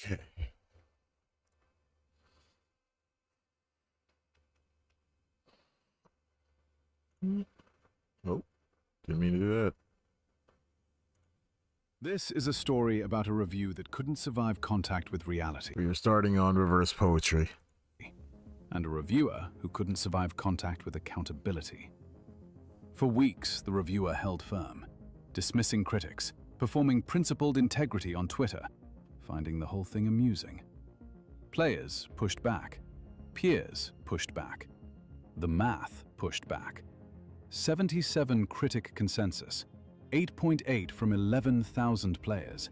Okay. Oh, didn't mean to do that. This is a story about a review that couldn't survive contact with reality. We are starting on reverse poetry. And a reviewer who couldn't survive contact with accountability. For weeks, the reviewer held firm, dismissing critics, performing principled integrity on Twitter, finding the whole thing amusing. Players pushed back. Peers pushed back. The math pushed back. 77 critic consensus, 8.8 from 11,000 players.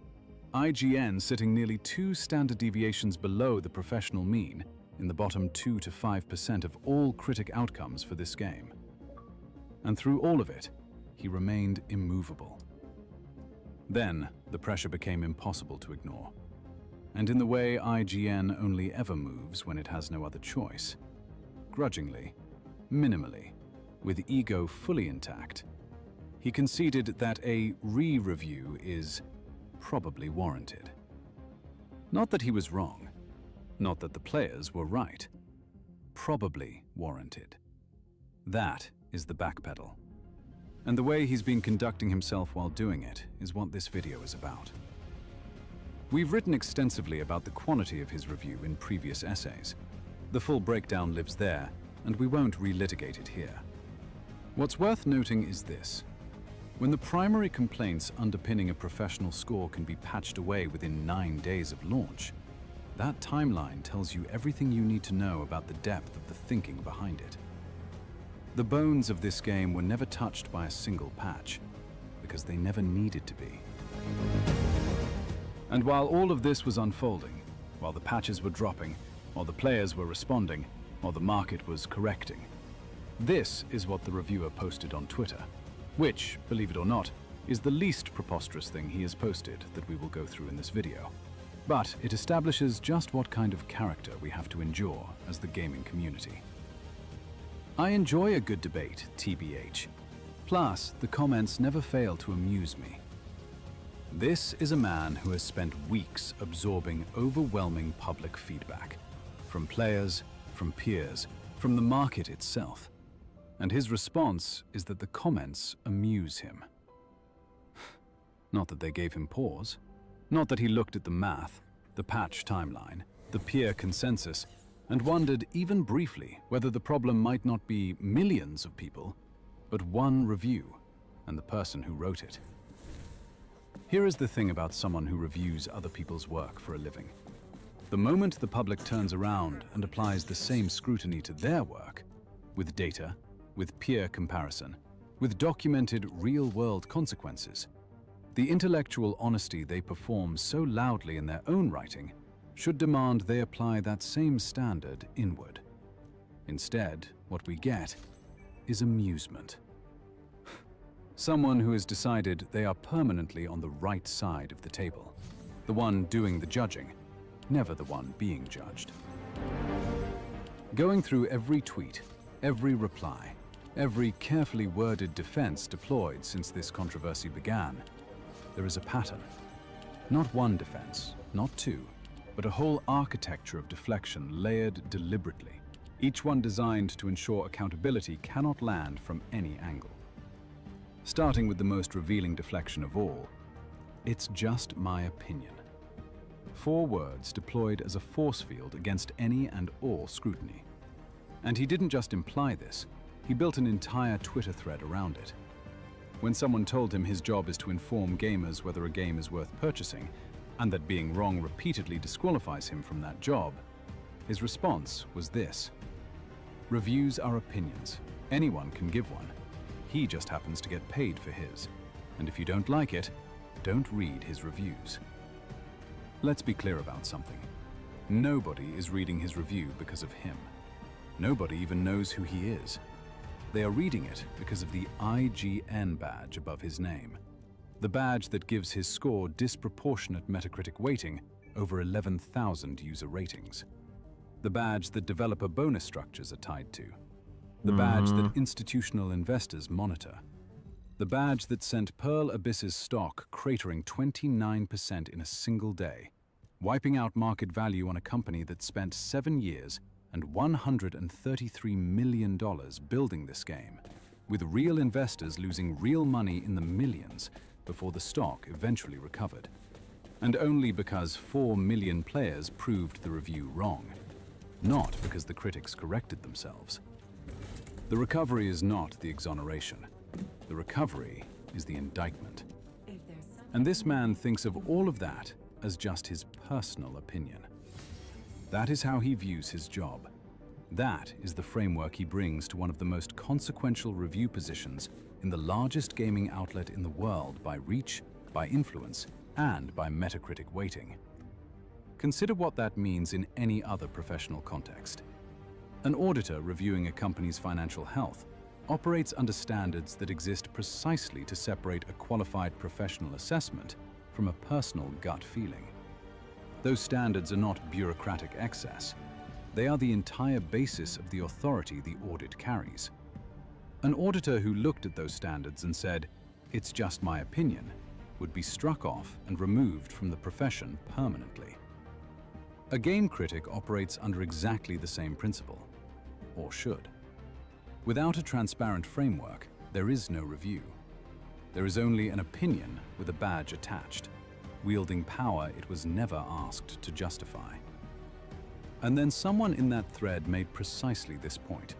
IGN sitting nearly 2 standard deviations below the professional mean in the bottom 2 to 5% of all critic outcomes for this game. And through all of it, he remained immovable. Then, the pressure became impossible to ignore. And in the way IGN only ever moves when it has no other choice, grudgingly, minimally, with ego fully intact, he conceded that a re-review is probably warranted. Not that he was wrong, not that the players were right. Probably warranted. That is the backpedal. And the way he's been conducting himself while doing it is what this video is about. We've written extensively about the quantity of his review in previous essays. The full breakdown lives there, and we won't relitigate it here. What's worth noting is this. When the primary complaints underpinning a professional score can be patched away within 9 days of launch, that timeline tells you everything you need to know about the depth of the thinking behind it. The bones of this game were never touched by a single patch, because they never needed to be. And while all of this was unfolding, while the patches were dropping, while the players were responding, while the market was correcting, this is what the reviewer posted on Twitter, which, believe it or not, is the least preposterous thing he has posted that we will go through in this video. But it establishes just what kind of character we have to endure as the gaming community. I enjoy a good debate, TBH. Plus, the comments never fail to amuse me. This is a man who has spent weeks absorbing overwhelming public feedback, from players, from peers, from the market itself. And his response is that the comments amuse him. Not that they gave him pause. Not that he looked at the math, the patch timeline, the peer consensus, and wondered even briefly whether the problem might not be millions of people, but one review, and the person who wrote it. Here is the thing about someone who reviews other people's work for a living. The moment the public turns around and applies the same scrutiny to their work, with data, with peer comparison, with documented real-world consequences, the intellectual honesty they perform so loudly in their own writing should demand they apply that same standard inward. Instead, what we get is amusement. Someone who has decided they are permanently on the right side of the table, the one doing the judging, never the one being judged. Going through every tweet, every reply, every carefully worded defense deployed since this controversy began, there is a pattern. Not one defense, not two, but a whole architecture of deflection layered deliberately, each one designed to ensure accountability cannot land from any angle. Starting with the most revealing deflection of all, it's just my opinion. 4 words deployed as a force field against any and all scrutiny. And he didn't just imply this, he built an entire Twitter thread around it. When someone told him his job is to inform gamers whether a game is worth purchasing, and that being wrong repeatedly disqualifies him from that job, his response was this: reviews are opinions. Anyone can give one. He just happens to get paid for his. And if you don't like it, don't read his reviews. Let's be clear about something. Nobody is reading his review because of him. Nobody even knows who he is. They are reading it because of the IGN badge above his name. The badge that gives his score disproportionate Metacritic weighting over 11,000 user ratings. The badge that developer bonus structures are tied to. The badge that institutional investors monitor. The badge that sent Pearl Abyss's stock cratering 29% in a single day. wiping out market value on a company that spent 7 years and $133 million building this game, with real investors losing real money in the millions before the stock eventually recovered. And only because 4 million players proved the review wrong, not because the critics corrected themselves. The recovery is not the exoneration. The recovery is the indictment. And this man thinks of all of that as just his personal opinion. That is how he views his job. That is the framework he brings to one of the most consequential review positions in the largest gaming outlet in the world by reach, by influence, and by Metacritic weighting. Consider what that means in any other professional context. An auditor reviewing a company's financial health operates under standards that exist precisely to separate a qualified professional assessment from a personal gut feeling. Those standards are not bureaucratic excess. They are the entire basis of the authority the audit carries. An auditor who looked at those standards and said, "It's just my opinion," would be struck off and removed from the profession permanently. A game critic operates under exactly the same principle, or should. Without a transparent framework, there is no review. There is only an opinion with a badge attached, wielding power it was never asked to justify. And then someone in that thread made precisely this point,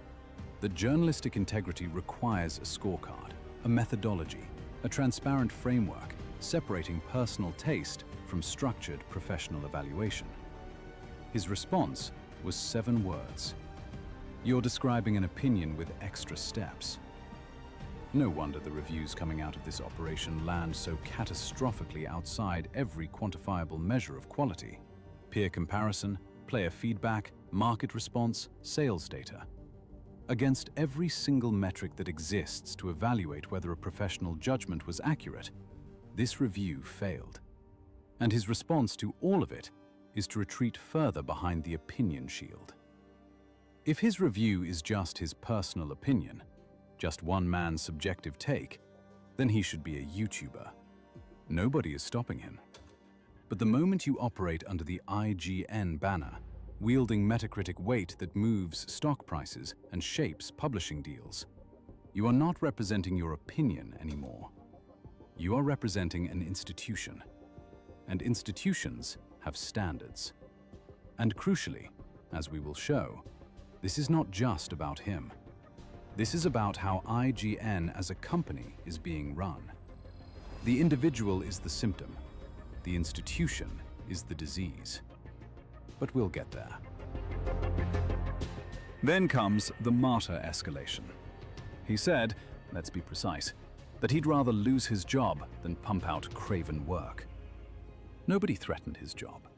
that journalistic integrity requires a scorecard, a methodology, a transparent framework separating personal taste from structured professional evaluation. His response was 7 words. "You're describing an opinion with extra steps." No wonder the reviews coming out of this operation land so catastrophically outside every quantifiable measure of quality. Peer comparison, player feedback, market response, sales data. Against every single metric that exists to evaluate whether a professional judgment was accurate, this review failed. And his response to all of it is to retreat further behind the opinion shield. If his review is just his personal opinion, just one man's subjective take, then he should be a YouTuber. Nobody is stopping him. But the moment you operate under the IGN banner, wielding Metacritic weight that moves stock prices and shapes publishing deals, you are not representing your opinion anymore. You are representing an institution. And institutions have standards. And crucially, as we will show, this is not just about him. This is about how IGN as a company is being run. The individual is the symptom. The institution is the disease. But we'll get there. Then comes the martyr escalation. He said, let's be precise, that he'd rather lose his job than pump out craven work. Nobody threatened his job.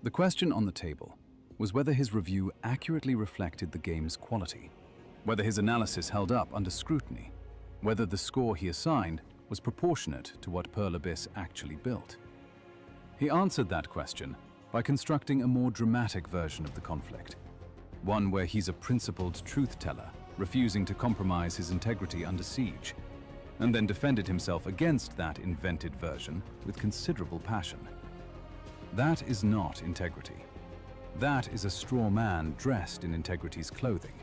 The question on the table was whether his review accurately reflected the game's quality, whether his analysis held up under scrutiny, whether the score he assigned was proportionate to what Pearl Abyss actually built. He answered that question by constructing a more dramatic version of the conflict, one where he's a principled truth-teller, refusing to compromise his integrity under siege, and then defended himself against that invented version with considerable passion. That is not integrity. That is a straw man dressed in integrity's clothing.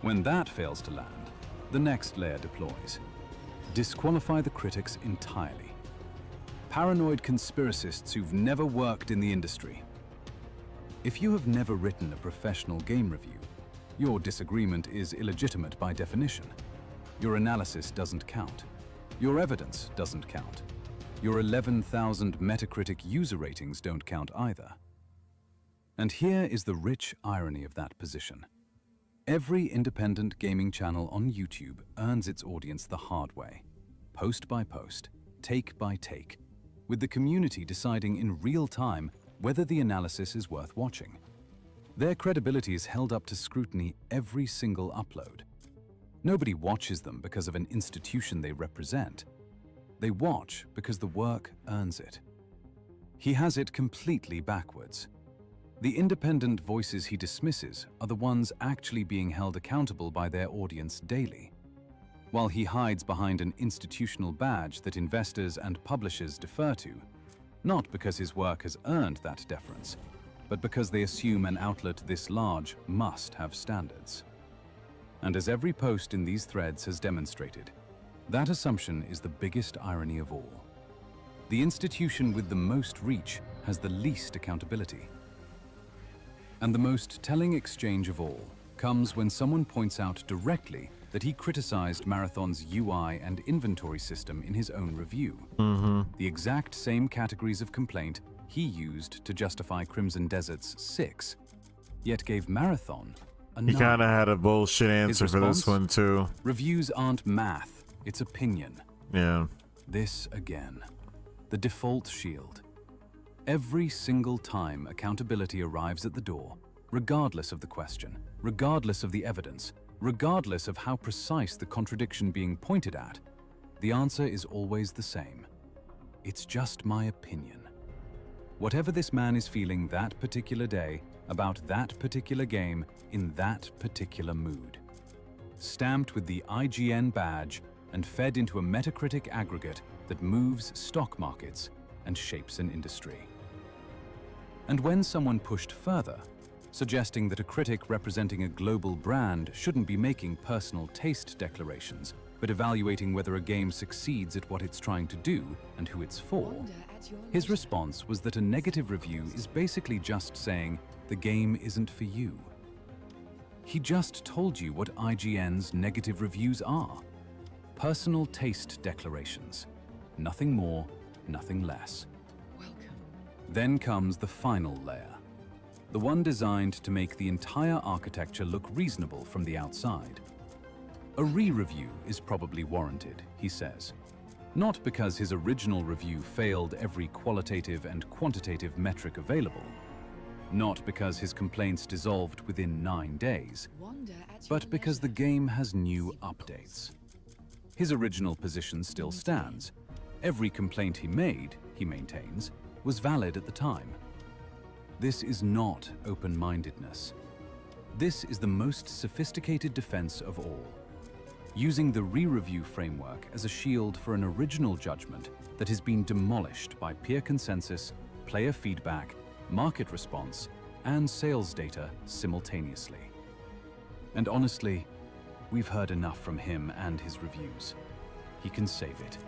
When that fails to land, the next layer deploys. Disqualify the critics entirely. Paranoid conspiracists who've never worked in the industry. If you have never written a professional game review, your disagreement is illegitimate by definition. Your analysis doesn't count. Your evidence doesn't count. Your 11,000 Metacritic user ratings don't count either. And here is the rich irony of that position. Every independent gaming channel on YouTube earns its audience the hard way, post by post, take by take, with the community deciding in real time whether the analysis is worth watching. Their credibility is held up to scrutiny every single upload. Nobody watches them because of an institution they represent. They watch because the work earns it. He has it completely backwards. The independent voices he dismisses are the ones actually being held accountable by their audience daily, while he hides behind an institutional badge that investors and publishers defer to. Not because his work has earned that deference, but because they assume an outlet this large must have standards. And as every post in these threads has demonstrated, that assumption is the biggest irony of all. The institution with the most reach has the least accountability. And the most telling exchange of all comes when someone points out directly that he criticized Marathon's UI and inventory system in his own review. The exact same categories of complaint he used to justify Crimson Desert's 6, yet gave Marathon a He 9. kind of had a bullshit answer for this response? one too. Reviews aren't math, it's opinion. Yeah. This again. The default shield. Every single time accountability arrives at the door, regardless of the question, regardless of the evidence, regardless of how precise the contradiction being pointed at, the answer is always the same. It's just my opinion. Whatever this man is feeling that particular day, about that particular game, in that particular mood. Stamped with the IGN badge and fed into a Metacritic aggregate that moves stock markets and shapes an industry. And when someone pushed further, suggesting that a critic representing a global brand shouldn't be making personal taste declarations, but evaluating whether a game succeeds at what it's trying to do and who it's for, his response was that a negative review is basically just saying the game isn't for you. He just told you what IGN's negative reviews are. Personal taste declarations. Nothing more, nothing less. Then comes the final layer. The one designed to make the entire architecture look reasonable from the outside. A re-review is probably warranted, he says. Not because his original review failed every qualitative and quantitative metric available. Not because his complaints dissolved within 9 days. But because the game has new updates. His original position still stands. Every complaint he made, he maintains, was valid at the time. This is not open-mindedness. This is the most sophisticated defense of all. Using the re-review framework as a shield for an original judgment that has been demolished by peer consensus, player feedback, market response, and sales data simultaneously. And honestly, we've heard enough from him and his reviews. He can save it.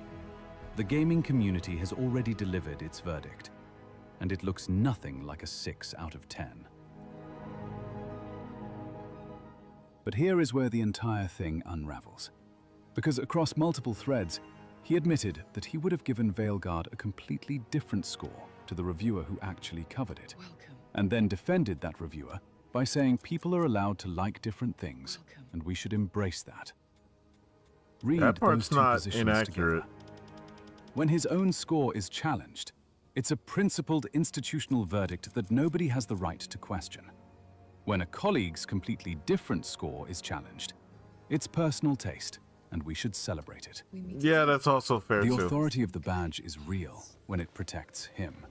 The gaming community has already delivered its verdict, and it looks nothing like a 6 out of 10. But here is where the entire thing unravels. Because across multiple threads, he admitted that he would have given Veilguard a completely different score to the reviewer who actually covered it, and then defended that reviewer by saying people are allowed to like different things, and we should embrace that. Read That part's those two not positions inaccurate. together. When his own score is challenged, it's a principled institutional verdict that nobody has the right to question. When a colleague's completely different score is challenged, it's personal taste, and we should celebrate it. Yeah, that's also fair The too. authority of the badge is real when it protects him.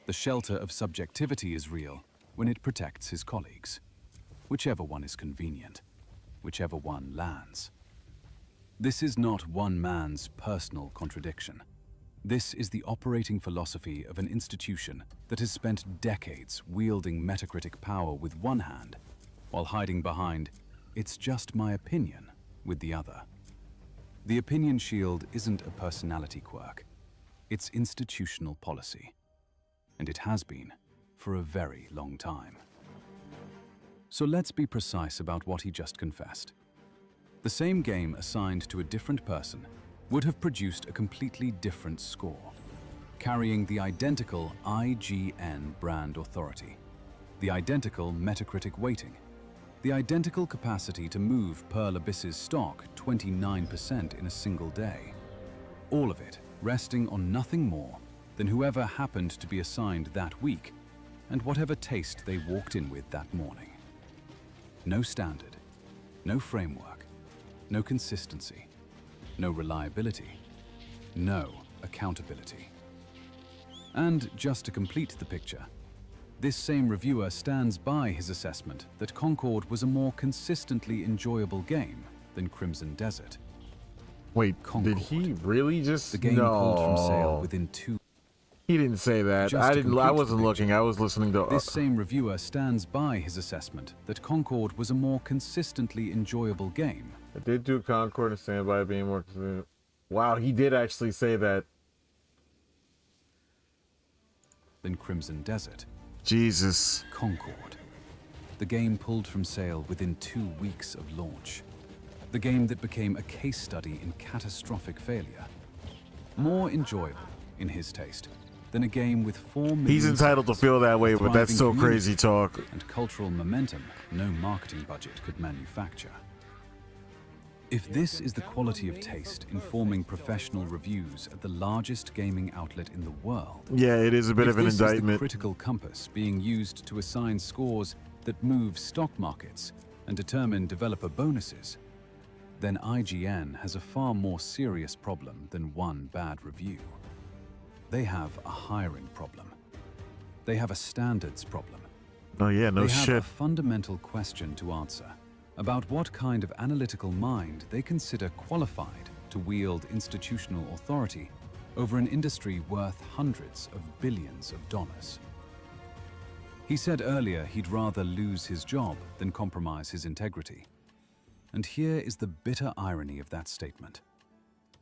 The shelter of subjectivity is real when it protects his colleagues. Whichever one is convenient, whichever one lands. This is not one man's personal contradiction. This is the operating philosophy of an institution that has spent decades wielding Metacritic power with one hand, while hiding behind, "It's just my opinion," with the other. The opinion shield isn't a personality quirk. It's institutional policy. And it has been for a very long time. So let's be precise about what he just confessed. The same game assigned to a different person would have produced a completely different score, carrying the identical IGN brand authority, the identical Metacritic weighting, the identical capacity to move Pearl Abyss's stock 29% in a single day. All of it resting on nothing more than whoever happened to be assigned that week and whatever taste they walked in with that morning. No standard, no framework, no consistency, no reliability, no accountability. And just to complete the picture, this same reviewer stands by his assessment that Concord was a more consistently enjoyable game than Crimson Desert. Wait, Concord. did he really just? The game no. pulled from sale within He didn't say that. Just I to didn't. complete I the wasn't looking. picture, I was listening to. This same reviewer stands by his assessment that Concord was a more consistently enjoyable game. I did do Concord and stand by being more. Wow, he did actually say that. Than Crimson Desert. Jesus. Concord. The game pulled from sale within 2 weeks of launch. The game that became a case study in catastrophic failure. More enjoyable, in his taste, than a game with 4 million He's entitled to sales, feel that way, a but that's so thriving crazy community, talk. and cultural momentum no marketing budget could manufacture. If this is the quality of taste informing professional reviews at the largest gaming outlet in the world, Yeah, it is a bit if of an this is the indictment. critical compass being used to assign scores that move stock markets and determine developer bonuses, then IGN has a far more serious problem than one bad review. They have a hiring problem. They have a standards problem. Oh yeah, no They have shit. a fundamental question to answer about what kind of analytical mind they consider qualified to wield institutional authority over an industry worth hundreds of billions of dollars. He said earlier he'd rather lose his job than compromise his integrity. And here is the bitter irony of that statement.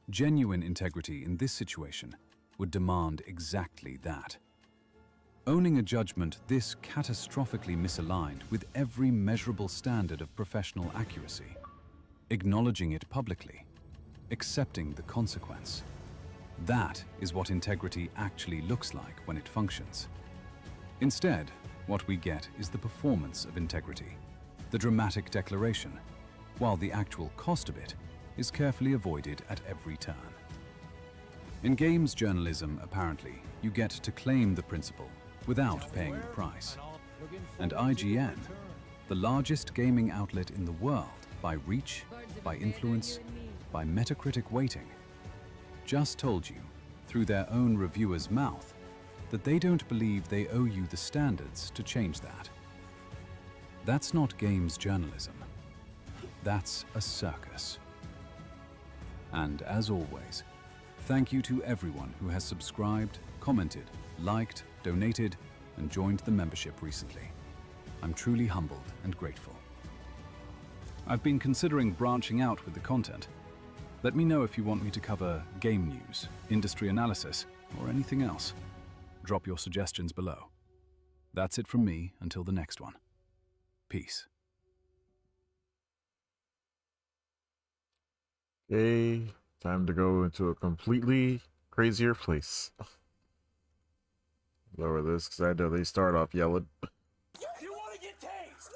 Genuine integrity in this situation would demand exactly that. Owning a judgment this catastrophically misaligned with every measurable standard of professional accuracy, acknowledging it publicly, accepting the consequence. That is what integrity actually looks like when it functions. Instead, what we get is the performance of integrity, the dramatic declaration, while the actual cost of it is carefully avoided at every turn. In games journalism, apparently, you get to claim the principle without paying the price. And IGN, the largest gaming outlet in the world by reach, by influence, by Metacritic weighting, just told you, through their own reviewer's mouth, that they don't believe they owe you the standards to change that. That's not games journalism. That's a circus. And as always, thank you to everyone who has subscribed, commented, liked, donated, and joined the membership recently. I'm truly humbled and grateful. I've been considering branching out with the content. Let me know if you want me to cover game news, industry analysis, or anything else. Drop your suggestions below. That's it from me until the next one. Peace. Okay, time to go into a completely crazier place. Lower this because I know they start off yelling. You want to get tased?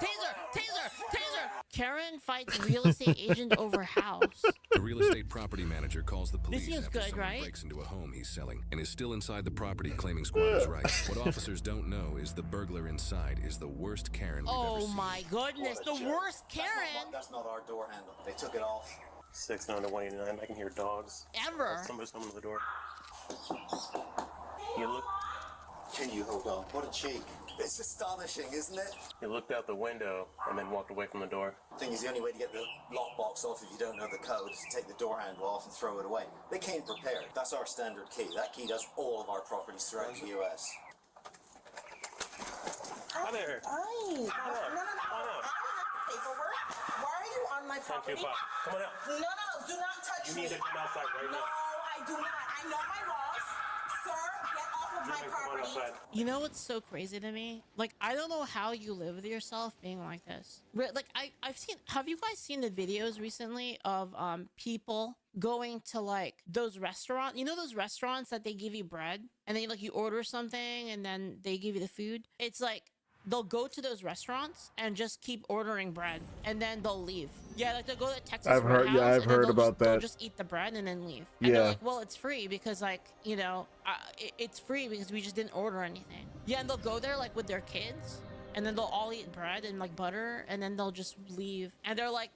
Taser! Taser! Taser! Karen fights real estate agent over house. The real estate property manager calls the police seems after good, someone right? breaks into a home he's selling and is still inside the property claiming squatters' rights. What officers don't know is the burglar inside is the worst Karen we've ever Oh seen. my goodness, the worst Karen That's not our door handle. They took it off. 6'9" to 189. I can hear dogs. ever. Somebody's coming to the door. You look. Can you hold on? What a cheek. It's astonishing, isn't it? He looked out the window and then walked away from the door. I think the only way to get the lockbox off if you don't know the code is to take the door handle off and throw it away. They came prepared. That's our standard key. That key does all of our properties throughout the U.S. Hi there. Hi. No. Come on out. Paperwork. Why are you on my property? 1025. Come on out. No. Do not touch You me. need to come outside right No, now. I do not. I know my laws. Sir, get off of my Come on property. outside. You know what's so crazy to me? Like, I don't know how you live with yourself being like this. Like, I've seen, have you guys seen the videos recently of people going to like those restaurants? You know those restaurants that they give you bread and then like you order something and then they give you the food? It's like they'll go to those restaurants and just keep ordering bread and then they'll leave. Yeah, like they'll go to Texas I've heard- Roadhouse yeah, I've and then heard they'll about they'll that. just eat the bread and then leave. And they're Yeah. like, well, it's free because like, you know, it's free because we just didn't order anything. Yeah, and they'll go there like with their kids and then they'll all eat bread and like butter and then they'll just leave. And they're like,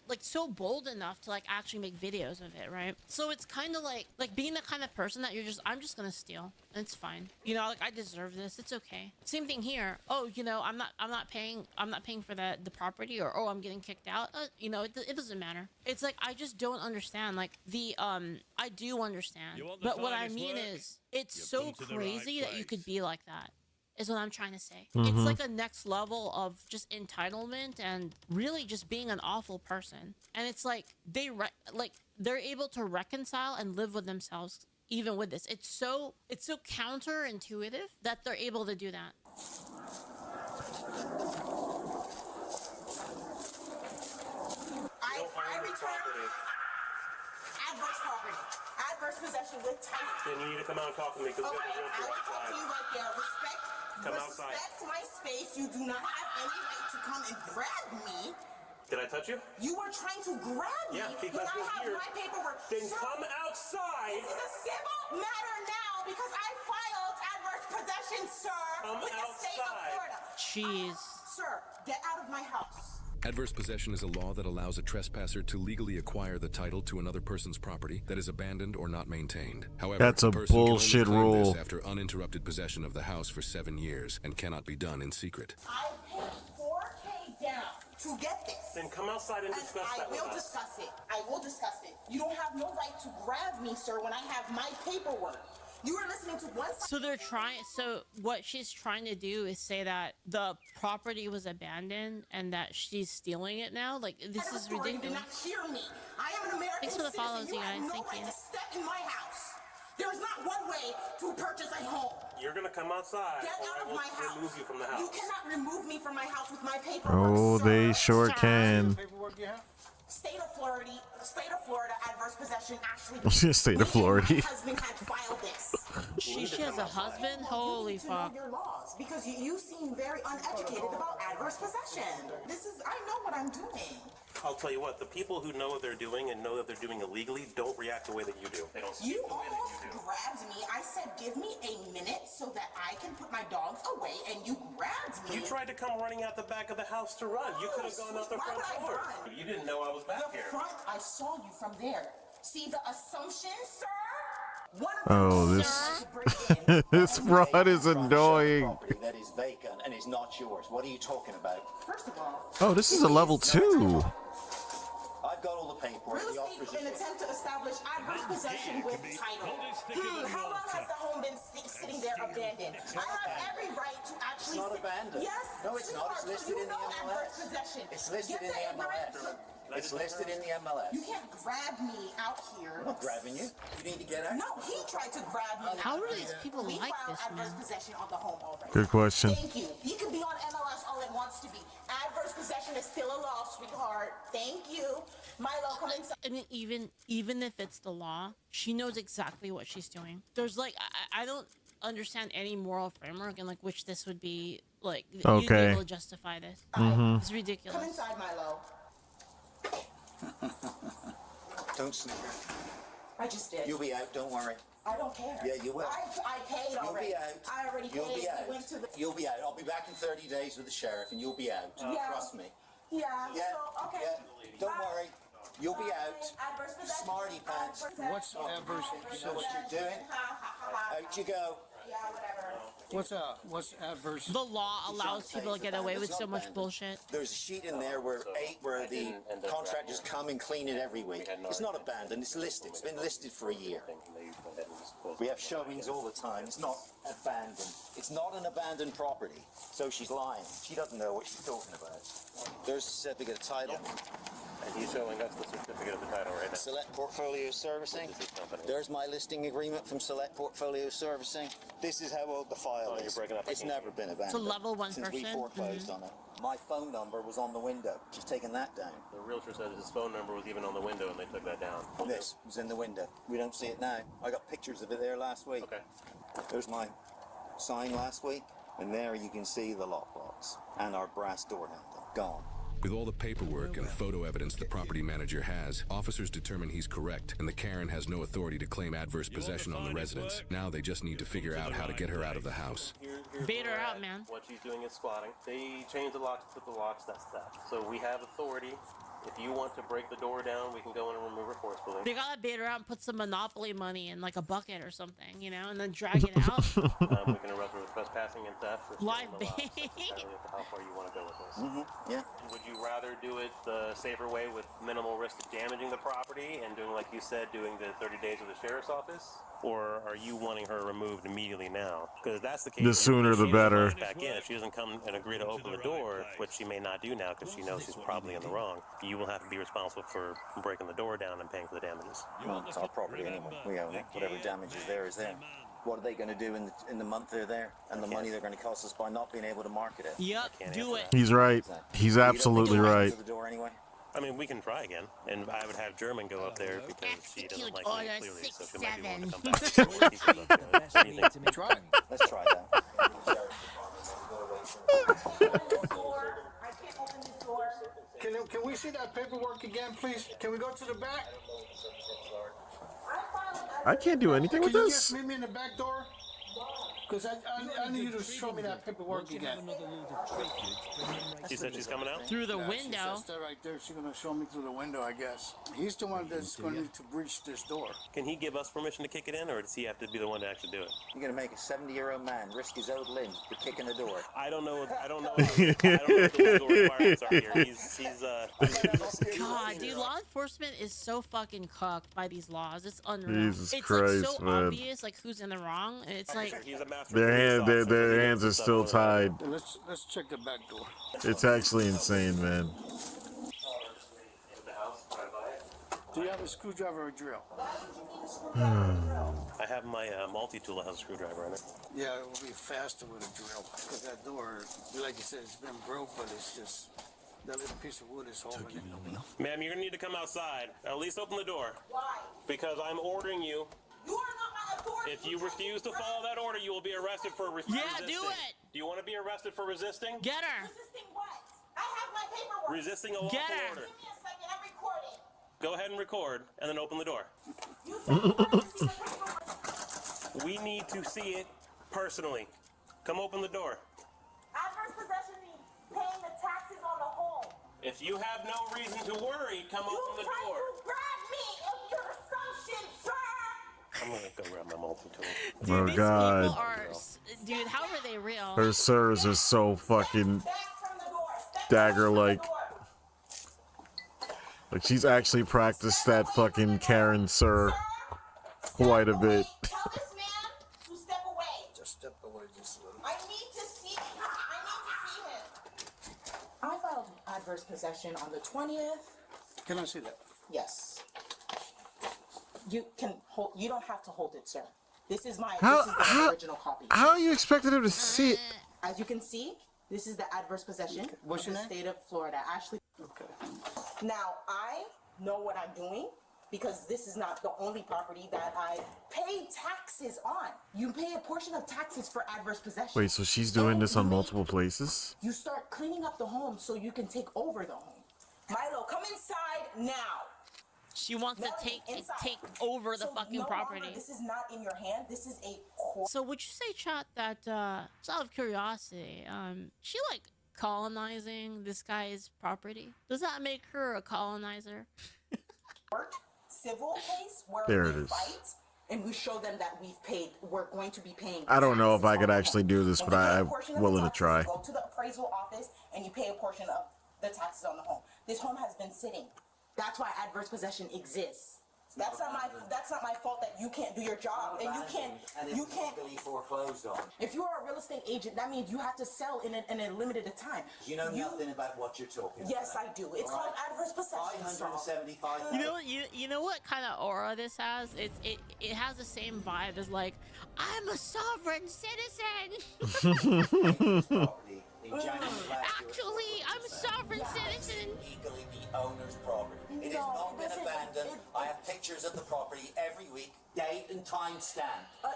like so bold enough to like actually make videos of it, right? So it's kind of like being the kind of person that I'm just gonna steal. It's fine, you know, like I deserve this. It's okay. Same thing here. Oh, you know, I'm not paying for the property, or oh, I'm getting kicked out. You know, it doesn't matter. It's like I just don't understand. Like the I do understand, but what I mean is it's so crazy that you could be like that. Is what I'm trying to say. It's like a next level of just entitlement and really just being an awful person. And it's like they're able to reconcile and live with themselves even with this. It's so counterintuitive that they're able to do that. I return adverse property. Adverse possession with title. Then you need to come out and talk to me because Okay, we got I will talk to you right there. Come outside. Respect my space. You do not have any right to come and grab me. Did I touch you? You were trying to grab me Yeah, because when I you're have here. my paperwork. Then Sir, come outside. this is a civil matter now because I filed adverse possession, sir, Come with the state of outside. Florida. Jeez. Sir, get out of my house. Adverse possession is a law that allows a trespasser to legally acquire the title to another person's property that is abandoned or not maintained. However, That's a the person can only bullshit claim this rule. after uninterrupted possession of the house for 7 years and cannot be done in secret. I paid $4K down to get this. Then come outside and discuss I that with will us. discuss it. I will discuss it. You don't have no right to grab me, sir, when I have my paperwork. You are listening to one side. So what she's trying to do is say that the property was abandoned and that she's stealing it now. Like, this is You did ridiculous. not hear me. I am an American Thanks for the citizen. follows, you have guys. no Thank right you. to step in my house. There is not one way to purchase a home. You're gonna come outside, Get or I out of will my house. remove you from the house. You cannot remove me from my house with my paperwork. Oh, they sir. sure can. State of Florida, adverse possession actually. State of Florida. My husband had filed this. She has a husband? You Holy need to fuck. know your laws because you seem very uneducated about adverse possession. I know what I'm doing. I'll tell you what, the people who know what they're doing and know that they're doing illegally don't react the way that you do. They don't speak You the way that almost you do. grabbed me. I said, give me a minute so that I can put my dogs away, and you grabbed me. You tried to come running out the back of the house to run. You could have gone out the Why front would I door. run? You didn't know I was back The here. front, I saw you from there. See the assumption, sir? One Oh, this fraud is annoying. Property that is vacant and is not yours. What are you talking about? First of all, Oh, this is a level 2. I've got all the paperwork. real The estate offers in are- attempt to establish adverse possession with title. How long has the home been sitting there abandoned? I have every right to actually. It's not sit- abandoned. Yes, No, it's not. It's sweetheart, so listed you in the know adverse MLS. possession. It's listed Get in the ignorant- MLS. It's listed in the MLS. You can't grab me out here. I'm not grabbing you. You need to get out. No, he tried to grab me. How out are here. these people We like filed this, adverse man? possession on the home already. Good question. Thank you. He can be on MLS all it wants to be. Adverse possession is still a law, sweetheart. Thank you. Milo, come inside. I mean, even if it's the law, she knows exactly what she's doing. There's like, I don't understand any moral framework in like which this would be like. You'd be Okay. able to justify this. It's Come ridiculous. inside, Milo. Don't sneak. I just did. You'll be out. Don't worry. I don't care. Yeah, you will. I paid You'll already. be out. I already You'll paid. be out. We went to the. You'll be out. I'll be back in 30 days with the sheriff, and you'll be out. Yeah. Trust me. Yeah. Yeah. So, okay. Yeah. Don't worry. You'll be out. Adverse possession. Smarty pants. What's adverse You know what you're doing? Out you go. Yeah, whatever. What's adverse? The law allows people to get away with so much bullshit. There's a sheet in there where the contractors come and clean it every week. It's not abandoned. It's listed. It's been listed for a year. We have showings all the time. It's not abandoned. It's not an abandoned property. So she's lying. She doesn't know what she's talking about. There's a certificate of title. And he's showing us the certificate of the title right now. Select Portfolio Servicing. This is his company. There's my listing agreement from Select Portfolio Servicing. This is how old the file you're is. breaking up. I It's can't never been abandoned. level 1 since we person? foreclosed on it. My phone number was on the window. She's taken that down. The realtor said his phone number was even on the window and they took that down. This was in the window. We don't see it now. I got pictures of it there last week. Okay. There's my sign last week, and there you can see the lockbox and our brass door handle. Gone. With all the paperwork and photo evidence the property manager has, officers determine he's correct, and the Karen has no authority to claim adverse possession on the residence. Now they just need to figure out how to get her out of the house. Here's Bait her where we're out, at. man. What she's doing is squatting. They changed the locks, put the locks, that's that. So we have authority If you want to break the door down, we can go in and remove it forcefully. They gotta bait around, put some Monopoly money in like a bucket or something, you know, and then drag it out. We can arrest her with trespassing and theft. For Live stealing the bait. lots. That's entirely up to how far you want to go with this. Yeah. Would you rather do it the safer way with minimal risk of damaging the property and doing, like you said, doing the 30 days with the sheriff's office? Or are you wanting her removed immediately now? Because if that's the case, The sooner if the she doesn't better. let us Back in. If she doesn't come and agree to open the door, which she may not do now because she knows she's probably in the wrong, you will have to be responsible for breaking the door down and paying for the damages. Well, it's our property anyway. We own it. Whatever damage is there is there. What are they going to do in the month they're there, and the money they're going to cost us by not being able to market it? Yep, do it. He's right. He's absolutely right. To the door anyway. I mean, we can try again, and I would have German go up there because she doesn't like me Order clearly, so she might be willing to 6-7. come back. What do you think? What do you think? Try. Let's try that. Can we see that paperwork again, please? Can we go to the back? I can't do anything with Can you this. just meet me in the back door? Because I need you to show me that paperwork again. She said she's coming out? Through the Yeah, window. That's that right there. She's gonna show me through the window, I guess. He's the one that's going to need to breach this door. Can he give us permission to kick it in, or does he have to be the one to actually do it? You're going to make a 70-year-old man risk his old limb for kicking the door. I don't know. I don't know. I don't know what the legal requirements are here. He's God, dude, law enforcement is so fucking cucked by these laws. It's unreal. Jesus it's Christ, like so man. obvious, like who's in the wrong. And it's like, he's a master Their hands are still tied. Let's check the back door. It's actually insane, man. Do you have a screwdriver or drill? I have my multi-tool that has a screwdriver in it. Yeah, it will be faster with a drill. Because that door, like you said, it's been broke, but it's just that little piece of wood is holding it. Ma'am, you're gonna need to come outside. At least open the door. Why? Because I'm ordering you. You are not my authority. If you refuse to follow that order, you will be arrested for resisting. Yeah, do it. Do you want to be arrested for resisting? get her. Resisting what? I have my paperwork. Resisting a lawful Get her. order. Give me a second. I'm recording. Go ahead and record, and then open the door. You said you wanted to see the paperwork. We need to see it personally. Come open the door. Adverse possession means paying the taxes on the home. If you have no reason to worry, come You open the tried door. to grab me of your assumption, sir. I'm gonna go grab my multi-tool. Dude, Oh, these God. people are, dude, how are they real? Her sirs are so fucking Back from the door. Step dagger-like. back from the door. Like she's actually practiced that fucking Karen sir quite a bit. Tell this man to step away. Just step away just a little. I need to see him. I filed adverse possession on the 20th. Can I see that? Yes. You can hold. You don't have to hold it, sir. This is my. How- this is the how- original copy. How you expected him to see it? As you can see, this is the adverse possession What's of your the name? state of Florida. Ashley. Okay. Now I know what I'm doing because this is not the only property that I pay taxes on. You pay a portion of taxes for adverse possession. Wait, so she's doing And this you on make- multiple places? You start cleaning up the home so you can take over the home. Milo, come inside now. She wants to Melanie, inside. take over the So fucking no property. longer, this is not in your hand. This is a court. So would you say, chat, that just out of curiosity, she like colonizing this guy's property? Does that make her a colonizer? Civil case where There we it is. fight and we show them that we've paid. We're going to be paying. I don't know if I taxes could on the actually home. do this, And but we pay a I'm portion of the willing to taxes. try. You go to the appraisal office and you pay a portion of the taxes on the home. This home has been sitting. That's why adverse possession exists. That's not my fault that you can't do your job and you can't. legally foreclosed on. If you are a real estate agent, that means you have to sell in a limited time. You know nothing about what you're talking Yes, about. I do. It's called adverse possession. sir. 575. You know what? You know what kind of aura this has? It has the same vibe as like, I'm a sovereign citizen. property in January last year. Actually, I'm a sovereign citizen. Legally the owner's property. It has No, not been listen, abandoned. I have pictures of the property every week, date and time stamp,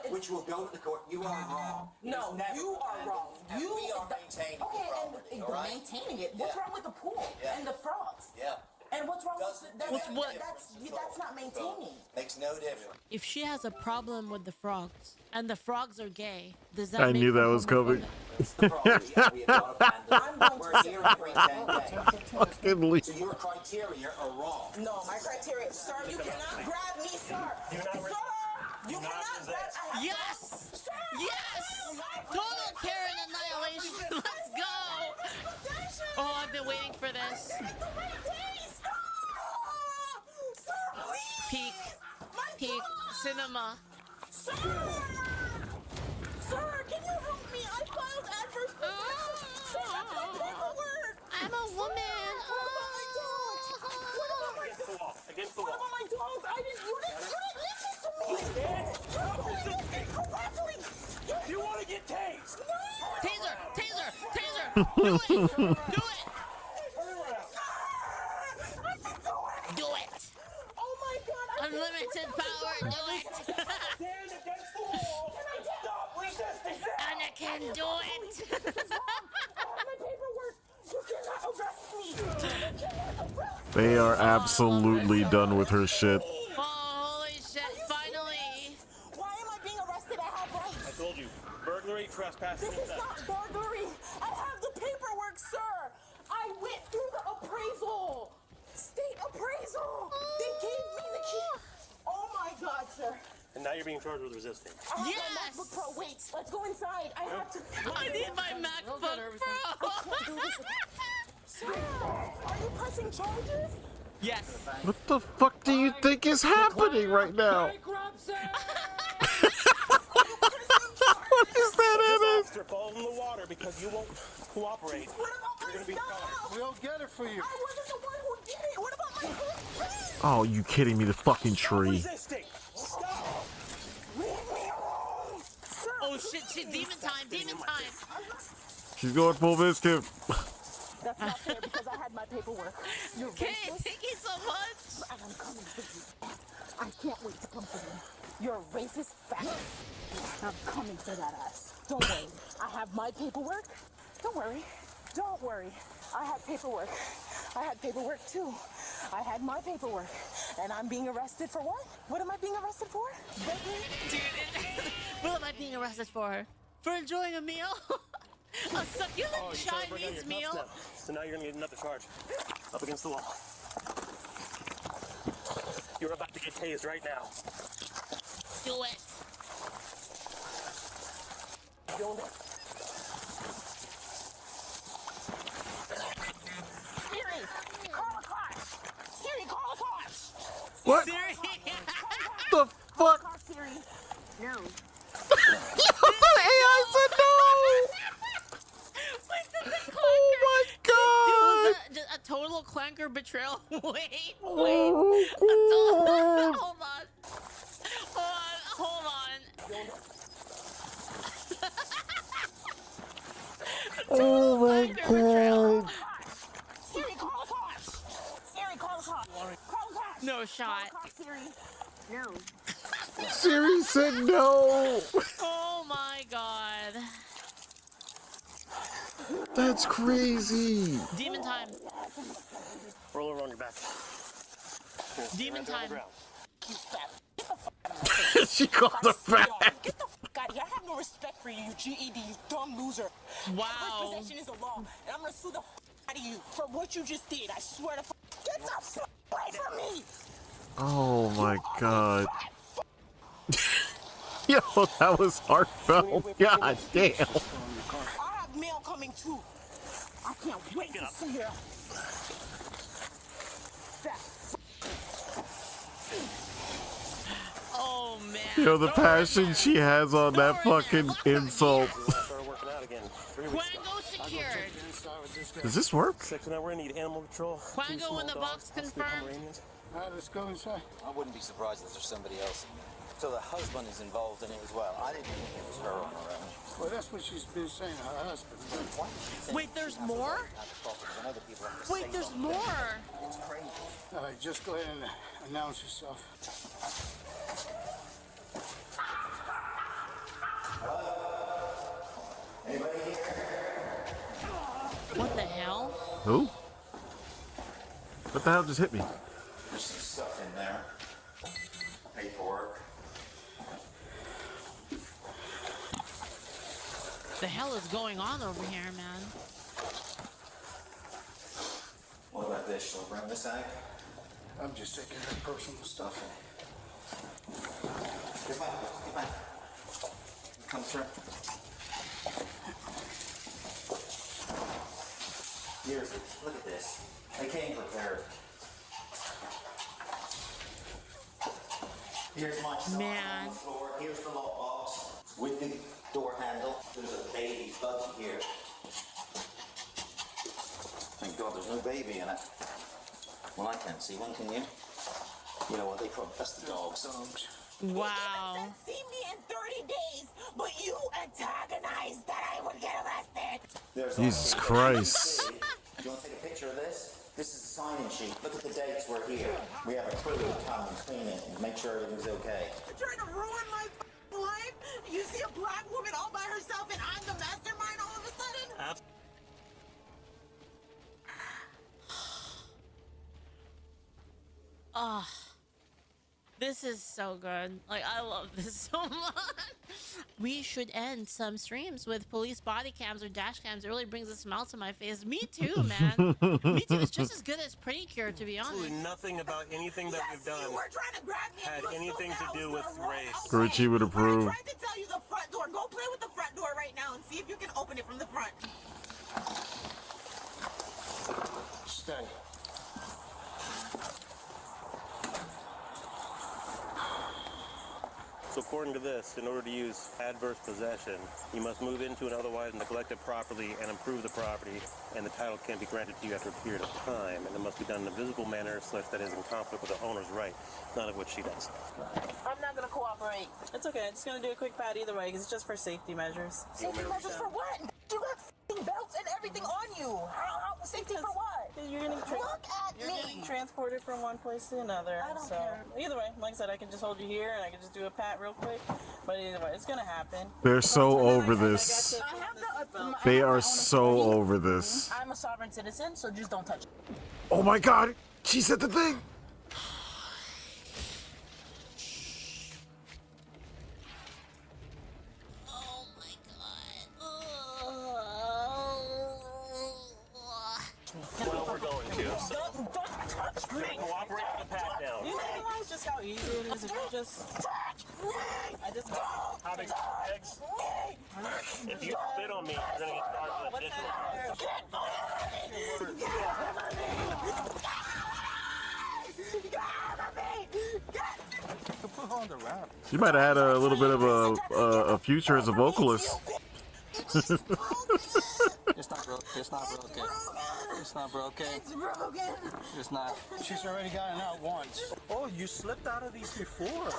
which will go to the court. You are wrong. It No, was never you are abandoned, wrong. and we are the- maintaining okay, the property. and all right? maintaining it. What's Yeah. wrong with the pool Yeah. and the frogs? Yeah. And what's wrong with that? what? That's not maintaining. Makes no difference. If she has a problem with the frogs and the frogs are gay, does that I make knew her that was coming. homophobic? It's the property, and we have not abandoned. We're here every 10 days. Fucking leave. So your criteria are wrong. No, my criteria, sir. You cannot grab me, sir. You're not Sir, you cannot grab. I have Yes! Sir, Yes! Total Karen annihilation. Let's go! Oh, I've been waiting for this. Peak. Peak cinema. Sir, can you help me? I filed adverse possession. Sir, that's my paperwork. I'm a woman. What about my dogs? Against the What wall. about my dogs? You didn't listen to me. You listened correctly. You want to get tased? Taser! Taser! Taser! Do it! Do it! Do it! Oh my God! I Unlimited power, do it! Stand against the wall. Stop resisting. Anakin, do it! my paperwork. You cannot arrest me. You cannot arrest me. They are absolutely done with her shit. Oh, holy shit, finally! Why am I being arrested? I have I rights. told you, burglary, trespassing, This and is theft. not burglary. I have the paperwork, sir. I went through the appraisal. State appraisal. They gave me the key. Oh my God, sir. And now you're being charged with resisting. I have Yes! my MacBook Pro. Wait, let's go inside. I have to. I need my MacBook Pro! Sir, are you pressing charges? Yes. What the fuck do you think is happening right now? What is that, Ennis? You're falling in the water because you won't cooperate. What about my You're gonna be stuff? We'll get it for you. I wasn't the one who did it. What about my food? Oh, you kidding me? The fucking tree. Resisting. Stop. Leave me alone. Sir, Oh shit, demon time, demon time! She's going full biscuit. that's not fair because I had my paperwork. You're Okay, racist. thank you so much! And I'm coming for you. I can't wait to come for you. You're a racist fascist. I'm coming for that ass. Don't worry. I have my paperwork. Don't worry. Don't worry. I had paperwork. I had paperwork too. I had my paperwork. And I'm being arrested for what? What am I being arrested for? Dude, what am I being arrested for? For enjoying a meal? A succulent You're trying to bring out your Chinese meal? cuffs now. So now you're gonna get another charge. Up against the wall. You're about to get tased right now. Do it. Doing it. Siri, call a car. Siri, call a car. What Siri? the fuck? Call Siri. No. The AI said no! Oh my god! Dude, was that a total clanker betrayal? Wait. Oh, Hold on. Hold on. oh my Betrayal. god! Siri, call a car. Siri, call a car. Call a car. No shot. Call Siri. No. Siri said no! Oh my god. That's crazy! Demon time. Roll over on your back. Demon Hands on the time. ground. You fat. Get the fuck She called her fat. Get the fuck out of here. I have no respect for you, you GED, you dumb loser. Wow. First possession is a law, and I'm gonna sue the out of you for what you just did. I swear to get the fuck away from me. Oh my god. Yo, that was heartfelt. God damn. I have mail coming too. I can't wait to see you. Fat. Oh man. Yo, the passion she has on that fucking insult. Started working out again 3 weeks ago. Quango secured. Does this work? 6 now we're gonna need animal control. Quango in the box confirmed. All right, let's go inside. I wouldn't be surprised if there's somebody else in there. So the husband is involved in it as well. I didn't think it was her on her own. Well, that's what she's been saying, her husband. Why does she think Wait, there's more? at the property when other people have to Wait, save there's on more. It's crazy. All right, just go ahead and announce yourself. What the hell? Who? What the hell just hit me? There's some stuff in there. Paperwork. The hell is going on over here, man? What about this? Shall I bring this out? I'm just taking her personal stuff. Come on, come on. Come through. Here's it. Look at this. They came prepared. Here's my son Man. on the floor. Here's the lockbox with the door handle. There's a baby's budgie here. Thank God there's no baby in it. Well, I can't see one, can you? You know what? They probably that's the dogs. Wow. See me in 30 days, but you antagonized that I would get arrested. There's Jesus our- Christ. Do you want to take a picture of this? This is a sign-in sheet. Look at the dates we're here. We have a crew to come and clean it and make sure everything's okay. You're trying to ruin my life? You see a black woman all by herself and I'm the mastermind all of a sudden? Oh, this is so good. Like, I love this so much. We should end some streams with police body cams or dash cams. It really brings a smile to my face. Me too, man. Me too. It's just as good as Pretty Cure, to be honest. Absolutely nothing about anything that we've done You were trying to grab me had and you anything to assumed do I with was gonna run race. away. Richie would approve. I tried to tell you the front door. Go play with the front door right now and see if you can open it from the front. Stay. So according to this, in order to use adverse possession, you must move into an otherwise neglected property and improve the property, and the title can be granted to you after a period of time, and it must be done in a visible manner such that is in conflict with the owner's right, none of which she does. I'm not gonna cooperate. It's okay. I'm just gonna do a quick pat either way because it's just for safety measures. Safety measures for what? You got f***ing belts and everything on you. How safety for what? You're getting, Look at you're me. getting transported from one place to another. I don't so care. either way, like I said, I can just hold you here and I can just do a pat real quick. But either way, it's gonna happen. They're so over this. I have the. They are so over this. I'm a sovereign citizen, so just don't touch it. Oh my god, she said the thing. Oh my Well, we're going to. So Don't touch me. cooperate with the pat down. Do you realize just how easy it is if you just... I just... How big eggs? If you spit on me, you're gonna get charged with additional. She might have had a little bit of a future as a vocalist. It's not broke. It's not broken. It's not broken. It's broken. It's not. She's already gotten out once. Oh, you slipped out of these before.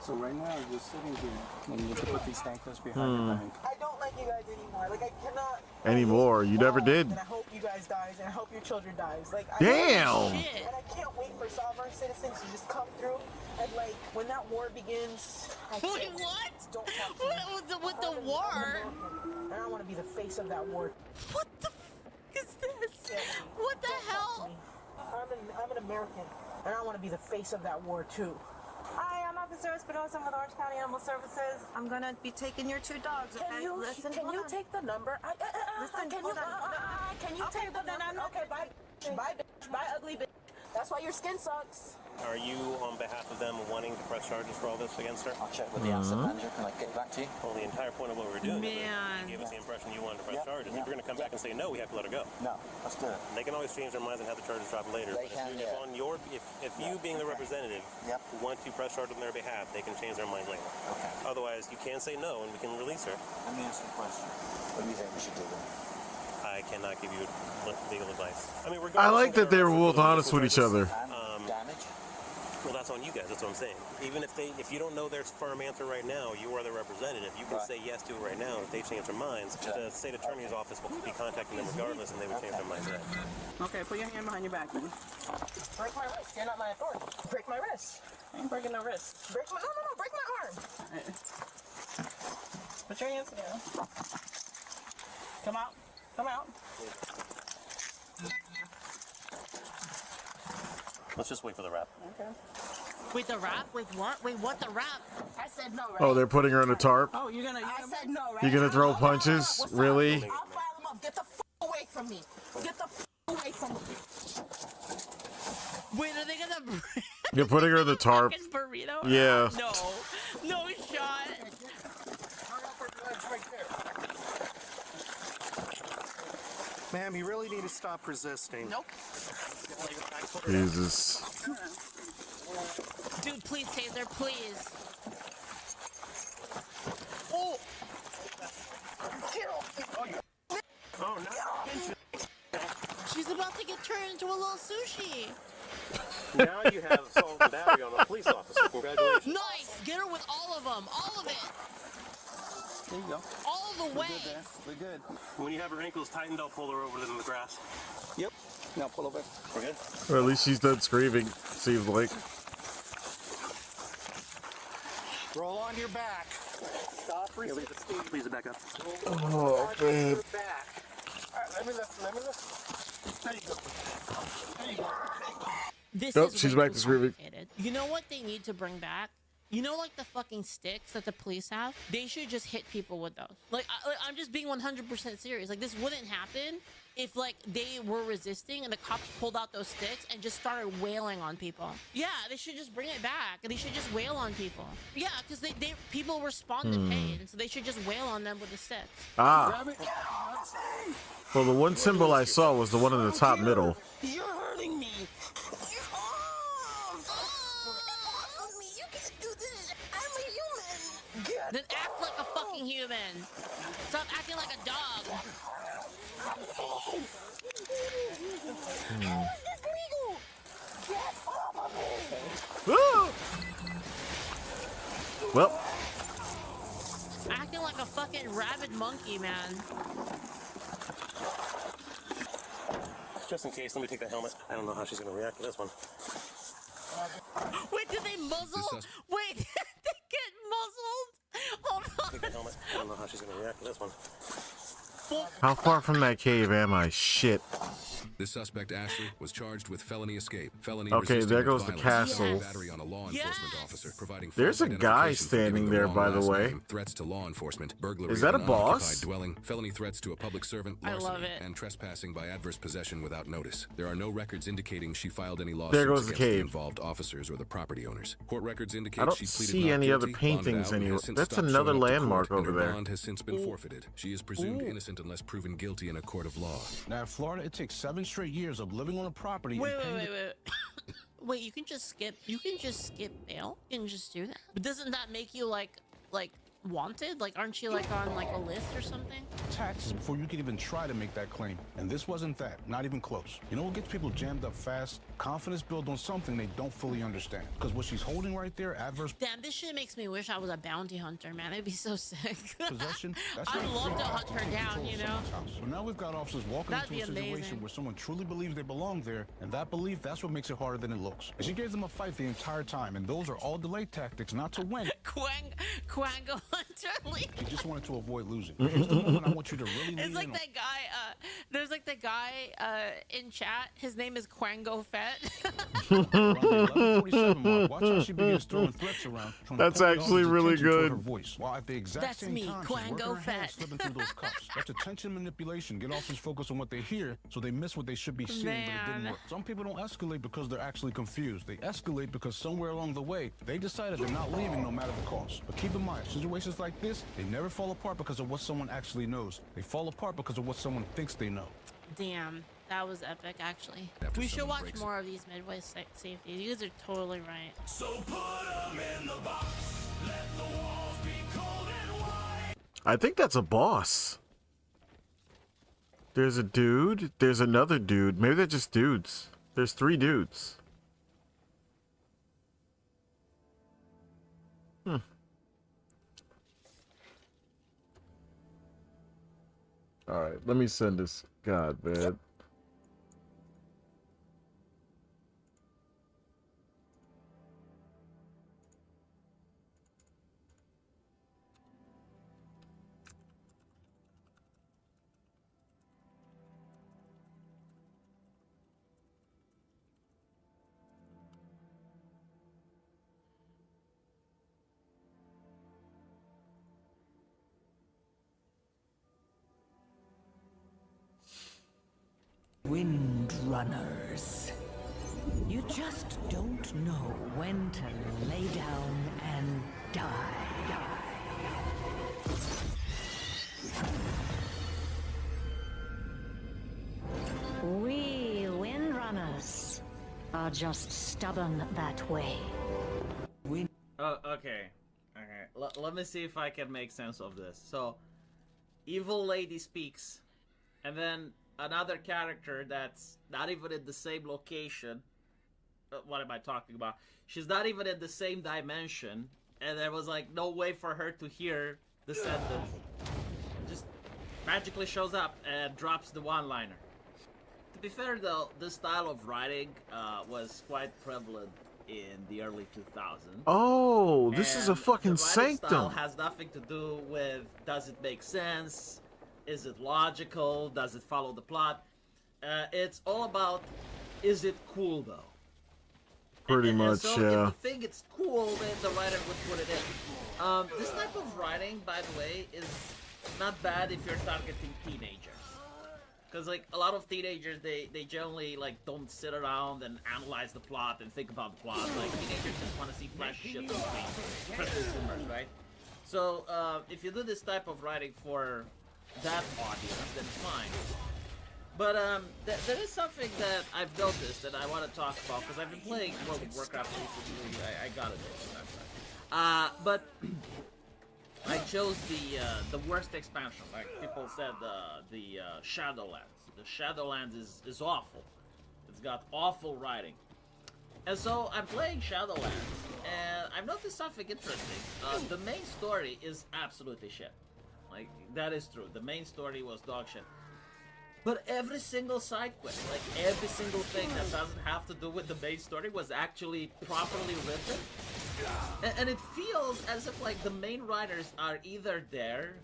So right now you're sitting here and you need to put these handcuffs behind your back. I don't like you guys anymore. Like, I cannot... Anymore, you never did. And I hope you guys dies, and I hope your children dies. Like, Damn. Shit. And I can't wait for sovereign citizens to just come through. And, like, when that war begins... I Wait, can't- what? Don't talk to me. What with the war? And I want to be the face of that war. What the f is this? What the hell? I'm an American, and I want to be the face of that war, too. Hi, I'm Officer Espinosa with Orange County Animal Services. I'm gonna be taking your 2 dogs, okay? Can you take the number? Listen, Can hold you? on. Can you Okay, take the but then number? I'm Okay, bye. Bye, bitch. Bye, ugly bitch. That's why your skin sucks. Are you, on behalf of them, wanting to press charges for all this against her? I'll check with the asset manager. Can I get back to you? Well, the entire point of what we're doing is Man. you gave us the impression you wanted to press Yeah, charges. yeah, If you're going to come back and say no, we have to let her go. No, let's do it. They can always change their minds and have the charges dropped later. They but can, if, yeah. on your, if you being the representative Yep. want to press charges on their behalf, they can change their minds later. Okay. Otherwise, you can say no and we can release her. Let me ask you a question. What do you think we should do then? I cannot give you legal advice. I mean, I like that they were both honest with each other. And damage? Well, that's on you guys. That's what I'm saying. Even if you don't know their firm answer right now, you are the representative. You can Right. say yes to it right now. If they change their minds, the state attorney's office will be contacting them regardless, and they would change their minds then. Okay, put your hand behind your back, baby. Break my wrist. You're not my authority. Break my wrist. I ain't breaking no wrist. Break my no. Break my arm. Put your hands together. Come out. Come out. Let's just wait for the wrap. Okay. Wait, the rap? Wait, what? Wait, what the rap? I said no, right? Oh, they're putting her in a tarp. Oh, you're gonna. I said no, right? You gonna throw punches? What's Really? Up? I'll file them up. Get the away from me. Get the away from me. Wait, are they gonna bring You're putting her in the tarp. fucking burrito? Yeah. No. No shot. Ma'am, you really need to stop resisting. Nope. Jesus. Dude, please, Taser, please. Oh! Oh, no. She's about to get turned into a little sushi. Now you have assault and battery on a police officer. Congratulations. Nice! Get her with all of them. All of it. There you go. All the way. Good there. We're good. When you have her ankles tightened, I'll pull her over in the grass. Yep. Now pull over. We're good? Or at least she's done screaming, seems like. Roll on your back. Stop resisting. Please back up. Oh, man. Back. All right, let me lift. There you go. There you go. This Nope, is she's way back too to screaming. complicated. You know what they need to bring back? You know, like the fucking sticks that the police have? They should just hit people with those. Like, I'm just being 100% serious. Like, this wouldn't happen if, like, they were resisting and the cops pulled out those sticks and just started wailing on people. Yeah, they should just bring it back. They should just wail on people. Yeah, because people respond to pain, so they should just wail on them with the sticks. Ah. Well, the one symbol I saw was the one in the top middle. You're hurting me. Then act like a fucking human. Stop acting like a dog. How is this legal? Get off of me. Ah! Well, Acting like a fucking rabid monkey, man. Just in case, let me take the helmet. I don't know how she's going to react to this one. Wait, did they muzzle? Wait, did they get muzzled? Hold Take the helmet. I don't know how she's going to react to this one. how far from that cave am I? Shit. This suspect, Ashley, was charged with felony escape, felony Okay, resisting there with goes the violence, castle. battery on a law enforcement officer, providing There's false a guy identification for standing giving there, wrong by the last way. name, threats to law enforcement, burglary Is that of a an boss? unoccupied dwelling, felony threats to a public servant, I love larceny, it. and trespassing by adverse possession without notice. There are no records indicating she filed any There goes lawsuits the against cave. the involved officers or the property owners. Court records indicate I don't she pleaded see not any guilty, other paintings bonded out, and anywhere. has since That's stopped another showing up to landmark court, and over her there. bond has since been forfeited. She is presumed innocent unless proven guilty in a court of law. Now, in Florida, it takes 7 straight years of living on a property. Wait, and wait, paying wait, wait. Wait, you can just skip bail? You can just do that. But doesn't that make you like wanted? Like, aren't you like on like a list or something? taxes before you can even try to make that claim. And this wasn't that, not even close. You know what gets people jammed up fast? Confidence built on something they don't fully understand. Because what she's holding right there, adverse Damn, this shit makes me wish I was a bounty hunter, man. It'd be so sick. possession. That's I'd not love free to hunt her control down, you know? someone's house. So now we've got officers walking That'd into a be situation amazing. where someone truly believes they belong there, and that belief, that's what makes it harder than it looks. And she gave them a fight the entire time, and those are all delay tactics, not to win. Quango Hunter Lee. She just wanted to avoid losing. Here's the moment I want you to really lean It's like in that guy, there's like the guy in chat, his name is Quango Fett. Around the 11:47 mark, watch how she begins throwing threats around. trying to That's pull the actually officer's really attention toward good. Her voice, while at the exact That's same me, time, she's working Quango her hands Fett. slipping through those cuffs. That's attention manipulation. Get officers focused on what they hear, so they miss what they should be seeing, but it didn't Man. work. Some people don't escalate because they're actually confused. They escalate because somewhere along the way, they decided they're not leaving no matter the cost. But keep in mind, situations like this, they never fall apart because of what someone actually knows. They fall apart because of what someone thinks they know. Damn, that was epic, actually. After We should someone watch breaks more of these Midway safeties. You guys are totally right. So put 'em in the box. Let the walls be cold and white. I think that's a boss. There's a dude. There's another dude. Maybe they're just dudes. There's 3 dudes. All right, let me send this. God, man. Windrunners. You just don't know when to lay down and die. We Windrunners are just stubborn that way. Oh, okay. Let me see if I can make sense of this. So, evil lady speaks, and then another character that's not even in the same location. What am I talking about? She's not even in the same dimension, and there was like no way for her to hear the sentence. Just magically shows up and drops the one-liner. To be fair though, this style of writing was quite prevalent in the early 2000s. Oh, this is a fucking the writing style sanctum. has nothing to do with does it make sense, is it logical, does it follow the plot. It's all about is it cool though. Pretty much, so yeah. if you think it's cool, then the writer would put it in. This type of writing, by the way, is not bad if you're targeting teenagers. Because, like, a lot of teenagers, they generally, like, don't sit around and analyze the plot and think about the plot. Like, teenagers just want to see flash shit on screen. For consumers, right? So, if you do this type of writing for that audience, then it's fine. But, there is something that I've noticed that I want to talk about, because I've been playing World of Warcraft recently. I got it. But I chose the worst expansion. Like people said, the Shadowlands. The Shadowlands is awful. It's got awful writing. And so I'm playing Shadowlands, and I've noticed something interesting. The main story is absolutely shit. Like, that is true. The main story was dog shit. But every single side quest, like every single thing that doesn't have to do with the main story was actually properly written. And it feels as if like the main writers are either there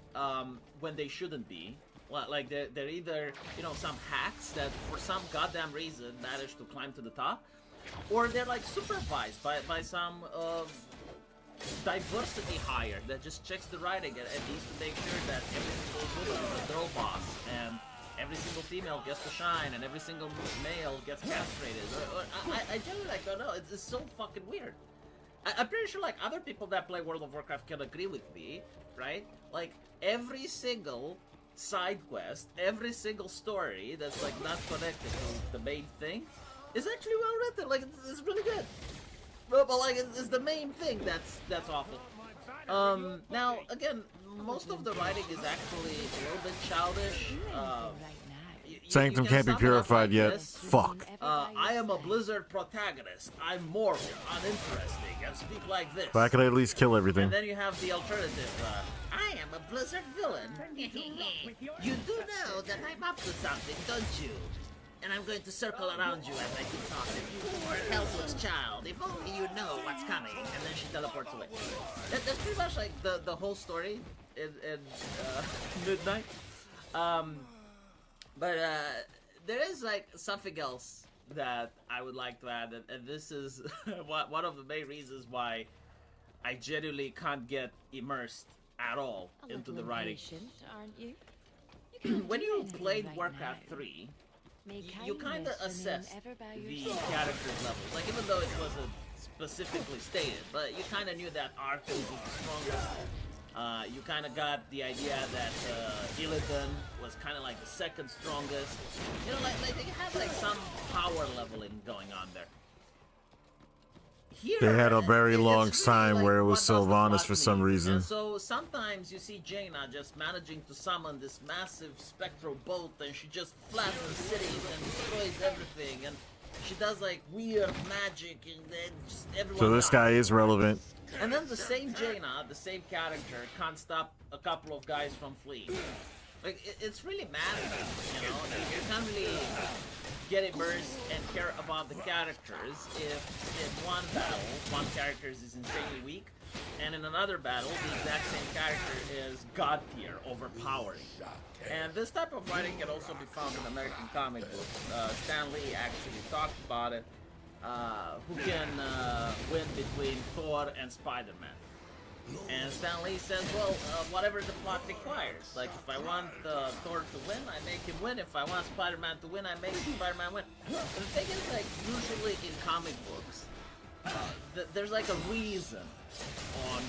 when they shouldn't be. Like they're either, you know, some hacks that for some goddamn reason managed to climb to the top. Or they're like supervised by some diversity hire that just checks the writing and needs to make sure that every single woman is a girl boss and every single female gets to shine and every single male gets castrated. I generally like don't know. It's so fucking weird. I'm pretty sure like other people that play World of Warcraft can agree with me, right? Like every single side quest, every single story that's like not connected to the main thing is actually well written. Like it's really good. But like it's the main thing that's awful. Now again, most of the writing is actually a little bit childish. Sanctum can't be purified yet. Fuck. I am a Blizzard protagonist. I'm moral, uninteresting, and speak like this. But I could at least kill everything. And then you have the alternative. I am a Blizzard villain. You do know that I'm up to something, don't you? And I'm going to circle around you as I keep talking. Poor helpless child. If only you know what's coming. And then she teleports away. That's pretty much like the whole story in Midnight. But there is like something else that I would like to add, and this is one of the main reasons why I genuinely can't get immersed at all into the writing. Aren't you? When you played Warcraft 3, you kind of assessed the character's levels. Like even though it wasn't specifically stated, but you kind of knew that Arthas was the strongest. You kind of got the idea that Illidan was kind of like the second strongest. You know, like they had like some power leveling going on there. Here, They had a very long it's time really where it like, was what does the Sylvanas plot for some need? reason. And so sometimes you see Jaina just managing to summon this massive spectral bolt, and she just flattens cities and destroys everything, and she does like weird magic, and then just everyone. So this dies. guy is relevant. And then the same Jaina, the same character, can't stop a couple of guys from fleeing. Like, it's really maddening, you know? You can't really get immersed and care about the characters if in one battle, one character is insanely weak, and in another battle, the exact same character is god tier, overpowering. And this type of writing can also be found in American comic books. Stan Lee actually talked about it. Who can win between Thor and Spider-Man. And Stan Lee says, well, whatever the plot requires. Like, if I want Thor to win, I make him win. If I want Spider-Man to win, I make Spider-Man win. But the thing is, like, usually in comic books, there's like a reason on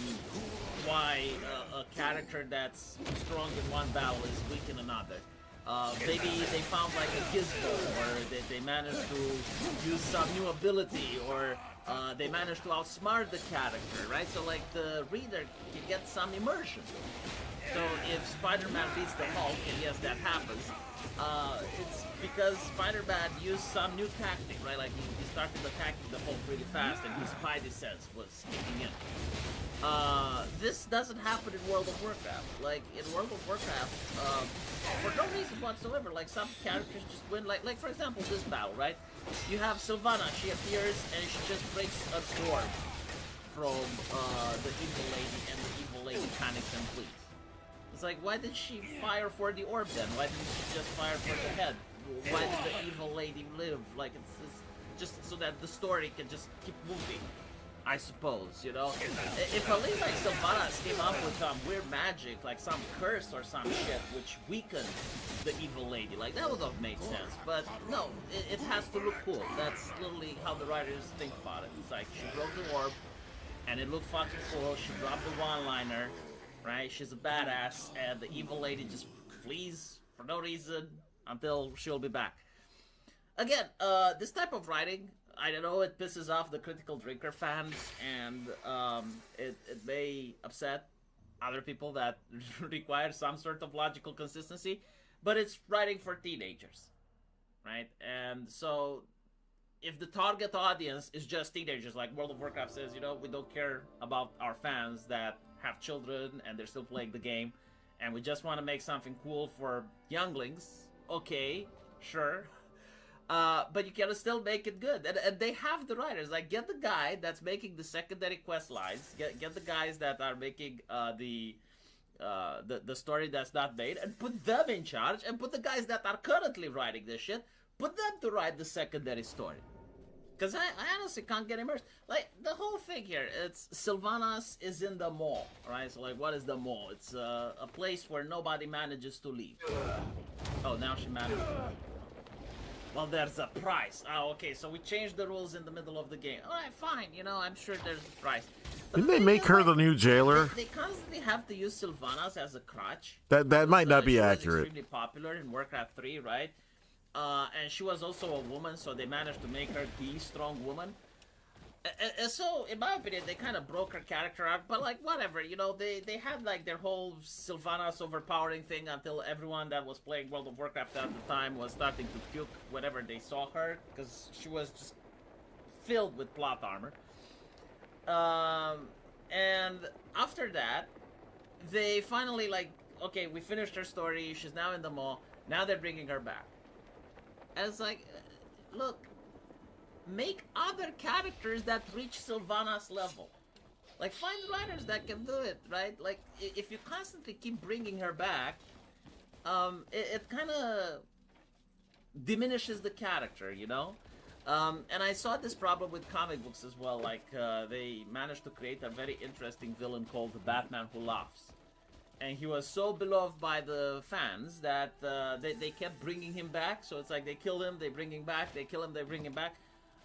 why a character that's strong in one battle is weak in another. Maybe they found like a gizmo, or they managed to use some new ability, or they managed to outsmart the character, right? So like the reader can get some immersion. So if Spider-Man beats the Hulk, and yes, that happens, it's because Spider-Man used some new tactic, right? Like he started attacking the Hulk really fast, and his Spidey sense was kicking in. This doesn't happen in World of Warcraft. Like in World of Warcraft, for no reason whatsoever, like some characters just win. Like for example, this battle, right? You have Sylvana. She appears and she just breaks a sword from the evil lady, and the evil lady panics and flees. It's like, why did she fire for the orb then? Why didn't she just fire for the head? Why did the evil lady live? Like it's just so that the story can just keep moving, I suppose, you know? If a lady like Sylvanas came up with some weird magic, like some curse or some shit, which weakened the evil lady, like that would have made sense. But no, it has to look cool. That's literally how the writers think about it. It's like, she broke the orb, and it looked fucking cool. She dropped the one-liner, right? She's a badass, and the evil lady just flees for no reason until she'll be back. Again, this type of writing, I don't know, it pisses off the Critical Drinker fans, and it may upset other people that require some sort of logical consistency, but it's writing for teenagers, right? And so if the target audience is just teenagers, like World of Warcraft says, you know, we don't care about our fans that have children and they're still playing the game, and we just want to make something cool for younglings, okay, sure. But you can still make it good, and they have the writers. Like, get the guy that's making the secondary quest lines, get the guys that are making the story that's not made, and put them in charge, and put the guys that are currently writing this shit, put them to write the secondary story. Because I honestly can't get immersed. Like, the whole thing here, it's Sylvanas is in the mall, right? So, like, what is the mall? It's a place where nobody manages to leave. Oh, now she managed to. Well, there's a price. Oh, okay, so we changed the rules in the middle of the game. Alright, fine, you know, I'm sure there's a price. Didn't they make her the new jailer? They constantly have to use Sylvanas as a crutch. That might not be she accurate. Was extremely popular in Warcraft 3, right? And she was also a woman, so they managed to make her the strong woman. And so, in my opinion, they kind of broke her character out, but like, whatever, you know, they had like their whole Sylvanas overpowering thing until everyone that was playing World of Warcraft at the time was starting to puke whenever they saw her, because she was just filled with plot armor. And after that, they finally like, okay, we finished her story, she's now in the mall, now they're bringing her back. And it's like, look, make other characters that reach Sylvanas level. Like, find writers that can do it, right? Like, if you constantly keep bringing her back, it kind of diminishes the character, you know? And I saw this problem with comic books as well. Like, they managed to create a very interesting villain called the Batman Who Laughs. And he was so beloved by the fans that they kept bringing him back. So it's like they kill him, they bring him back, they kill him, they bring him back,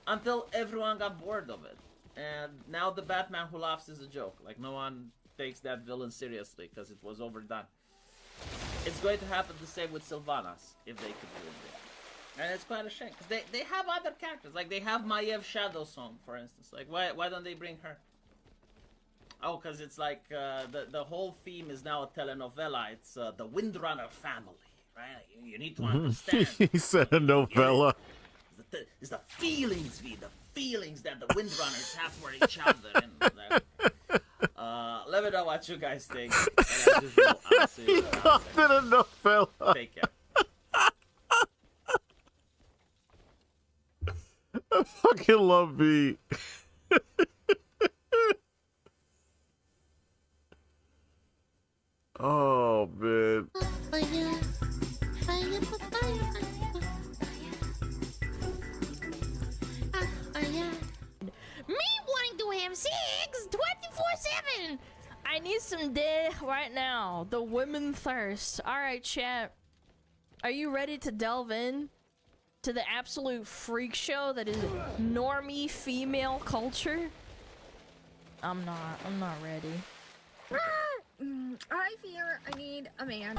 until everyone got bored of it. And now the Batman Who Laughs is a joke. Like, no one takes that villain seriously because it was overdone. It's going to happen the same with Sylvanas, if they could do it. And it's quite a shame, because they have other characters. Like, they have Maiev Shadowsong, for instance. Like, why don't they bring her? Oh, because it's like, the whole theme is now a telenovela. It's the Windrunner family, right? You need to understand. He said a novella. It's the feelings, the feelings that the Windrunners have for each other. And, let me know what you guys think. And as usual, I'll see you He did a novella. Take care. I fucking love B. Oh, man. Me wanting to have sex 24/7. need some dick right now. The women thirst. All right, chat. Are you ready to delve in to the absolute freak show that is normie female culture? I'm not ready. I fear I need a man.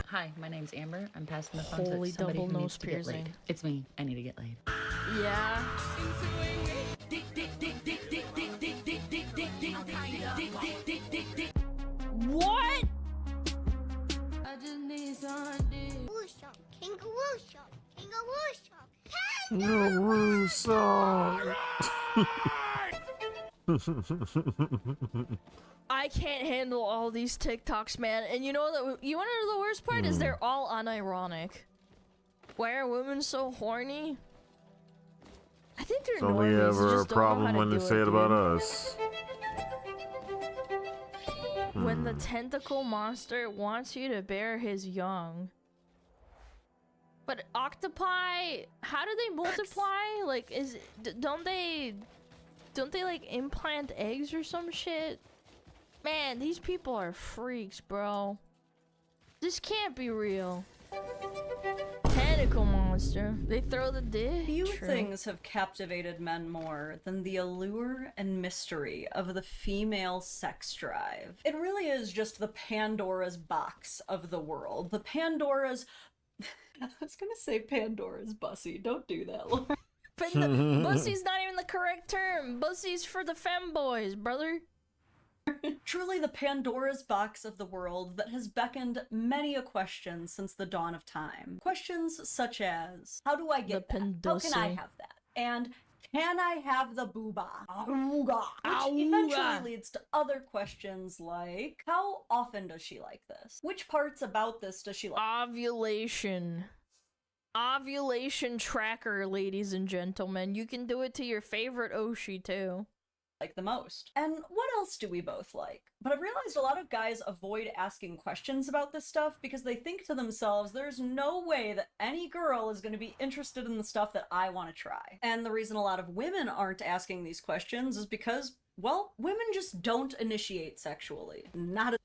Hi, my name's Amber. I'm passing the phone Holy to somebody double who nose needs to get piercing. laid. It's me. I need to get laid. Yeah. What? I just need some dick. Kangaroo shop. Kangaroo shop. Kangaroo song. I can't handle all these TikToks, man. And you know that you want to know the worst part is they're all unironic. Why are women so horny? I think they're It's only normies, ever a just don't know how problem to when they do say it dude. about us. When the tentacle monster wants you to bear his young. But octopi, how do they multiply? Like, don't they like implant eggs or some shit? Man, these people are freaks, bro. This can't be real. Tentacle monster. They throw the dick. Few True. things have captivated men more than the allure and mystery of the female sex drive. It really is just the Pandora's box of the world. The Pandora's... I was gonna say Pandora's bussy. Don't do that, Lauren. Bussy's not even the correct term. Bussy's for the femboys, brother. Truly the Pandora's box of the world that has beckoned many a question since the dawn of time. Questions such as, how do I get that? How can I have that? And can I have the booba? Auga. Which eventually leads to other questions like, how often does she like this? Which parts about this does she like? Ovulation. Ovulation tracker, ladies and gentlemen. You can do it to your favorite Oshi, too. Like the most. And what else do we both like? But I've realized a lot of guys avoid asking questions about this stuff because they think to themselves, there's no way that any girl is going to be interested in the stuff that I want to try. And the reason a lot of women aren't asking these questions is because, well, women just don't initiate sexually. Not a...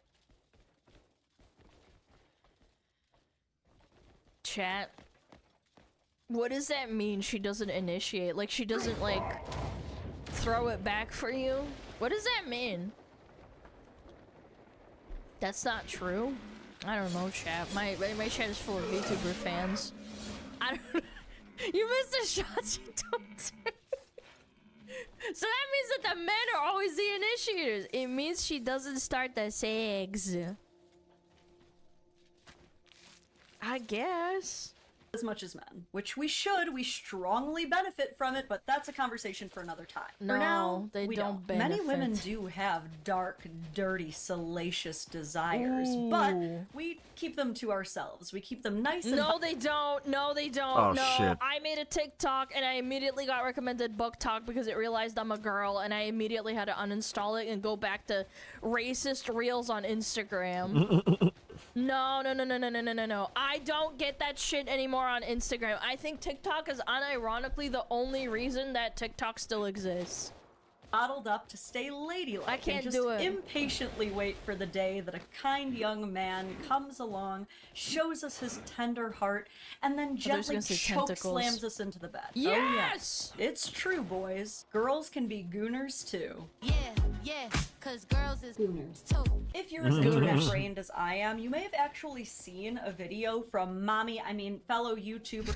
Chat. What does that mean, she doesn't initiate? Like, she doesn't, like, throw it back for you? What does that mean? That's not true? I don't know, chat. My chat is full of VTuber fans. I don't... You missed the shots you don't do. So that means that the men are always the initiators. It means she doesn't start the sex. I guess. As much as men, which we strongly benefit from it, but that's a conversation for another time. No, for now, they we don't Many women benefit. do have dark, dirty, salacious desires, but we keep them to ourselves. We keep them nice and... No, they don't. No, they don't. Oh, no, shit. I made a TikTok and I immediately got recommended Book Talk because it realized I'm a girl, and I immediately had to uninstall it and go back to racist reels on Instagram. No. I don't get that shit anymore on Instagram. I think TikTok is unironically the only reason that TikTok still exists. Bottled up to stay ladylike. I can't and just do it. Impatiently wait for the day that a kind young man comes along, shows us his tender heart, and then I was gently gonna say choke tentacles. slams us into the bed. Yes! Oh, yes! It's true, boys. Girls can be gooners too. Yeah, cause girls is gooners too. If you're as internet-brained as I am, you may have actually seen a video from fellow YouTuber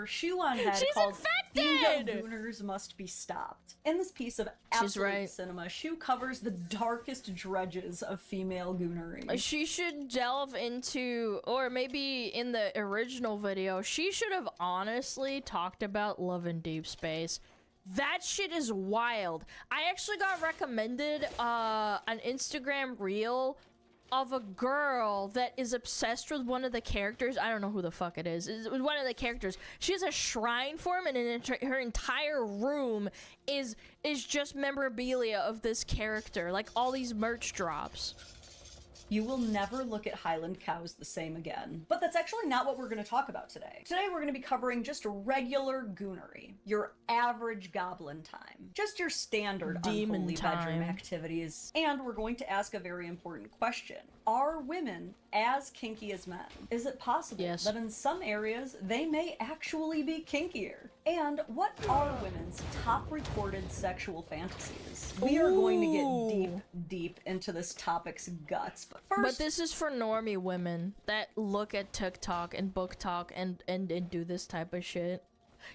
Shoe on Head She's called infected! Dingo Gooners Must Be Stopped. In this piece of She's absolute right. cinema, Shoe covers the darkest dredges of female goonery. She should delve into, or maybe in the original video, she should have honestly talked about Love in Deep Space. That shit is wild. I actually got recommended an Instagram reel of a girl that is obsessed with one of the characters. I don't know who the fuck it is. It's one of the characters. She has a shrine for him, and her entire room is just memorabilia of this character, like all these merch drops. you will never look at Highland cows the same again. But that's actually not what we're going to talk about today. Today we're going to be covering just regular goonery, your average goblin time, just your standard Demon unholy bedroom time. activities. And we're going to ask a very important question. Are women as kinky as men? Is it possible that in some areas they may actually be kinkier? And what are women's top recorded sexual fantasies? We are going to get deep into this topic's guts. But first, this is for normie women that look at TikTok and book talk and do this type of shit.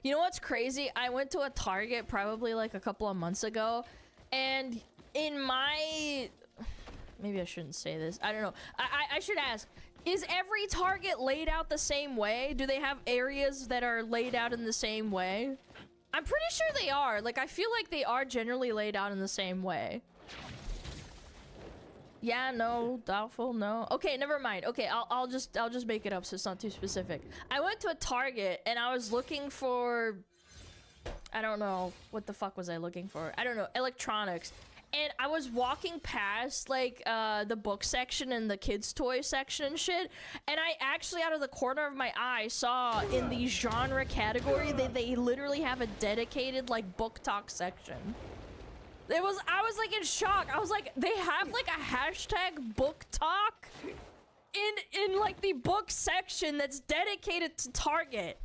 You know what's crazy? I went to a Target probably like a couple of months ago, and in my... Maybe I shouldn't say this. I don't know. I should ask, is every Target laid out the same way? Do they have areas that are laid out in the same way? I'm pretty sure they are. Like, I feel like they are generally laid out in the same way. Yeah, no, doubtful, no. Okay, never mind. Okay, I'll just make it up so it's not too specific. I went to a Target and I was looking for, I don't know, what the fuck was I looking for? I don't know, electronics. And I was walking past, like, the book section and the kids' toy section and shit, and I actually, out of the corner of my eye, saw in the genre category that they literally have a dedicated, like, book talk section. I was, like, in shock. I was like, they have, like, a hashtag book talk in, like, the book section that's dedicated to Target.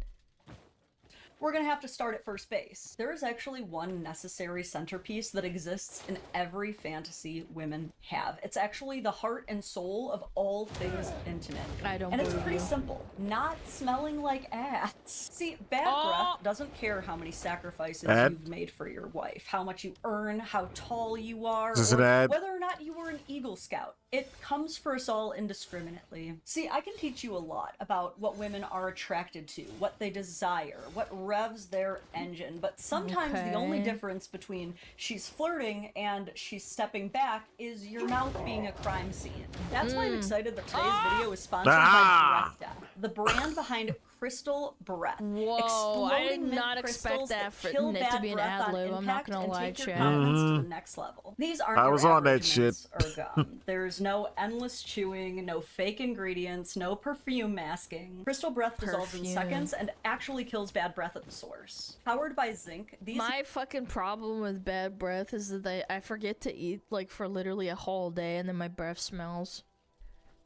We're gonna have to start at first base. There is actually one necessary centerpiece that exists in every fantasy women have. It's actually the heart and soul of all things intimate. And it's pretty simple. Not smelling like ass. See, bad breath doesn't care how many sacrifices you've made for your wife, how much you earn, how tall you are, or whether or not you were an Eagle Scout. It comes for us all indiscriminately. See, I can teach you a lot about what women are attracted to, what they desire, what revs their engine, but sometimes the only difference between she's flirting and she's stepping back is your mouth being a crime scene. That's why I'm excited that today's video is sponsored by Breath Death, the brand behind Crystal Breath. Whoa, I did not expect that for it to be an ad-lib, I'm not gonna lie, chat. To the next level. These aren't I was your on that average shit. mints or gum. There's no endless chewing, no fake ingredients, no perfume masking. Crystal Breath dissolves in seconds and actually kills bad breath at the source. Powered by zinc, these... My fucking problem with bad breath is that I forget to eat, like, for literally a whole day and then my breath smells.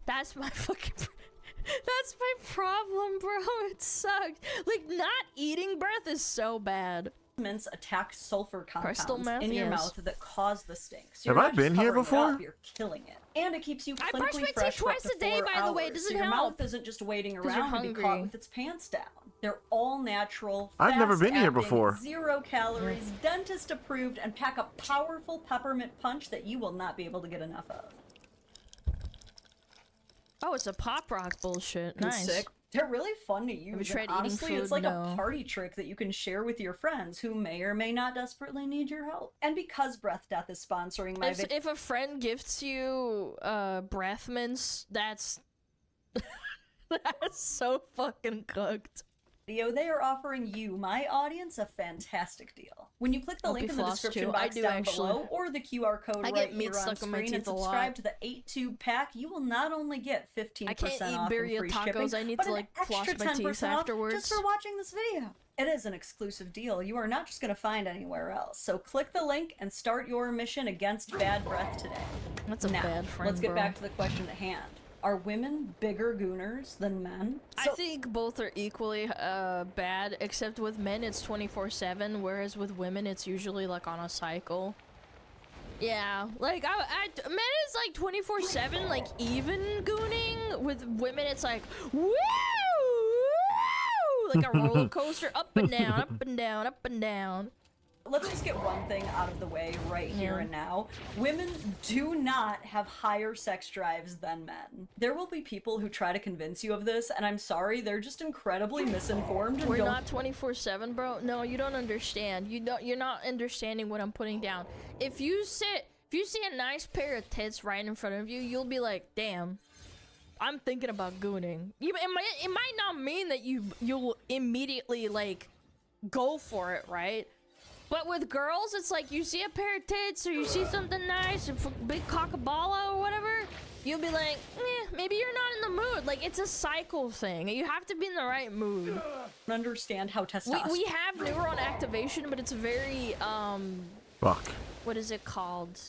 That's my fucking... That's my problem, bro. It sucks. Like, not eating breath is so bad. Mints attack sulfur Crystal compounds meth, in your yes. mouth that cause the stink. So Have you're I not been just here covering it before? up, you're killing it. And it keeps you I brush clinically my teeth fresh for up twice to a day, 4 by the way. hours, Doesn't so your help. mouth isn't just waiting 'Cause you're around to be caught hungry. with its pants down. They're all natural, I've never been here fast-acting, before. 0 calories, dentist approved, and pack a powerful peppermint punch that you will not be able to get enough of. Oh, it's a pop rock bullshit. Nice. Sick. They're really fun to use. Have you tried and eating honestly, food? it's like No. a party trick that you can share with your friends who may or may not desperately need your help. And because Breath Death is sponsoring my video, If a friend gifts you breath mints, that's that's so fucking cooked. they are offering you, my audience, a fantastic deal. When you click the I'll link be in the flossed description too. I box do down actually. below, or the QR code I right get meat here on stuck in my screen, and teeth a lot. subscribe to the 8-tube pack, you will not only get 15% I can't eat off and birria free tacos, shipping, I need but to, an like, floss extra my teeth 10% off afterwards. just for watching this video. It is an exclusive deal you are not just going to find anywhere else. So click the link and start your mission against bad breath today. That's a now, bad friend, let's get bro. back to the question at hand. Are women bigger gooners than men? I think both are equally bad, except with men it's 24/7, whereas with women it's usually like on a cycle. Yeah, like men is like 24/7, like even gooning. With women it's like woo, woo, like a roller coaster, up and down, up and down, up and down. Let's just get one thing out of the way right here and now. Women do not have higher sex drives than men. There will be people who try to convince you of this, and I'm sorry, they're just incredibly misinformed. And We're don't... not 24/7, bro. No, you don't understand. You're not understanding what I'm putting down. If you see a nice pair of tits right in front of you, you'll be like, damn, I'm thinking about gooning. It might not mean that you'll immediately like go for it, right? But with girls, it's like you see a pair of tits or you see something nice, a big cockaballa or whatever, you'll be like, maybe you're not in the mood. Like, it's a cycle thing. You have to be in the right mood. Understand how testosterone. We have neuron activation, but it's very, Fuck. what is it called?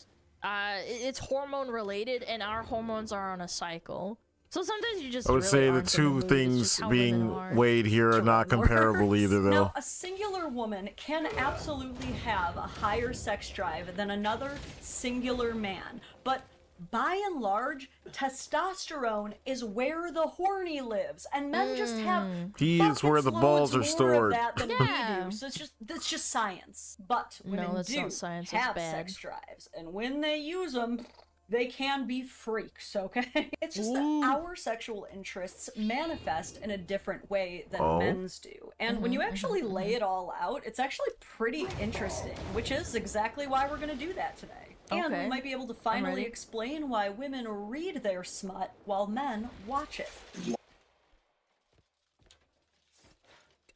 It's hormone related, and our hormones are on a cycle. So sometimes you just I would really say the aren't in two mood. It's things just how being women are. weighed here are not comparable either, though. Now, a singular woman can absolutely have a higher sex drive than another singular man, but by and large, testosterone is where the horny lives, and men just have He is where the balls are loads more stored. of that than Yeah. we do. So that's just science. But women that's do not science, that's have bad. sex drives, and when they use them, they can be freaks, okay? It's just that our sexual interests manifest in a different way than men's do. And when you actually lay it all out, it's actually pretty interesting, which is exactly why we're going to do that today. And we might be able to finally ready. explain why women read their smut while men watch it.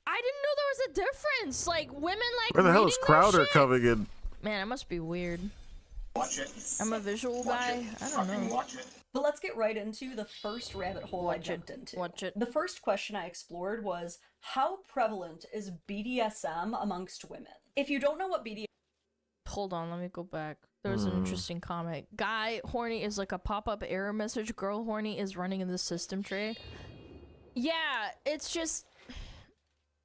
I didn't know there was a difference. Like, women like Where the hell is reading their Crowder shit? coming in? Man, it must be weird. Watch it. I'm a visual guy. I don't know. Watch it. But let's get right into the first rabbit hole I jumped into. Watch it. The first question I explored was, how prevalent is BDSM amongst women? If you don't know what BDSM... Hold on, let me go back. There was an interesting comment. Guy horny is like a pop-up error message. Girl horny is running in the system tray. Yeah, it's just...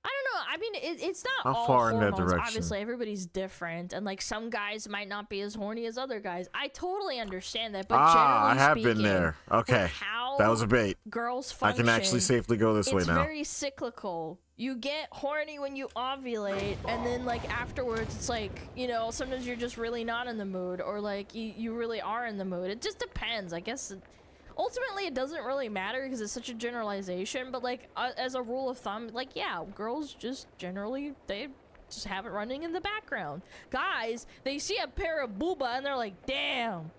I don't know. I mean, it's not How all far in that hormones. direction? Obviously, everybody's different, and like some guys might not be as horny as other guys. I totally understand that, but I generally have speaking, been there. Okay, with how that was a bait. girls I function, can actually safely go this way it's now. very cyclical. You get horny when you ovulate, and then like afterwards, it's like, you know, sometimes you're just really not in the mood, or like you really are in the mood. It just depends, I guess. Ultimately, it doesn't really matter because it's such a generalization, but like as a rule of thumb, like, yeah, girls just generally, they just have it running in the background. Guys, they see a pair of booba and they're like, damn,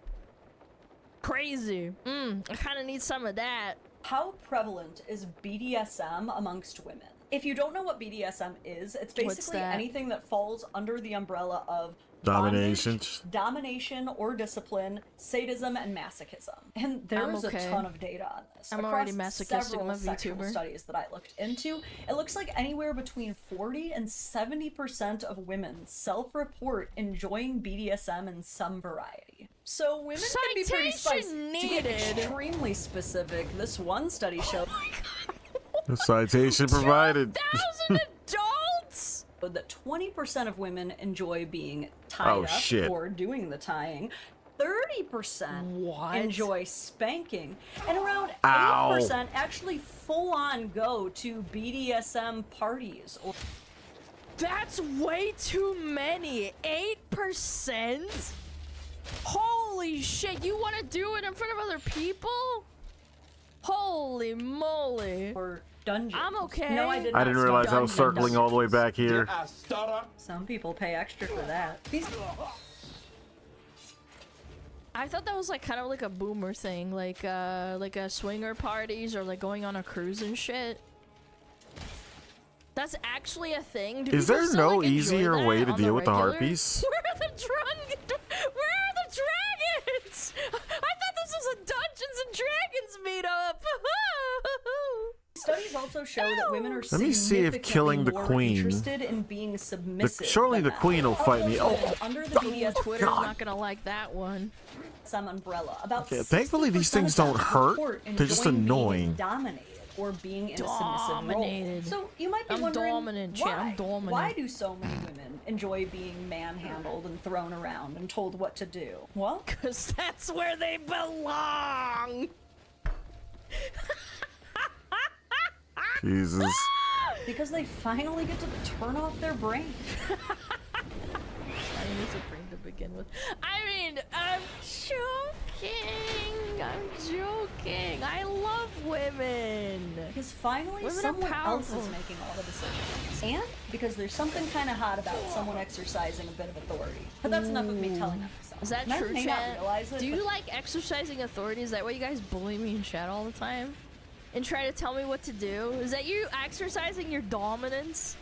crazy. I kind of need some of that. How prevalent is BDSM amongst women? If you don't know what BDSM is, it's basically that? anything that falls under the umbrella of Domination. bondage, domination or discipline, sadism, and masochism. And there's okay. a ton of data on this. I'm Across already masochistic, several I'm a sexual VTuber. studies that I looked into, it looks like anywhere between 40 and 70% of women self-report enjoying BDSM in some variety. So women can be pretty spicy. Citation To get needed. extremely specific, this one study showed The citation provided. 1,000 adults? that 20% of women enjoy being tied Oh, up shit. or doing the tying. 30% enjoy spanking, and around Ow. 8% actually full-on go to BDSM parties. That's way too many. 8%? Holy shit, you want to do it in front of other people? Holy moly. Or dungeons. I'm okay. No, I did I not didn't say realize I was dungeons. circling all the way back here. Some people pay extra for that. I thought that was like kind of like a boomer thing, like a swinger parties or like going on a cruise and shit. That's actually a thing. Do Is people there still, no like, enjoy easier that way to on the deal with the regular? harpies? Where are the dragons? I thought this was a Dungeons and Dragons meetup. Studies also show that women are Let me see if significantly killing the more queen- interested in being submissive. Surely than the men. queen will fight me. Also, Oh, under the BDSM Twitter's not gonna like that one. some umbrella. About Okay, thankfully these 60% things of don't them hurt. report They're just enjoying being annoying. Dominated or being in a submissive role. Dominated. So you might be I'm wondering dominant, chat, why? I'm dominant. Why do so many women enjoy being manhandled and thrown around and told what to do? Well, because that's where they belong. Jesus. Because they finally get to turn off their brain. I need to bring to begin with. I mean, I'm joking. I'm joking. I love women. Because finally Women are someone else powerful. is making all the decisions. And because there's something kind of hot about someone exercising a bit of authority. But that's enough of me telling on myself. Is that Men true, may not chat? realize it, Do you but- like exercising authority? Is that why you guys bully me in chat all the time? And try to tell me what to do? Is that you exercising your dominance?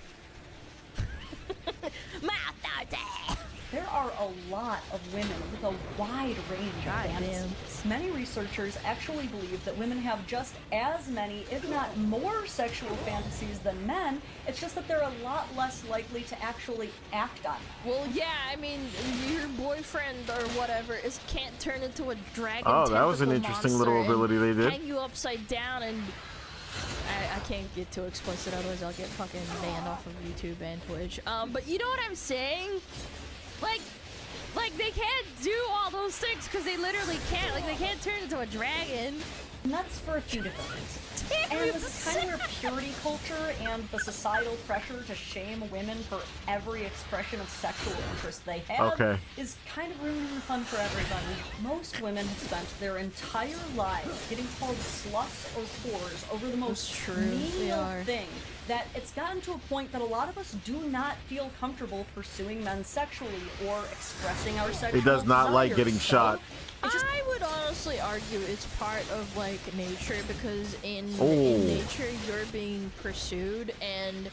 My authority! there are a lot of women with a wide range of fantasies. Many researchers actually believe that women have just as many, if not more, sexual fantasies than men. It's just that they're a lot less likely to actually act on them. Well, yeah, I mean, your boyfriend or whatever can't turn into a dragon. Oh, that was an interesting little ability they did. Hang you upside down, and I can't get too explicit, otherwise I'll get fucking banned off of YouTube and Twitch. But you know what I'm saying? Like they can't do all those things because they literally can't. Like, they can't turn into a dragon. And that's for a few different reasons. And this is kind of where purity culture and the societal pressure to shame women for every expression of sexual interest they have is kind of ruining the fun for everybody. Most women have spent their entire lives getting called sluts or whores over the most menial thing, that it's gotten to a point that a lot of us do not feel comfortable pursuing men sexually or expressing our sexual He does not like desires. getting shot. I would honestly argue it's part of like nature, because in Oh. nature you're being pursued, and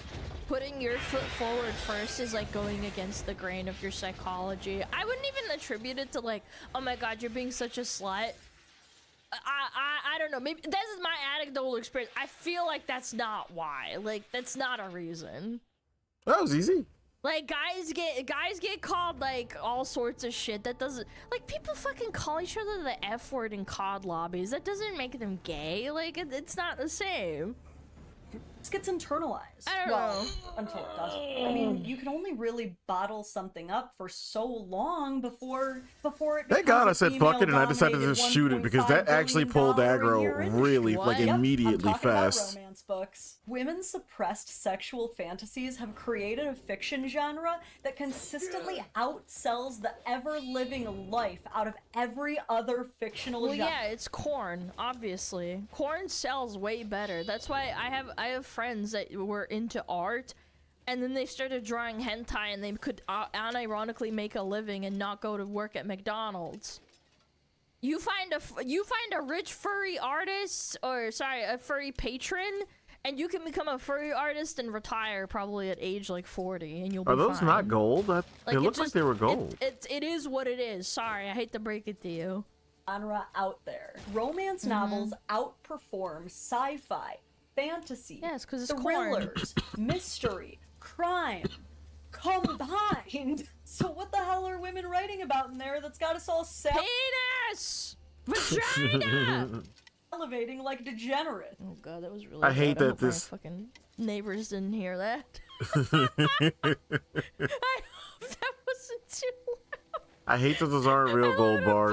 putting your foot forward first is like going against the grain of your psychology. I wouldn't even attribute it to like, oh my god, you're being such a slut. I don't know, maybe this is my anecdotal experience. I feel like that's not why. Like, that's not a reason. That was easy. Like, guys get called like all sorts of shit. That doesn't, like, people fucking call each other the F word in COD lobbies. That doesn't make them gay. Like, it's not the same. This gets internalized. I don't know. Until it doesn't. I mean, you can only really bottle something up for so long before it. Thank God I said fuck it and I decided to just shoot it, because that actually pulled aggro really like immediately fast. Romance books. Women's suppressed sexual fantasies have created a fiction genre that consistently outsells the ever-living life out of every other fictional Well, genre. yeah, it's corn, obviously. Corn sells way better. That's why I have friends that were into art, and then they started drawing hentai, and they could unironically make a living and not go to work at McDonald's. You find a rich furry artist, or sorry, a furry patron, and you can become a furry artist and retire probably at age like 40, and you'll be Are those fine. not gold? It looked like they were gold. It is what it is. Sorry, I hate to break it to you. Genre out there. Romance novels outperform sci-fi, fantasy, because it's thrillers, mystery, crime, combined. So what the hell are women writing about in there that's got us all penis, vagina, elevating like degenerate? Oh god, that was really. I hate bad. that I hope this- our fucking neighbors didn't hear that. I hope that wasn't too loud. I hate that those aren't real gold bars.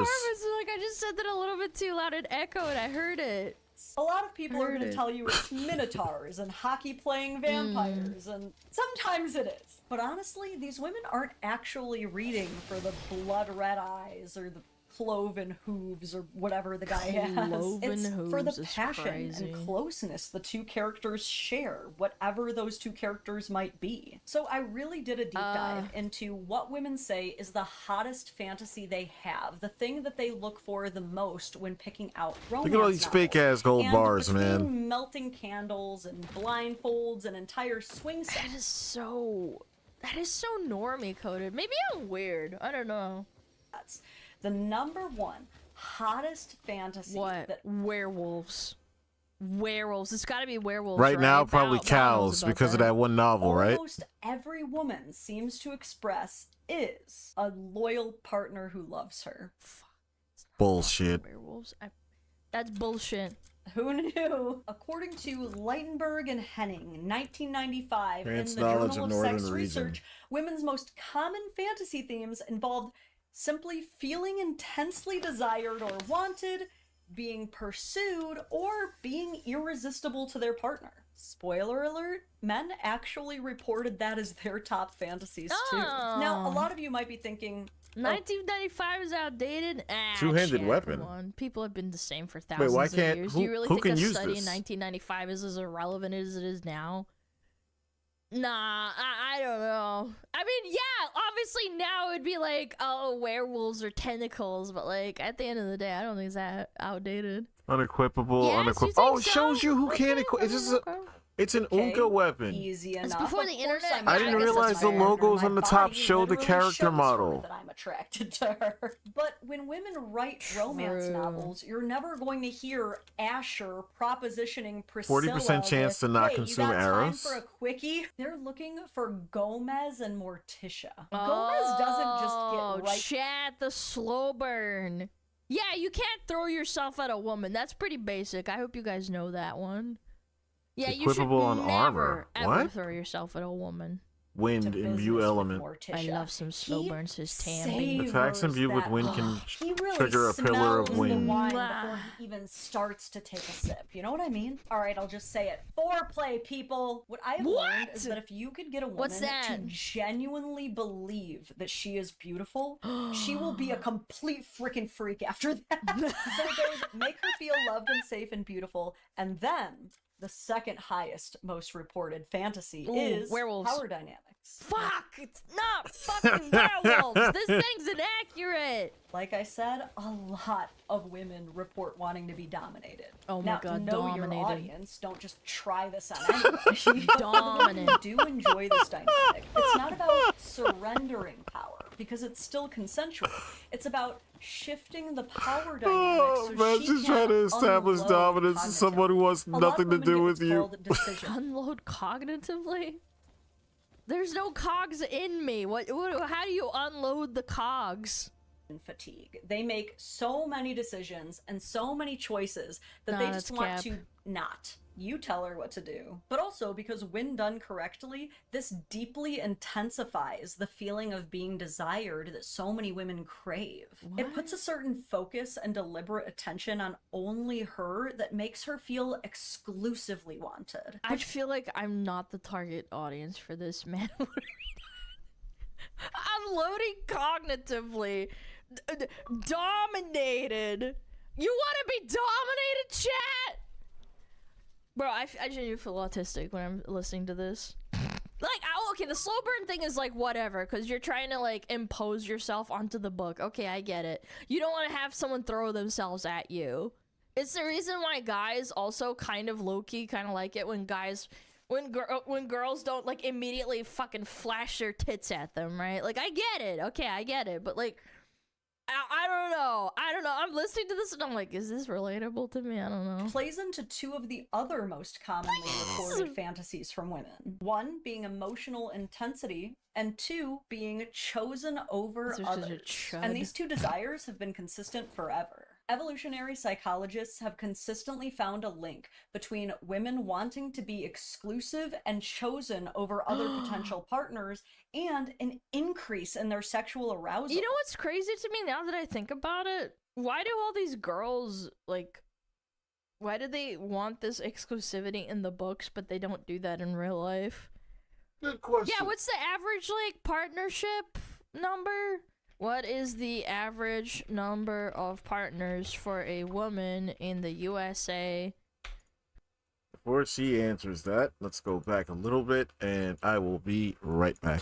Like, I just said that a little bit too loud and echoed. I heard it. A lot of people are Heard going to it. tell you it's minotaurs and hockey-playing vampires, and sometimes it is. But honestly, these women aren't actually reading for the blood-red eyes or the cloven hooves or whatever the guy has. Cloven It's for the hooves is passion crazy. and closeness the two characters share, whatever those two characters might be. So I really did a deep dive into what women say is the hottest fantasy they have, the thing that they look for the most when picking out romance Look at all these novels. fake-ass gold And bars, between man. melting candles and blindfolds and entire swing sets. That is so normie coded. Maybe I'm weird. I don't know. That's the number one hottest fantasy. What? Werewolves. Werewolves. It's got to be werewolves. Right now, probably Val knows cows about because of that one novel, right? Almost every woman seems to express is a loyal partner who loves her. Bullshit. Werewolves. That's bullshit. Who knew? According to Leitenberg and Henning, 1995, Advanced in the knowledge Journal of of Sex Northern Region. Research, women's most common fantasy themes involved simply feeling intensely desired or wanted, being pursued, or being irresistible to their partner. Spoiler alert, men actually reported that as their top fantasies too. Now, a lot of you might be thinking, 1995 is outdated. Two-handed shit, weapon. Come on. People have been the same for thousands why of can't- years. who- Do you really who think can a use study in this? 1995 is as irrelevant as it is now? Nah, I don't know. I mean, yeah, obviously now it would be like, oh, werewolves or tentacles, but like at the end of the day, I don't think it's that outdated. Unequipable, Yes, you unequipable. think Oh, it so? shows you who can equip. It's just It's an Okay, Unka weapon. Easy It's enough. before Of the course internet. I'm I didn't attracted to realize the my partner. logos My on the top body show the literally character shows her model. that I'm attracted to her. But when women write romance True. novels, you're never going to hear Asher propositioning Priscilla 40% chance to with, not hey, consume you got time arrows? for a quickie? They're looking for Gomez and Morticia. Gomez doesn't just get right. Chat, the slow burn. Yeah, you can't throw yourself at a woman. That's pretty basic. I hope you guys know that one. Yeah, you should Equipable on never, armor. ever What? throw yourself at a woman. Wind imbue element. I love some slow burns. His tan. Attacks imbued with wind can He really trigger a pillar of smells wind. the wine before he even starts to take a sip. You know what I mean? All right, I'll just say it. Foreplay, people. What I've learned is that if you could get a woman What's that? to genuinely believe that she is beautiful, she will be a complete freaking freak after that. So it goes, make her feel loved and safe and beautiful, and then the second highest most reported fantasy Ooh, is werewolves. power dynamics. Fuck! It's not fucking werewolves! This thing's inaccurate! Like I said, a lot of women report wanting to be dominated. Oh my now, God, know your dominated. audience. Don't just try this on anybody. Dominant. Do enjoy this dynamic. It's not about surrendering power, because it's still consensual. It's about shifting the power dynamics. Oh, so man, she just can trying to establish unload dominance to someone who wants A lot nothing of to women do get with what's you. called decision. Unload cognitively? There's no cogs in me. What? How do you unload the cogs? Fatigue. They make so many decisions and so many choices that Nah, they that's just want cap. to not. You tell her what to do. But also because when done correctly, this deeply intensifies the feeling of being desired that so many women crave. It puts a certain focus and deliberate attention on only her that makes her feel exclusively wanted. I feel like I'm not the target audience for this, man. Unloading cognitively. Dominated. You want to be dominated, chat? Bro, I genuinely feel autistic when I'm listening to this. Like, okay, the slow burn thing is like whatever, because you're trying to like impose yourself onto the book. Okay, I get it. You don't want to have someone throw themselves at you. It's the reason why guys also kind of low-key kind of like it when guys, when girls don't like immediately fucking flash their tits at them, right? Like, I get it. Okay, I get it. But like, I don't know. I'm listening to this and I'm like, is this relatable to me? I don't know. Plays into two of the other most commonly reported fantasies from women. One being emotional intensity, and two being chosen over This is such a others. chud. And these two desires have been consistent forever. Evolutionary psychologists have consistently found a link between women wanting to be exclusive and chosen over other potential partners and an increase in their sexual arousal. You know what's crazy to me now that I think about it? Why do all these girls, like, why do they want this exclusivity in the books, but they don't do that in real life? Good question. Yeah, what's the average, like, partnership number? What is the average number of partners for a woman in the USA? Before she answers that, let's go back a little bit, and I will be right back.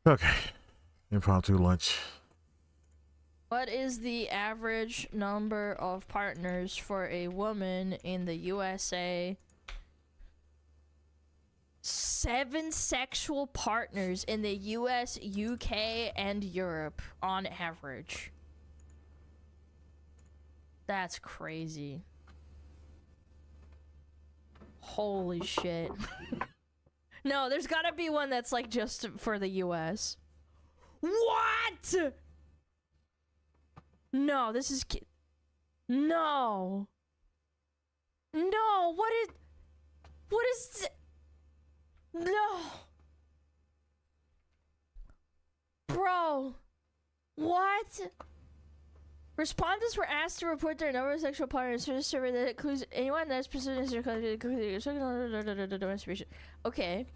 Okay. Impromptu lunch. What is the average number of partners for a woman in the USA? 7 sexual partners in the US, UK, and Europe on average. That's crazy. Holy shit. No, there's gotta be one that's like just for the US. What? No, this is no. No, what is no. Bro. What? Respondents were asked to report their number of sexual partners for a survey that includes anyone that's pursuing masturbation. Okay.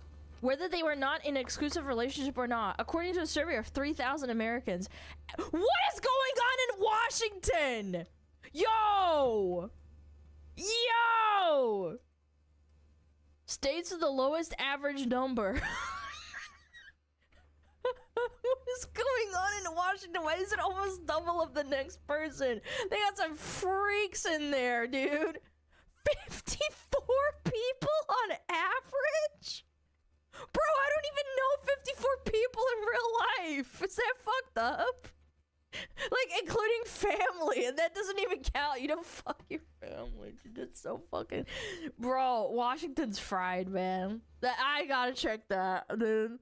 Whether they were not in an exclusive relationship or not, according to a survey of 3,000 Americans. What is going on in Washington? Yo! Yo! States with the lowest average number. What is going on in Washington? Why is it almost double of the next person? They got some freaks in there, dude. 54 people on average? Bro, I don't even know 54 people in real life. Is that fucked up? Like, including family, and that doesn't even count. You don't fuck your family, dude. That's so fucking... Bro, Washington's fried, man. I gotta check that, dude.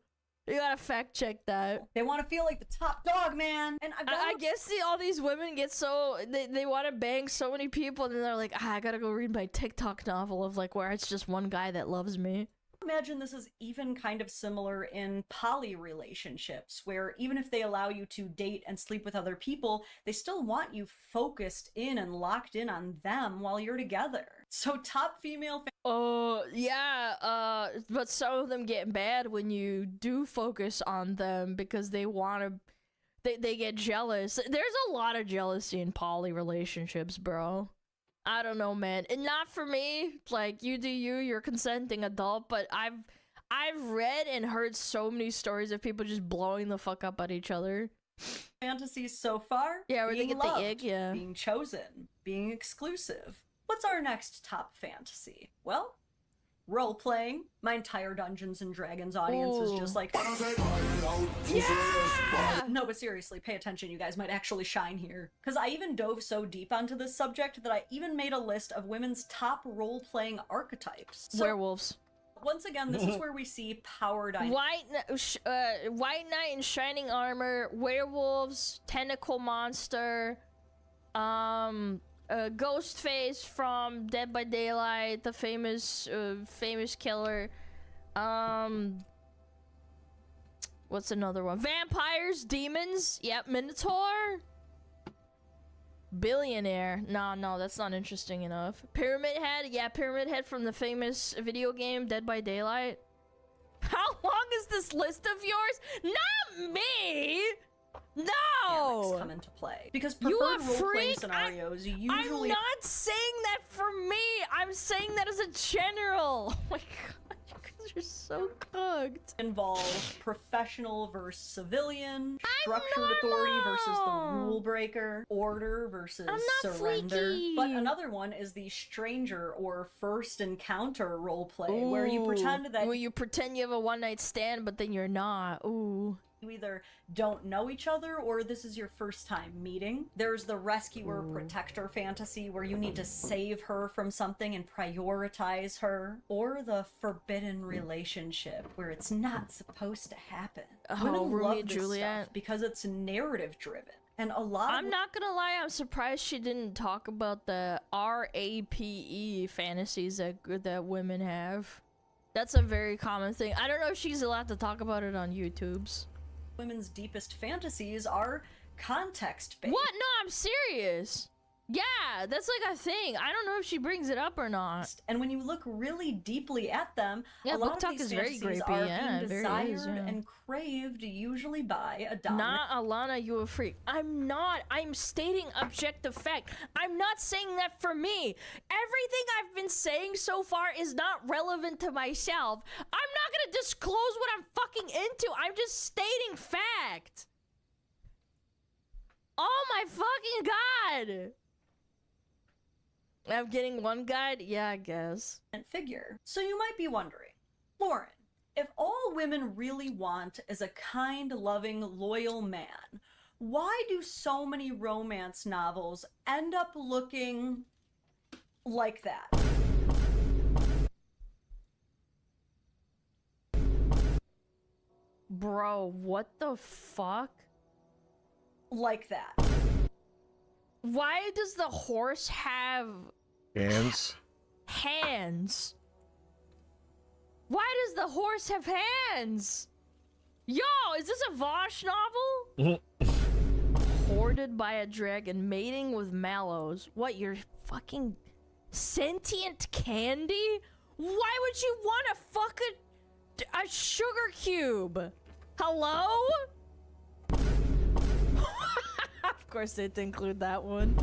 You gotta fact check that. They want to feel like the top dog, man. And I guess all these women get so they want to bang so many people, and then they're like, I gotta go read my TikTok novel of like where it's just one guy that loves me. Imagine this is even kind of similar in poly relationships, where even if they allow you to date and sleep with other people, they still want you focused in and locked in on them while you're together. So top female yeah, but some of them get mad when you do focus on them because they want to, they get jealous. There's a lot of jealousy in poly relationships, bro. I don't know, man. And not for me. Like, you do you, you're a consenting adult, but I've read and heard so many stories of people just blowing the fuck up at each other. Fantasies so far? Yeah, where they get loved, the egg, yeah. Being chosen, being exclusive. What's our next top fantasy? Well, role-playing. My entire Dungeons and Dragons audience is just like... Yeah! No, but seriously, pay attention. You guys might actually shine here. Because I even dove so deep onto this subject that I even made a list of women's top role-playing archetypes. So, werewolves. Once again, this is where we see power dynamics. White Knight in shining armor, werewolves, tentacle monster, Ghostface from Dead by Daylight, the famous killer. What's another one? Vampires, demons. Yep, Minotaur. Billionaire. No, that's not interesting enough. Pyramid Head. Yeah, Pyramid Head from the famous video game Dead by Daylight. How long is this list of yours? Not me. No! Come into play. Because preferred role-playing scenarios usually... I'm not saying that for me! I'm saying that as a general! Oh my god, you guys are so cooked. Involve professional versus civilian, structured authority versus the rule breaker, order versus surrender. Freaky. But another one is the stranger or first encounter roleplay, where you pretend that... Where you pretend you have a one-night stand, but then you're not. Ooh. You either don't know each other or this is your first time meeting. There's the rescuer protector fantasy where you need to save her from something and prioritize her. Or the forbidden relationship where it's not supposed to happen. Women love this stuff because it's narrative driven. And a lot I'm not gonna lie, I'm surprised she didn't talk about the RAPE fantasies that women have. That's a very common thing. I don't know if she's allowed to talk about it on YouTube's. Women's deepest fantasies are context-based. What? No, I'm serious. Yeah, that's like a thing. I don't know if she brings it up or not. And when you look really deeply at them, Yeah, a lot book of talk these is very fantasies creepy, are yeah, being very desired is, yeah. and craved usually by a dominant. Not Alana, you a freak. I'm not. I'm stating objective fact. I'm not saying that for me. Everything I've been saying so far is not relevant to myself. I'm not gonna disclose what I'm fucking into. I'm just stating fact. Oh my fucking god! I'm getting one guide? Yeah, I guess. Figure. So you might be wondering, Lauren, if all women really want is a kind, loving, loyal man, why do so many romance novels end up looking like that? Bro, what the fuck? Like that. Why does the horse have Hands. hands? Why does the horse have hands? Yo, is this a Vosh novel? Hoarded by a dragon, mating with mallows. What, you're fucking sentient candy? Why would you want to fuck a sugar cube? Hello? Of course they didn't include that one.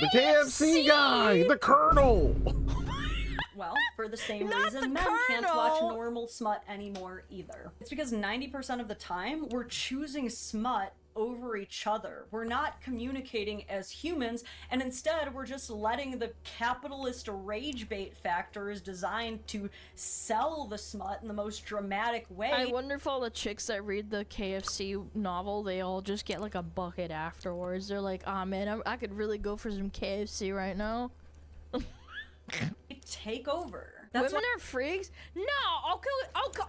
The KFC guy, the Colonel. Well, for the same Not reason the men can't watch Colonel. normal smut anymore either. It's because 90% of the time we're choosing smut over each other. We're not communicating as humans, and instead we're just letting the capitalist rage bait factors designed to sell the smut in the most dramatic way. I wonder if all the chicks that read the KFC novel, they all just get like a bucket afterwards. They're like, ah man, I could really go for some KFC right now. Take over. Women are freaks? No,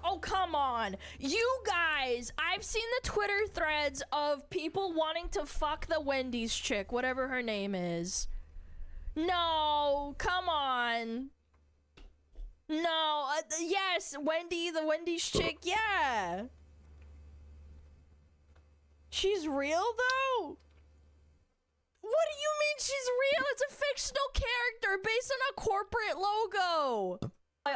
oh, come on. You guys, I've seen the Twitter threads of people wanting to fuck the Wendy's chick, whatever her name is. No, come on. No, yes, Wendy, the Wendy's chick, yeah. She's real, though? What do you mean she's real? It's a fictional character based on a corporate logo.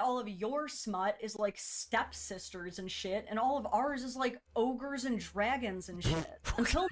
All of your smut is like stepsisters and shit, and all of ours is like ogres and dragons and shit. Until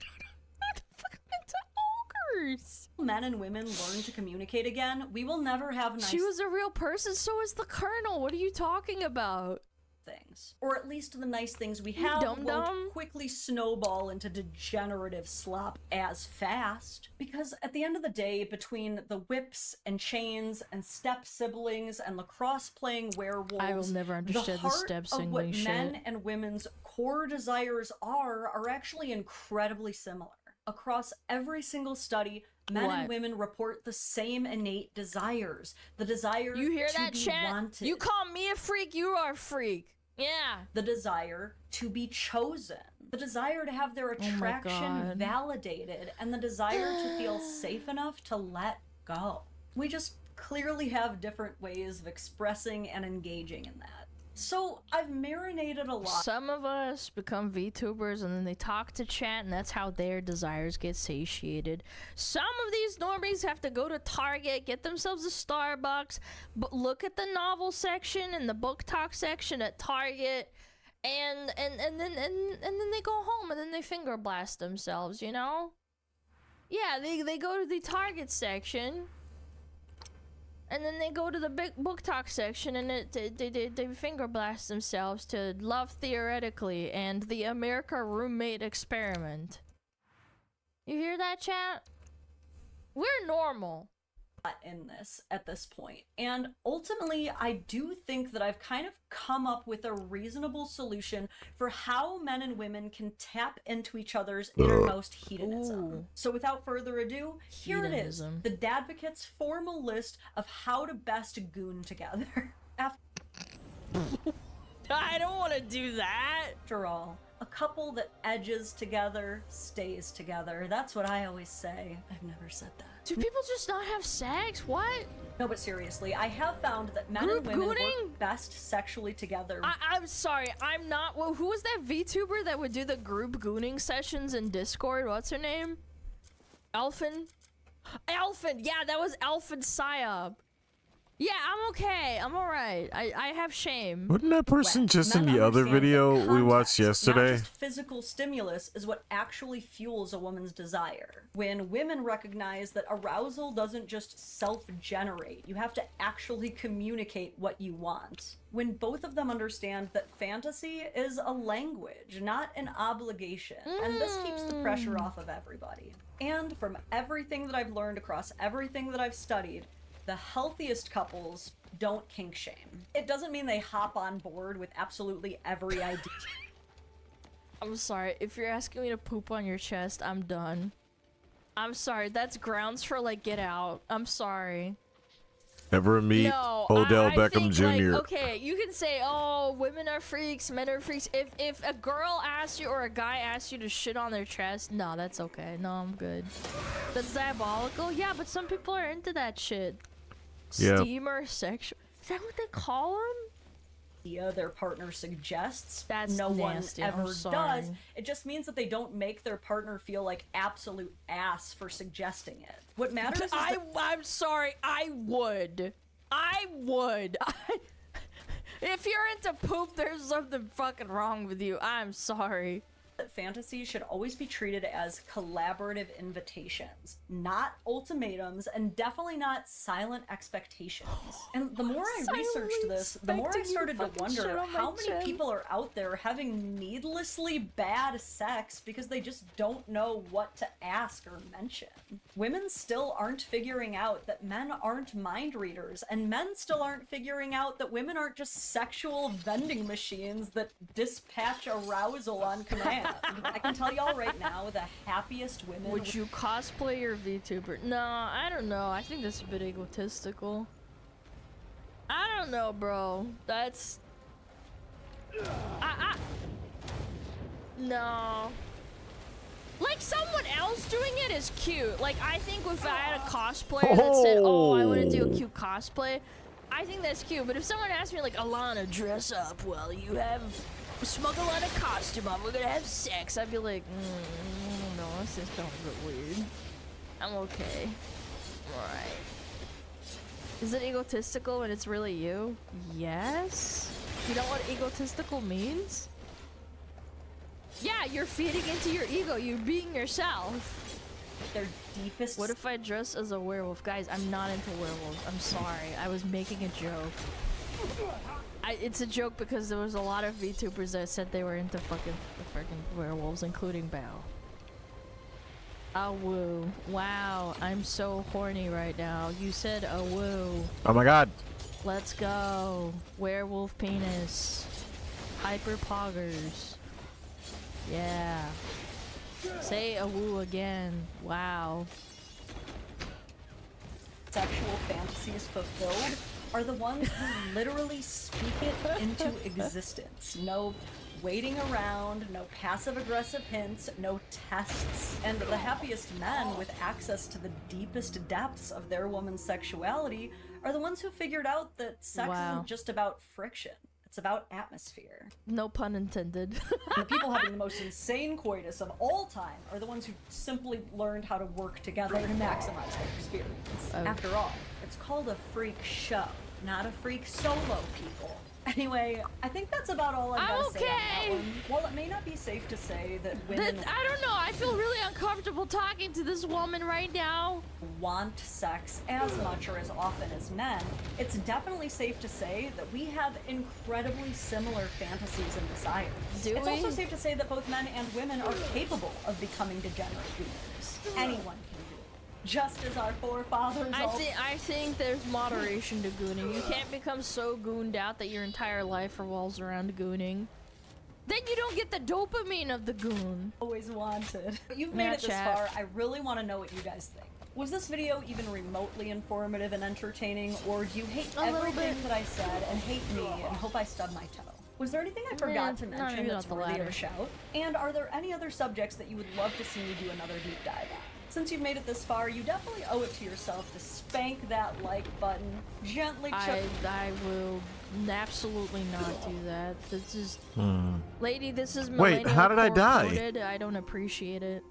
ogres. Men and women learn to communicate again, we will never have nice She was a real person, so is the Colonel. What are you talking about? things. Or at least the nice things we You have dum-dum. won't quickly snowball into degenerative slop as fast. Because at the end of the day, between the whips and chains and step siblings and lacrosse playing werewolves, I will never understand the heart step of what sibling men shit. and women's core desires are actually incredibly similar. Across every single study, men What? and women report the same innate desires. The desire You hear to that, be chat? wanted. You call me a freak, you are a freak. Yeah. The desire to be chosen. The desire to have their Oh my attraction God. validated. And the desire to feel safe enough to let go. We just clearly have different ways of expressing and engaging in that. So I've marinated a lot. Some of us become VTubers and then they talk to chat and that's how their desires get satiated. Some of these normies have to go to Target, get themselves a Starbucks, but look at the novel section and the book talk section at Target, and then they go home and then they finger blast themselves, you know? Yeah, they go to the Target section. And then they go to the big book talk section and they finger blast themselves to Love Theoretically and the America Roommate Experiment. You hear that, chat? We're normal. In this at this point, and ultimately I do think that I've kind of come up with a reasonable solution for how men and women can tap into each other's innermost hedonism. So without further ado, here it is, Hedonism. the Dadvocate's formal list of how to best goon together. I don't want to do that. After all, a couple that edges together stays together. That's what I always say. I've never said that. Do people just not have sex? What? No, but seriously, I have found that men Group and women gooning? work best sexually together. I'm sorry, I'm not. Well, who was that VTuber that would do the group gooning sessions in Discord? What's her name? Elfin? Yeah, that was Elfin Psyop. Yeah, I'm okay. I'm alright. I have shame. Wasn't that person just in Men the other understand video that we watched context, yesterday? Not just physical stimulus is what actually fuels a woman's desire. When women recognize that arousal doesn't just self-generate, you have to actually communicate what you want. When both of them understand that fantasy is a language, not an obligation, and this keeps the pressure off of everybody. And from everything that I've learned across everything that I've studied, the healthiest couples don't kink shame. It doesn't mean they hop on board with absolutely every idea. I'm sorry. If you're asking me to poop on your chest, I'm done. I'm sorry. That's grounds for, like, get out. I'm sorry. Ever meet No, Odell I Beckham think, Jr.? Like, okay, you can say, oh, women are freaks, men are freaks. If a girl asks you or a guy asks you to shit on their chest, no, that's okay. No, I'm good. That's diabolical? Yeah, but some people are into that shit. Yep. Steamer sexual. Is that what they call them? Their partner suggests. That's no nasty. one I'm ever sorry. does. It just means that they don't make their partner feel like absolute ass for suggesting it. What matters is that I'm sorry. I would. If you're into poop, there's something fucking wrong with you. I'm sorry. that fantasy should always be treated as collaborative invitations, not ultimatums, and definitely not silent expectations. And the more I researched this, the more I started to wonder how many people are out there having needlessly bad sex because they just don't know what to ask or mention. Women still aren't figuring out that men aren't mind readers, and men still aren't figuring out that women aren't just sexual vending machines that dispatch arousal on command. I can tell y'all right now, the happiest women— Would you cosplay your VTuber? No, I don't know. I think that's a bit egotistical. I don't know, bro. That's... No. Like, someone else doing it is cute. Like, I think if I had a cosplayer that said, oh, I want to do a cute cosplay, I think that's cute. But if someone asked me, like, Alana, dress up, well, you have... smuggle on a costume on, we're gonna have sex, I'd be like, no, this is kind of a bit weird. I'm okay. Alright. Is it egotistical when it's really you? Yes? You know what egotistical means? Yeah, you're feeding into your ego, you're being yourself. Their deepest— What if I dress as a werewolf? Guys, I'm not into werewolves. I'm sorry. I was making a joke. It's a joke because there was a lot of VTubers that said they were into fucking werewolves, including Bao. A woo. Wow, I'm so horny right now. You said a woo. Oh my god. Let's go. Werewolf penis. Hyper poggers. Yeah. Say a woo again. Wow. Sexual fantasies fulfilled are the ones who literally speak it into existence. No waiting around, no passive-aggressive hints, no tests. And the happiest men with access to the deepest depths of their woman's sexuality are the ones who figured out that sex isn't just about friction. It's about atmosphere. No pun intended. The people having the most insane coitus of all time are the ones who simply learned how to work together to maximize their experience. Oh. After all, it's called a freak show, not a freak solo, people. Anyway, I think that's about all I've got to say on that one. While it may not be safe to say that women— I don't know, I feel really uncomfortable talking to this woman right now. Want sex as much or as often as men, it's definitely safe to say that we have incredibly similar fantasies and desires. It's also safe to say that both men and women are capable of becoming degenerate gooners. Anyone can do it. Just as our forefathers I think there's moderation to gooning. You can't become so gooned out that your entire life revolves around gooning. Then you don't get the dopamine of the goon. Always wanted. But you've made it this far. I really want to know what you guys think. Was this video even remotely informative and entertaining, or do you hate everything that I said and hate me and hope I stub my toe? Was there anything I forgot to mention that's worthy of a shout? And are there any other subjects that you would love to see me do another deep dive on? Since you've made it this far, you definitely owe it to yourself to spank that like button, gently chuck— I will absolutely not do that. This is... Lady, this is Wait, how did I die? I don't appreciate it.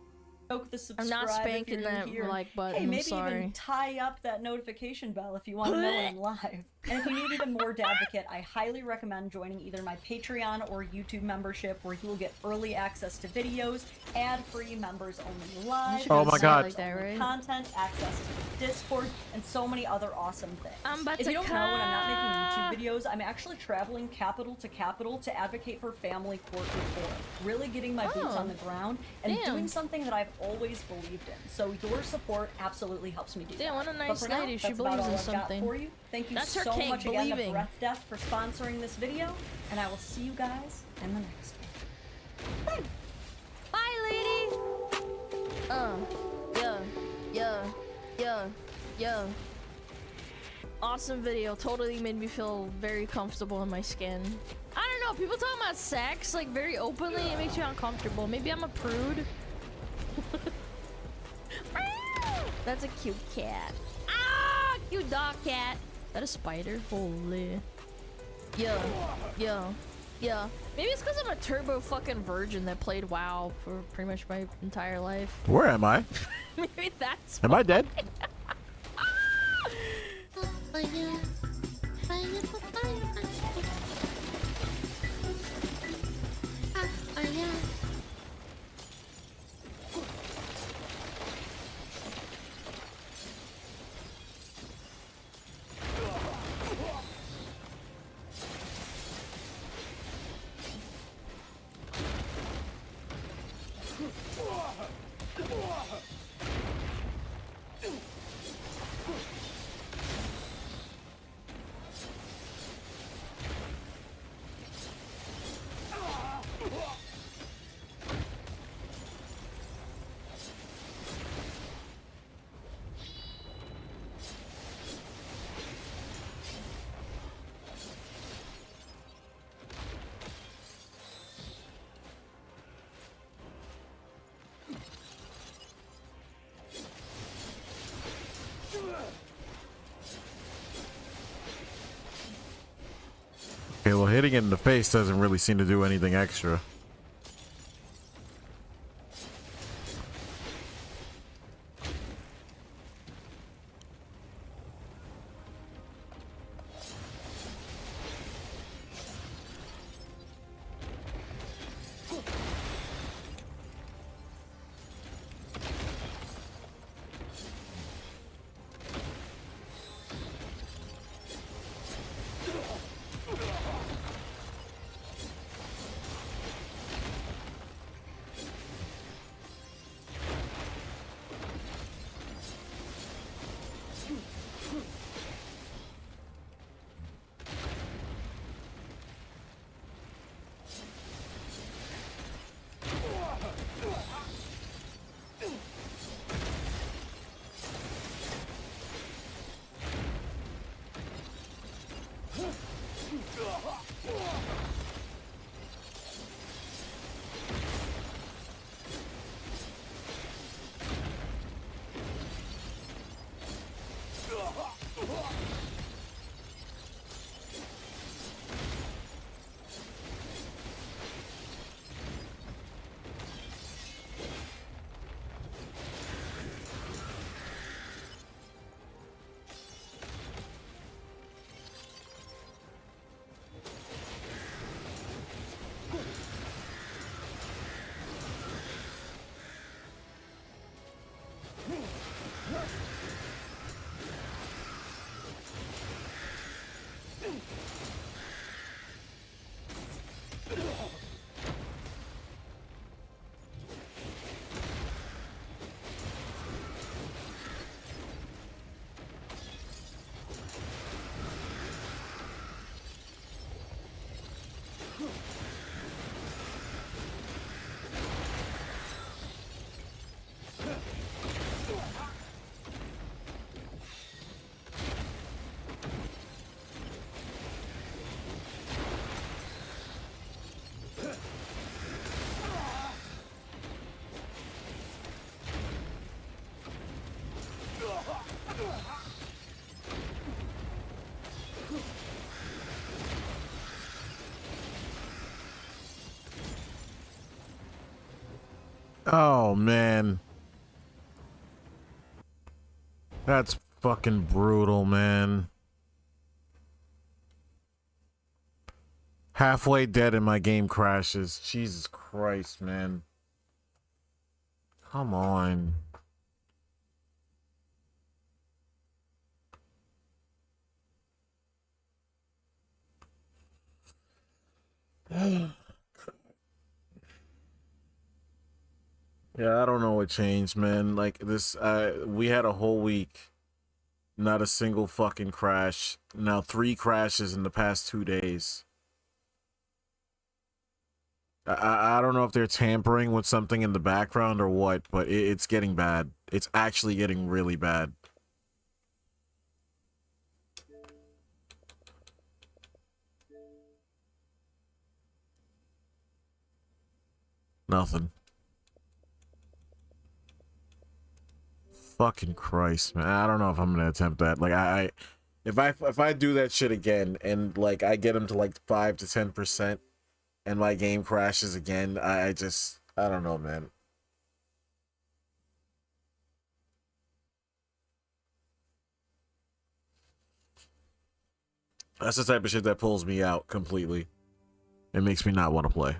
Poke the subscribe. I'm not spanking if you're that here. like button. Hey, I'm maybe sorry. even tie up that notification bell if you want to know when I'm live. And if you need even more Dadvocate, I highly recommend joining either my Patreon or YouTube membership, where you will get early access to videos, ad-free members only live, Oh my God. like that, right? Content, access to the Discord, and so many other awesome things. I'm about If to you don't know, when I'm not making YouTube videos, I'm actually traveling capital to capital to advocate for family court reform, really getting my boots on the ground and doing something that I've always believed in. So your support absolutely helps me do that. what a But nice for now, lady. She that's about believes all in I've got something. for you. Thank you That's her so cake, much again to believing. Breath Death for sponsoring this video, and I will see you guys in the next one. Bye, lady. Yeah. Awesome video. Totally made me feel very comfortable in my skin. I don't know. People talking about sex like very openly. It makes me uncomfortable. Maybe I'm a prude. That's a cute cat. Ah, cute dog cat. Is that a spider? Holy. Yeah. Maybe it's because I'm a turbo fucking virgin that played WoW for pretty much my entire life. Where am I? Maybe that's Am I dead? Okay, well, hitting it in the face doesn't really seem to do anything extra. Oh, man. That's fucking brutal, man. Halfway dead and my game crashes. Jesus Christ, man. Come on. Yeah, I don't know what changed, man. Like this, we had a whole week, not a single fucking crash. Now 3 crashes in the past 2 days. I don't know if they're tampering with something in the background or what, but it's getting bad. It's actually getting really bad. Nothing. Fucking Christ, man. I don't know if I'm gonna attempt that. Like if I do that shit again and like I get them to like 5 to 10% and my game crashes again, I don't know, man. That's the type of shit that pulls me out completely. It makes me not want to play.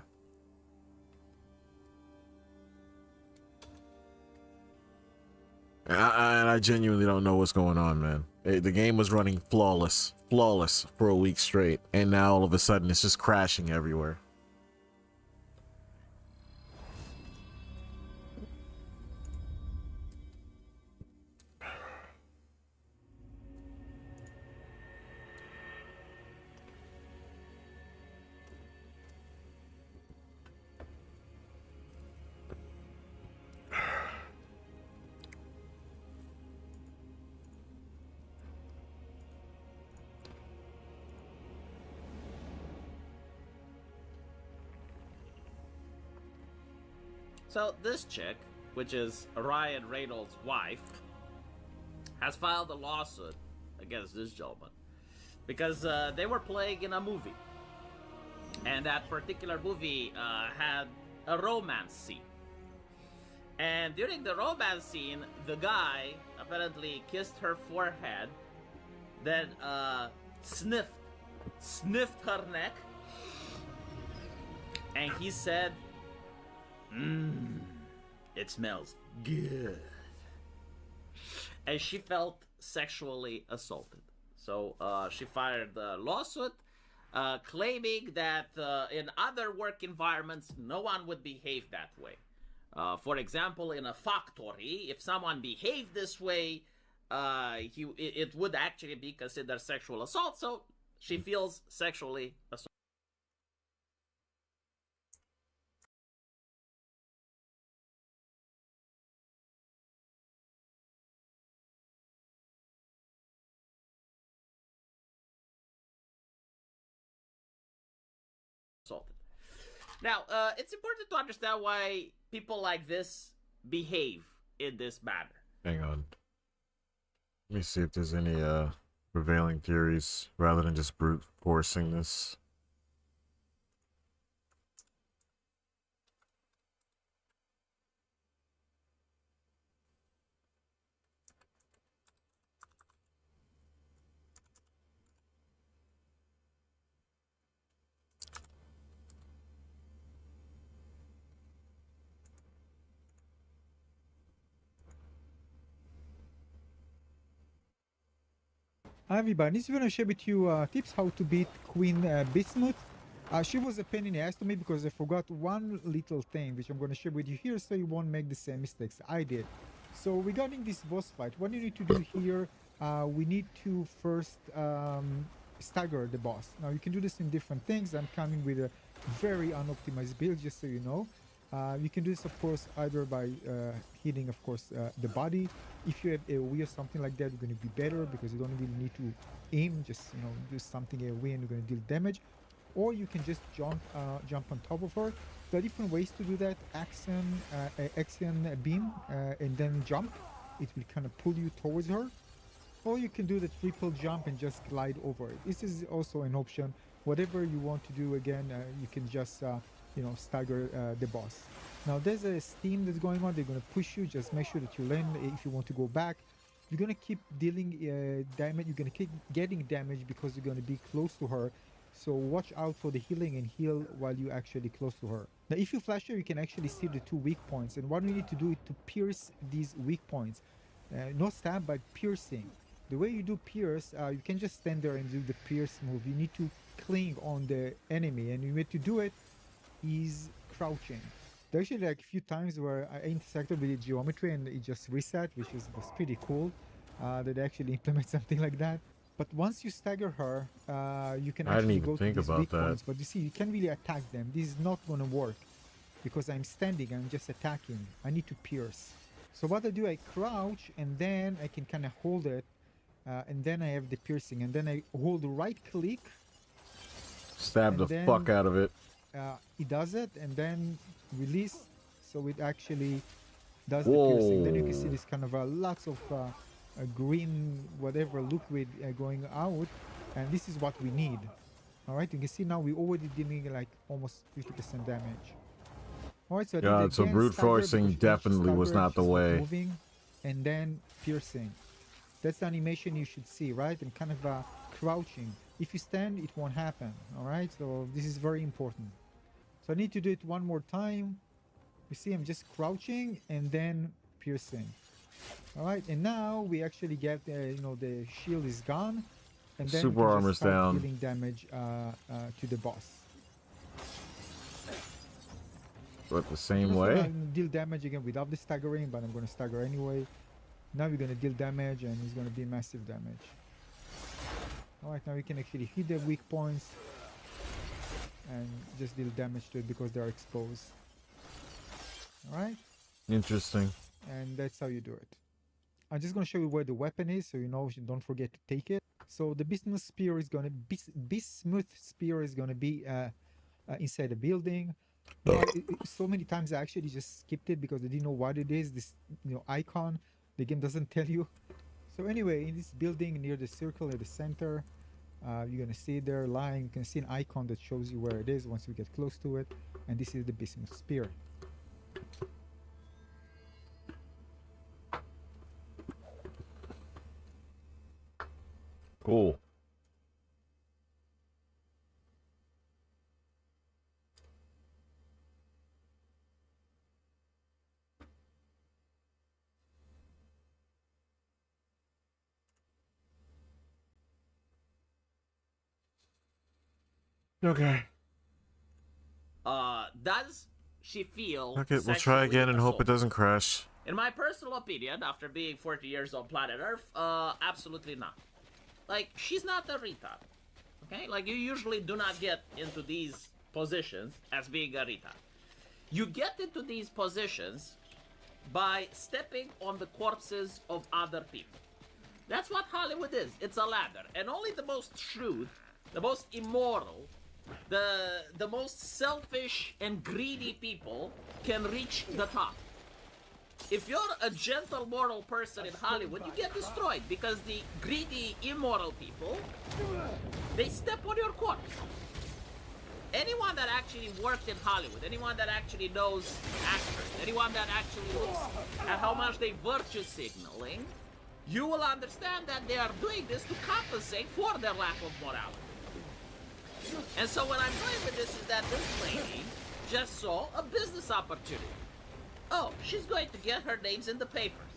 And I genuinely don't know what's going on, man. The game was running flawless for a week straight, and now all of a sudden it's just crashing everywhere. So this chick, which is Ryan Reynolds' wife, has filed a lawsuit against this gentleman because they were playing in a movie, and that particular movie had a romance scene. And during the romance scene, the guy apparently kissed her forehead, then sniffed her neck, and he said, it smells good. And she felt sexually assaulted. So she filed a lawsuit claiming that in other work environments, no one would behave that way. For example, in a factory, if someone behaved this way, it would actually be considered sexual assault. So she feels sexually assaulted. Now, it's important to understand why people like this behave in this manner. Hang on. Let me see if there's any prevailing theories rather than just brute forcing this. Hi everybody, this is going to share with you tips how to beat Queen Bismuth. She was a pain in the ass to me because I forgot one little thing which I'm going to share with you here so you won't make the same mistakes I did. So regarding this boss fight, what you need to do here, we need to first stagger the boss. Now you can do this in different things. I'm coming with a very unoptimized build just so you know. You can do this of course either by hitting of course the body. If you have AoE or something like that, you're going to be better because you don't really need to aim, just do something AoE and you're going to deal damage. Or you can just jump on top of her. There are different ways to do that. Axion beam and then jump. It will kind of pull you towards her. Or you can do the triple jump and just glide over it. This is also an option. Whatever you want to do, again, you can just stagger the boss. Now there's a steam that's going on. They're going to push you. Just make sure that you land if you want to go back. you're gonna keep dealing damage. You're gonna keep getting damage because you're gonna be close to her. So watch out for the healing and heal while you're actually close to her. Now, if you flash her, you can actually see the 2 weak points. And what we need to do is to pierce these weak points. Not stab, but piercing. The way you do pierce, you can just stand there and do the pierce move. You need to cling on the enemy, and the way to do it is crouching. There's actually like a few times where I intersected with the geometry and it just reset, which was pretty cool that they actually implement something like that. But once you stagger her, you can actually go to these weak points. But you see, you can't really attack them. This is not going to work because I'm standing. I'm just attacking. I need to pierce. So what I do, I crouch and then I can kind of hold it, and then I have the piercing, and then I hold right click. Stab the fuck out of it. It does it, and then release, so it actually does the piercing. Then you can see this kind of lots of green whatever liquid going out, and this is what we need. All right, you can see now we're already dealing like almost 50% damage. All right, so yeah, so brute forcing definitely was not the way. Moving and then piercing. That's the animation you should see, right? And kind of crouching. If you stand, it won't happen. All right, so this is very important. So I need to do it one more time. You see, I'm just crouching and then piercing. All right, and now we actually get, you know, the shield is gone, and then super armor's down. Dealing damage to the boss. But the same way. Deal damage again without the staggering, but I'm going to stagger anyway. Now we're going to deal damage, and it's going to be massive damage. All right, now we can actually hit the weak points and just deal damage to it because they're exposed. All right. Interesting. And that's how you do it. I'm just going to show you where the weapon is, so you know, don't forget to take it. So the bismuth spear is going to be inside the building. Now, so many times I actually just skipped it because I didn't know what it is. This, you know, icon, the game doesn't tell you. So anyway, in this building near the circle at the center, you're gonna see there lying. You can see an icon that shows you where it is once we get close to it, and this is the bismuth spear. Cool. Okay. Does she feel Okay, we'll try again and hope it doesn't crash. In my personal opinion, after being 40 years on planet Earth, absolutely not. Like, she's not a retard. Okay? Like, you usually do not get into these positions as being a retard. You get into these positions by stepping on the corpses of other people. That's what Hollywood is. It's a ladder. And only the most shrewd, the most immoral, the most selfish and greedy people can reach the top. If you're a gentle, moral person in Hollywood, you get destroyed because the greedy, immoral people, they step on your corpse. Anyone that actually worked in Hollywood, anyone that actually knows actors, anyone that actually looks at how much they virtue signaling, you will understand that they are doing this to compensate for their lack of morality. And so what I'm doing with this is that this lady just saw a business opportunity. Oh, she's going to get her names in the papers.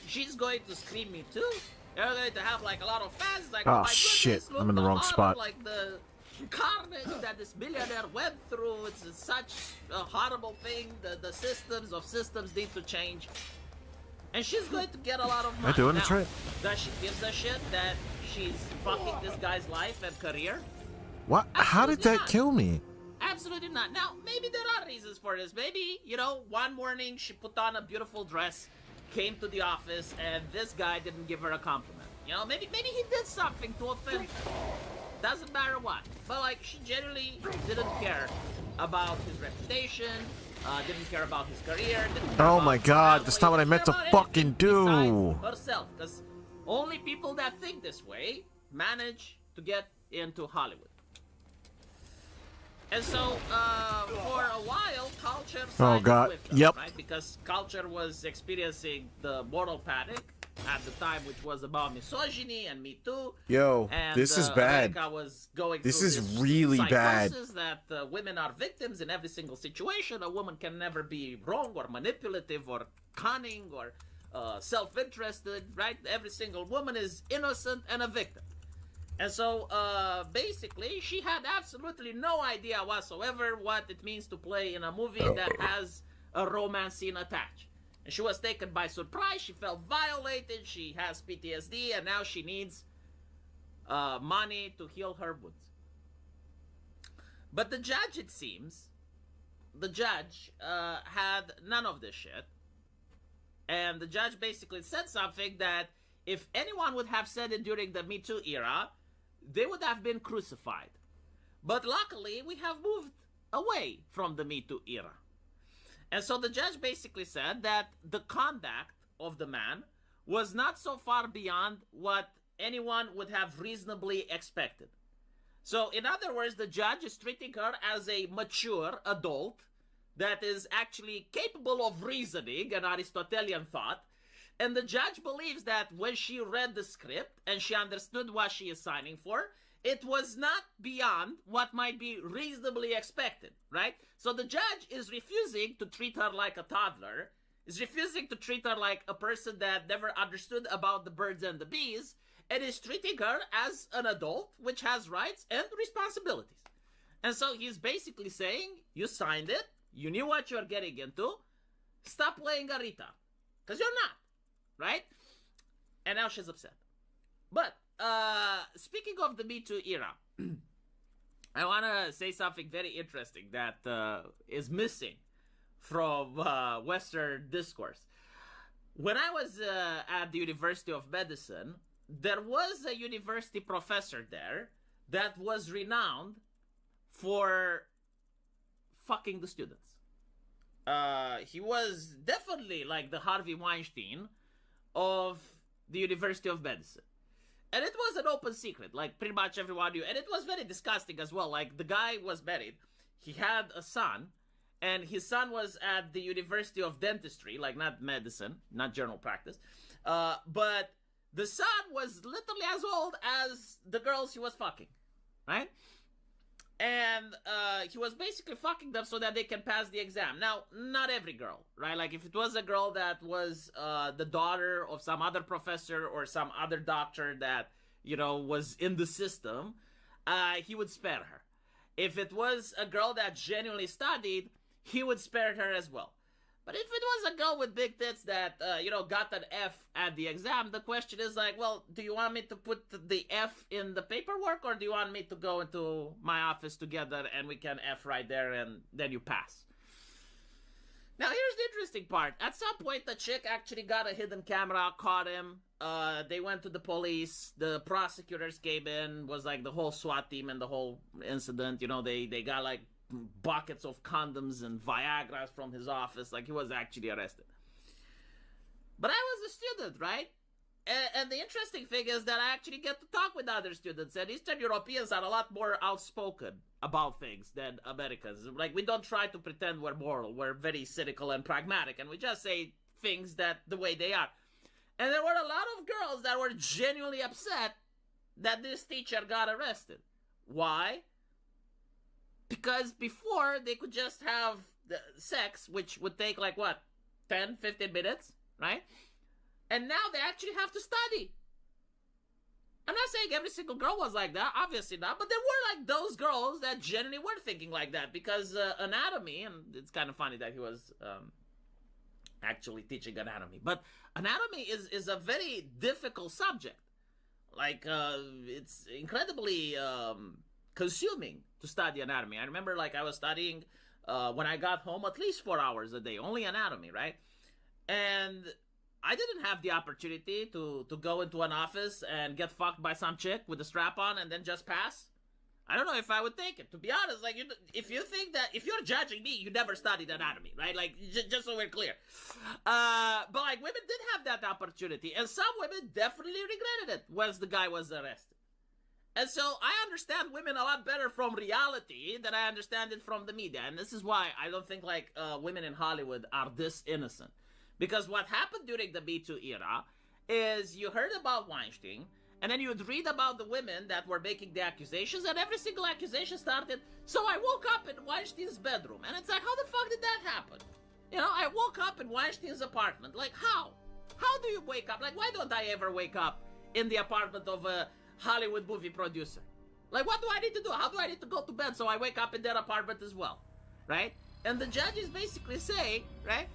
She's going to scream Me Too. They're going to have like a lot of fans like, oh my shit, goodness, look, I'm in the wrong spot. Like the carnage that this millionaire went through. It's such a horrible thing. The systems of systems need to change. And she's going to get a lot of money. I'm doing it right. Does she gives a shit that she's fucking this guy's life and career? What? How did that kill me? Absolutely not. Now, maybe there are reasons for this. Maybe, you know, one morning she put on a beautiful dress, came to the office, and this guy didn't give her a compliment. You know, maybe he did something to offend her. Doesn't matter what. But, like, she generally didn't care about his reputation, didn't care about his career, didn't care Oh about my his god, family, that's not what I meant to didn't care about fucking anything do. besides herself, because only people that think this way manage to get into Hollywood. And so, for a while, culture sided with them, right? Because culture was experiencing the moral panic, at the time, which was about misogyny and Me Too. Yo, and, this is bad. America was going This through is this really bad. psychosis that women are victims in every single situation. A woman can never be wrong or manipulative or cunning or self-interested, right? Every single woman is innocent and a victim. And so, basically, she had absolutely no idea whatsoever what it means to play in a movie that has a romance scene attached. And she was taken by surprise. She felt violated. She has PTSD, and now she needs money to heal her wounds. But the judge, it seems, had none of this shit. And the judge basically said something that if anyone would have said it during the Me Too era, they would have been crucified. But luckily, we have moved away from the Me Too era. And so the judge basically said that the conduct of the man was not so far beyond what anyone would have reasonably expected. So, in other words, the judge is treating her as a mature adult that is actually capable of reasoning and Aristotelian thought. And the judge believes that when she read the script and she understood what she is signing for, it was not beyond what might be reasonably expected, right? So the judge is refusing to treat her like a toddler, is refusing to treat her like a person that never understood about the birds and the bees, and is treating her as an adult, which has rights and responsibilities. And so he's basically saying, you signed it, you knew what you're getting into, stop playing a retard, because you're not. Right? And now she's upset. But, speaking of the Me Too era, I want to say something very interesting that is missing from Western discourse. When I was at the University of Medicine, there was a university professor there that was renowned for fucking the students. He was definitely like the Harvey Weinstein of the University of Medicine. And it was an open secret, like pretty much everyone knew. And it was very disgusting as well. Like the guy was married, he had a son, and his son was at the University of Dentistry, like not medicine, not general practice. But the son was literally as old as the girls he was fucking, right? And he was basically fucking them so that they can pass the exam. Now, not every girl, right? Like, if it was a girl that was the daughter of some other professor or some other doctor that, you know, was in the system, he would spare her. If it was a girl that genuinely studied, he would spare her as well. But if it was a girl with big tits that, you know, got an F at the exam, the question is like, well, do you want me to put the F in the paperwork, or do you want me to go into my office together and we can F right there and then you pass? Now, here's the interesting part. At some point, the chick actually got a hidden camera, caught him. They went to the police. The prosecutors came in, was like the whole SWAT team and the whole incident. You know, they got like buckets of condoms and Viagra from his office. Like, he was actually arrested. But I was a student, right? And the interesting thing is that I actually get to talk with other students, and Eastern Europeans are a lot more outspoken about things than Americans. Like, we don't try to pretend we're moral. We're very cynical and pragmatic, and we just say things that the way they are. And there were a lot of girls that were genuinely upset that this teacher got arrested. Why? Because before, they could just have the sex, which would take, like, what, 10, 15 minutes, right? And now they actually have to study. I'm not saying every single girl was like that, obviously not, but there were, like, those girls that genuinely were thinking like that, because anatomy, and it's kind of funny that he was actually teaching anatomy, but anatomy is a very difficult subject. Like, it's incredibly consuming to study anatomy. I remember, like, I was studying when I got home at least 4 hours a day, only anatomy, right? And I didn't have the opportunity to go into an office and get fucked by some chick with a strap on and then just pass. I don't know if I would take it. To be honest, like, if you think that, if you're judging me, you never studied anatomy, right? Like, just so we're clear. But, like, women did have that opportunity, and some women definitely regretted it once the guy was arrested. And so I understand women a lot better from reality than I understand it from the media. And this is why I don't think, like, women in Hollywood are this innocent. Because what happened during the Me Too era is you heard about Weinstein, and then you would read about the women that were making the accusations, and every single accusation started, so I woke up in Weinstein's bedroom. And it's like, how the fuck did that happen? You know, I woke up in Weinstein's apartment. Like, how? How do you wake up? Like, why don't I ever wake up in the apartment of a Hollywood movie producer? Like, what do I need to do? How do I need to go to bed so I wake up in their apartment as well? Right? And the judges basically say, right,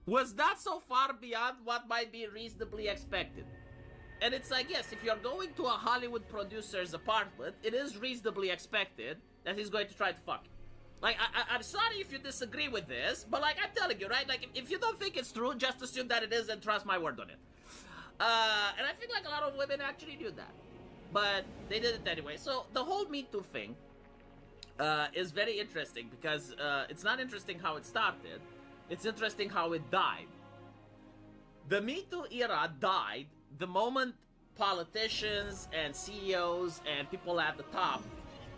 was that so far beyond what might be reasonably expected? And it's like, yes, if you're going to a Hollywood producer's apartment, it is reasonably expected that he's going to try to fuck you. Like, I'm sorry if you disagree with this, but like, I'm telling you, right? Like, if you don't think it's true, just assume that it is and trust my word on it. And I feel like a lot of women actually do that. But they did it anyway. So the whole Me Too thing is very interesting because it's not interesting how it started. It's interesting how it died. The Me Too era died the moment politicians and CEOs and people at the top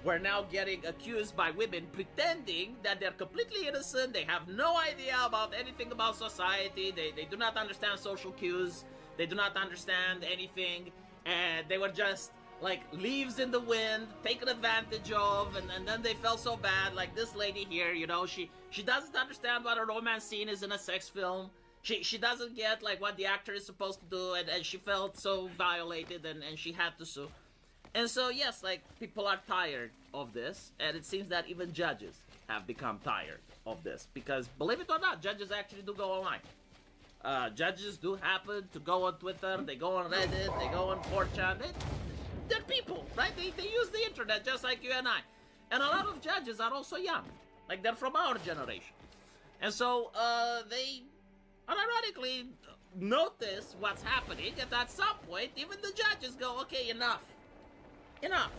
were now getting accused by women pretending that they're completely innocent. They have no idea about anything about society. They do not understand social cues. They do not understand anything. And they were just like leaves in the wind, taken advantage of, and then they felt so bad. Like this lady here, you know, she doesn't understand what a romance scene is in a sex film. She doesn't get like what the actor is supposed to do, and she felt so violated, and she had to sue. And so yes, like people are tired of this, and it seems that even judges have become tired of this, because believe it or not, judges actually do go online. Judges do happen to go on Twitter, they go on Reddit, they go on 4chan. They're people, right? They use the internet just like you and I. And a lot of judges are also young. Like, they're from our generation. And so, they unironically notice what's happening, and at some point, even the judges go, okay, enough. Enough.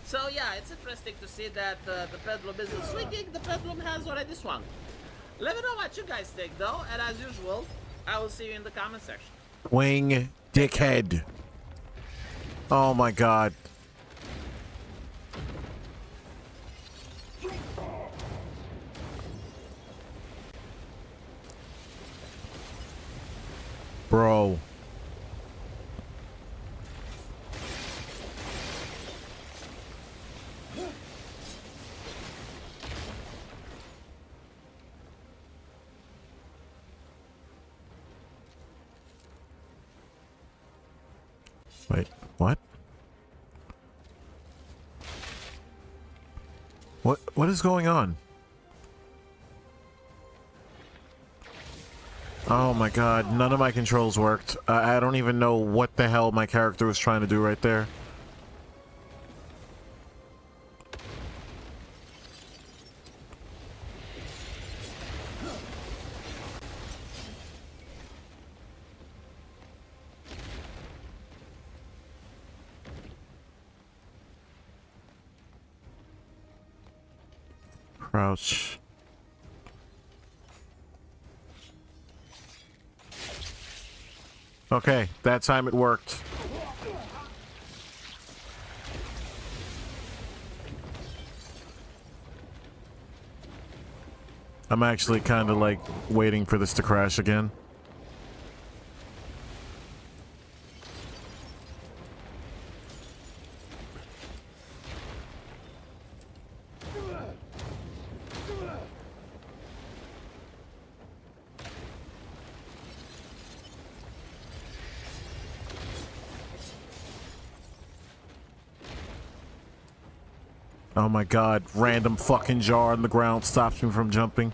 So, yeah, it's interesting to see that the pendulum isn't swinging. The pendulum has already swung. Let me know what you guys think, though, and as usual, I will see you in the comment section. Wing dickhead. Oh my god. Bro. Wait, what? What is going on? Oh my god, none of my controls worked. I don't even know what the hell my character was trying to do right there. Crouch. Okay, that time it worked. I'm actually kind of like waiting for this to crash again. Oh my god, random fucking jar on the ground stops me from jumping.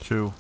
Two.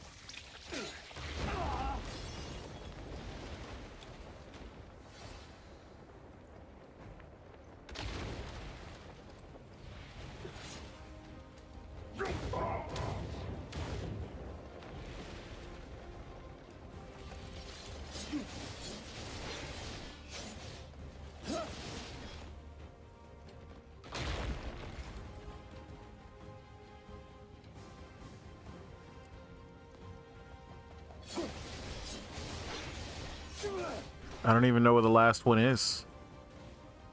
I don't even know where the last one is.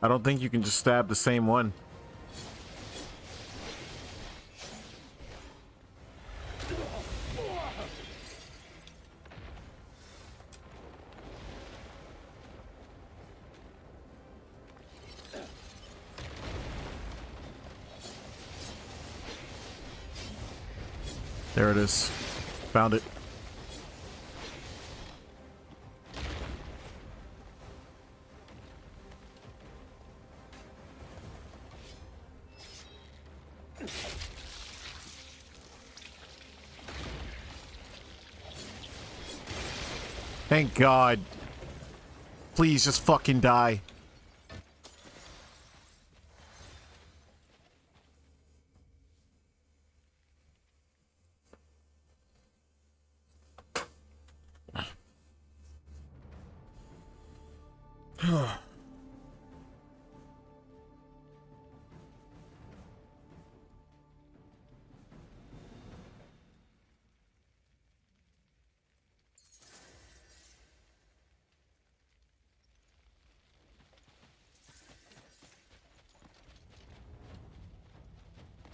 I don't think you can just stab the same one. There it is. Found it. Thank God. Please just fucking die.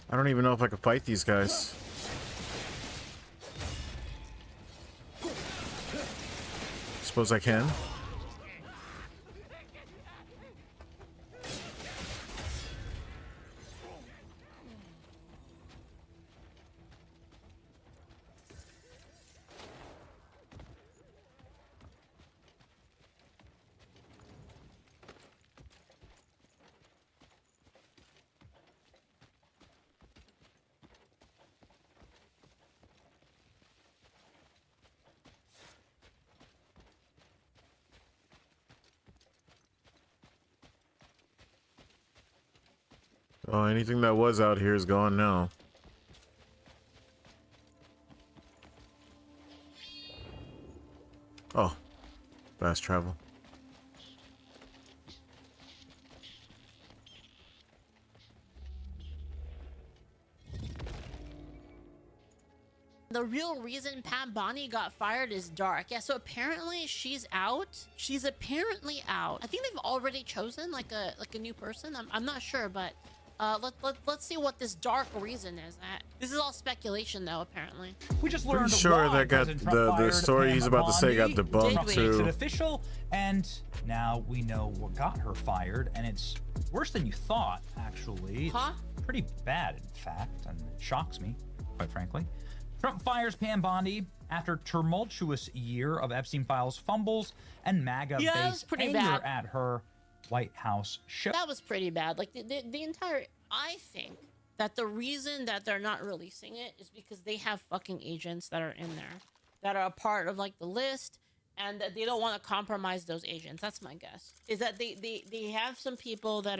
I don't even know if I could fight these guys. Suppose I can. Oh, anything that was out here is gone now. Oh, fast travel. The real reason Pam Bondi got fired is dark. Yeah, so apparently she's out. She's apparently out. I think they've already chosen like a new person. I'm not sure, but let's see what this dark reason is. This is all speculation though, apparently. We just learned pretty sure that got the story he's about to say got debunked too. It's official, and now we know what got her fired, and it's worse than you thought. Actually, it's pretty bad, in fact, and it shocks me, quite frankly. Trump fires Pam Bondi after tumultuous year of Epstein Files fumbles and MAGA-based anger at her White House show. That was pretty bad. Like the entire. I think that the reason that they're not releasing it is because they have fucking agents that are in there that are a part of like the list, and that they don't want to compromise those agents. That's my guess. Is that they have some people that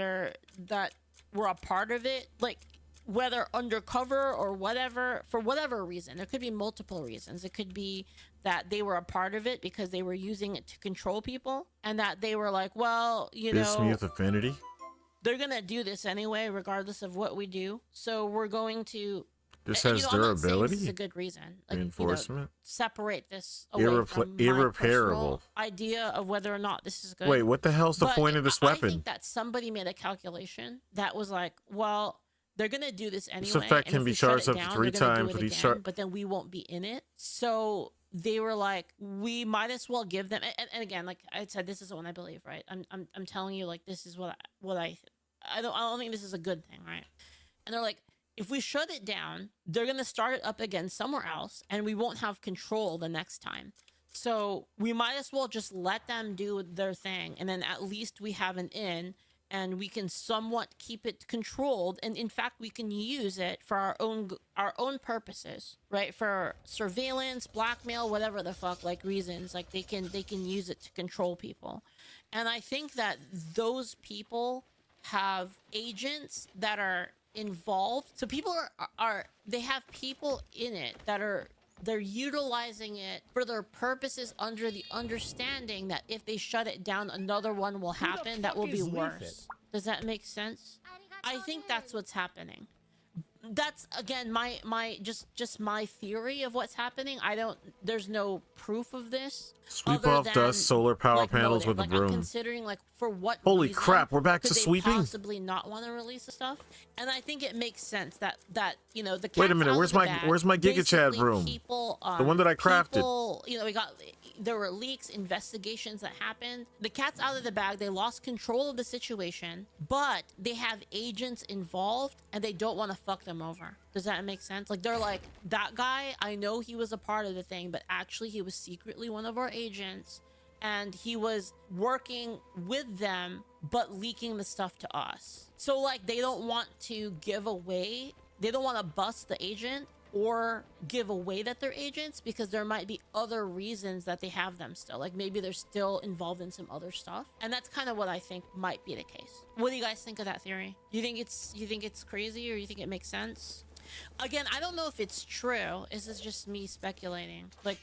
were a part of it, like whether undercover or whatever, for whatever reason. There could be multiple reasons. It could be that they were a part of it because they were using it to control people, and that they were like, well, you know, Bismuth affinity. They're gonna do this anyway, regardless of what we do. So we're going to. This and, has you know, durability. This is a good reason. Like, Reinforcement. You know, separate this away from my irreparable idea of whether or not this is good. Wait, what the hell's the point of this weapon? I think that somebody made a calculation that was like, well, they're gonna do this anyway. This effect can be charged up to 3 times with each shot, but then we won't be in it. So they were like, we might as well give them. And again, like I said, this is what I believe, right? I'm telling you, like, this is what I don't think this is a good thing, right? And they're like, if we shut it down, they're gonna start it up again somewhere else, and we won't have control the next time. So we might as well just let them do their thing, and then at least we have an in. And we can somewhat keep it controlled, and in fact we can use it for our own purposes, right? For surveillance, blackmail, whatever the fuck, like reasons, like they can use it to control people. And I think that those people have agents that are involved. So people they have people in it that they're utilizing it for their purposes under the understanding that if they shut it down, another one will happen that will be worse. Does that make sense? I think that's what's happening. that's again my just my theory of what's happening. There's no proof of this. Sweep off dust, solar power panels with a broom. I'm considering like for what Holy reason crap, we're back to could they sweeping? possibly not want to release the stuff, and I think it makes sense that you know the Wait a cat's minute, out where's of the my bag. where's my Giga Chad Basically, broom? people, The one that I crafted. People, you know, there were leaks, investigations that happened. The cat's out of the bag. They lost control of the situation, but they have agents involved and they don't want to fuck them over. Does that make sense? Like they're like, that guy, I know he was a part of the thing, but actually he was secretly one of our agents and he was working with them, but leaking the stuff to us. So like they don't want to give away, they don't want to bust the agent or give away that they're agents because there might be other reasons that they have them still. Like maybe they're still involved in some other stuff. And that's kind of what I think might be the case. What do you guys think of that theory? You think it's crazy, or you think it makes sense? Again, I don't know if it's true. This is just me speculating. Like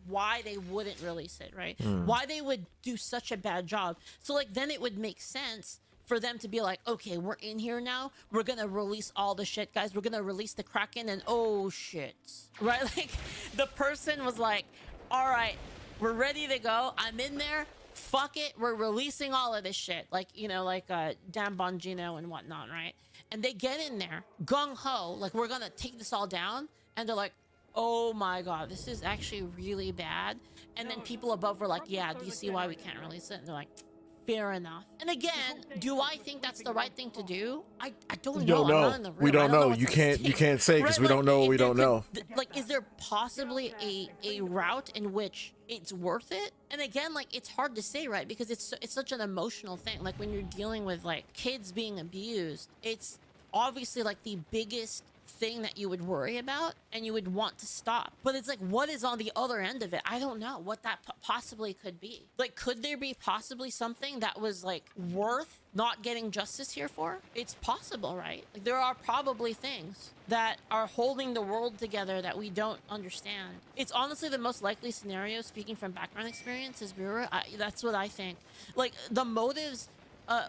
why they wouldn't release it, right? Why they would do such a bad job. So like then it would make sense for them to be like, okay, we're in here now. We're gonna release all the shit, guys. We're gonna release the Kraken, and oh shit, right? Like the person was like, all right, we're ready to go. I'm in there. Fuck it. We're releasing all of this shit. Like, you know, like Dan Bongino and whatnot, right? And they get in there gung ho, like we're gonna take this all down, and they're like, oh my god, this is actually really bad. And then people above were like, yeah, do you see why we can't release it? And they're like, fair enough. And again, do I think that's the right thing to do? I don't know. I'm not in the room. We don't know. what You to can't say because Right, we don't know what we if there don't know. Like, is there possibly a route in which it's worth it? And again, like, it's hard to say, right? Because it's such an emotional thing. Like when you're dealing with like kids being abused, it's obviously like the biggest thing that you would worry about and you would want to stop. But it's like, what is on the other end of it? I don't know what that possibly could be. Like, could there be possibly something that was like worth not getting justice here for? It's possible, right? Like there are probably things that are holding the world together that we don't understand. It's honestly the most likely scenario, speaking from background experience as viewer. That's what I think. Like the motives,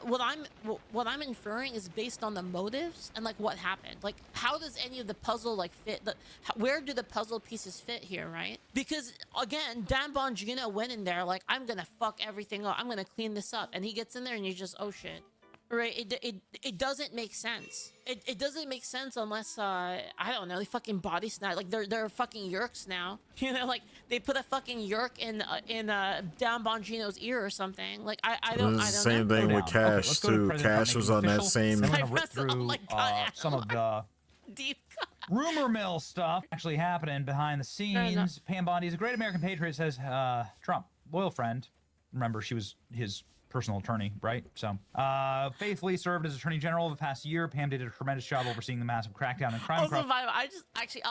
what I'm inferring is based on the motives and like what happened. Like how does any of the puzzle like fit? Where do the puzzle pieces fit here, right? Because again, Dan Bongino went in there like, I'm gonna fuck everything up. I'm gonna clean this up, and he gets in there and you just, oh shit. Right, it doesn't make sense. It doesn't make sense unless I don't know, they fucking body snatch. Like they're fucking yerks now. You know, like they put a fucking yerk in Dan Bongino's ear or something. Like I don't know. Same thing with Cash too. Cash was on that same. I'm gonna rip through some of the deep rumor mill stuff actually happening behind the scenes. Pam Bondi is a great American patriot, says Trump, loyal friend. Remember, she was his personal attorney, right? So faithfully served as attorney general over the past year. Pam did a tremendous job overseeing the massive crackdown and crime across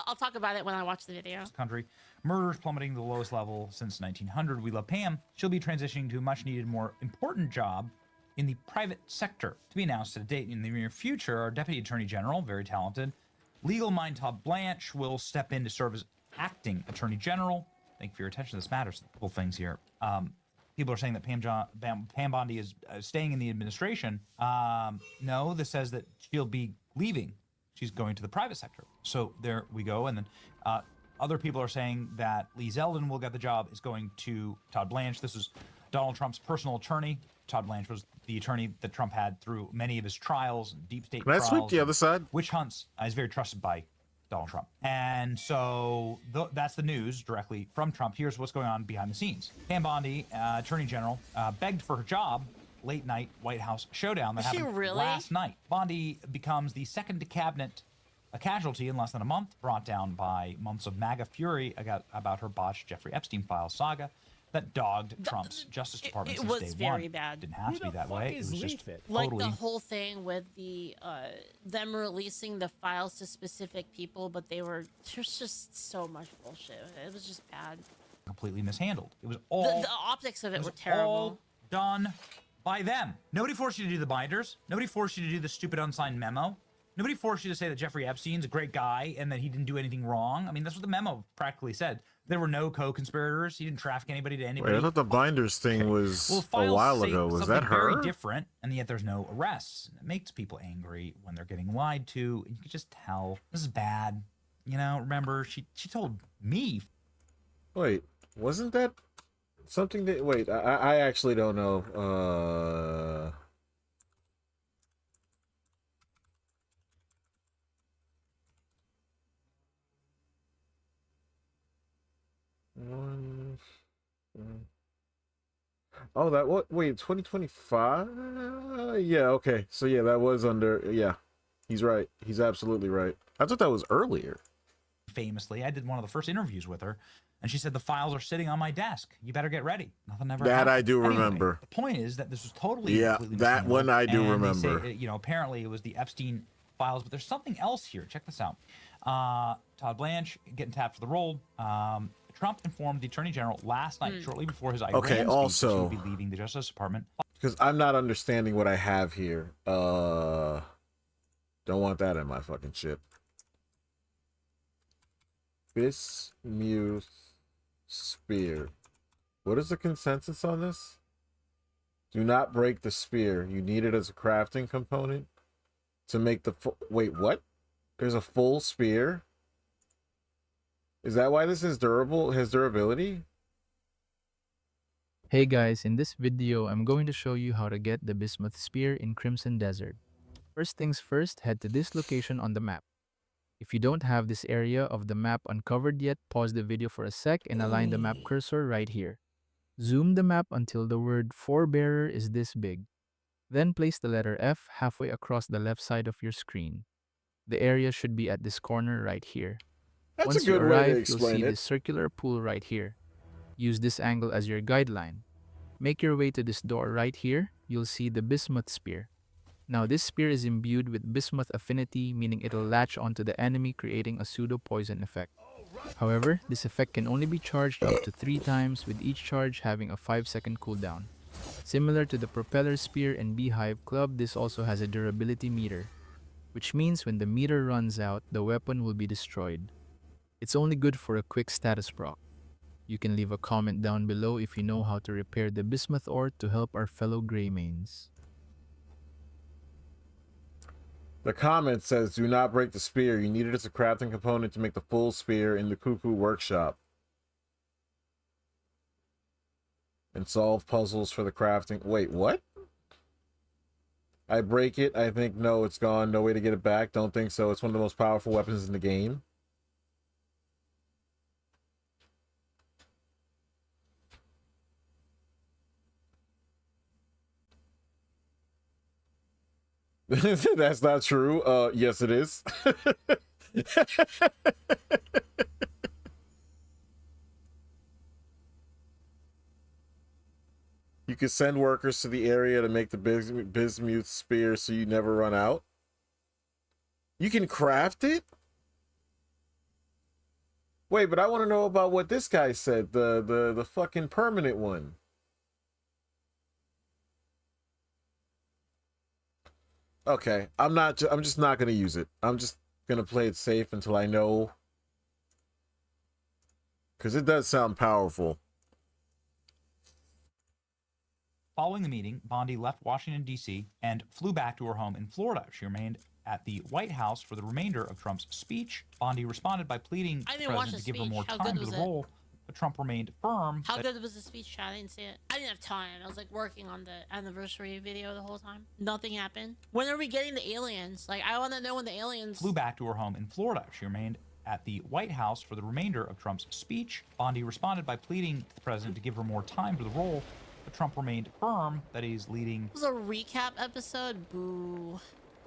I'll talk about it when I watch the video. the country. Murders plummeting to the lowest level since 1900. We love Pam. She'll be transitioning to a much needed, more important job in the private sector. To be announced at a date in the near future, our deputy attorney general, very talented, legal mind Todd Blanche, will step in to serve as acting attorney general. Thank you for your attention. This matters. A couple things here. People are saying that Pam Bondi is staying in the administration. No, this says that she'll be leaving. She's going to the private sector. So there we go. And then other people are saying that Lee Zeldin will get the job, is going to Todd Blanche. This is Donald Trump's personal attorney. Todd Blanche was the attorney that Trump had through many of his trials, deep state trials. Let's sweep the other side. Witch hunts. Is very trusted by Donald Trump. And so that's the news directly from Trump. Here's what's going on behind the scenes. Pam Bondi, Attorney General, begged for her job. Late night White House showdown that happened last night. Bondi becomes the second to cabinet a casualty in less than a month, brought down by months of MAGA fury about her botched Jeffrey Epstein files saga that dogged Trump's Justice Department since day one. It was very bad. Didn't have to be that way. It was just like the whole thing with the them releasing the files to specific people, but there's just so much bullshit. It was just bad. Completely mishandled. It was all the optics of it were terrible. All done by them. Nobody forced you to do the binders. Nobody forced you to do the stupid unsigned memo. Nobody forced you to say that Jeffrey Epstein's a great guy and that he didn't do anything wrong. I mean, that's what the memo practically said. There were no co-conspirators. He didn't traffic anybody to anybody. Wait, I thought the Binders thing was Well, a files while say ago. Was something that her? Very different, and yet there's no arrests. It makes people angry when they're getting lied to. You can just tell this is bad. You know, remember she told me. Wait, wasn't that something that? Wait, I actually don't know. Oh, that what? Wait, 2025? Yeah, okay. So yeah, that was under. Yeah, he's right. He's absolutely right. I thought that was earlier. Famously, I did one of the first interviews with her, and she said the files are sitting on my desk. You better get ready. Nothing ever. That happened. I do Anyway, remember. the point is that this was totally Yeah, completely that one I do mishandled, and they remember. say, you know, apparently it was the Epstein files, but there's something else here. Check this out. Todd Blanche getting tapped for the role. Trump informed the Attorney General last night, shortly before his Iran Okay, speech, also- that he would be leaving the Justice Department. Because I'm not understanding what I have here. Don't want that in my fucking shit. Bismuth spear. What is the consensus on this? Do not break the spear. You need it as a crafting component to make the wait, what? There's a full spear? Is that why this is durable? Has durability? Hey guys, in this video, I'm going to show you how to get the Bismuth Spear in Crimson Desert. First things first, head to this location on the map. If you don't have this area of the map uncovered yet, pause the video for a sec and align the map cursor right here. Zoom the map until the word Forebearer is this big. Then place the letter F halfway across the left side of your screen. The area should be at this corner right here. That's Once a good you way to arrive, you'll explain see it. this circular pool right here. Use this angle as your guideline. Make your way to this door right here. You'll see the Bismuth Spear. Now this spear is imbued with Bismuth affinity, meaning it'll latch onto the enemy, creating a pseudo-poison effect. However, this effect can only be charged up to 3 times, with each charge having a 5-second cooldown. Similar to the Propeller Spear and Beehive Club, this also has a durability meter, which means when the meter runs out, the weapon will be destroyed. It's only good for a quick status proc. You can leave a comment down below if you know how to repair the Bismuth ore to help our fellow Greymanes. The comment says, do not break the spear. You need it as a crafting component to make the full spear in the Cuckoo Workshop. And solve puzzles for the crafting. Wait, what? I break it. I think, no, it's gone. No way to get it back. Don't think so. It's one of the most powerful weapons in the game. That's not true. Yes, it is. You could send workers to the area to make the Bismuth spear so you never run out. You can craft it? Wait, but I want to know about what this guy said, the fucking permanent one. Okay, I'm just not going to use it. I'm just going to play it safe until I know, cuz it does sound powerful. Following the meeting, Bondi left Washington, D.C. and flew back to her home in Florida. She remained at the White House for the remainder of Trump's speech. Bondi responded by pleading I the didn't watch president the to give her speech. more How time good for the was it? role, but Trump remained firm. How that- good was the speech, chat? I didn't see it. I didn't have time. I was like working on the anniversary video the whole time. Nothing happened. When are we getting the aliens? Like, I want to know when the aliens. Flew back to her home in Florida. She remained at the White House for the remainder of Trump's speech. Bondi responded by pleading to the president to give her more time for the role, but Trump remained firm that he's leading It was a recap episode. Boo.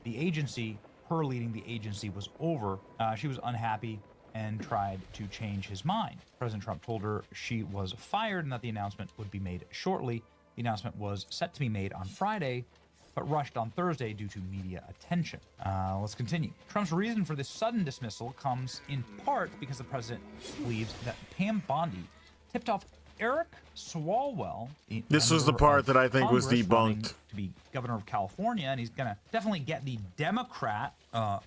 the agency. Her leading the agency was over. She was unhappy and tried to change his mind. President Trump told her she was fired and that the announcement would be made shortly. The announcement was set to be made on Friday, but rushed on Thursday due to media attention. Let's continue. Trump's reason for this sudden dismissal comes in part because the president believes that Pam Bondi tipped off Eric Swalwell. This was the member part of that I think was Congress running debunked. to be governor of California, and he's gonna definitely get the Democrat.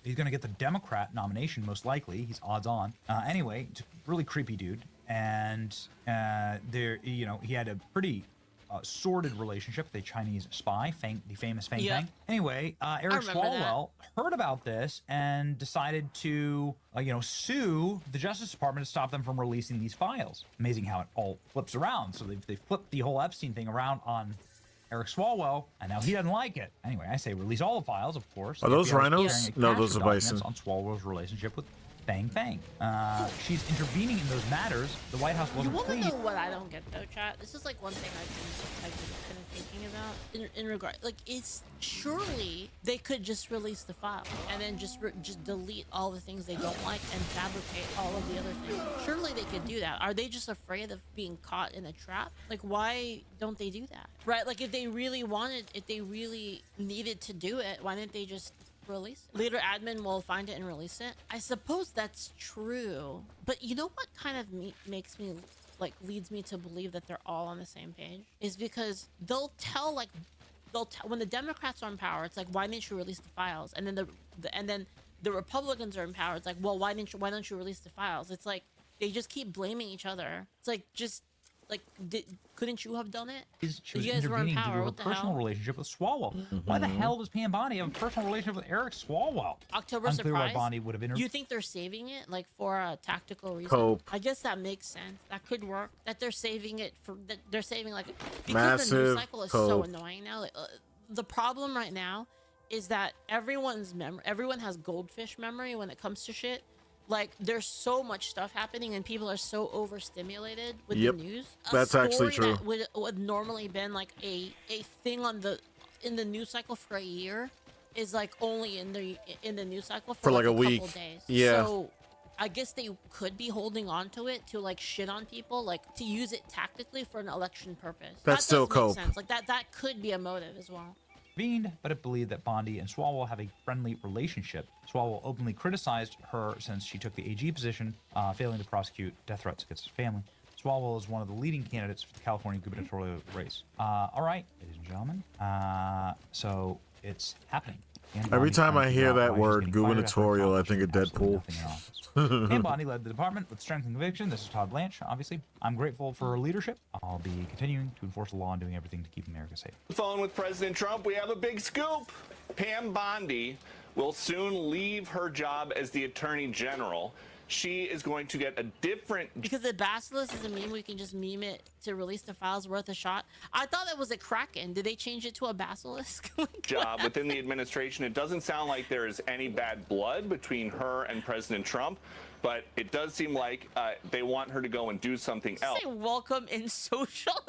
He's gonna get the Democrat nomination most likely. He's odds on. Anyway, really creepy dude, and there, you know, he had a pretty sordid relationship with a Chinese spy, the famous Fang Fang. Anyway, Eric Swalwell heard about this and decided to, sue the Justice Department to stop them from releasing these files. Amazing how it all flips around. So they flipped the whole Epstein thing around on Eric Swalwell, and now he doesn't like it. Anyway, I say release all the files, of course. Are those rhinos? No, those are bison. On Swalwell's relationship with Fang Fang. She's intervening in those matters. The White House wasn't pleased. You want to know what I don't get though, chat? This is like one thing I've been kind of thinking about in regard, like, it's surely they could just release the file and then just delete all the things they don't like and fabricate all of the other things. Surely they could do that. Are they just afraid of being caught in a trap? Like, why don't they do that? Right? Like, if they really needed to do it, why didn't they just release it? Later admin will find it and release it. I suppose that's true, but you know what kind of leads me to believe that they're all on the same page is because they'll tell when the Democrats are in power, it's like, why didn't you release the files? And then the Republicans are in power, it's like, well, why don't you release the files? It's like they just keep blaming each other. It's like, just like, couldn't you have done it? She was You guys were in intervening due power. to her What the personal hell? relationship with Swalwell. Why the hell does Pam Bondi have a personal relationship with Eric Swalwell? October Unclear surprise. why Bondi would have intervened. You think they're saving it like for a tactical reason? Cope. I guess that makes sense. That could work. That they're saving it for. That they're saving like because the Massive news cycle is so cope. annoying now. Like, the problem right now is that everyone has goldfish memory when it comes to shit. Like, there's so much stuff happening and people are so overstimulated with the news. That's actually true. That would normally been like a thing in the news cycle for a year is like only in the news cycle for like a week. couple days. Yeah. So I guess they could be holding on to it to like shit on people, like to use it tactically for an election purpose. That's That still does make cope. sense. Like that could be a motive as well. But it believed that Bondi and Swalwell have a friendly relationship. Swalwell openly criticized her since she took the AG position, failing to prosecute death threats against his family. Swalwell is one of the leading candidates for the California gubernatorial race. All right, ladies and gentlemen. So it's happening. Every time I hear that word, gubernatorial, I think of Deadpool. Pam Bondi led the department with strength and conviction. This is Todd Blanche, obviously. I'm grateful for her leadership. I'll be continuing to enforce the law and doing everything to keep America safe. Phone with President Trump, we have a big scoop. Pam Bondi will soon leave her job as the Attorney General. She is going to get a different... Because the basilisk is a meme, we can just meme it to release the files worth a shot. I thought that was a Kraken. Did they change it to a basilisk? job within the administration. It doesn't sound like there is any bad blood between her and President Trump, but it does seem like they want her to go and do something else. Say welcome in social.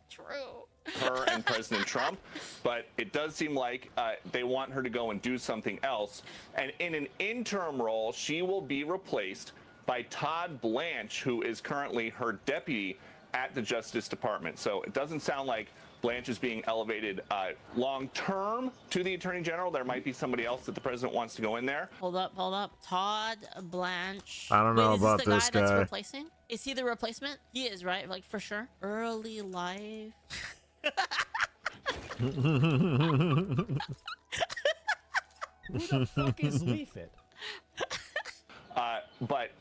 True. Her and President Trump, but it does seem like they want her to go and do something else. And in an interim role, she will be replaced by Todd Blanche, who is currently her deputy at the Justice Department. So it doesn't sound like Blanche is being elevated long term to the Attorney General. There might be somebody else that the president wants to go in there. Hold up. Todd Blanche. I don't know Wait, about is this the guy this that's guy. replacing? Is he the replacement? He is, right? Like, for sure. Early life. Who the fuck is Leafit? But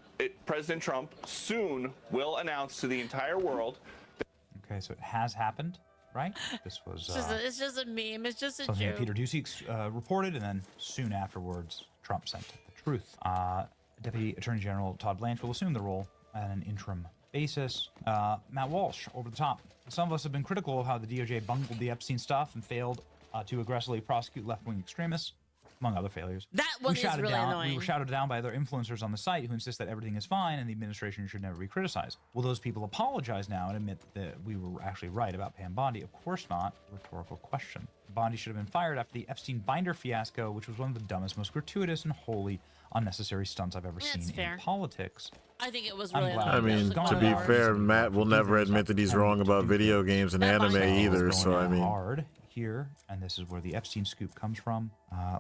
President Trump soon will announce to the entire world. Okay, so it has happened, right? This was It's just a meme. It's just a something that joke. Peter Doocy reported, and then soon afterwards, Trump sent the truth. Deputy Attorney General Todd Blanche will assume the role on an interim basis. Matt Walsh, over the top. Some of us have been critical of how the DOJ bungled the Epstein stuff and failed to aggressively prosecute left-wing extremists, among other failures. That one is really annoying. We were shouted down by other influencers on the site who insist that everything is fine and the administration should never be criticized. Will those people apologize now and admit that we were actually right about Pam Bondi? Of course not. Rhetorical question. Bondi should have been fired after the Epstein binder fiasco, which was one of the dumbest, most gratuitous, and wholly unnecessary stunts I've ever seen in politics. I think it was I'm really glad. annoying. I mean, to be fair, Matt will never admit that he's wrong about video games and anime either. So I mean, hard. here, and this is where the Epstein scoop comes from,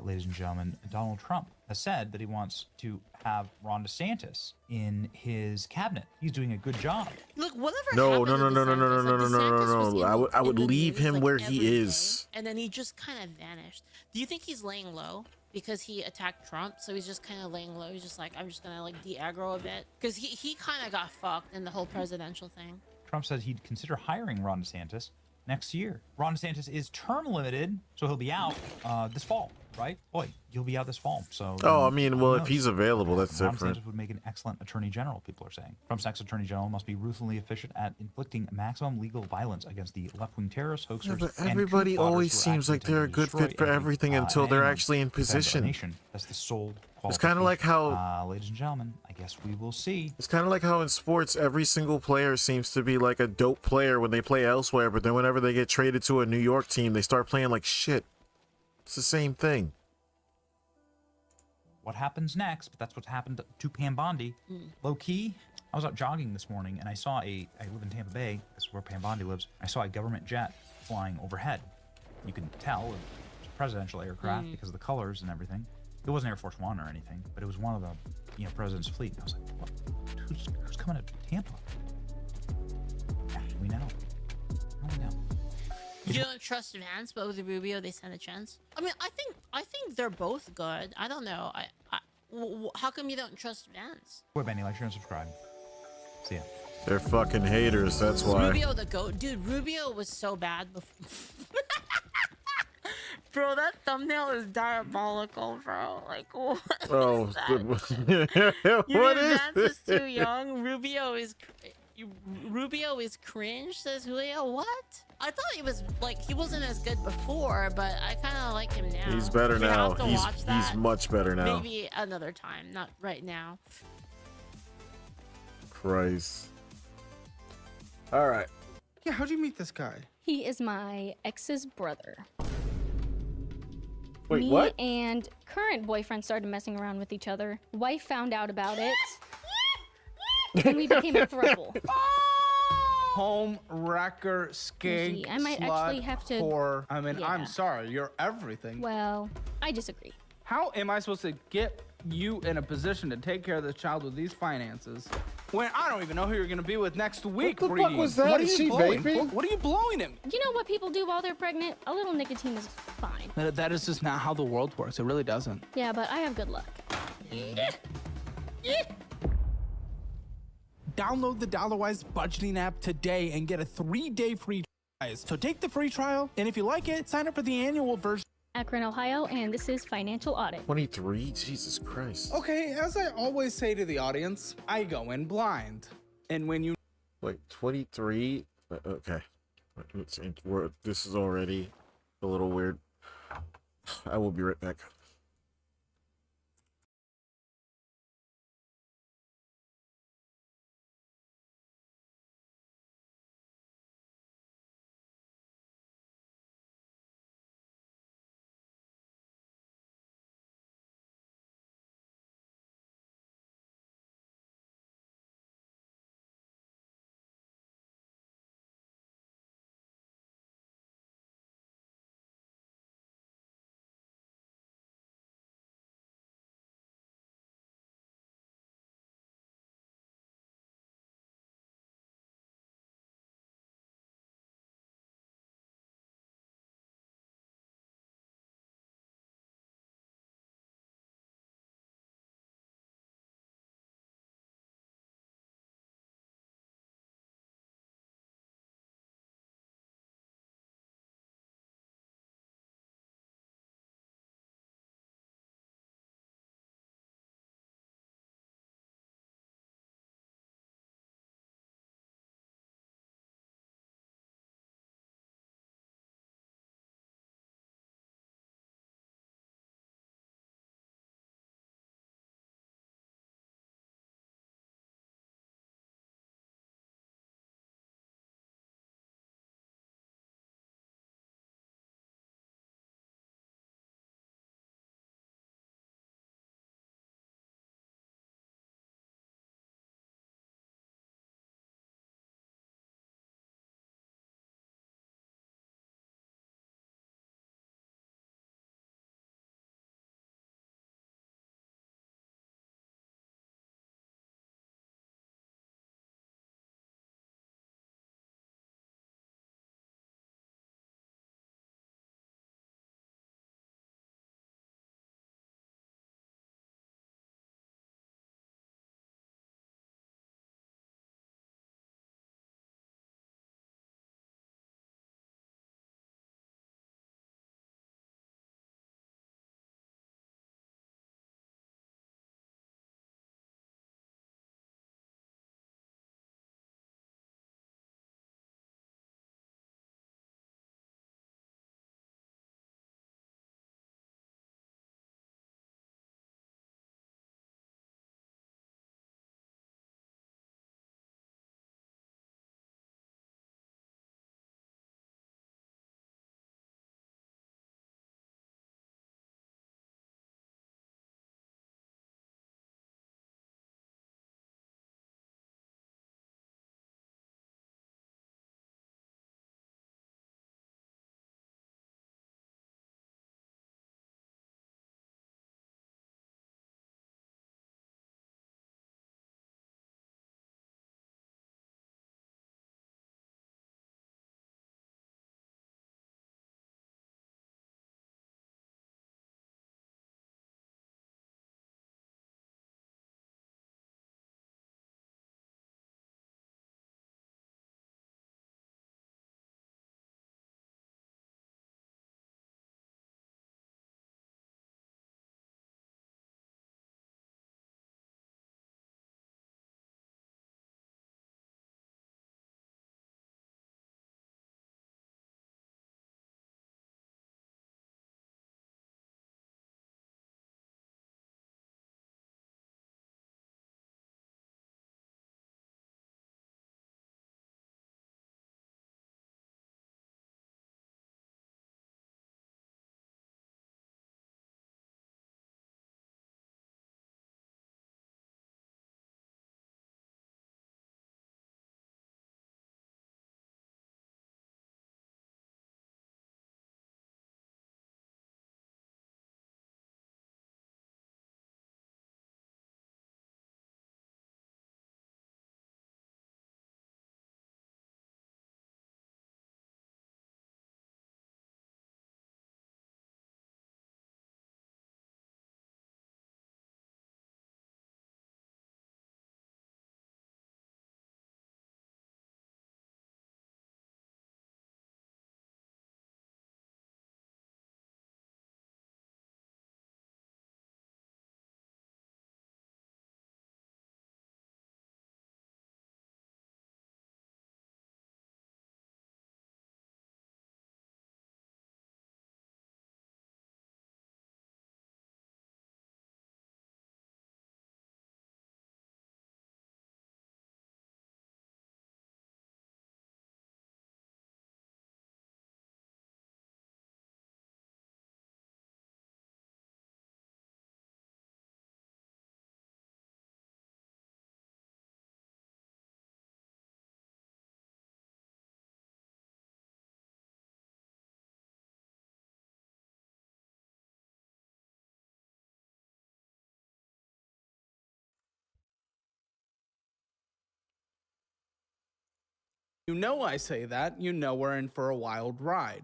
ladies and gentlemen, Donald Trump has said that he wants to have Ron DeSantis in his cabinet. He's doing a good job. Look, whatever. No, happened no, to no, no, no, no, DeSantis, no, like, no, no, DeSantis was no, no. I would in the leave news, him like, where every he day, is. and then he just kind of vanished. Do you think he's laying low because he attacked Trump? So he's just kind of laying low. He's just like, I'm just gonna like de-aggro a bit because he kind of got fucked in the whole presidential thing. Trump says he'd consider hiring Ron DeSantis next year. Ron DeSantis is term limited, so he'll be out this fall, right? Boy, you'll be out this fall. So. Oh, I mean, well, if he's available, that's Ron different. DeSantis would make an excellent attorney general, people are saying. Trump's next attorney general must be ruthlessly efficient at inflicting maximum legal violence against the left-wing terrorists, hoaxers, Yeah, but and everybody coup plotters always who are seems actually like they're a attempting to good destroy fit for everything until and they're anyone actually in who defends our position. nation. That's the sole It's kind of like how, ladies and gentlemen, I guess we will see. it's kind of like how in sports, every single player seems to be like a dope player when they play elsewhere, but then whenever they get traded to a New York team, they start playing like shit. It's the same thing. What happens next, but that's what's happened to Pam Bondi. Low key, I was out jogging this morning and I saw I live in Tampa Bay, that's where Pam Bondi lives. I saw a government jet flying overhead. You can tell it's a presidential aircraft because of the colors and everything. It wasn't Air Force One or anything, but it was one of the president's fleet. And I was like, what? Who's coming to Tampa? Yeah, we know. We know. You don't trust Vance, but with Rubio, they stand a chance. I mean, I think they're both good. I don't know. How come you don't trust Vance? Boy, Benny, like, share, and subscribe. See ya. They're fucking haters, that's why. Rubio the GOAT. Dude, Rubio was so bad before. Bro, that thumbnail is diabolical, bro. Like, what? Oh, You what mean is Vance this? is too young? Rubio is cringe, says Julio. What? I thought he was like, he wasn't as good before, but I kind of like him now. He's better We now. have to watch that. He's much better now. Maybe another time, not right now. Christ. All right. Yeah, how'd you meet this guy? He is my ex's brother. Wait, Me what? and current boyfriend started messing around with each other. Wife found out about it. And we became a throuple. Home wrecker, skank, Easy. I might slut, actually have to- whore. I mean, Yeah. I'm sorry, you're everything. Well, I disagree. How am I supposed to get you in a position to take care of this child with these finances when I don't even know who you're gonna be with next week? the fuck Breeding? was that? What are Is you she blowing? vaping? What are you blowing him? You know what people do while they're pregnant? A little nicotine is fine. That is just not how the world works. It really doesn't. Yeah, but I have good luck. Download the Dollarwise budgeting app today and get a 3-day free trial. So take the free trial, and if you like it, sign up for the annual version. Akron, Ohio, and this is Financial Audit. 23? Jesus Christ. Okay, as I always say to the audience, I go in blind. And when you Wait, 23? Okay. This is already a little weird. I will be right back. You know I say that. You know we're in for a wild ride.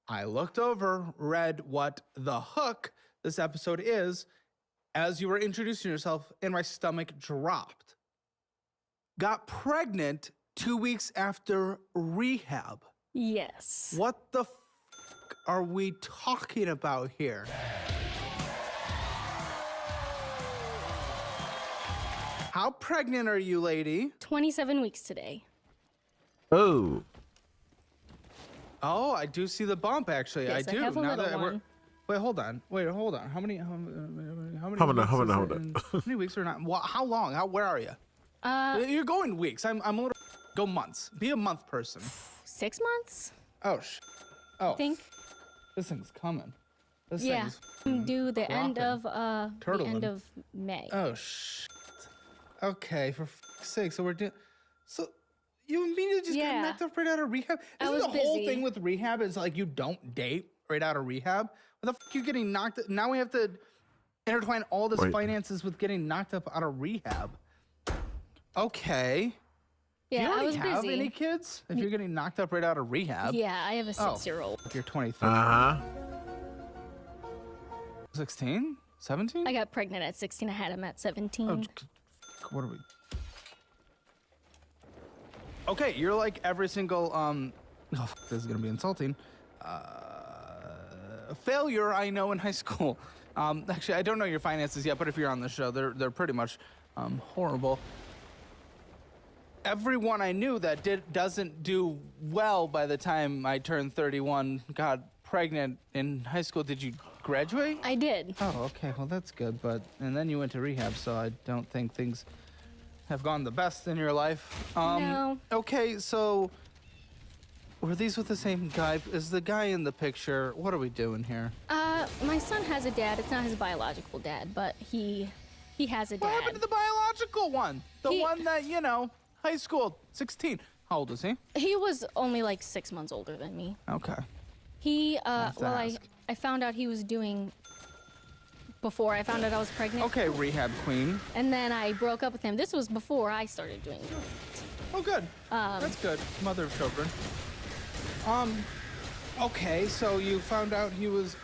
I looked over, read what the hook this episode is as you were introducing yourself, and my stomach dropped. Got pregnant 2 weeks after rehab. Yes. What the are we talking about here? How pregnant are you, lady? 27 weeks today. Oh. Oh, I do see the bump, actually. Yes, I do. I have a Now little that we're... one. Wait, hold on. How many Hold on, weeks hold on, is hold it on. in- how many weeks are not? How long? Where are you? You're going weeks. I'm a little. Go months. Be a month person. 6 months? Oh, I think. This thing's coming. This Yeah. thing's Do the end cropping. of the Turtling. end of May. Oh, okay, for fuck's sake. So we're doing. So you immediately just got knocked up right out of rehab? I Isn't was the whole busy. thing with rehab is like you don't date right out of rehab? What the fuck you getting knocked? Now we have to intertwine all this Wait. finances with getting knocked up out of rehab. Okay. Do Yeah, you I already was have busy. any kids? If you're getting knocked up right out of rehab. Yeah, I have a Oh, 6-year-old. You're 23. 16? 17? I got pregnant at 16. I had him at 17. What are we? Okay, you're like every single oh, fuck, this is gonna be insulting. Failure I know in high school. Actually, I don't know your finances yet, but if you're on the show, they're pretty much horrible. Everyone I knew that doesn't do well by the time I turned 31 got pregnant in high school. Did you graduate? I did. Oh, okay. Well, that's good. And then you went to rehab, so I don't think things have gone the best in your life. No. Okay, so were these with the same guy? Is the guy in the picture? What are we doing here? My son has a dad. It's not his biological dad, but he has a dad. What happened to the biological one? The one that, high school, 16. How old is he? He was only like 6 months older than me. Okay. He, Have to well, ask. I found out he was doing before I found out I was pregnant. Okay, rehab queen. And then I broke up with him. This was before I started doing it. Oh, good. That's good. Mother of children. Okay, so you found out he was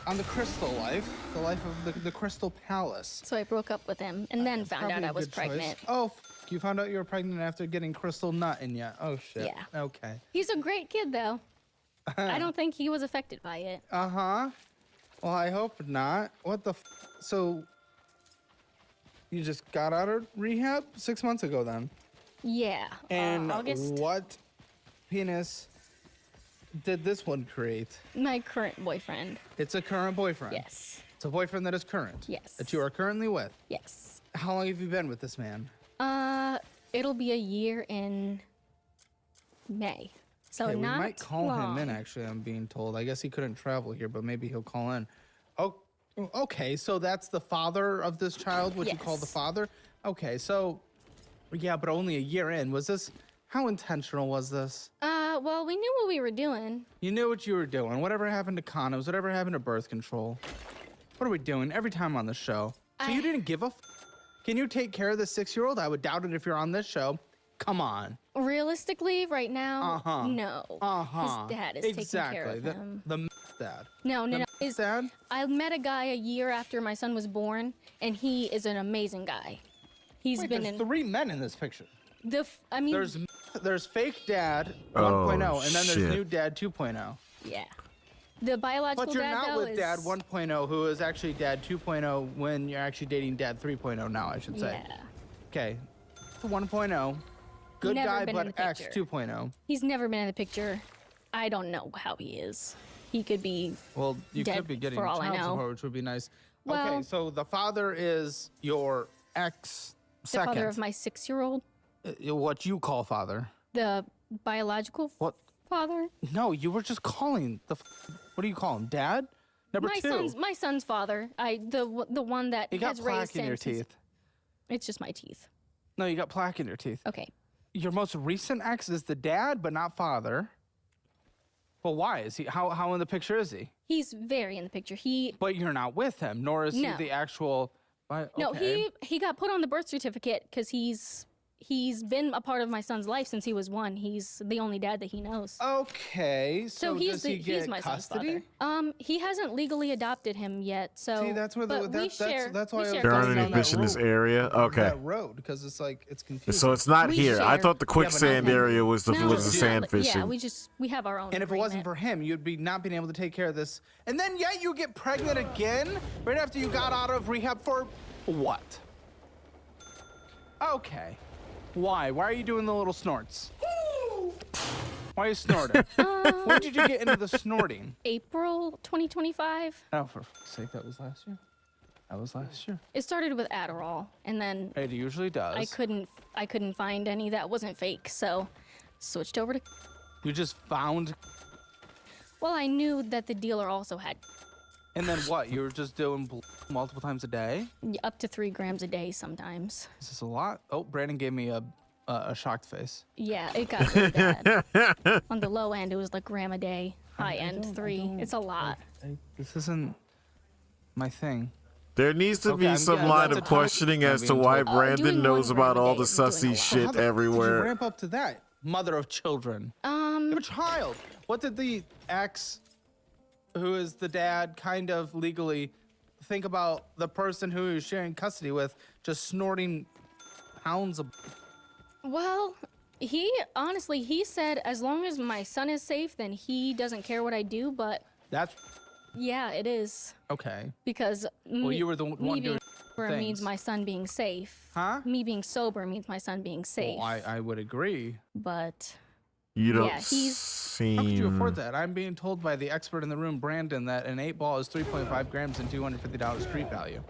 on the Crystal life, the life of the Crystal Palace. So I broke up with him and then found out Probably a I was good choice. pregnant. Oh, you found out you were pregnant after getting Crystal Nut in you. Oh, shit. Yeah. Okay. He's a great kid, though. I don't think he was affected by it. Uh-huh. Well, I hope not. What the So, you just got out of rehab 6 months ago then? Yeah. And August. what penis did this one create? My current boyfriend. It's a current boyfriend? Yes. It's a boyfriend that is current? Yes. That you are currently with? Yes. How long have you been with this man? It'll be a year in May. So Okay, not we might call long. him in, actually, I'm being told. I guess he couldn't travel here, but maybe he'll call in. Oh, okay, so that's the father of this child, what you call the Yes. father? Okay, so, yeah, but only a year in. Was this, how intentional was this? Well, we knew what we were doing. You knew what you were doing. Whatever happened to condoms, whatever happened to birth control. What are we doing every time on the show? So you didn't give a Can you take care of the 6-year-old? I would doubt it if you're on this show. Come on. Realistically, right now, no. Uh-huh. His dad is taking care of him. The dad. No. The His dad? I met a guy a year after my son was born, and he is an amazing guy. He's Wait, been there's in 3 men in this picture. I mean, There's fake dad Oh, 1.0, and then there's shit. new dad 2.0. yeah. The biological But you're dad not though with is dad 1.0, who is actually dad 2.0 when you're actually dating dad 3.0 now, I should say. Yeah. Okay. 1.0. Good Never guy, been in but the X picture. 2.0. He's never been in the picture. I don't know how he is. He could be Well, you dead could be getting for all I child know. support, which would be nice. Well- okay, so the father is your ex the second. father of my 6-year-old. What you call father. The biological father. No, you were just calling what do you call him? Dad? Number my 2. my son's father. The one that You got has raised plaque in him your since- teeth. It's just my teeth. No, you got plaque in your teeth. Okay. Your most recent ex is the dad, but not father. Well, why is he? How in the picture is he? He's very in the picture. But you're not with him, nor is No. he the actual. No, okay. he got put on the birth certificate because he's he's been a part of my son's life since he was 1. He's the only dad that he knows. Okay, so does he get he's my custody? son's father. He hasn't legally adopted him yet, so. See, that's where but we share. that's why we share There aren't custody. any fish in this area. Okay. That road, because it's like it's confusing. So it's not We here. I share. thought the quicksand area was the sand fishing. Yeah, we have our own. And if it wasn't for him, you'd be not being able to take care of this. And then you get pregnant again right after you got out of rehab for what? Okay. Why? Why are you doing the little snorts? Why are you snorting? When did you get into the snorting? April 2025. Oh, for fuck's sake, that was last year? That was last year. It started with Adderall, and then It usually does. I couldn't find any that wasn't fake, so switched over to. You just found. Well, I knew that the dealer also had And then what? You were just doing multiple times a day? up to 3 grams a day sometimes. Is this a lot? Oh, Brandon gave me a shocked face. Yeah, it got really bad. On the low end, it was like gram a day. High end, 3. It's a lot. This isn't my thing. There needs to Okay, be some line that's of a questioning I'm as to being why told. Brandon doing knows 1 gram about a all day the is doing a sussy lot. shit How the fuck everywhere. Did you ramp up to that? Mother of children. You have a child. What did the ex, who is the dad, kind of legally think about the person who is sharing custody with just snorting pounds of? Well, he said as long as my son is safe, then he doesn't care what I do. But That's yeah, it is okay. because Well, you were the me one being doing sober means things. my son being safe. Huh? Me being sober means my son being safe. Well, I would agree. But You don't yeah, he's seem. How could you afford that? I'm being told by the expert in the room, Brandon, that an 8-ball is 3.5 grams and $250 street value.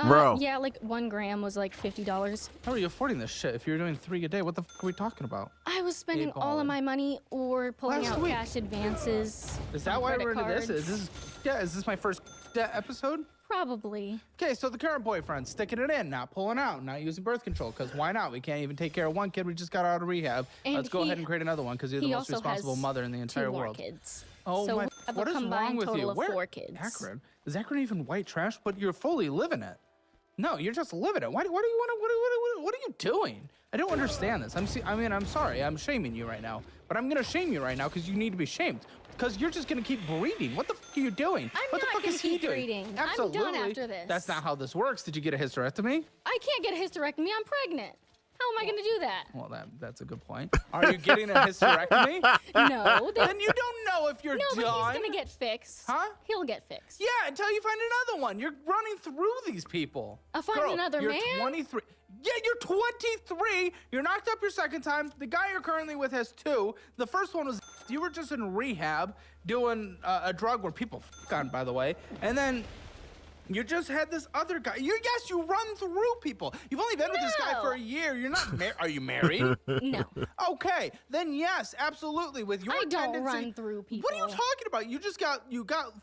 Bro. yeah, like 1 gram was like $50. How are you affording this shit if you're doing 3 a day? What the fuck are we talking about? I was spending all of my money or pulling Last out week. cash advances. Is that from why credit we're into this? cards. Is this my first episode? Probably. Okay, so the current boyfriend sticking it in, not pulling out, not using birth control, because why not? We can't even take care of one kid. We just got out of rehab. And Let's go he- ahead and create another one because you're the he most also responsible has mother in the 2 entire more world. kids. Oh So my! we have a What is wrong combined with total you? of Where? 4 kids. Akron? Is Akron even white trash? But you're fully living it. No, you're just living it. Why do you want to? What are you doing? I don't understand this. I'm sorry. I'm shaming you right now. But I'm gonna shame you right now because you need to be shamed. Because you're just gonna keep breeding. What the fuck are you doing? I'm what the not fuck gonna is he keep doing? breeding. Absolutely. I'm done after this. That's not how this works. Did you get a hysterectomy? I can't get a hysterectomy. I'm pregnant. How am I going to do that? Well, that's a good point. Are you getting a hysterectomy? No. Then you don't know if you're No, done. but he's going to get fixed. Huh? He'll get fixed. Yeah, until you find another one. You're running through these people. I'll find Girl, another you're man? 23. Yeah, you're 23. You're knocked up your second time. The guy you're currently with has 2. The first one was you were just in rehab doing a drug where people on, by the way. And then you just had this other guy. Yes, you run through people. You've only been with this guy for a year. You're not married. Are you married? No. Okay, then yes, absolutely. With your I don't tendency- run through people. What are you talking about? You got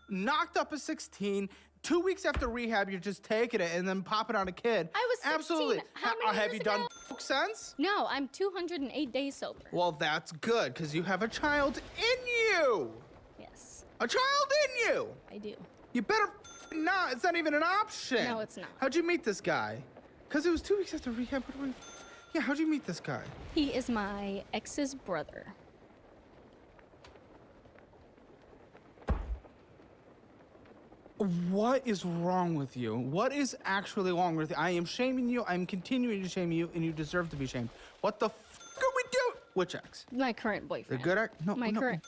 knocked up at 16. 2 weeks after rehab, you're just taking it and then popping on a kid. I was 16. Absolutely. How many Have years you done ago? since? No, I'm 208 days sober. Well, that's good because you have a child in you. Yes. A child in you. I do. You better not. It's not even an option. No, it's not. How'd you meet this guy? Because it was 2 weeks after rehab. Yeah, how'd you meet this guy? He is my ex's brother. What is wrong with you? What is actually wrong with you? I am shaming you. I'm continuing to shame you, and you deserve to be shamed. What the fuck are we doing? Which ex? My current boyfriend. The good ex? No, My no. current.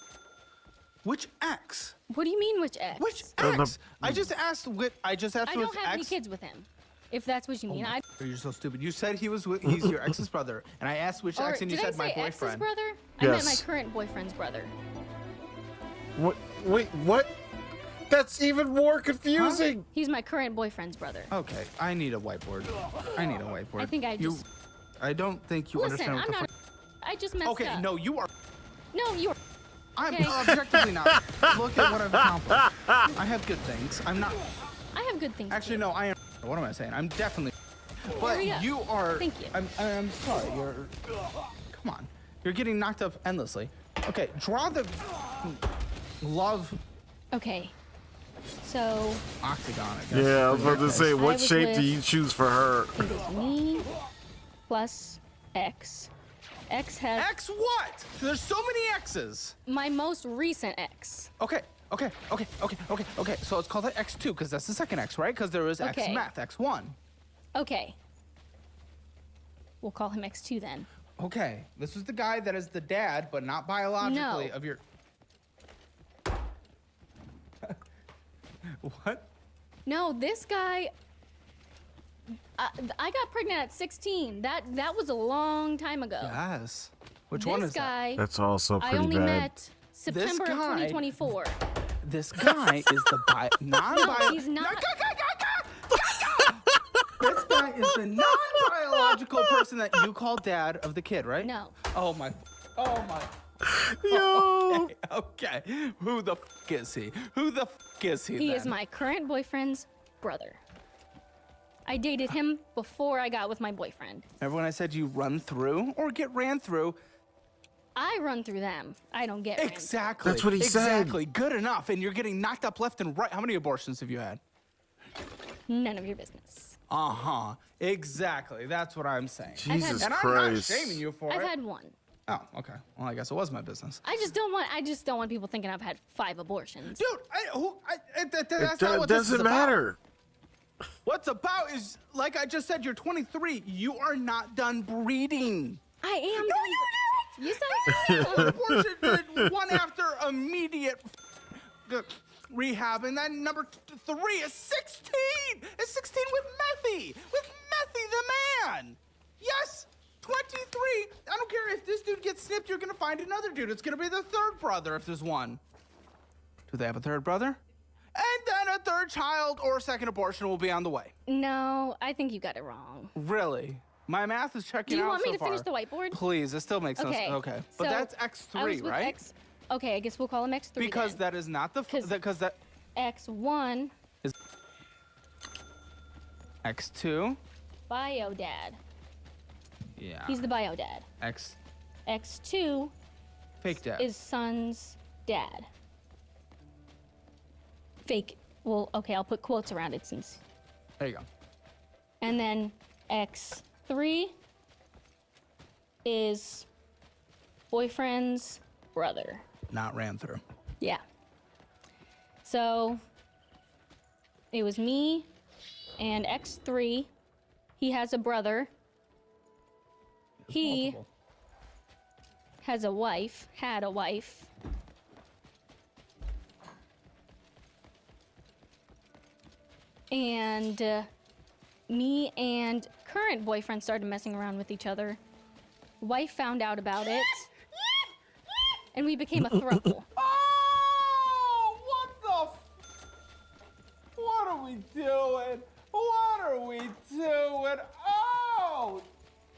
Which ex? What do you mean, which ex? Which ex? I just asked. I just asked I for don't his have any ex. kids with him. If that's what you mean, I. You're so stupid. You said he's your ex's brother, and I asked which Or ex, and you did I said my say ex's boyfriend. brother? I meant my Yes. current boyfriend's brother. What? Wait, what? That's even more confusing. He's my current boyfriend's brother. Okay, I need a whiteboard. I need a whiteboard. I think I You- just. I don't think you Listen, understand what I'm the not. fuck. I just messed Okay, up. no, you are. No, you are. I'm Okay. objectively not. Look at what I've accomplished. I have good things. I'm not. I have good things. Actually, no, I am. What am I saying? I'm definitely. But we go. you are. Thank you. I'm sorry. You're. Come on. You're getting knocked up endlessly. Okay, draw the love Okay. So. octagon. I guess. Yeah, I was about to say, I what was shape do with- you choose for her? It was me, plus X. X has X what? There's so many X's. my most recent X. Okay. So let's call that X2 because that's the second X, right? Because there was X Okay. math, X1. Okay. We'll call him X2 then. Okay. This was the guy that is the dad, but not biologically No. of your. What? No, this guy. I got pregnant at 16. That was a long time ago. Yes. Which This one is guy, That's also I pretty only bad. met September of guy- 2024. This guy is the non-bio. No, he's not. This guy is the non-biological person that you call dad of the kid, right? No. Oh my. Yo. Okay. Who the f is he? Who the f is he? He then? is my current boyfriend's brother. I dated him before I got with my boyfriend. Remember when I said you run through or get ran through? I run through them. I don't get ran through. Exactly. That's what he said. Exactly. Good enough. And you're getting knocked up left and right. How many abortions have you had? None of your business. Uh-huh. Exactly. That's what I'm saying. Jesus and Christ. I'm not shaming you for I've it. had one. Oh, okay. Well, I guess it was my business. I just don't want people thinking I've had 5 abortions. Dude, that's not what this is doesn't about. matter. What's about is, like I just said, you're 23. You are not done breeding. I am. No, you said abortion, one after immediate rehab, and then number 3 is 16. It's 16 with Methy. With Methy the man. Yes, 23. I don't care if this dude gets snipped. You're gonna find another dude. It's gonna be the third brother if there's one. Do they have a third brother? And then a third child or a second abortion will be on the way. No, I think you got it wrong. Really? My math is checking Do you out want me so to finish the far. whiteboard? Please, it still makes sense. Okay. Okay. But so that's I was X3, with right? Okay, I guess we'll call him X3 Because then. that is not the because that X1 is X2. bio dad. Yeah. He's the bio dad. X2 Fake dad. is son's dad. Fake. Well, okay, I'll put quotes around it since. There you go. And then X3 is boyfriend's brother. Not ran through. Yeah. So it was me and X3. He has a brother. He multiple. has a wife, had a wife. And me and current boyfriend started messing around with each other. Wife found out about it. And we became a throuple. Oh, what are we doing? What are we doing? Oh,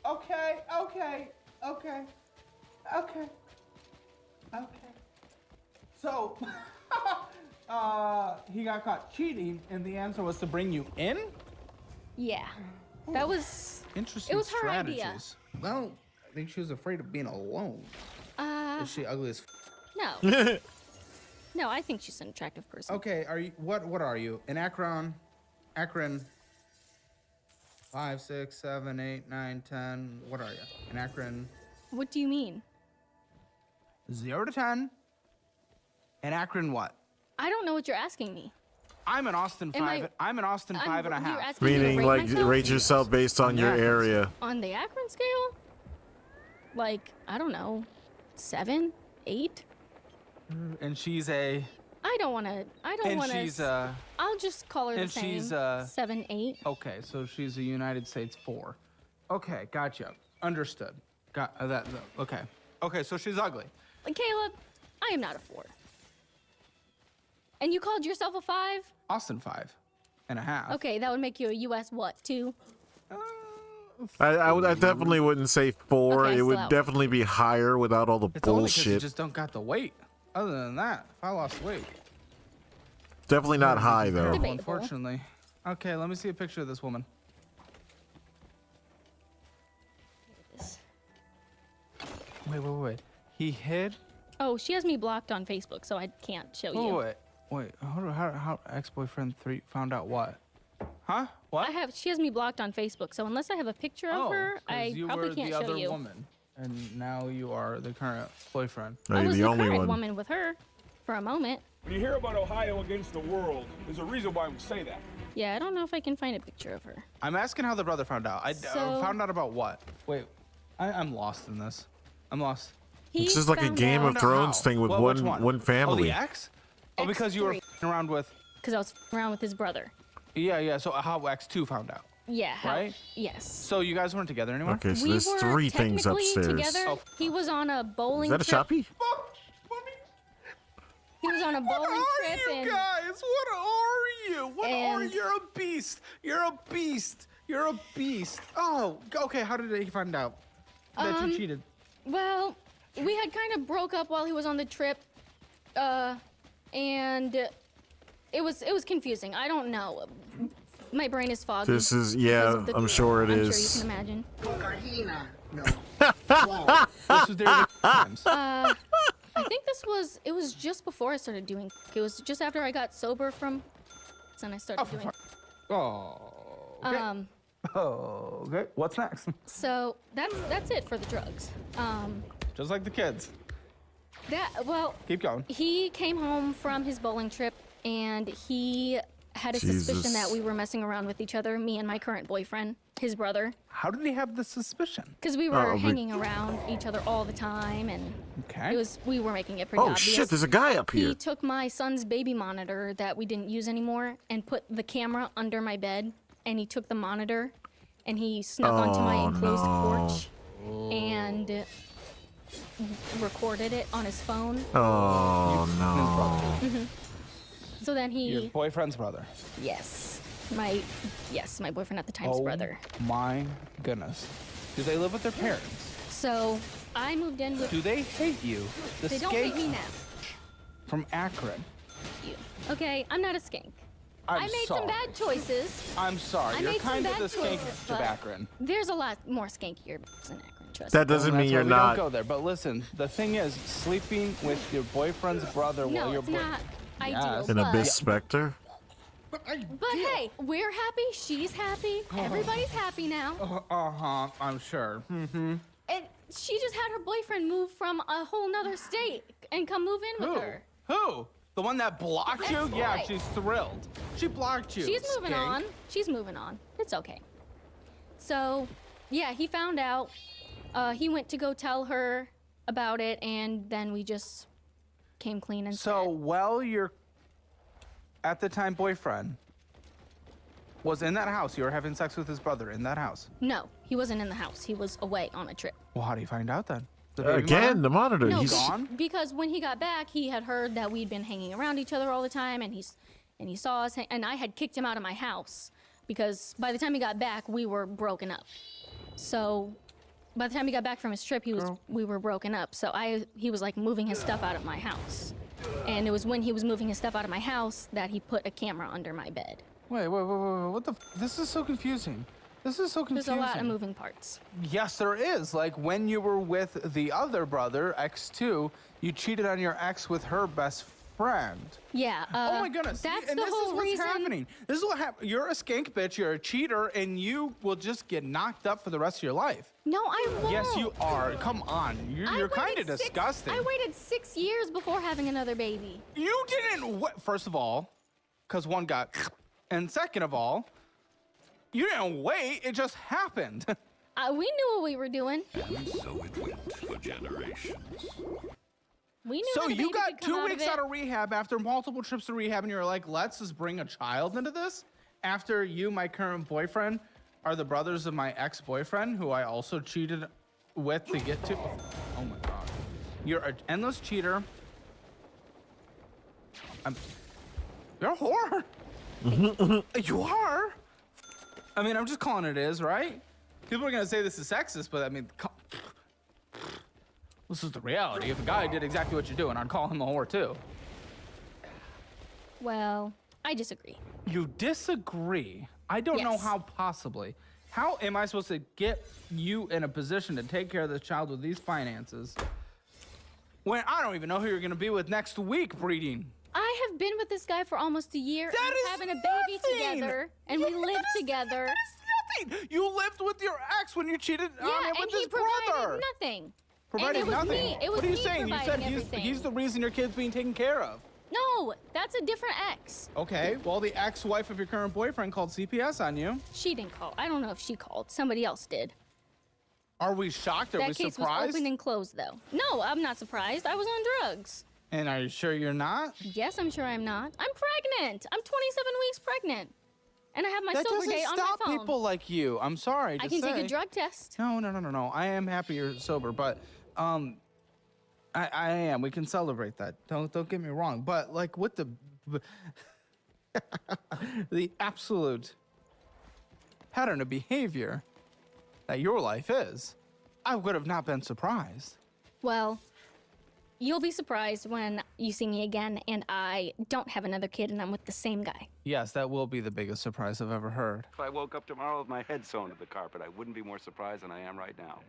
okay. So, he got caught cheating, and the answer was to bring you in? Yeah. That was Interesting It was her strategies. idea. Well, I think she was afraid of being alone. Is she ugly as No. No, I think she's an attractive person. Okay, are you what are you? An Akron 5, 6, 7, 8, 9, 10. What are you? An Akron What do you mean? 0 to 10. An Akron what? I don't know what you're asking me. I'm an Austin Am I- 5. I'm an Austin I'm- 5 and a you're half. asking me to Meaning, rate like, myself? rate yourself based on your Yeah. area. On the Akron scale? Like, I don't know, 7, 8? And she's a I don't want to. And she's I'll just call her the and same. she's 7, 8. Okay, so she's a United States 4. Okay, gotcha. Understood. Got that. Okay. Okay, so she's ugly. Like, Caleb, I am not a 4. And you called yourself a 5? Austin 5 and a half. Okay, that would make you a US what, 2? I definitely wouldn't say 4. Okay, it would slow. definitely be higher without all the It's only 'cause you bullshit. just don't got the weight. Other than that, if I lost weight. Definitely not high though. Debatable. Unfortunately. Okay, let me see a picture of this woman. Wait. He hid? Oh, she has me blocked on Facebook, so I can't show you. Wait. How ex-boyfriend 3 found out what? Huh? What? She has me blocked on Facebook, so unless I have a picture of her, 'cause I you probably were can't the show other you. woman, and now you are the current boyfriend. I was the current woman with her for a moment. When you hear about Ohio against the world, there's a reason why we say that. Yeah, I don't know if I can find a picture of her. I'm asking how the brother found out. I So- found out about what? Wait, I'm lost in this. I'm lost. It's just like a Game of Thrones thing with Which one Oh, family. the ex? Oh, because you were f***ing around with. Because I was f***ing around with his brother. Yeah. So how X2 found out? Yeah. Right? Yes. So you guys weren't together anymore? Okay, so We there's were 3 things technically upstairs. together. He was on a bowling Is that a trip. Shopee? He was on a bowling trip you and guys? What are you? What are and- you? You're a beast. You're a beast. You're a beast. Oh, okay. How did he find out that you cheated? Well, we had kind of broke up while he was on the trip, and it was confusing. I don't know. My brain is foggy. This is- because yeah, of the- I'm sure it I'm is. sure you can imagine. This was during the times. I think it was just before I started doing. It was just after I got sober from, and I started doing. Oh. Okay. Okay. What's next? So that's it for the drugs. Just like the kids. Keep Keep going. He came home from his bowling trip and he had a suspicion that we were messing around with each other, me and my current boyfriend, his brother. How did he have the suspicion? Because we were hanging around each other all the time, and we were making it pretty Oh obvious. shit, there's a guy up here. He took my son's baby monitor that we didn't use anymore and put the camera under my bed, and he took the monitor and he snuck onto my enclosed porch and recorded it on his phone. Oh no. Mhm. So then Your he, boyfriend's brother. yes, my boyfriend at the time's Oh brother. my goodness. Do they live with their parents? So I moved in with. Do they hate you? The They don't skank hate me now. from Akron. Okay, I'm not a skank. I'm I made sorry. some bad choices. I'm sorry. I You're made some kind of bad the skank choices, to but Akron. There's a lot more skankier than Akron. Trust That me. doesn't Well, mean that's you're why we not. Don't go there. But listen, the thing is, sleeping with your boyfriend's brother while No, you're it's not ideal. Yes. An but- Abyss Spectre? But hey, we're happy. She's happy. Everybody's happy now. Uh-huh, I'm sure. Mm-hmm. And she just had her boyfriend move from a whole nother state and come move in with her. Who? The one that blocked you? That's Yeah, right. she's thrilled. She blocked you. She's moving skank. on. She's moving on. It's okay. So, yeah, he found out. He went to go tell her about it, and then we just came clean and So while your at the time boyfriend was in that house, you were having sex with his brother in that house. No, he wasn't in the house. He was away on a trip. Well, how do you find out then? Again, the monitor. No, He's because when he got back, he had heard that we'd been hanging around each other all the time, and he saw us, and I had kicked him out of my house because by the time he got back, we were broken up. So by the time he got back from his trip, we were broken up. So he was like moving his stuff out of my house, and it was when he was moving his stuff out of my house that he put a camera under my bed. Wait, what the? This is so confusing. This is so confusing. There's a lot of moving parts. Yes, there is. Like when you were with the other brother, X2, you cheated on your ex with her best friend. Yeah. Oh my goodness. That's and the this whole is what's reason. happening. This is what happened. You're a skank bitch, you're a cheater, and you will just get knocked up for the rest of your life. No, I won't. Yes, you are. Come on. You're kind of disgusting. I waited 6 years before having another baby. You didn't First of all, because one got, and second of all, you didn't wait. It just happened. We knew what we were doing. And so it went for generations. We knew. So that the you baby got could come 2 out weeks of it. out of rehab after multiple trips to rehab, and you're like, let's just bring a child into this? After you, my current boyfriend, are the brothers of my ex-boyfriend, who I also cheated with to get to. Oh my god. You're an endless cheater. You're a whore. You are. I mean, I'm just calling it is, right? People are gonna say this is sexist, but I mean, this is the reality. If a guy did exactly what you're doing, I'd call him a whore too. Well, I disagree. You disagree? I don't know Yes. how possibly. How am I supposed to get you in a position to take care of this child with these finances when I don't even know who you're gonna be with next week breeding? I have been with this guy for almost a year. That and is having a baby nothing! together, and we live together. That is nothing. You lived with your ex when you cheated on Yeah, him and with he his provided brother. nothing. Provided and it was nothing. Me. It was what are you me saying? You said providing everything. he's the reason your kid's being taken care of. No, that's a different ex. Okay, well, the ex-wife of your current boyfriend called CPS on you. She didn't call. I don't know if she called. Somebody else did. Are we shocked? Are we That case surprised? was open and closed, though. No, I'm not surprised. I was on drugs. And are you sure you're not? Yes, I'm sure I'm not. I'm pregnant. I'm 27 weeks pregnant. And I have my That sober doesn't date on my stop phone. people like you. I'm sorry to I can take say. a drug test. No. I am happy you're sober, but I am. We can celebrate that. Don't get me wrong. But like with the absolute pattern of behavior that your life is, I would have not been surprised. Well, you'll be surprised when you see me again and I don't have another kid and I'm with the same guy. Yes, that will be the biggest surprise I've ever heard. If I woke up tomorrow with my head sewn to the carpet, I wouldn't be more surprised than I am right now.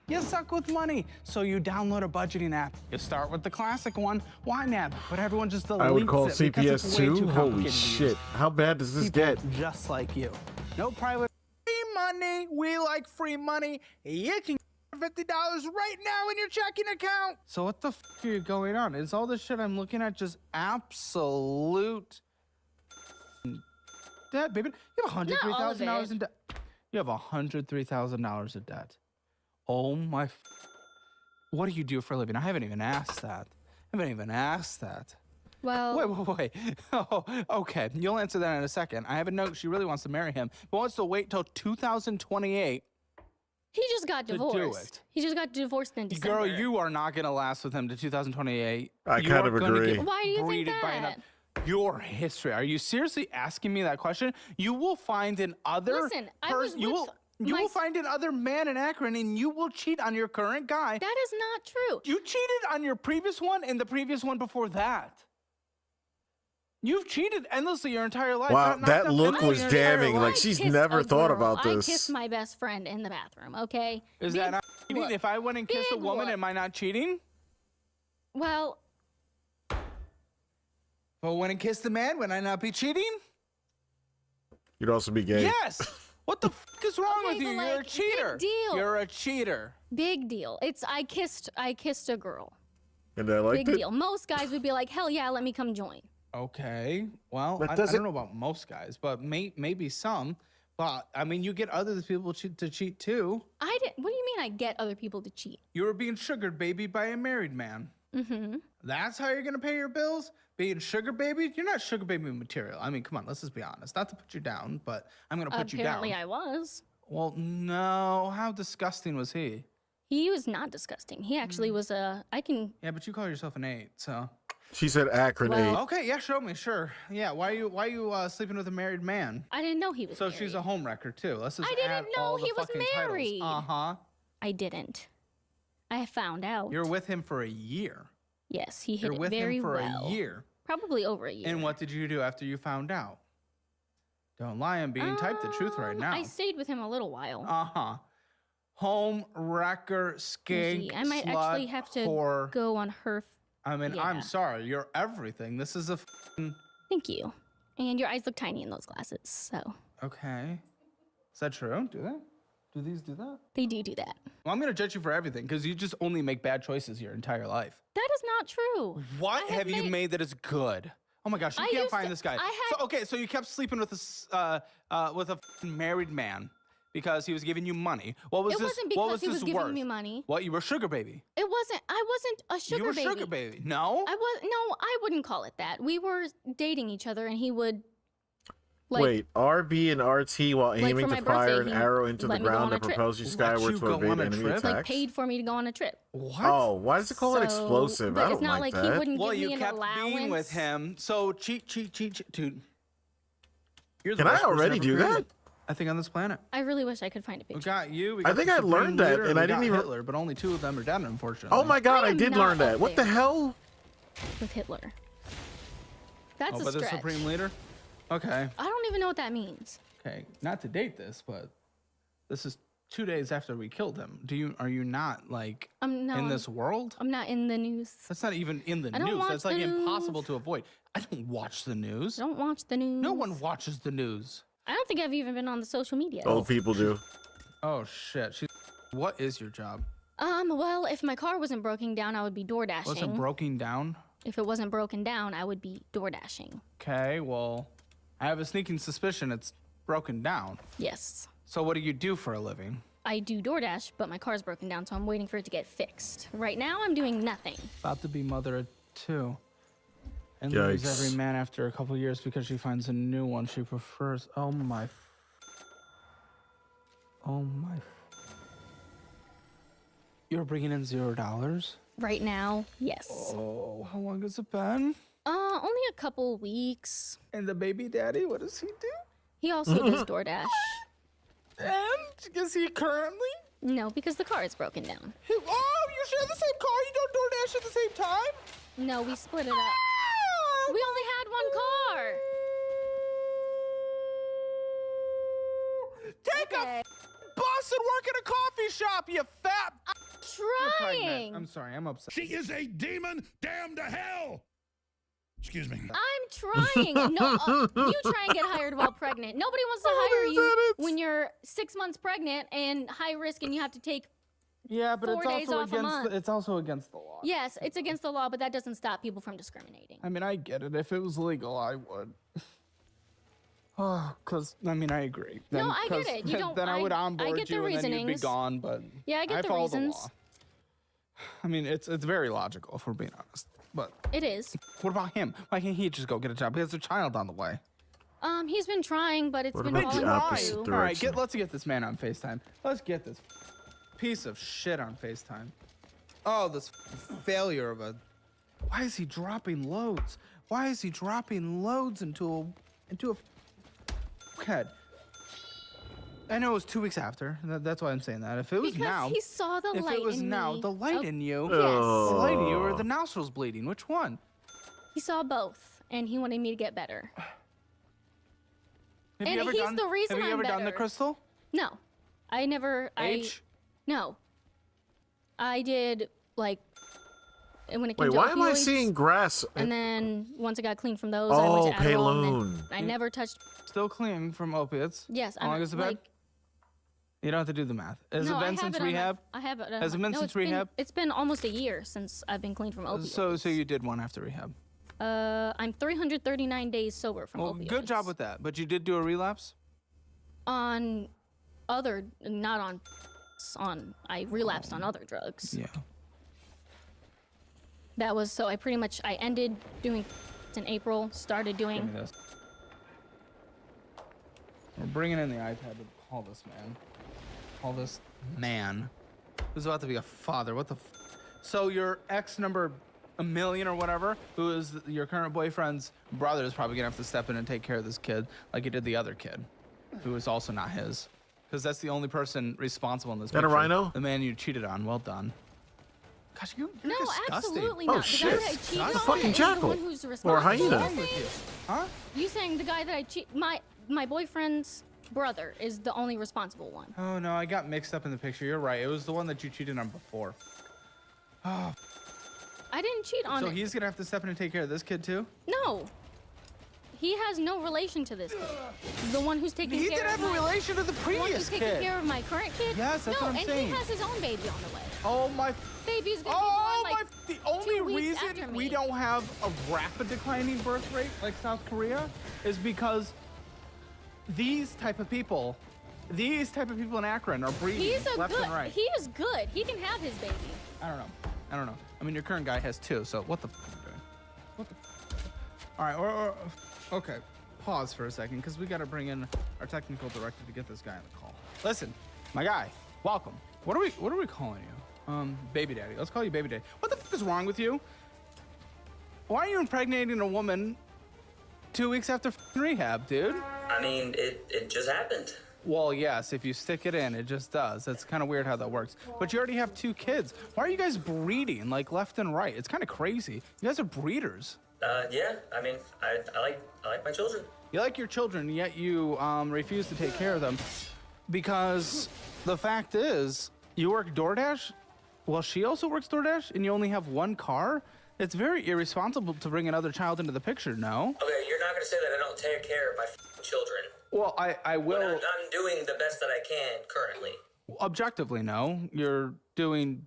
You suck with money, so you download a budgeting app. You start with the classic one, YNAB, but everyone just deletes it. I would call because it's CPS way too 2. Holy complicated to shit! use. How bad does this People get? just like you. No private free money. We like free money. You can get $50 right now in your checking account. So what the f are you going on? Is all this shit I'm looking at just absolute debt, baby? You have $103,000 in debt. You have $103,000 of debt. Oh my! What do you do for a living? I haven't even asked that. Well, Wait. Oh, okay. You'll answer that in a second. I have a note. She really wants to marry him, but wants to wait till 2028. he just got To do divorced. it. He just got divorced in December. Girl, you are not gonna last with him to 2028. I You kind are of gonna agree. get Why do you think breeded by that? your history. Are you seriously asking me that question? You will find an other Listen, I was you with will my find another man in Akron and you will cheat on your current guy. That is not true. You cheated on your previous one and the previous one before that. You've cheated endlessly your entire life. Wow, Not that look endlessly was your entire damning. life. Like she's Kissed never a thought girl. about I this. kissed my best friend in the bathroom, okay? Is that not cheating? If I went and kissed a Big woman, look. am I not cheating? Well, If I went and kissed a man, would I not be cheating? You'd also be gay. Yes. What the f is wrong Okay, with you? but, You're a like, cheater. big deal. You're a cheater. big deal. It's I kissed a girl. And I liked Big it. deal. Most guys would be like, hell yeah, let me come join. Okay. Well, But I does don't it- know about most guys, but maybe some. But I mean, you get other people to cheat too. I did. What do you mean? I get other people to cheat? You were being sugared baby by a married man. Mm-hmm. That's how you're gonna pay your bills? Being sugar baby? You're not sugar baby material. I mean, come on, let's just be honest. Not to put you down, but I'm gonna put you down. Apparently, I was. Well, no. How disgusting was he? He was not disgusting. He actually was a. I can. Yeah, but you call yourself an 8, so. She said Akron Well- 8. Okay, yeah, show me, sure. Yeah, why you sleeping with a married man? I didn't know he was. So married. she's a homewrecker too. Let's just I didn't add know all the he was fucking married. titles. Uh-huh. I didn't. I found out. You're with him for a year. Yes, he hid You're it with very him for well. a year. Probably over a year. And what did you do after you found out? Don't lie, I'm being typed the truth right now. I stayed with him a little while. Uh-huh. Home wrecker, You skank, see, I might slut, actually have to whore. go on her. I mean, yeah. I'm sorry. You're everything. This is a Thank you. And your eyes look tiny in those glasses, so Okay. Is that true? Do they? Do these do that? they do that. Well, I'm gonna judge you for everything because you just only make bad choices your entire life. That is not true. What have you made that is good? Oh my gosh, you I can't used find to- this guy. I had- So okay, so you kept sleeping with a f***ing married man because he was giving you money. What was It this? wasn't what because was he this was giving worth? me money. What, you were sugar baby? It wasn't. I wasn't a sugar you were baby. sugar baby. No. I wouldn't call it that. We were dating each other, and he would. Like, Wait, RB and RT while like, aiming for to my fire birthday, an he arrow into the let me go ground on that a trip. propels you Let skyward you to go evade on a enemy trip? attacks. like paid for me to go on a trip. What? Oh, why does it call it So- explosive? but I it's don't not like like he that. wouldn't Well, give you me an kept allowance. being with him, so cheat, dude. You're the Can I worst person already ever do that? created, I think on this planet. I really wish I could find a We picture. got you. We I got think the I Supreme learned that, Leader, and we I didn't got even- Hitler, but only 2 of them are dead, unfortunately. Oh my god, I I am did not learn that. up What the there. hell? With Hitler. That's Oh, a but the stretch. Supreme Leader? Okay. I don't even know what that means. Okay. Not to date this, but this is 2 days after we killed him. Are you not like No, in this world? I'm not in the news. That's not even in the I don't news. watch That's like the news. impossible to avoid. I don't watch the news. Don't watch the news. No one watches the news. I don't think I've even been on the social media. Old people do. Oh shit. What is your job? Well, if my car wasn't broken down, I would be door dashing. Wasn't broken down? If it wasn't broken down, I would be door dashing. Okay, well, I have a sneaking suspicion it's broken down. Yes. So what do you do for a living? I do DoorDash, but my car's broken down, so I'm waiting for it to get fixed. Right now, I'm doing nothing. About to be mother of 2. And Yikes. leaves every man after a couple years because she finds a new one she prefers. Oh my. You're bringing in $0? Right now, yes. Oh, how long has it been? Only a couple weeks. And the baby daddy, what does he do? He also does DoorDash. And is he currently? No, because the car is broken down. Oh, you share the same car? You don't DoorDash at the same time? No, we split it up. We only had one car. Take a bus and work at a coffee shop, you fat. Trying. I'm sorry, I'm upset. She is a demon damned to hell. Excuse me. I'm trying. No, you try and get hired while pregnant. Nobody wants to hire you when you're 6 months pregnant and high risk, and you have to take Yeah, but 4 it's days also off a against month. it's also against the law. Yes, it's against the law, but that doesn't stop people from discriminating. I mean, I get it. If it was legal, I would. Oh, because I mean, I agree. No, I get 'cause it. You don't. Then I would onboard get the you, and then you'd be reasonings. gone. But Yeah, I get the follow reasons. The law. I mean, it's very logical if we're being honest. But It is. what about him? Why can't he just go get a job? He has a child on the way. He's been trying, but it's What been about the falling opposite through. direction? All right, let's get this man on FaceTime. Let's get this piece of shit on FaceTime. Oh, this failure of a. Why is he dropping loads? Why is he dropping loads into a head? I know it was 2 weeks after. That's why I'm saying that. If it was Because now, he saw the if light it was in now, me. the light Oh, in you, Yes. the light in you, or the nostrils bleeding. Which one? He saw both, and he wanted me to get better. Have And you ever he's done? the reason have you I'm ever done the better. crystal? No, I never. No. I did like when it came Wait, to why am I opioids, seeing grass? And then once I got clean from those, I went to Adderall, and Payloon. then I never touched. Still clean from opiates. Yes, How long has it been? like, You don't have to do the math. Has no, it I been have since it on rehab? I have it. Has it been no, since it's been- rehab? It's been almost a year since I've been clean from opioids. So you did one after rehab. I'm 339 days sober from Well, opioids. good job with that. But you did do a relapse? On other, not on. I relapsed on other drugs. Yeah. That was so. I ended doing in April. Started Give me doing. this. We're bringing in the iPad to call this man. Call this man. Who's about to be a father. What the So your ex number a million or whatever, who is your current boyfriend's brother, is probably gonna have to step in and take care of this kid like he did the other kid, who is also not his. Because that's the only person responsible in this That a picture. rhino? The man you cheated on. Well done. Gosh, you're No, disgusting. absolutely Oh, not. The shit. guy that I cheated That's a on fucking is jackal. the one who's Or a responsible. hyena. Huh? You saying the guy that I cheat my boyfriend's brother is the only responsible one. Oh no, I got mixed up in the picture. You're right. It was the one that you cheated on before. Oh, I didn't cheat on so it. he's gonna have to step in and take care of this kid too? No. He has no relation to this kid. The one who's taking He care did of have a relation to the the one previous who's taking kid. care of my current kid? Yes, that's no, what I'm and saying. he has his own baby on the way. Oh my. Baby's gonna Oh be born like my. The only 2 weeks after reason me. we don't have a rapid declining birth rate like South Korea is because these type of people in Akron are breeding He's a left good. and right. He is good. He can have his baby. I don't know. I mean, your current guy has two, so what the f are you doing? What the All right, okay. Pause for a second, because we got to bring in our technical director to get this guy on the call. Listen, my guy, welcome. What are we calling you? Baby daddy. Let's call you baby daddy. What the f is wrong with you? Why are you impregnating a woman 2 weeks after f***ing rehab, dude? I mean, it just happened. Well, yes, if you stick it in, it just does. That's kind of weird how that works. But you already have 2 kids. Why are you guys breeding like left and right? It's kind of crazy. You guys are breeders. Yeah, I mean, I like my children. You like your children, yet you refuse to take care of them. because the fact is, you work DoorDash, well, she also works DoorDash, and you only have one car? It's very irresponsible to bring another child into the picture, no? Okay, you're not gonna say that I don't take care of my children. Well, I will. When I'm doing the best that I can currently. Objectively, no. You're doing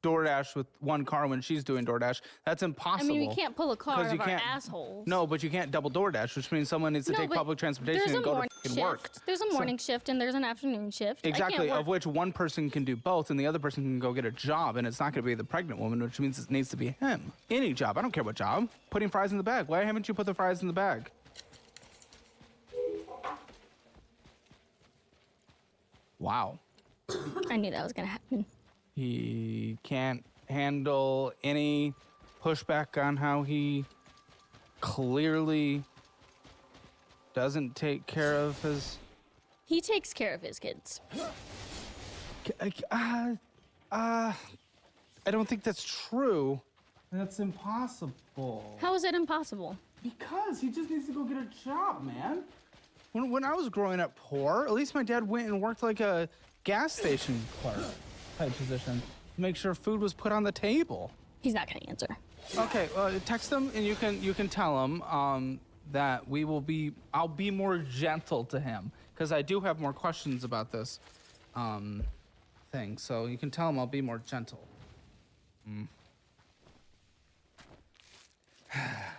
DoorDash with one car when she's doing DoorDash. That's I impossible. mean, we can't pull a car 'cause out you of our can't- assholes. No, but you can't double DoorDash, which means someone needs to No, take but public transportation there's and a go to morning fucking shift. work. There's a morning shift and there's an afternoon shift. I Exactly, can't of work. which one person can do both, and the other person can go get a job, and it's not going to be the pregnant woman, which means it needs to be him. Any job, I don't care what job. Putting fries in the bag. Why haven't you put the fries in the bag? Wow. I knew that was gonna happen. He can't handle any pushback on how he clearly doesn't take care of his. He takes care of his kids. I don't think that's true. That's impossible. How is it impossible? Because he just needs to go get a job, man. When I was growing up poor, at least my dad went and worked like a gas station clerk type position to make sure food was put on the table. He's not gonna answer. Okay, text him and you can tell him that I'll be more gentle to him because I do have more questions about this thing. So you can tell him I'll be more gentle.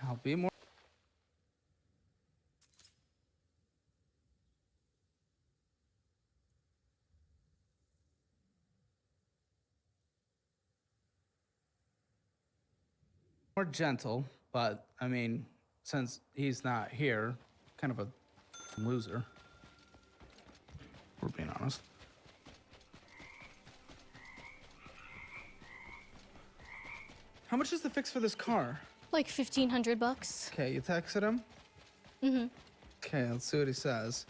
I'll be more. More gentle, but I mean, since he's not here, kind of a loser. We're being honest. How much is the fix for this car? Like $1,500. Okay, you texted him? Mm-hmm. Okay, let's see what he says.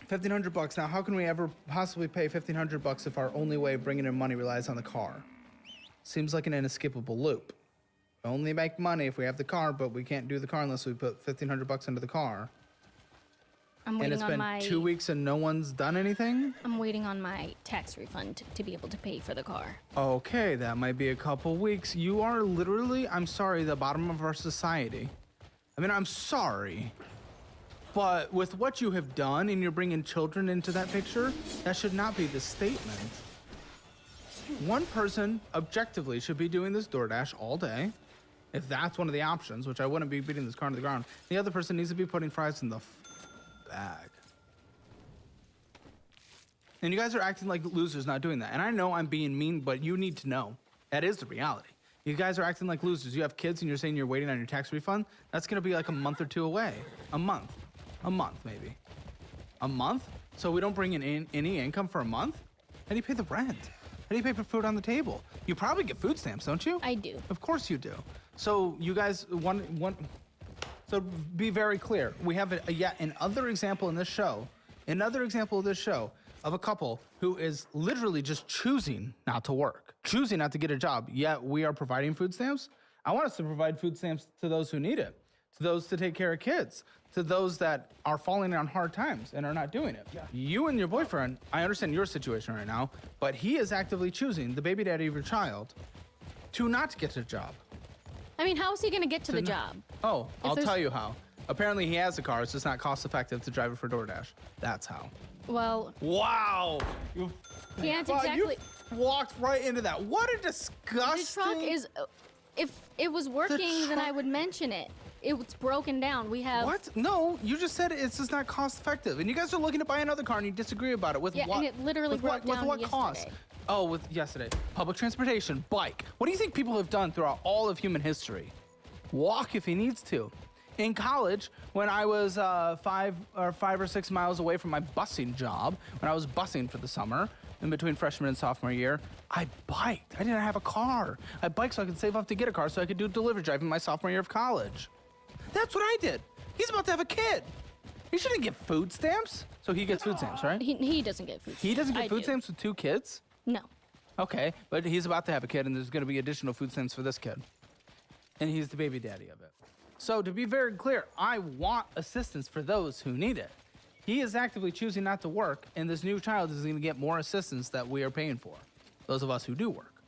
$1,500. Now, how can we ever possibly pay $1,500 if our only way of bringing in money relies on the car? Seems like an inescapable loop. We only make money if we have the car, but we can't do the car unless we put $1,500 into the car. I'm And waiting it's on been my 2 weeks and no one's done anything? I'm waiting on my tax refund to be able to pay for the car. Okay, that might be a couple weeks. You are literally, I'm sorry, the bottom of our society. I mean, I'm sorry. But with what you have done and you're bringing children into that picture, that should not be the statement. One person objectively should be doing this DoorDash all day, if that's one of the options, which I wouldn't be beating this car to the ground. The other person needs to be putting fries in the bag. And you guys are acting like losers not doing that. And I know I'm being mean, but you need to know that is the reality. You guys are acting like losers. You have kids and you're saying you're waiting on your tax refund. That's gonna be like a month or two away. A month maybe. A month? So we don't bring in any income for a month? How do you pay the rent? How do you pay for food on the table? You probably get food stamps, don't you? I do. Of course you do. So you guys so be very clear. We have yet another example in this show, of a couple who is literally just choosing not to work, choosing not to get a job, yet we are providing food stamps. I want us to provide food stamps to those who need it, to those to take care of kids, to those that are falling on hard times and are not doing it. Yeah. You and your boyfriend, I understand your situation right now, but he is actively choosing, the baby daddy of your child, to not get a job. I mean, how is he gonna get to the job? Oh, I'll there's- tell you how. Apparently he has a car, it's just not cost effective to drive it for DoorDash. That's how. Well, Wow! You can't Wow, exactly. You walked right into that. What a disgusting... The truck is. If it was working, then I would mention it. It's broken down. We have. What? No, you just said it's just not cost effective. And you guys are looking to buy another car and you disagree about it. With Yeah, what? and it literally with what, broke down with what cost? yesterday. Oh, with yesterday. Public transportation, bike. What do you think people have done throughout all of human history? Walk if he needs to. In college, when I was 5 or 6 miles away from my busing job, when I was busing for the summer, in between freshman and sophomore year, I biked. I didn't have a car. I biked so I could save up to get a car so I could do delivery driving my sophomore year of college. That's what I did. He's about to have a kid. He shouldn't get food stamps. So he gets food stamps, right? He doesn't get food stamps. He doesn't get I food do. stamps with 2 kids? No. Okay, but he's about to have a kid and there's gonna be additional food stamps for this kid. And he's the baby daddy of it. So to be very clear, I want assistance for those who need it. He is actively choosing not to work, and this new child is going to get more assistance that we are paying for. Those of us who do work,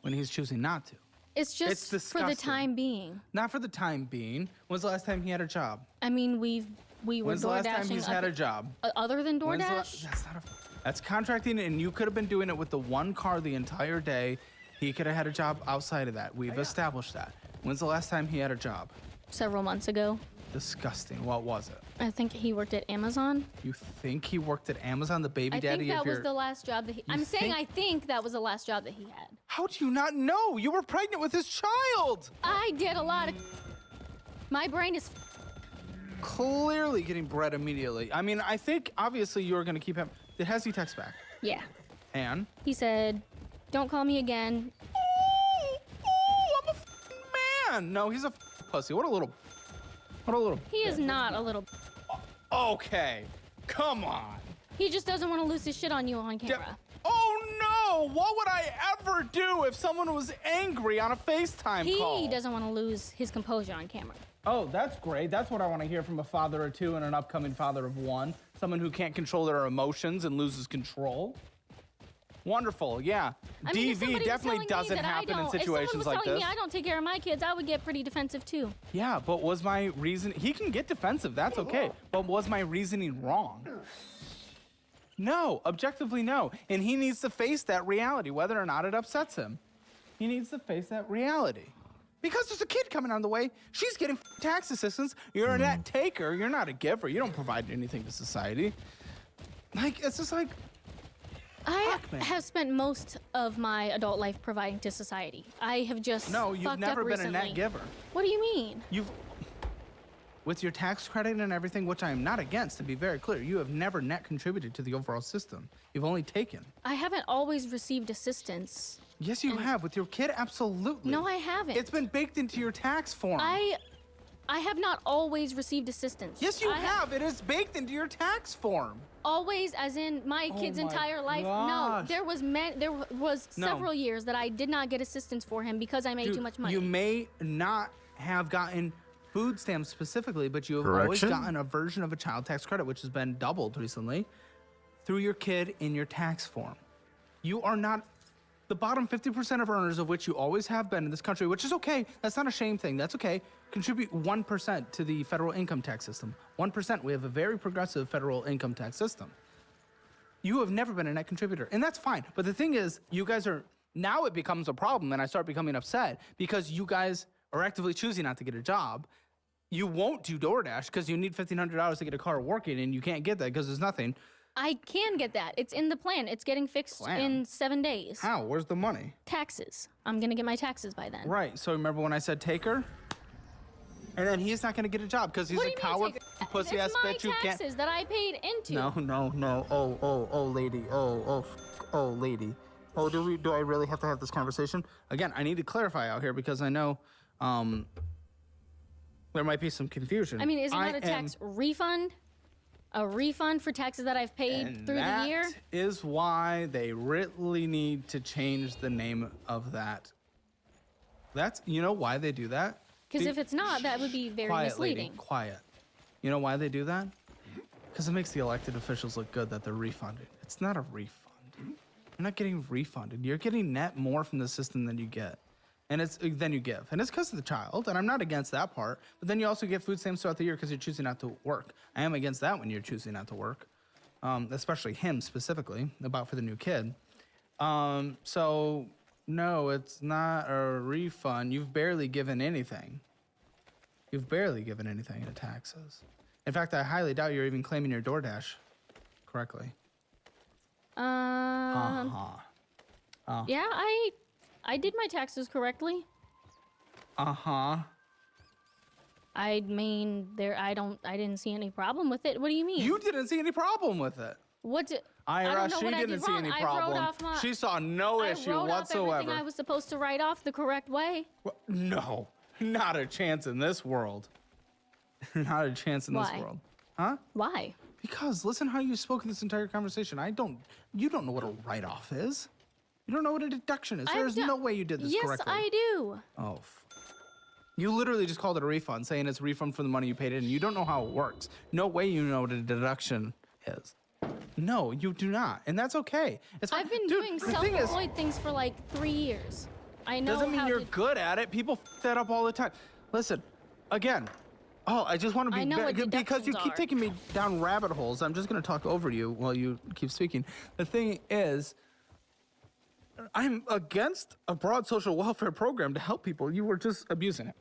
when he's choosing not to. It's just for the disgusting. time being. Not for the time being. When's the last time he had a job? I mean, we were When's the last time DoorDashing he's had a job? Other than When's the la- DoorDash? That's contracting, and you could have been doing it with the one car the entire day. He could have had a job outside of that. We've established that. When's the last time he had a job? Several months ago. Disgusting. What was it? I think he worked at Amazon. You think he worked at Amazon, the baby I daddy think that of was your... the last job that he. I'm saying I think that was the last job that he had. How do you not know? You were pregnant with his child. I did a lot of. My brain is. Clearly getting bread immediately. I mean, I think obviously you were going to keep him. Has he text back? Yeah. And? He said, "Don't call me again." I'm a man. No, he's a pussy. What a little. He is not a little. Okay, come on. He just doesn't want to lose his shit on you on camera. Oh no! What would I ever do if someone was angry on a FaceTime call? He doesn't want to lose his composure on camera. Oh, that's great. That's what I want to hear from a father of two and an upcoming father of one. Someone who can't control their emotions and loses control. Wonderful, yeah. I mean, if DV somebody was definitely telling me doesn't that happen in If situations someone was like telling this. me I don't take care of my kids, I would get pretty defensive too. Yeah, but was my reason... He can get defensive, that's okay. But was my reasoning wrong? No, objectively no. And he needs to face that reality, whether or not it upsets him. He needs to face that reality. Because there's a kid coming on the way. She's getting tax assistance. You're a net taker. You're not a giver. You don't provide anything to society. Like, it's just like... I have spent most of my adult life providing to society. I have just No, you've fucked never up been recently. a net giver. What do you mean? You've... With your tax credit and everything, which I am not against, to be very clear, you have never net contributed to the overall system. You've only taken. I haven't always received assistance. Yes, you have. With your kid, absolutely. No, I haven't. It's been baked into your tax form. I have not always received assistance. Yes, you have. It is baked into your tax form. Always, as in my kid's my entire life. gosh. No, there was No. several years that I did not get assistance for him because I made Dude, too much money. You may not have gotten food stamps specifically, but you have always Correction? gotten a version of a child tax credit, which has been doubled recently, through your kid in your tax form. You are not the bottom 50% of earners, of which you always have been in this country, which is okay. That's not a shame thing. That's okay. Contribute 1% to the federal income tax system. 1%. We have a very progressive federal income tax system. You have never been a net contributor, and that's fine. But the thing is, you guys are, now it becomes a problem, and I start becoming upset because you guys are actively choosing not to get a job. You won't do DoorDash because you need $1,500 to get a car working, and you can't get that because there's nothing. I can get that. It's in the plan. It's getting fixed in 7 days. How? Where's the money? Taxes. I'm gonna get my taxes by then. Right. So remember when I said take her? And then he's not gonna get a job because he's What a do you mean coward, take- pussy ass It's my bitch who can't. taxes that I paid into. No. Oh, lady. Oh, lady. Oh, do I really have to have this conversation? Again, I need to clarify out here because I know there might be some confusion. I mean, is it not a tax refund? A refund for taxes that I've paid through the year? That is why they really need to change the name of that. That's, you know why they do that? Because if it's not, that would be very Quiet, misleading. lady, quiet. You know why they do that? Because it makes the elected officials look good that they're refunded. It's not a refund. You're not getting refunded. You're getting net more from the system than you get. And it's then you give. And it's because of the child, and I'm not against that part. But then you also get food stamps throughout the year because you're choosing not to work. I am against that when you're choosing not to work. Especially him specifically, about for the new kid. So no, it's not a refund. You've barely given anything. You've barely given anything in taxes. In fact, I highly doubt you're even claiming your DoorDash correctly. Yeah, I did my taxes correctly. I mean, I didn't see any problem with it. What do you mean? You didn't see any problem with it. I don't know she what I didn't did see wrong. any I problem. wrote off my. She saw no issue I wrote off whatsoever. everything I was supposed to write off the correct way. No, not a chance in this world. Not a chance in this Why? world. Huh? Why? Because listen how you spoke in this entire conversation. You don't know what a write-off is. You don't know what a deduction is. There's no way you did this yes, correctly. I do. Oh. You literally just called it a refund, saying it's a refund for the money you paid in. You don't know how it works. No way you know what a deduction is. No, you do not, and that's okay. It's fine. I've been Dude, doing the thing is, self-employed things for like 3 years. I know doesn't mean how you're to... good at it. People f that up all the time. Listen, again. Oh, I just want to be I know what because you deductions keep are. taking me down rabbit holes. I'm just going to talk over you while you keep speaking. The thing is, I'm against a broad social welfare program to help people. You were just abusing it.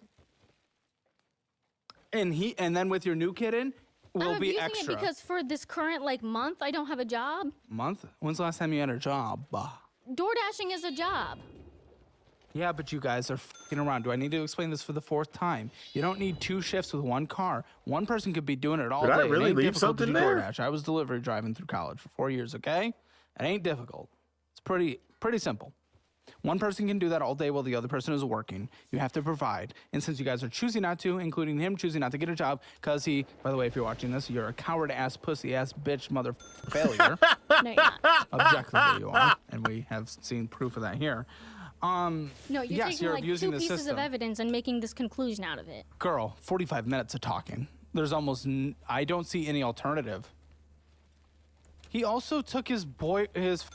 And then with your new kid in, will I'm be abusing extra. it because for this current like month, I don't have a job. Month? When's the last time you had a job? Door dashing is a job. Yeah, but you guys are f***ing around. Do I need to explain this for the 4th time? You don't need 2 shifts with 1 car. One person could be doing it all Did day. I really It ain't leave difficult to something do there? DoorDash. I was delivery driving through college for 4 years, okay? It ain't difficult. It's pretty simple. One person can do that all day while the other person is working. You have to provide. And since you guys are choosing not to, including him choosing not to get a job, because he, by the way, if you're watching this, you're a coward-ass, pussy-ass, bitch, mother failure. No, you're not. Objectively, you are. And we have seen proof of that here. No, you're yes, taking you're like abusing 2 the pieces system. of evidence and making this conclusion out of it. Girl, 45 minutes of talking. There's almost, I don't see any alternative. He also took his brother's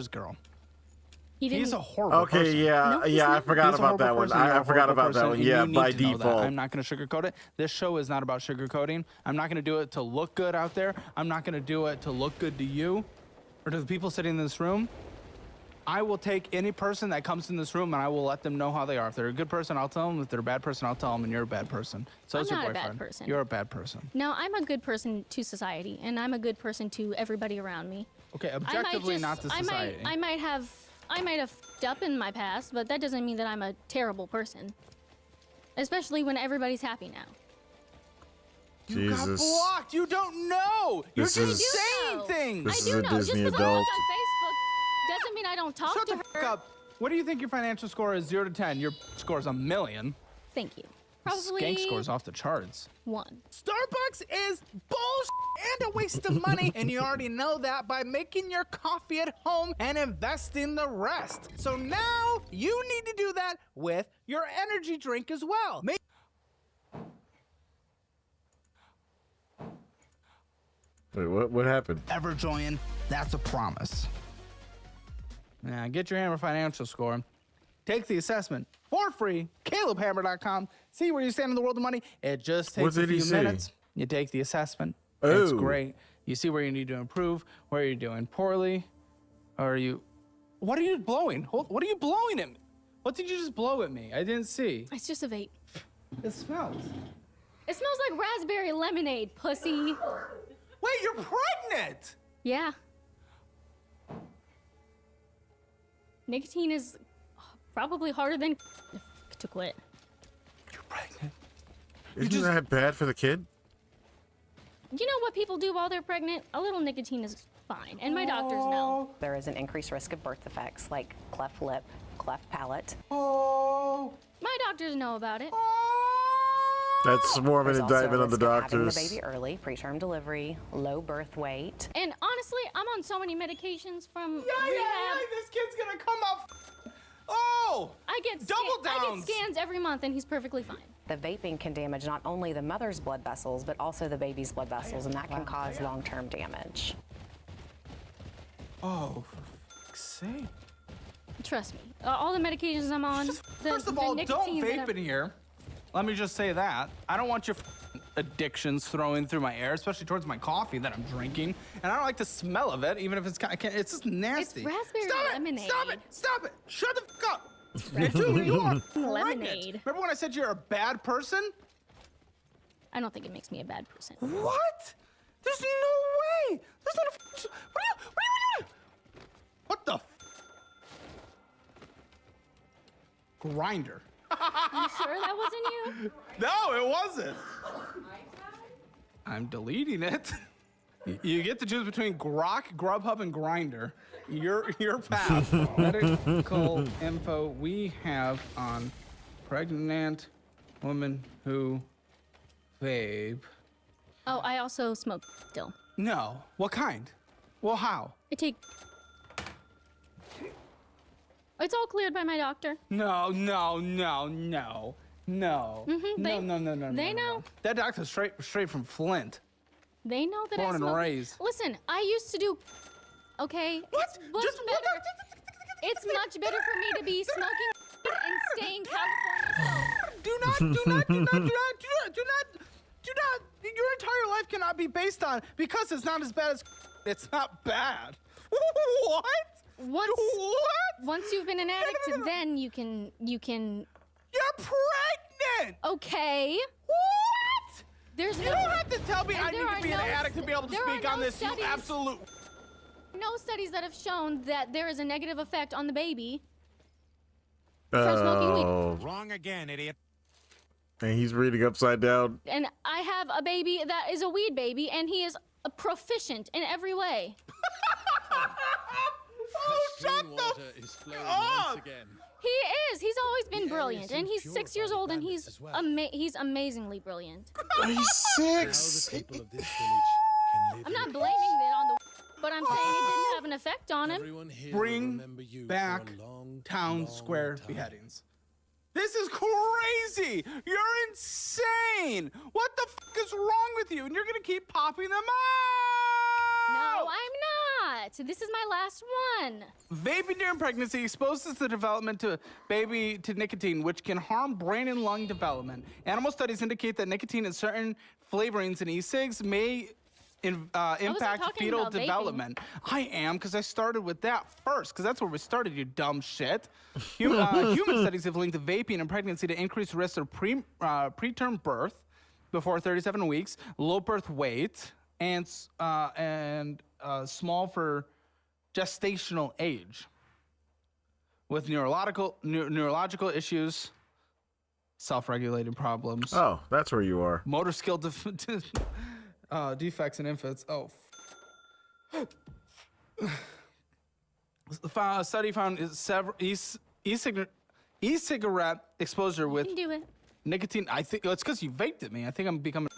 girl. He's a horrible person. Okay, yeah, I forgot He's a about that horrible one. person. You're I a forgot horrible about that person, one. and Yeah, you need by to know that. default. I'm not going to sugarcoat it. This show is not about sugarcoating. I'm not going to do it to look good out there. I'm not going to do it to look good to you or to the people sitting in this room. I will take any person that comes in this room and I will let them know how they are. If they're a good person, I'll tell them. If they're a bad person, I'll tell them. And you're a bad person. So I'm is your not a bad boyfriend. person. You're a bad person. No, I'm a good person to society, and I'm a good person to everybody around me. Okay, objectively, not to society. I might have f***ed up in my past, but that doesn't mean that I'm a terrible person. Especially when everybody's happy now. You got blocked. You don't know. You're This just is- saying things. This I is do a know. Disney Just because I adult. watch on Facebook doesn't mean I don't talk Shut to the her. fuck up. What do you think your financial score is? 0 to 10. Your score is 1,000,000. Thank you. Probably Skank score's off the charts. 1. Starbucks is bullshit and a waste of money, and you already know that by making your coffee at home and investing the rest. So now you need to do that with your energy drink as well. Wait, what happened? Ever join? That's a promise. Now get your Hammer financial score. Take the assessment for free. CalebHammer.com. See where you stand in the world of money. It just What takes a did he few say? minutes. You take the assessment. It's Oh. great. You see where you need to improve, where you're doing poorly. Or you... What are you blowing? What are you blowing at me? What did you just blow at me? I didn't see. It's just a vape. It smells. It smells like raspberry lemonade, pussy. Wait, you're pregnant! Yeah. Nicotine is probably harder than to quit. You're pregnant. Isn't that bad for the kid? You know what people do while they're pregnant? A little nicotine is fine, and my doctors know. There is an increased risk of birth defects like cleft lip, cleft palate. My doctors know about it. That's more of an There's also a indictment on the risk of having doctors. the baby early, preterm delivery, low birth weight. And honestly, I'm on so many medications from rehab. This kid's gonna come up. Oh! I get Double I downs. get scans every month, and he's perfectly fine. The vaping can damage not only the mother's blood vessels, but also the baby's blood vessels, and that can cause long-term damage. Oh, for fuck's sake. Trust me, all the medications I'm on. First of all, don't vape in here. Let me just say that. I don't want your addictions throwing through my air, especially towards my coffee that I'm drinking. And I don't like the smell of it, even if it's it's just nasty. It's raspberry Stop lemonade. It! Stop it! Stop it! Shut the fuck up! And two, you are pregnant. Lemonade. Remember when I said you're a bad person? I don't think it makes me a bad person. What? There's no way. There's not a. What the? Grinder. You sure that wasn't you? No, it wasn't. I'm deleting it. You get to choose between Grok, Grubhub, and Grinder. Your path. Medical info we have on pregnant woman who vape. Oh, I also smoke still. No. What kind? Well, how? I take. It's all cleared by my doctor. No, no, no, no. No. No. They know. That doctor's straight from Flint. They know that Born I and smoke. raised. Listen, I used to do. Okay. It's much better. It's much better for me to be smoking and stay in California. Do not. Your entire life cannot be based on because it's not as bad as. It's not bad. What? Once you've been an addict, then you can. You're pregnant. Okay. What? There's You no. don't have to tell me I there need are to be an no addict to be able to there are speak on no this. You studies- absolute. No studies that have shown that there is a negative effect on the baby from smoking weed. Wrong again, idiot. And he's reading upside down. And I have a baby that is a weed baby, and he is proficient in every way. Shut water is flowing up. once again. He is. He's always been The area brilliant, and seems he's 6 years old, and he's he's amazingly brilliant. He's 6. Now the people of this village can live I'm not in blaming it on the, but I'm saying it didn't have an effect on him. Everyone here will Bring remember you back for a long, town long square time. beheadings. This is crazy. You're insane. What the f is wrong with you? And you're gonna keep popping them out. No, I'm not. This is my last one. Vaping during pregnancy exposes the development to nicotine, which can harm brain and lung development. Animal studies indicate that nicotine and certain flavorings in e-cigs may impact talking fetal about vaping. development. I am, because I started with that first, because that's where we started, you dumb shit. Human studies have linked vaping and pregnancy to increased risk of preterm birth before 37 weeks, low birth weight, and small for gestational age. With neurological issues, self-regulating problems. Oh, that's where you are. Motor skill defects in infants. Oh. The study found several e-cigarette exposure with You can do it. nicotine. I think it's because you vaped at me. I think I'm becoming.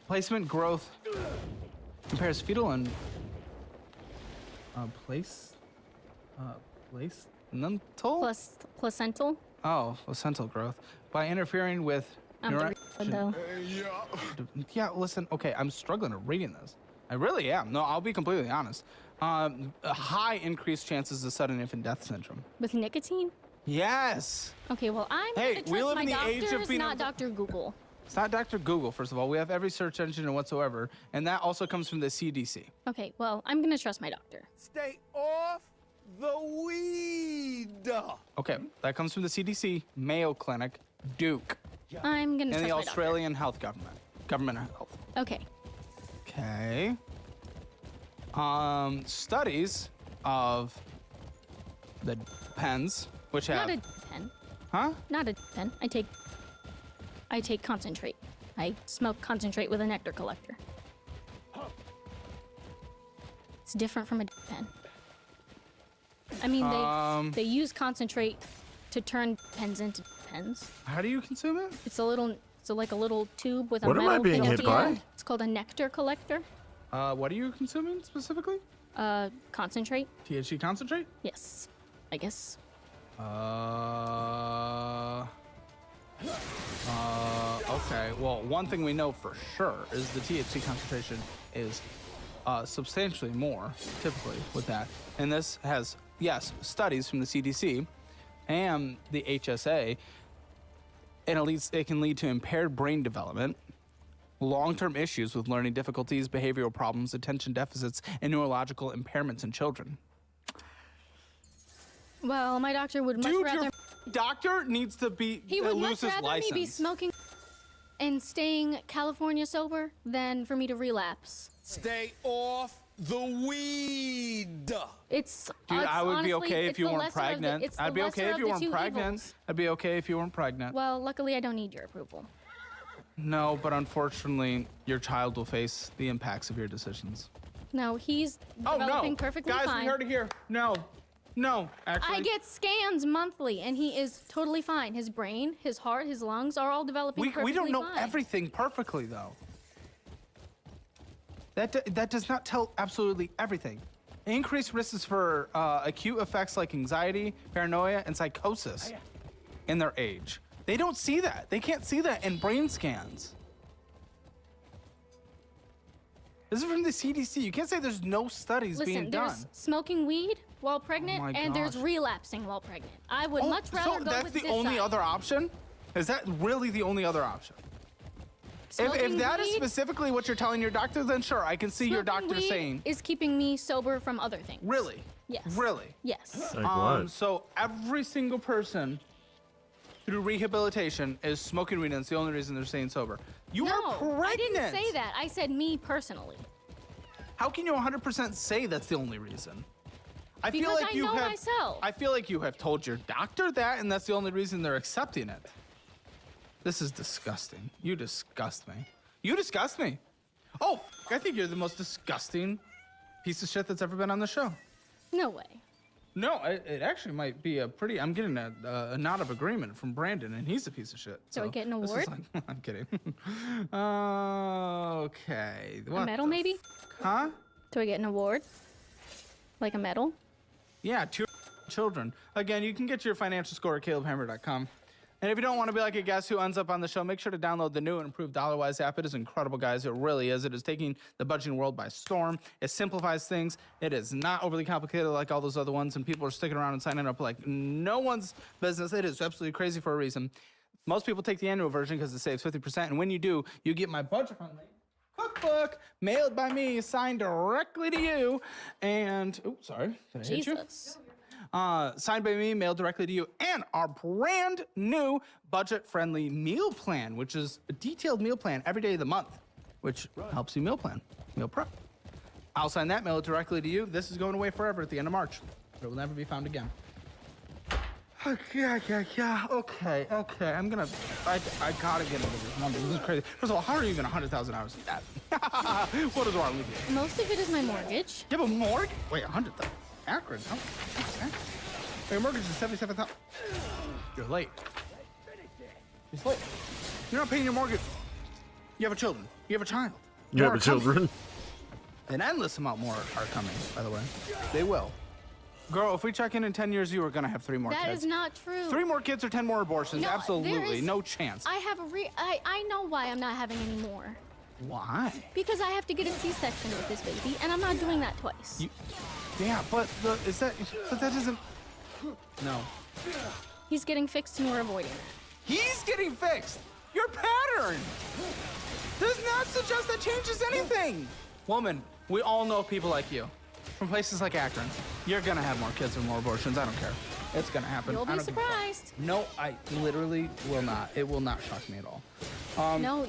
Placement growth compares fetal and Placental. Oh, placental growth by interfering with. I'm though. Yeah, listen. Okay, I'm struggling to reading this. I really am. No, I'll be completely honest. High increased chances of sudden infant death syndrome. With nicotine? Yes. Okay, well, I'm Hey, gonna we trust live my in the age of doctors, being not able to- Dr. Google. It's not Dr. Google, first of all. We have every search engine whatsoever, and that also comes from the CDC. Okay, well, I'm gonna trust my doctor. Stay off the weed. Okay, that comes from the CDC, Mayo Clinic, Duke, I'm gonna and trust the my Australian Health Government. Government of Health. doctor. Okay. Okay. Studies of the pens, which have. Not a pen. Huh? Not a pen. I take concentrate. I smoke concentrate with a nectar collector. It's different from a pen. I mean, they use concentrate to turn pens into pens. How do you consume it? It's like a little tube with a What am I metal being thing at hit the by? end. It's called a nectar collector. What are you consuming specifically? Concentrate. THC concentrate? Yes, I guess. Okay. Well, one thing we know for sure is the THC concentration is substantially more, typically, with that. And this has, yes, studies from the CDC and the HSA, and it can lead to impaired brain development, long-term issues with learning difficulties, behavioral problems, attention deficits, and neurological impairments in children. Well, my doctor would much Dude, rather. your doctor needs to be He would lose much his rather license. me be smoking and staying California sober than for me to relapse. Stay off the weed. It's Dude, I would be honestly, okay it's if you the weren't lesser of the- pregnant. it's the I'd be lesser okay if of you the weren't two pregnant. evils. I'd be okay if you weren't pregnant. Well, luckily I don't need your approval. No, but unfortunately, your child will face the impacts of your decisions. No, he's Oh developing no, perfectly guys, fine. we heard it here. No, actually. I get scans monthly, and he is totally fine. His brain, his heart, his lungs are all developing perfectly We don't know fine. everything perfectly though. That does not tell absolutely everything. Increased risks for acute effects like anxiety, paranoia, and psychosis. in their age. They don't see that. They can't see that in brain scans. This is from the CDC. You can't say there's no studies being done. There's smoking weed while pregnant, my and there's gosh. relapsing while pregnant. I would much rather so go that's with the this only side. other option? Is that really the only other option? If Smoking that is weed- specifically what you're telling your doctor, then sure, I can see your Smoking doctor weed saying. is keeping me sober from other things. Really? Yes. Really? Yes. So every single person through rehabilitation is smoking weed, and it's the only reason they're staying sober. You are pregnant. I didn't say that. I said me personally. How can you 100% say that's the only reason? I feel Because like I you know have. myself. I feel like you have told your doctor that, and that's the only reason they're accepting it. This is disgusting. You disgust me. You disgust me. Oh, I think you're the most disgusting piece of shit that's ever been on the show. No way. No, it actually might be a pretty. I'm getting a nod of agreement from Brandon, and he's a piece of shit. So I get an this is award? like- I'm kidding. Okay. A what medal, the maybe? Huh? Do I get an award? Like a medal? Yeah, to children. Again, you can get your financial score at calebhammer.com. And if you don't want to be like a guest who ends up on the show, make sure to download the new and improved Dollarwise app. It is incredible, guys. It really is. It is taking the budgeting world by storm. It simplifies things. It is not overly complicated like all those other ones, and people are sticking around and signing up like no one's business. It is absolutely crazy for a reason. Most people take the annual version because it saves 50%, and when you do, you get my budget-friendly cookbook mailed by me, signed directly to you, and sorry, did I hit you? Jesus. Signed by me, mailed directly to you, and our brand new budget-friendly meal plan, which is a detailed meal plan every day of the month, which helps you meal plan, meal prep. I'll sign that, mail it directly to you. This is going away forever at the end of March. It will never be found again. Okay. I gotta get into this number. This is crazy. First of all, how are you even 100,000 hours of that? What is wrong with you? Most of it is my mortgage. You have a mortgage? Wait, 100,000. Akron? Oh, okay. Your mortgage is 77,000. You're late. It's late. You're not paying your mortgage. You have a children. You have a child. You have More a are coming. children. An endless amount more are coming, by the way. They will. Girl, if we check in 10 years, you are gonna have 3 more That kids. is not true. 3 more kids or 10 more abortions? No, there Absolutely. is- No chance. I have I know why I'm not having any more. Why? Because I have to get a C-section with this baby, and I'm not doing that twice. Yeah, but that doesn't. No. He's getting fixed and we're avoiding that. He's getting fixed. Your pattern does not suggest that changes anything. Woman, we all know people like you from places like Akron. You're gonna have more kids and more abortions. I don't care. It's gonna happen. You'll I be don't give a fuck. surprised. No, I literally will not. It will not shock me at all. No,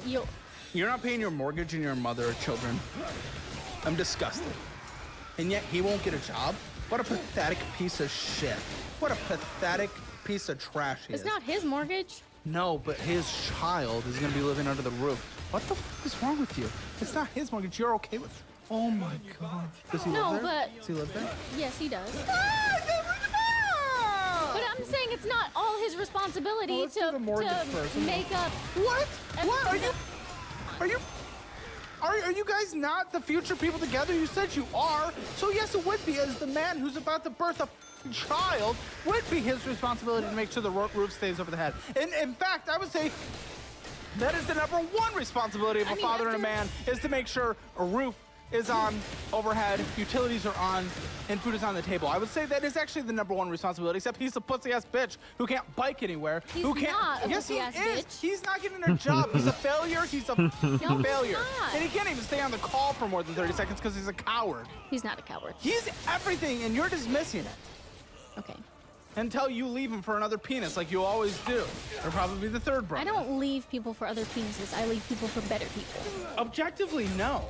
You're not paying your mortgage and your mother or children. I'm disgusted. And yet he won't get a job? What a pathetic piece of shit. What a pathetic piece of trash he It's is. not his mortgage. No, but his child is gonna be living under the roof. What the fuck is wrong with you? It's not his mortgage. You're okay with. Oh my god. Does he No, live there? but- Does he live there? Yes, he does. But I'm saying it's not all his responsibility let's do the mortgage first. to make up. What? What? Are you guys not the future people together? You said you are. So yes, it would be, as the man who's about to birth a child, would be his responsibility to make sure the roof stays over the head. And in fact, I would say that is the #1 responsibility of a father and a man, is to make sure a roof is on overhead, utilities are on, and food is on the table. I would say that is actually the #1 responsibility, except he's a pussy-ass bitch who can't bike anywhere. He's who can't. not a Yes, he pussy-ass is. bitch. He's not getting a job. He's a failure. He's a he's failure. not. And he can't even stay on the call for more than 30 seconds because he's a coward. He's not a coward. He's everything, and you're dismissing it. Okay. Until you leave him for another penis, like you always do. Or probably the third brother. I don't leave people for other penises. I leave people for better people. Objectively, no.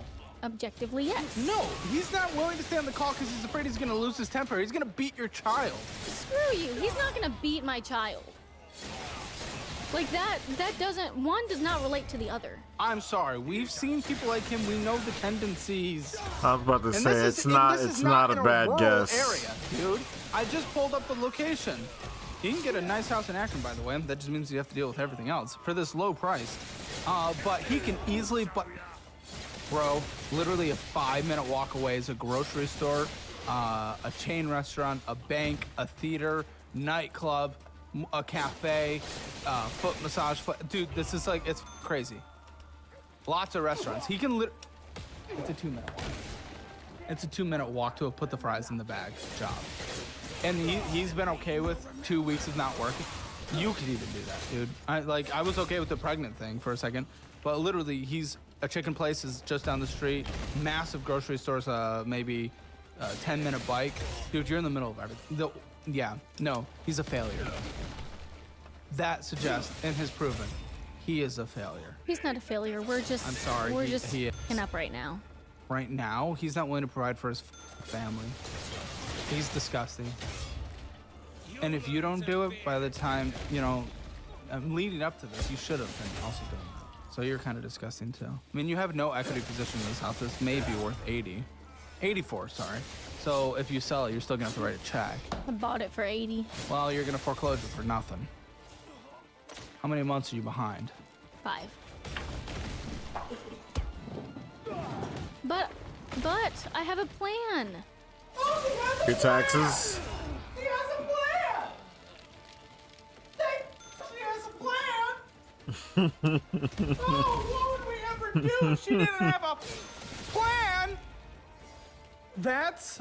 Objectively, yes. No, he's not willing to stay on the call because he's afraid he's going to lose his temper. He's going to beat your child. Screw you. He's not gonna beat my child. Like that does not relate to the other. I'm sorry. We've seen people like him. We know the tendencies. I was about to And say this it's is- not this is it's not a in bad rural guess. Area, dude. I just pulled up the location. You can get a nice house in Akron, by the way. That just means you have to deal with everything else for this low price. But he can easily. Bro, literally a 5-minute walk away is a grocery store, a chain restaurant, a bank, a theater, nightclub, a cafe, foot massage. Dude, this is like, it's crazy. Lots of restaurants. He can it's a 2-minute walk. It's a 2-minute walk to put the fries in the bag job. And he's been okay with 2 weeks of not working. You could even do that, dude. I was okay with the pregnant thing for a second, but literally a chicken place is just down the street. Massive grocery stores, maybe a 10-minute bike. Dude, you're in the middle of everything. No, he's a failure. That suggests, and has proven, he is a failure. He's not a failure. We're just. I'm sorry. We're just he is. hooking up right now. Right now, he's not willing to provide for his family. He's disgusting. And if you don't do it by the time, leading up to this, you should have been also doing that. So you're kind of disgusting too. I mean, you have no equity position in this house. This may be worth 84, sorry. So if you sell it, you're still gonna have to write a check. I bought it for 80. Well, you're gonna foreclose it for nothing. How many months are you behind? 5. But I have a plan. Your taxes. He has a plan! She has a plan! Oh, what would we ever do? She didn't have a plan! That's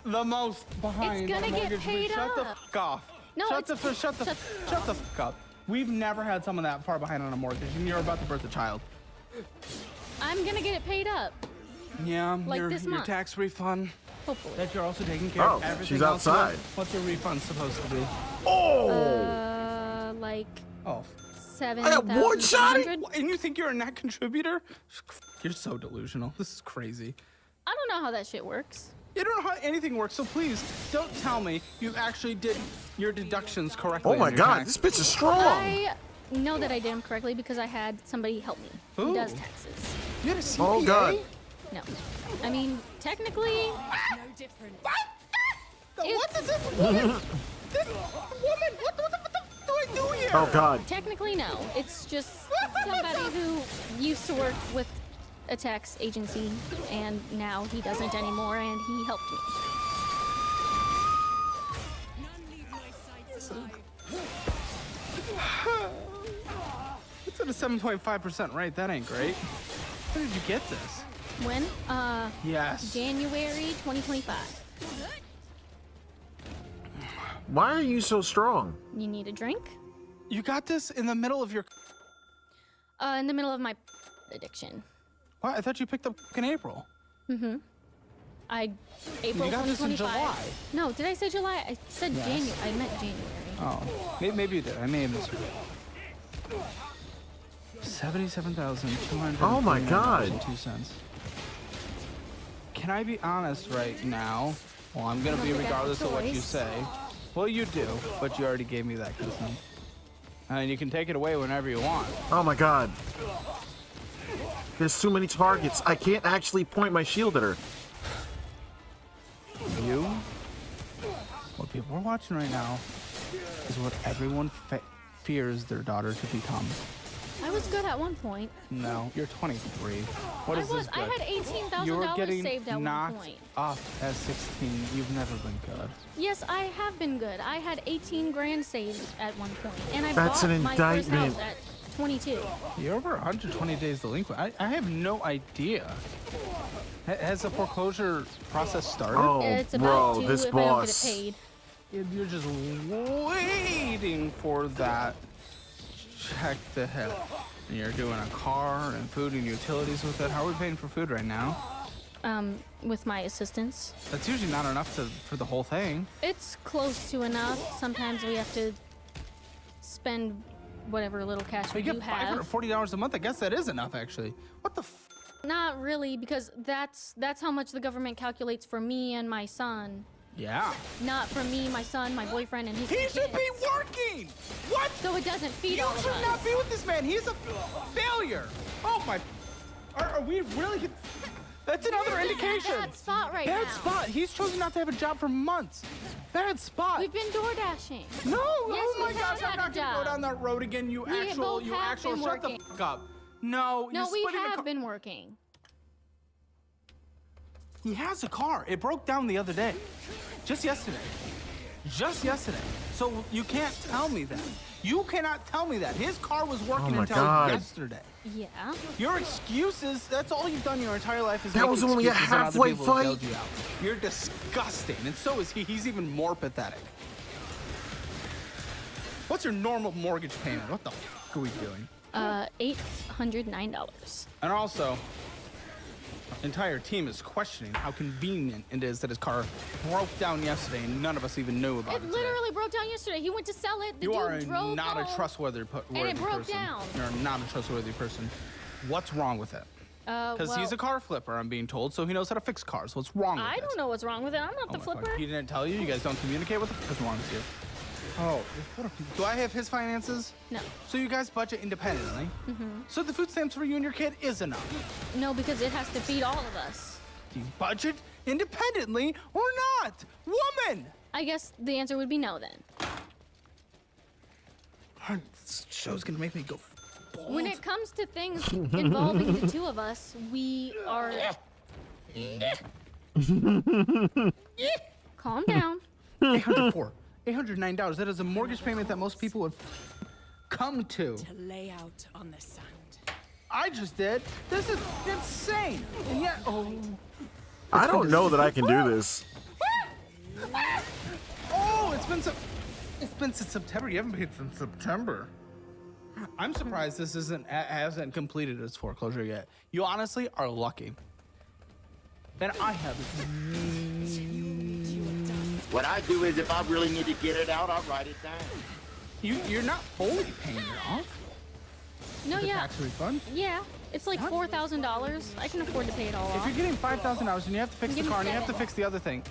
the most behind. It's gonna get mortgage paid Shut the up. fuck off. No, shut the fuck up. We've never had someone that far behind on a mortgage, and you're about to birth a child. I'm gonna get it paid up. Yeah, Like your this month. tax refund. Hopefully. That you're also taking care of everything she's else. outside. What's your refund supposed to be? Like. Oh. 7,100. And you think you're a net contributor? You're so delusional. This is crazy. I don't know how that shit works. You don't know how anything works, so please don't tell me you actually did your deductions correctly. Oh my on your god, tax. this bitch is strong. I know that I did them correctly because I had somebody help me who Ooh. does taxes. You had a CPA? Oh god. No. I mean, technically. No different. What is this woman? This woman, what the do I do here? Oh god. Technically, no. It's just somebody who used to work with a tax agency, and now he doesn't anymore, and he helped me. It's at a 7.5% rate. That ain't great. Where did you get this? When? Yes. January 2025. Why are you so strong? You need a drink? You got this in the middle of your... In the middle of my addiction. What? I thought you picked up in April. Mm-hmm. April You got this in 2025. July. No, did I say July? I said Yes. January. I meant January. Oh, maybe you did. I may have misheard. 77,200. Oh my God. 2 cents. Can I be honest right now? Well, I'm gonna I don't be think I have a regardless of what you choice. say. Well, you do, but you already gave me that consent. And you can take it away whenever you want. Oh my god. There's too many targets. I can't actually point my shield at her. You? What people are watching right now is what everyone fears their daughter to become. I was good at one point. No, you're 23. What is this I good? had $18,000 You're getting saved at one knocked point. off at 16. You've never been good. Yes, I have been good. I had 18 grand saved at one point, and I That's bought an my first indictment. house at 22. You're over 120 days delinquent. I have no idea. Has the foreclosure process started? Oh, It's about bro, to this if I don't get boss. it paid. You're just waiting for that check to hit. And you're doing a car and food and utilities with it. How are we paying for food right now? With my assistance. That's usually not enough for the whole thing. It's close to enough. Sometimes we have to spend whatever little cash So we you do get have. $540 a month. I guess that is enough, actually. What the Not really, because that's how much the government calculates for me and my son. Yeah. Not for me, my son, my boyfriend, and his He kids. should be working! What? So it doesn't feed You all of should us. not be with this man. He's a failure. Oh my. Are we really? That's another We're in a indication. bad spot right Bad now. spot. He's chosen not to have a job for months. Bad spot. We've been door dashing. No. Yes, Oh my we gosh. have I'm had not a gonna go job. down that road again. You We actual. both You have actual. been Shut the working. fuck up. No. No, you're we splitting the have car. been working. He has a car. It broke down the other day. Just yesterday. just yesterday. So you can't tell me that. You cannot tell me that. His car was working my until God. yesterday. Yeah. Your excuses, that's all you've done your entire life is That make was only a excuses and other halfway people have fight. bailed you out. You're disgusting, and so is he. He's even more pathetic. What's your normal mortgage payment? What the fuck are we doing? $809. And also, our entire team is questioning how convenient it is that his car broke down yesterday and none of us even knew about it. It literally broke down yesterday. He went to sell it. The You dude are drove not a home. trustworthy And it broke person. down. You're not a trustworthy person. What's wrong with it? Because he's a car flipper, I'm being told, so he knows how to fix cars. What's wrong with I it? don't know what's wrong with it. I'm not the my flipper. God. He didn't tell you? You guys don't communicate? What the fuck is wrong with you? Oh, do I have his finances? No. So you guys budget independently? Mm-hmm. So the food stamps for you and your kid is enough? No, because it has to feed all of us. Do you budget independently or not? Woman! I guess the answer would be no then. This show's gonna make me go bald. When it comes to things involving the two of us, we are. Calm down. $809. That is a mortgage payment that most people would come to. To lay out on the sand. I just did. This is insane. And yet, I don't know that I can do this. Oh, it's been since September. You haven't paid since September. I'm surprised this hasn't completed its foreclosure yet. You honestly are lucky. And I have. What I do is if I really need to get it out, I'll write it down. You're not fully paying it off. No, The yeah. tax refund. Yeah, it's like $4,000. I can afford to pay it all If off. you're getting $5,000 and you have to fix the Give me car and you have to 7. fix the other thing,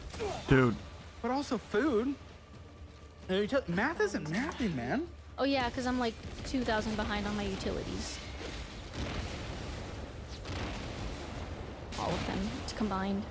Dude. but also food. Math isn't mathing, man. Oh yeah, because I'm like 2,000 behind on my utilities. All of them combined.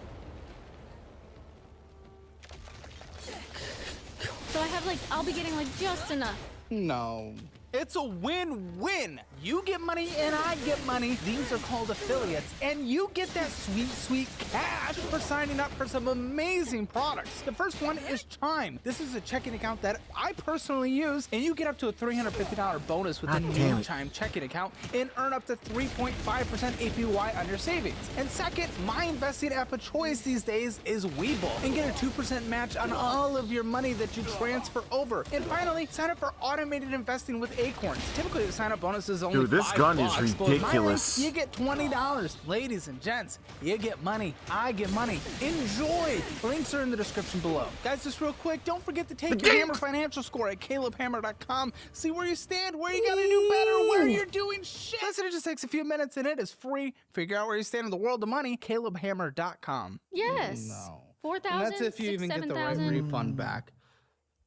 So I have like, I'll be getting like just enough. No. It's a win-win. You get money and I get money. These are called affiliates. And you get that sweet, sweet cash for signing up for some amazing products. The first one is Chime. This is a checking account that I personally use, and you get up to a $350 bonus with the new Chime checking account and earn up to 3.5% APY on your savings. And second, my investing app of choice these days is Webull, and get a 2% match on all of your money that you transfer over. And finally, sign up for automated investing with Acorns. Typically, the sign-up bonus is only Dude, this $5, gun is but with my ridiculous. link, you get $20. Ladies and gents, you get money. I get money. Enjoy. Links are in the description below. Guys, just real quick, don't forget to take your Hammer financial score at calebhammer.com. See where you stand, where you gotta do better, where you're doing shit. Listen, it just takes a few minutes and it is free. Figure out where you stand in the world of money. calebhammer.com. Yes. No. 4,000. And that's if you even get the right 7,000. refund back.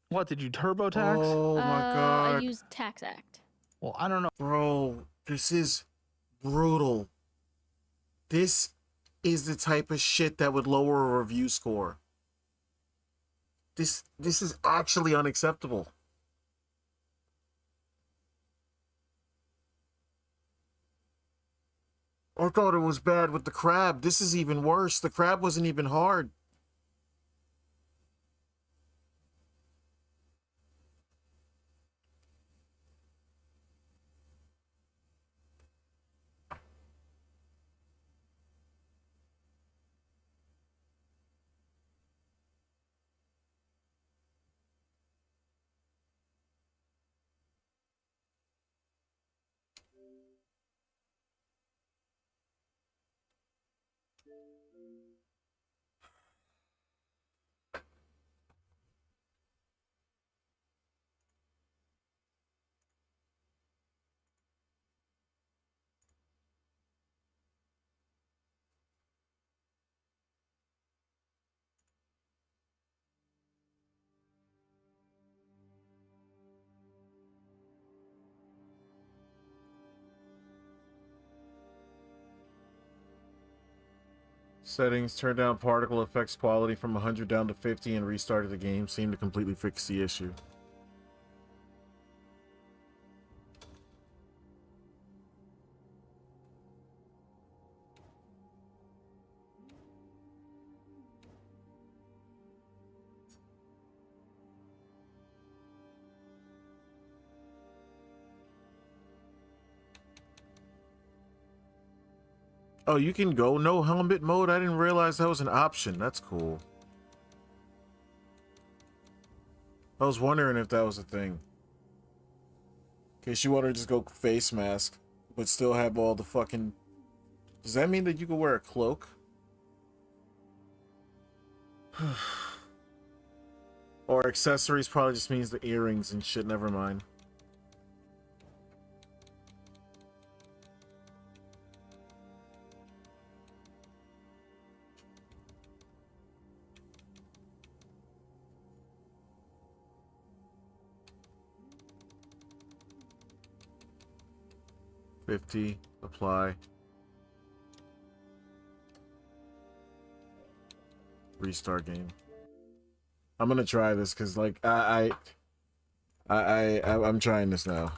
What, did you TurboTax? Oh my God. I used Tax Act. Well, I don't know. Bro, this is brutal. This is the type of shit that would lower a review score. This is actually unacceptable. I thought it was bad with the crab. This is even worse. The crab wasn't even hard. Settings, turn down particle effects quality from 100 down to 50 and restarted the game. Seemed to completely fix the issue. Oh, you can go no helmet mode? I didn't realize that was an option. That's cool. I was wondering if that was a thing. In case you want to just go face mask, but still have all the fucking... Does that mean that you can wear a cloak? Or accessories probably just means the earrings and shit, never mind. $50, apply. Restart game. I'm gonna try this because like I'm trying this now.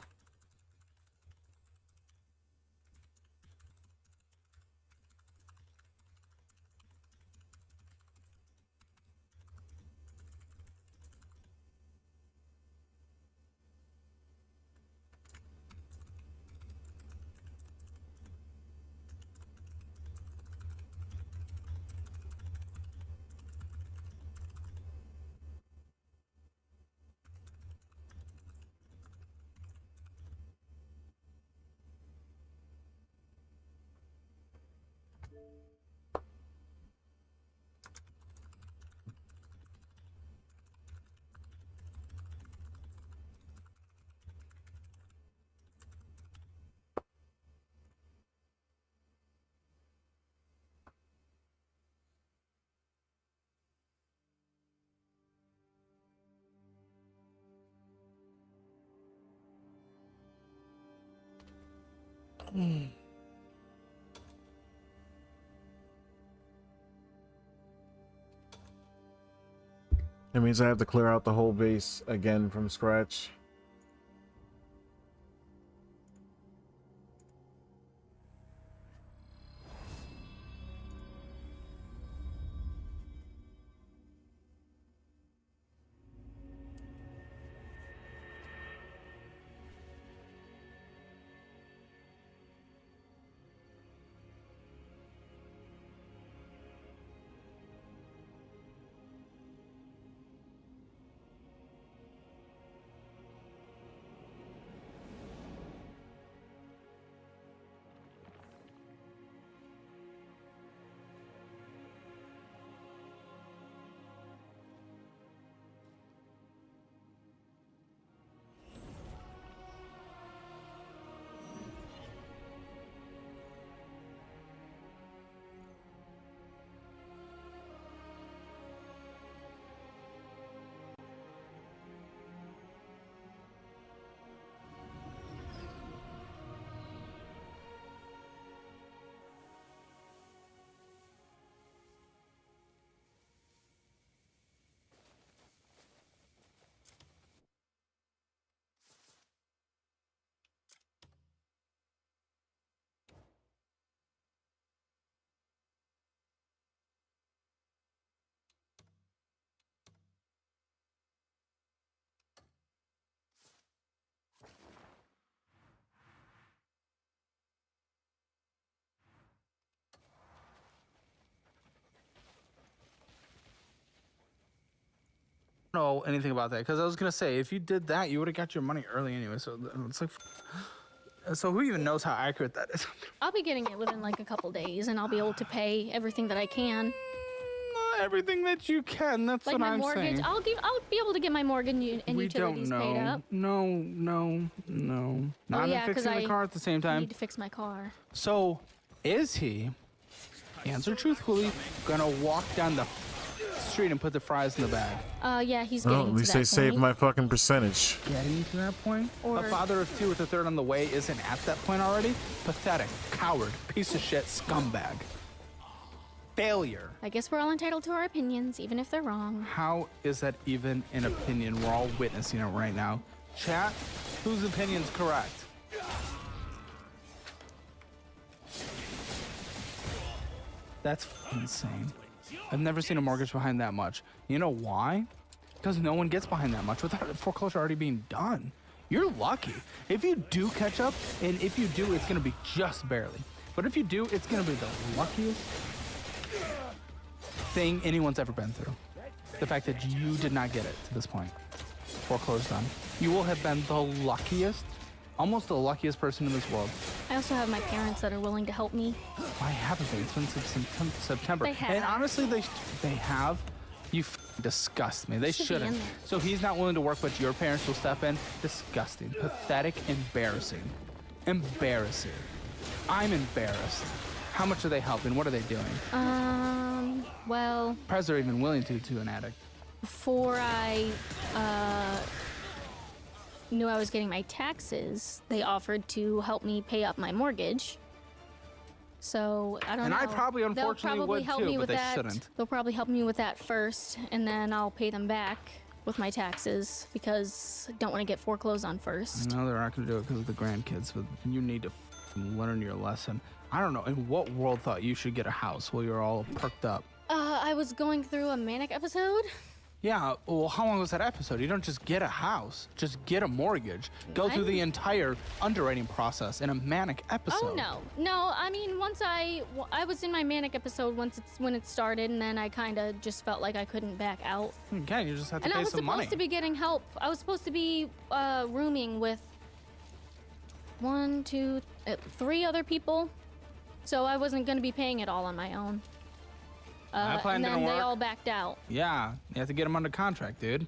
That means I have to clear out the whole base again from scratch. Know anything about that because I was gonna say if you did that you would have got your money early anyway, so it's like, so who even knows how accurate that is? I'll be getting it within like a couple days, and I'll be able to pay everything that I can. Not everything that you can. That's Like what my I'm mortgage, saying. I'll be able to get my mortgage and We utilities don't know. paid up. No. Not yeah, 'cause fixing the I car at the same time. Need to fix my car. So, is he, answer truthfully, gonna walk down the street and put the fries in the bag? Yeah, he's Well, getting at least to they that saved point. my fucking percentage. Getting to that point? Or- A father of two with a third on the way isn't at that point already? Pathetic, coward, piece of shit, scumbag. Failure. I guess we're all entitled to our opinions, even if they're wrong. How is that even an opinion? We're all witnessing it right now. Chat, whose opinion's correct? That's insane. I've never seen a mortgage behind that much. You know why? Because no one gets behind that much without a foreclosure already being done. You're lucky. If you do catch up, and if you do, it's going to be just barely. But if you do, it's gonna be the luckiest thing anyone's ever been through. The fact that you did not get it to this point. Foreclosed on. You will have been the luckiest, almost the luckiest person in this world. I also have my parents that are willing to help me. Why haven't they? It's been since September. They have. And honestly, they have. You disgust me. They Should be shouldn't. in there. So he's not willing to work, but your parents will step in. Disgusting. Pathetic. Embarrassing. Embarrassing. I'm embarrassed. How much are they helping? What are they doing? Well, Prez are even willing to an addict. before I knew I was getting my taxes, they offered to help me pay up my mortgage. So I don't And know. I probably, unfortunately, They'll probably would help too, me but with they that. shouldn't. They'll probably help me with that first, and then I'll pay them back with my taxes because I don't want to get foreclosed on first. No, they're not going to do it because of the grandkids, but you need to learn your lesson. I don't know. In what world thought you should get a house while you're all perked up? I was going through a manic episode. Yeah, well, how long was that episode? You don't just get a house, just get a mortgage. Go through the entire underwriting process in a manic episode. Oh no, I mean once I was in my manic episode when it started, and then I kind of just felt like I couldn't back out. Okay, you just have to And I pay was some money. supposed to be getting help. I was supposed to be rooming with 3 other people, so I wasn't going to be paying it all on my own. That plan and then didn't they work. all backed out. Yeah, you have to get them under contract, dude.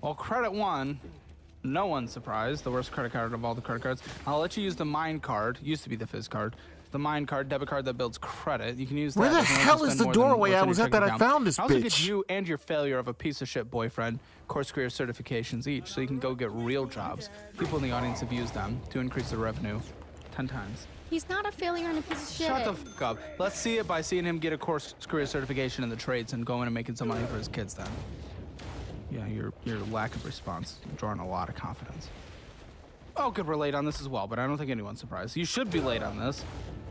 Well, Credit One, no one's surprised. The worst credit card of all the credit cards. I'll let you use the Mine card. Used to be the Fizz card. The Mine card, debit card that builds credit. You can use that. Where the as long as you hell is spend the more than doorway what's I in was your at that checking I account. found this I also bitch? get you and your failure of a piece of shit boyfriend course career certifications each, so you can go get real jobs. People in the audience have used them to increase their revenue 10 times. He's not a failure and a piece of shit. Shut the fuck up. Let's see it by seeing him get a course career certification in the trades and going and making some money for his kids then. Yeah, your lack of response, drawing a lot of confidence. Oh, good, we're late on this as well, but I don't think anyone's surprised. You should be late on this.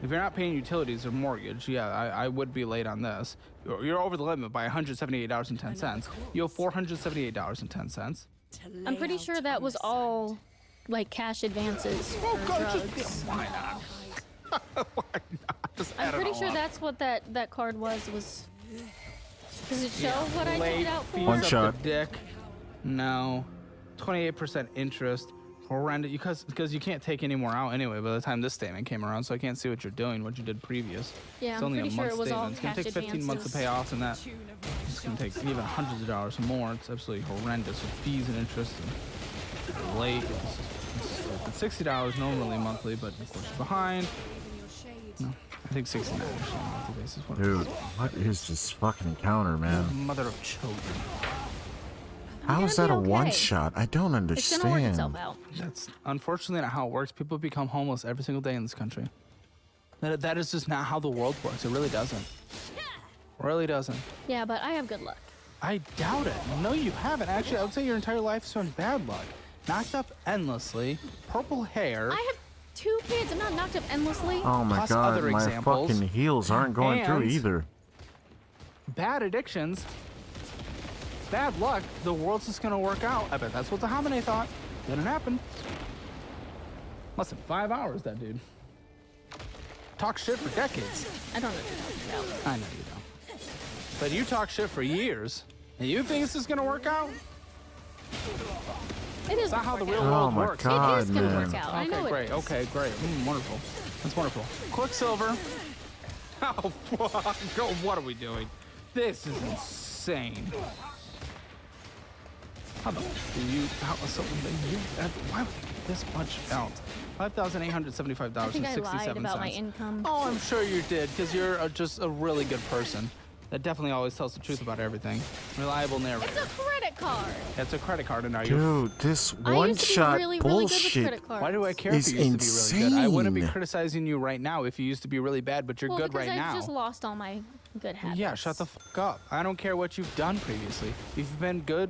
If you're not paying utilities or mortgage, yeah, I would be late on this. You're over the limit by $178.10. You owe $478.10. I'm pretty sure that was all like cash advances for drugs. Why not? Why not? Just I'm add it pretty all sure up. that's what that card was. Does it show what I took Late it out for? fees One up the shot. Dick. No. 28% interest. Horrendous. Because you can't take any more out anyway by the time this statement came around, so I can't see what you're doing, what you did previous. Yeah, it's I'm only pretty a sure month it was all statement. It's going to cash take 15 months to pay off, and that it's going to take even hundreds of dollars more. It's absolutely horrendous with fees and interest and late. It's $60 normally monthly, but of course behind. No, I think 69 actually on a monthly basis. Dude, what is this fucking encounter, man? Mother of children. How is gonna that be a one okay. shot? I don't It's gonna work itself understand. out. That's unfortunately not how it works. People become homeless every single day in this country. That is just not how the world works. It really doesn't. Really doesn't. Yeah, but I have good luck. I doubt it. No, you haven't. Actually, I would say your entire life's been bad luck. Knocked up endlessly, purple hair. I have 2 kids. I'm not knocked up endlessly. Oh my Plus god, other my examples. fucking heels aren't going through And- either. Bad addictions. Bad luck. The world's just gonna work out. I bet that's what the Hamane thought. Didn't happen. Less than 5 hours, that dude. Talk shit for decades. I don't know what you're talking about. I know you don't. But you talk shit for years, and you think this is gonna work out? It is That's not how the real Oh world my works. God, It is gonna man. work out. I know Okay, it great. is. Okay, great. Wonderful. That's wonderful. Quicksilver. Oh, fuck. What are we doing? This is insane. How the do you? How so? Why would they get this much out? $5,875.67. I think I lied about my income. Oh, I'm sure you did, because you're just a really good person. That definitely always tells the truth about everything. Reliable narrator. It's a credit card. That's a credit card, and now you're. Dude, this I one used to be shot really, really good with bullshit. credit cards. Why do I care if It's you used to be really good? I wouldn't be insane. criticizing you right now if you used to be really bad, but you're Well, good because right I've now. just lost all my good habits. Yeah, shut the fuck up. I don't care what you've done previously. If you've been good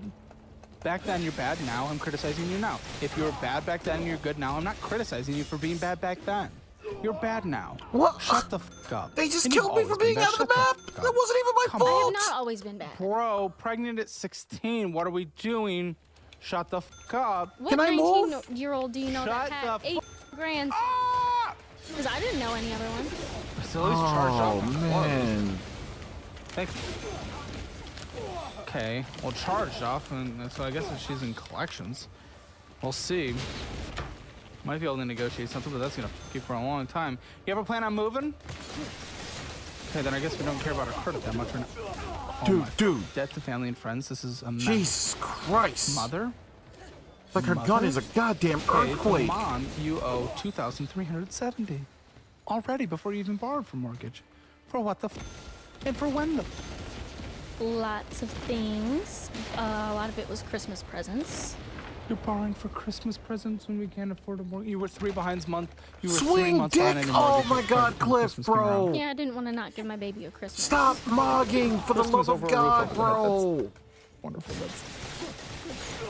back then, you're bad now. I'm criticizing you now. If you were bad back then, you're good now. I'm not criticizing you for being bad back then. You're bad now. What? Shut the fuck up. They just And you've killed me for always been being bad. out of the Shut map. fuck up. That wasn't even my Come I fault. have not always been bad. Bro, pregnant at 16. What are we doing? Shut the fuck up. What Can I move? 19-year-old do you know Shut that had the 8 grand? Because I didn't know any other one. Still at least charged Oh up. man. Thank you. Okay, well, charged off, and so I guess if she's in collections, we'll see. Might be able to negotiate something, but that's gonna keep for a long time. You ever plan on moving? Okay, then I guess we don't care about our credit that much right now. Oh Dude. Debt to family and friends. This is a mess. Jesus Christ. Mother? Like her gun is a goddamn Okay, earthquake. Mom, you owe $2,370 already before you even borrowed for mortgage. For what the and for when the Lots of things. A lot of it was Christmas presents. You're borrowing for Christmas presents when we can't afford a mortgage. You were 3 months. You were 3 Swing months dick! behind in your Oh mortgage my God, when Cliff, Christmas came around. bro. Yeah, I didn't want to not give my baby a Christmas. Stop mogging for the Christmas love of over a God, roof. bro. Wonderful. That's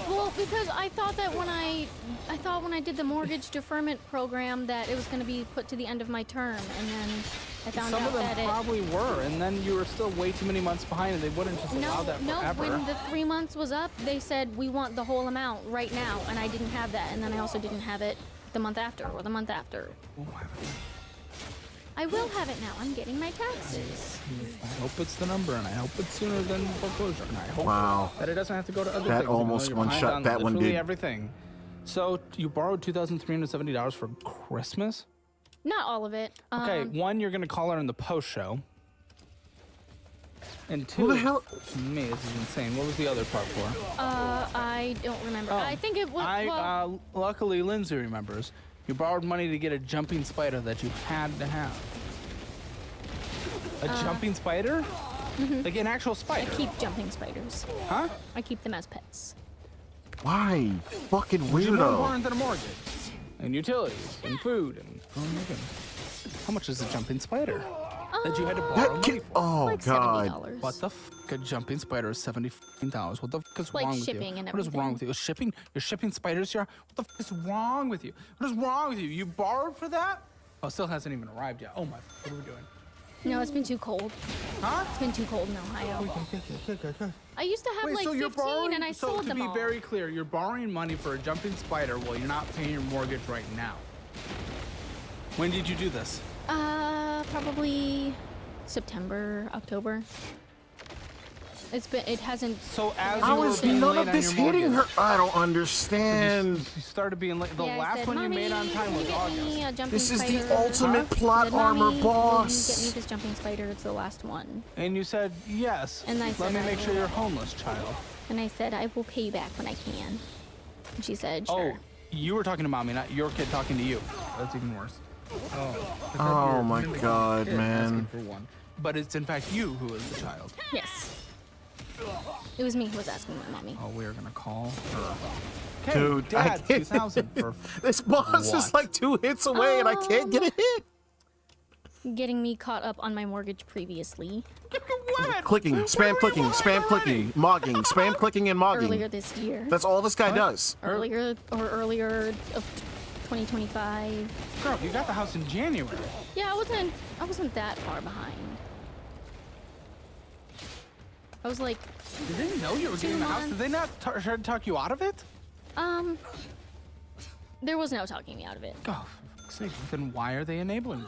Well, because I thought that when I did the mortgage deferment program that it was going to be put to the end of my term, and then I found Some out of them that it. probably were, and then you were still way too many months behind, and they wouldn't just allow that No, forever. when the 3 months was up, they said we want the whole amount right now, and I didn't have that, and then I also didn't have it the month after or the month after. I will have it now. I'm getting my taxes. I hope it's the number, and I hope it's sooner than foreclosure, and I hope Wow. that it doesn't have to go to other That things. even almost though you're one behind shot. on That one literally did. everything. So you borrowed $2,370 for Christmas? Not all of it. Okay, one, you're gonna call her in the post show. And two, Who the hell? Me, this is insane. What was the other part for? I don't remember. I think it was. Well, Luckily, Lindsay remembers. You borrowed money to get a jumping spider that you had to have. A jumping spider? Like an actual I spider? keep jumping spiders. Huh? I keep them as pets. Why? Fucking Which is more weirdo. important than a mortgage. And utilities, and food, and oh my goodness. How much is a jumping spider? That you had to borrow That money kid. for? Oh Like God. $70. What the f? A jumping spider is $70. What the f is Like wrong with shipping you? and What is wrong with you? Shipping? You're shipping spiders here? What the f is wrong with you? What is wrong with you? You borrowed for that? Oh, it still hasn't even arrived yet. Oh my, what are we doing? No, it's been too cold. Huh? It's been too cold in Ohio. I used to have Wait, like so 15 you're borrowing, and I so sold to them be all. very clear, you're borrowing money for a jumping spider while you're not paying your mortgage right now. When did you do this? Probably September, October. It hasn't. So as How you were is being none late of on this your hitting her? mortgage, I don't understand. you started being late. The Yeah, I last said, one you "Mommy, made on time can you was get me August. a jumping This is the spider?" ultimate I plot said, armor, "Mommy, Will you get me boss. this jumping spider? It's the last one. And you said yes. And I Let said me I make sure will. you're homeless, child. And I said, I will pay you back when I can. And she said, Oh, sure. you were talking to mommy, not your kid talking to you. That's even worse. Oh. Oh my God, Kid man. asking for one. But it's in fact you who is the child. Yes. It was me who was asking my mommy. Oh, we are gonna call her. Okay, Dude, I Dad, can't. 2000 for This boss is what? like 2 hits away, and I can't get a hit. Getting me caught up on my mortgage previously. Clicking, spam clicking, spam clicking, mogging, spam clicking, and Earlier mogging. this year. That's all this guy does. Earlier of 2025. Girl, you got the house in January. Yeah, I wasn't that far behind. I was like, Did they know you were 2 getting the house? months. Did they not try to talk you out of it? There was no talking me out of it. Oh, for fuck's sake. Then why are they enabling you?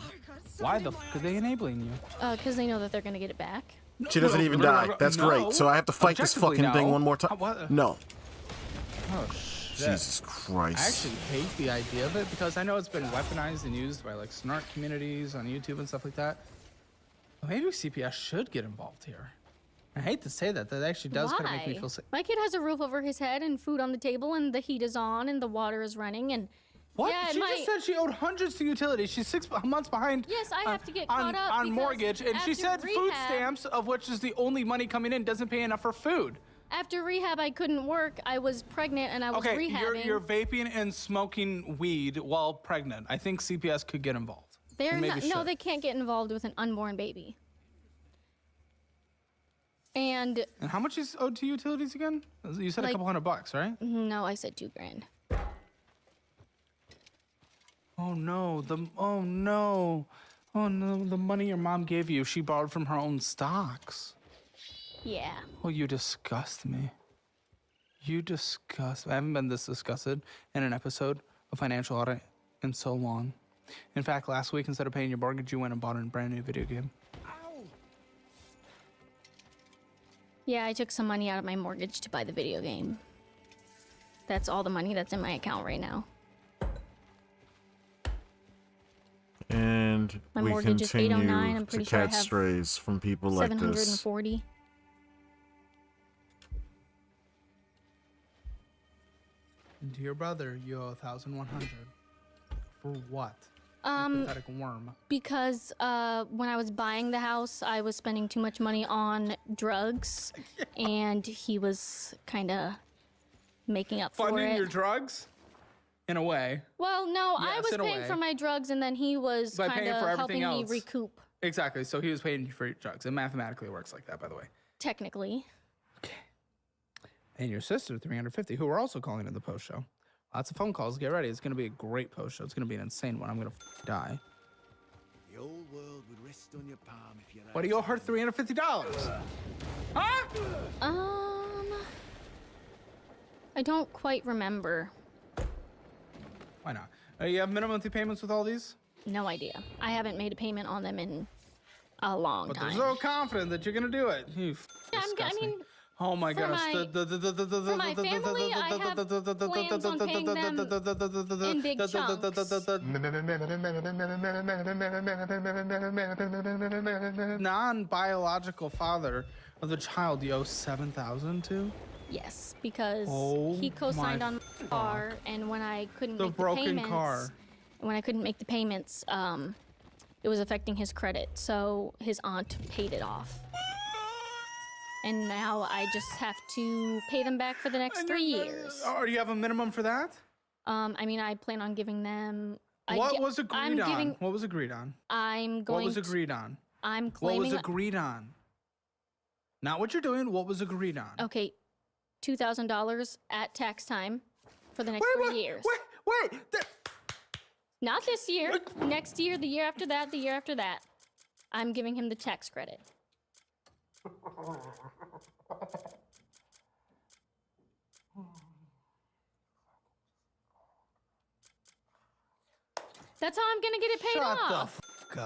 Why the fuck are they enabling you? Because they know that they're gonna get it back. She doesn't even die. That's No. great. So I have to fight this Objectively, fucking thing no. one more time. What? No. Oh, shit. Jesus Christ. I actually hate the idea of it because I know it's been weaponized and used by like snark communities on YouTube and stuff like that. But maybe CPS should get involved here. I hate to say that. That actually does kind of make me Why? feel sick. My kid has a roof over his head and food on the table and the heat is on and the water is running and What? Yeah, she my- just said she owed hundreds to utilities. She's 6 months behind. Yes, I have to get on, caught up on because mortgage, and she after said food rehab- stamps, of which is the only money coming in, doesn't pay enough for food. after rehab I couldn't work. I was pregnant and I was Okay, rehabbing. you're vaping and smoking weed while pregnant. I think CPS could get involved. They're And maybe not, no, should. they can't get involved with an unborn baby. And And how much is owed to utilities again? You said Like- a couple $100, right? no, I said $2,000. Oh no, oh no, the money your mom gave you, she borrowed from her own stocks. Yeah. Oh, you disgust me. You disgust. I haven't been this disgusted in an episode of Financial Audit in so long. In fact, last week, instead of paying your mortgage, you went and bought a brand new video game. Yeah, I took some money out of my mortgage to buy the video game. That's all the money that's in my account right now. And My we mortgage is continue 809. I'm pretty to sure I catch have strays from people like this. 740. And to your brother, you owe 1,100. For what? Pathetic worm. Because when I was buying the house, I was spending too much money on drugs, and he was kind of making up for Funding it. your drugs? In a way. Well, no, I Yes, was in a paying way. for my drugs, and then he was By kind paying of for helping everything me else. recoup. Exactly. So he was paying you for your drugs. It mathematically works like that, by the way. Technically. And your sister, 350, who we're also calling in the post show. Lots of phone calls. Get ready. It's going to be a great post show. It's going to be an insane one. I'm going to die. The whole world would rest on your palm if you What do you owe her $350? Huh? I don't quite remember. Why not? You have minimum monthly payments with all these? No idea. I haven't made a payment on them in a long But time. they're so confident that you're going to do it. You Yeah, I disgusting. mean, Oh my for gosh. my- for my family, I have plans on paying them in big Non-biological father of the child you owe $7,000 to? Yes, because Oh he co-signed my on my car, and when I couldn't The make the broken payments, car. when I couldn't make the payments, it was affecting his credit. So his aunt paid it off, and now I just have to pay them back for the next 3 years. Or do you have a minimum for that? I mean, I plan on giving them. What was agreed I'm on? giving. What was agreed on? I'm going. What was agreed on? I'm What claiming. was agreed on? Not what you're doing. What was agreed on? Okay, $2,000 at tax time for the next 3 years. Wait. Not this year. Next year, the year after that, the year after that. I'm giving him the tax credit. That's how I'm gonna get it paid off.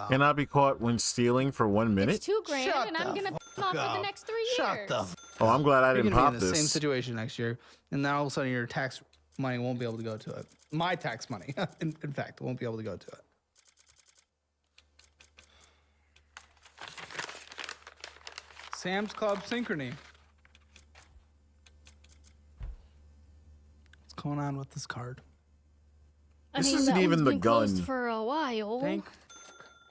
Can I be caught when stealing for 1 minute? It's $2,000, and I'm gonna pay him off for the next 3 years. Oh, I'm glad I You're didn't gonna pop be in the same this. situation next year, and then all of a sudden your tax money won't be able to go to it. My tax money, in fact, won't be able to go to it. Sam's Club Synchrony. What's going on with this card? I This mean, isn't that even one's the been closed gun. for a while.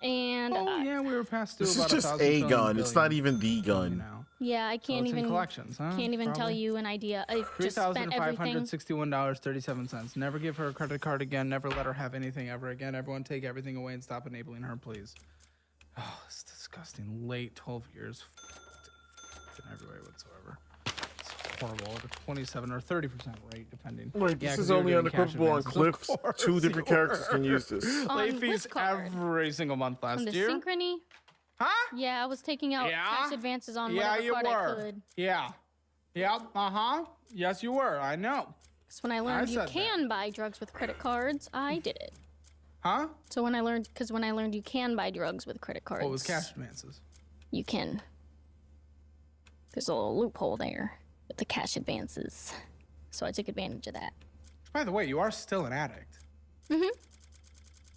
And Oh yeah, we were past due This is about just 1,000 a billion gun. It's not billion. even the gun. yeah, I can't it's in even collections, huh? can't even tell Probably. you an idea. I Three just thousand spent five everything. hundred sixty-one dollars 37 cents. Never give her a credit card again. Never let her have anything ever again. Everyone, take everything away and stop enabling her, please. Oh, it's disgusting. Late 12 years, in every way whatsoever. It's horrible. At a 27 or 30% rate, depending. Wait, Yeah, this 'cause is you were only getting cash unequivocable on advances. Clips. Of course Two different you characters can were. use this. Late On fees which card? every single month last On the year. Synchrony? Huh? Yeah, I was taking out Yeah? cash advances on Yeah, whatever you card I were. could. Yeah. Yep. Uh-huh. Yes, you were. I know. So when I learned you said that. can buy drugs with credit cards, I did it. Huh? So when I learned you can buy drugs with credit cards. What was cash advances? You can. There's a little loophole there with the cash advances. So I took advantage of that. By the way, you are still an addict. Mm-hmm.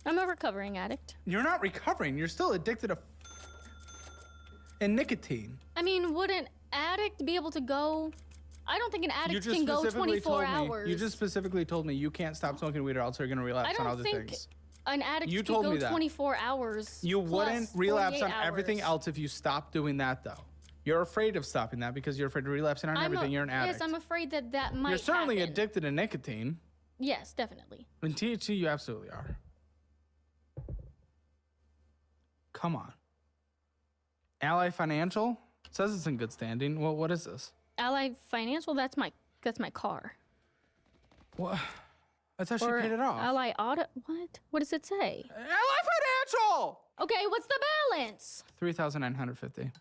I'm a recovering addict. You're not recovering. You're still addicted to and nicotine. I mean, would an addict be able to go? I don't think an You addict just can go specifically 24 told hours. me. You just specifically told me you can't stop smoking weed or else you're gonna I relapse on don't other think things. an addict You could told go me that. 24 hours. You plus wouldn't relapse 48 on everything hours. else if you stopped doing that, though. You're afraid of stopping that because you're afraid of relapsing on everything. You're an addict. Yes, I'm afraid that might You're certainly happen. addicted to nicotine. Yes, definitely. In THC, you absolutely are. Come on. Ally Financial says it's in good standing. Well, what is this? Ally Financial, that's my car. What? That's how she Or paid it off. Ally Auto. What? What does it say? Ally Financial. Okay, what's the balance? 3,950.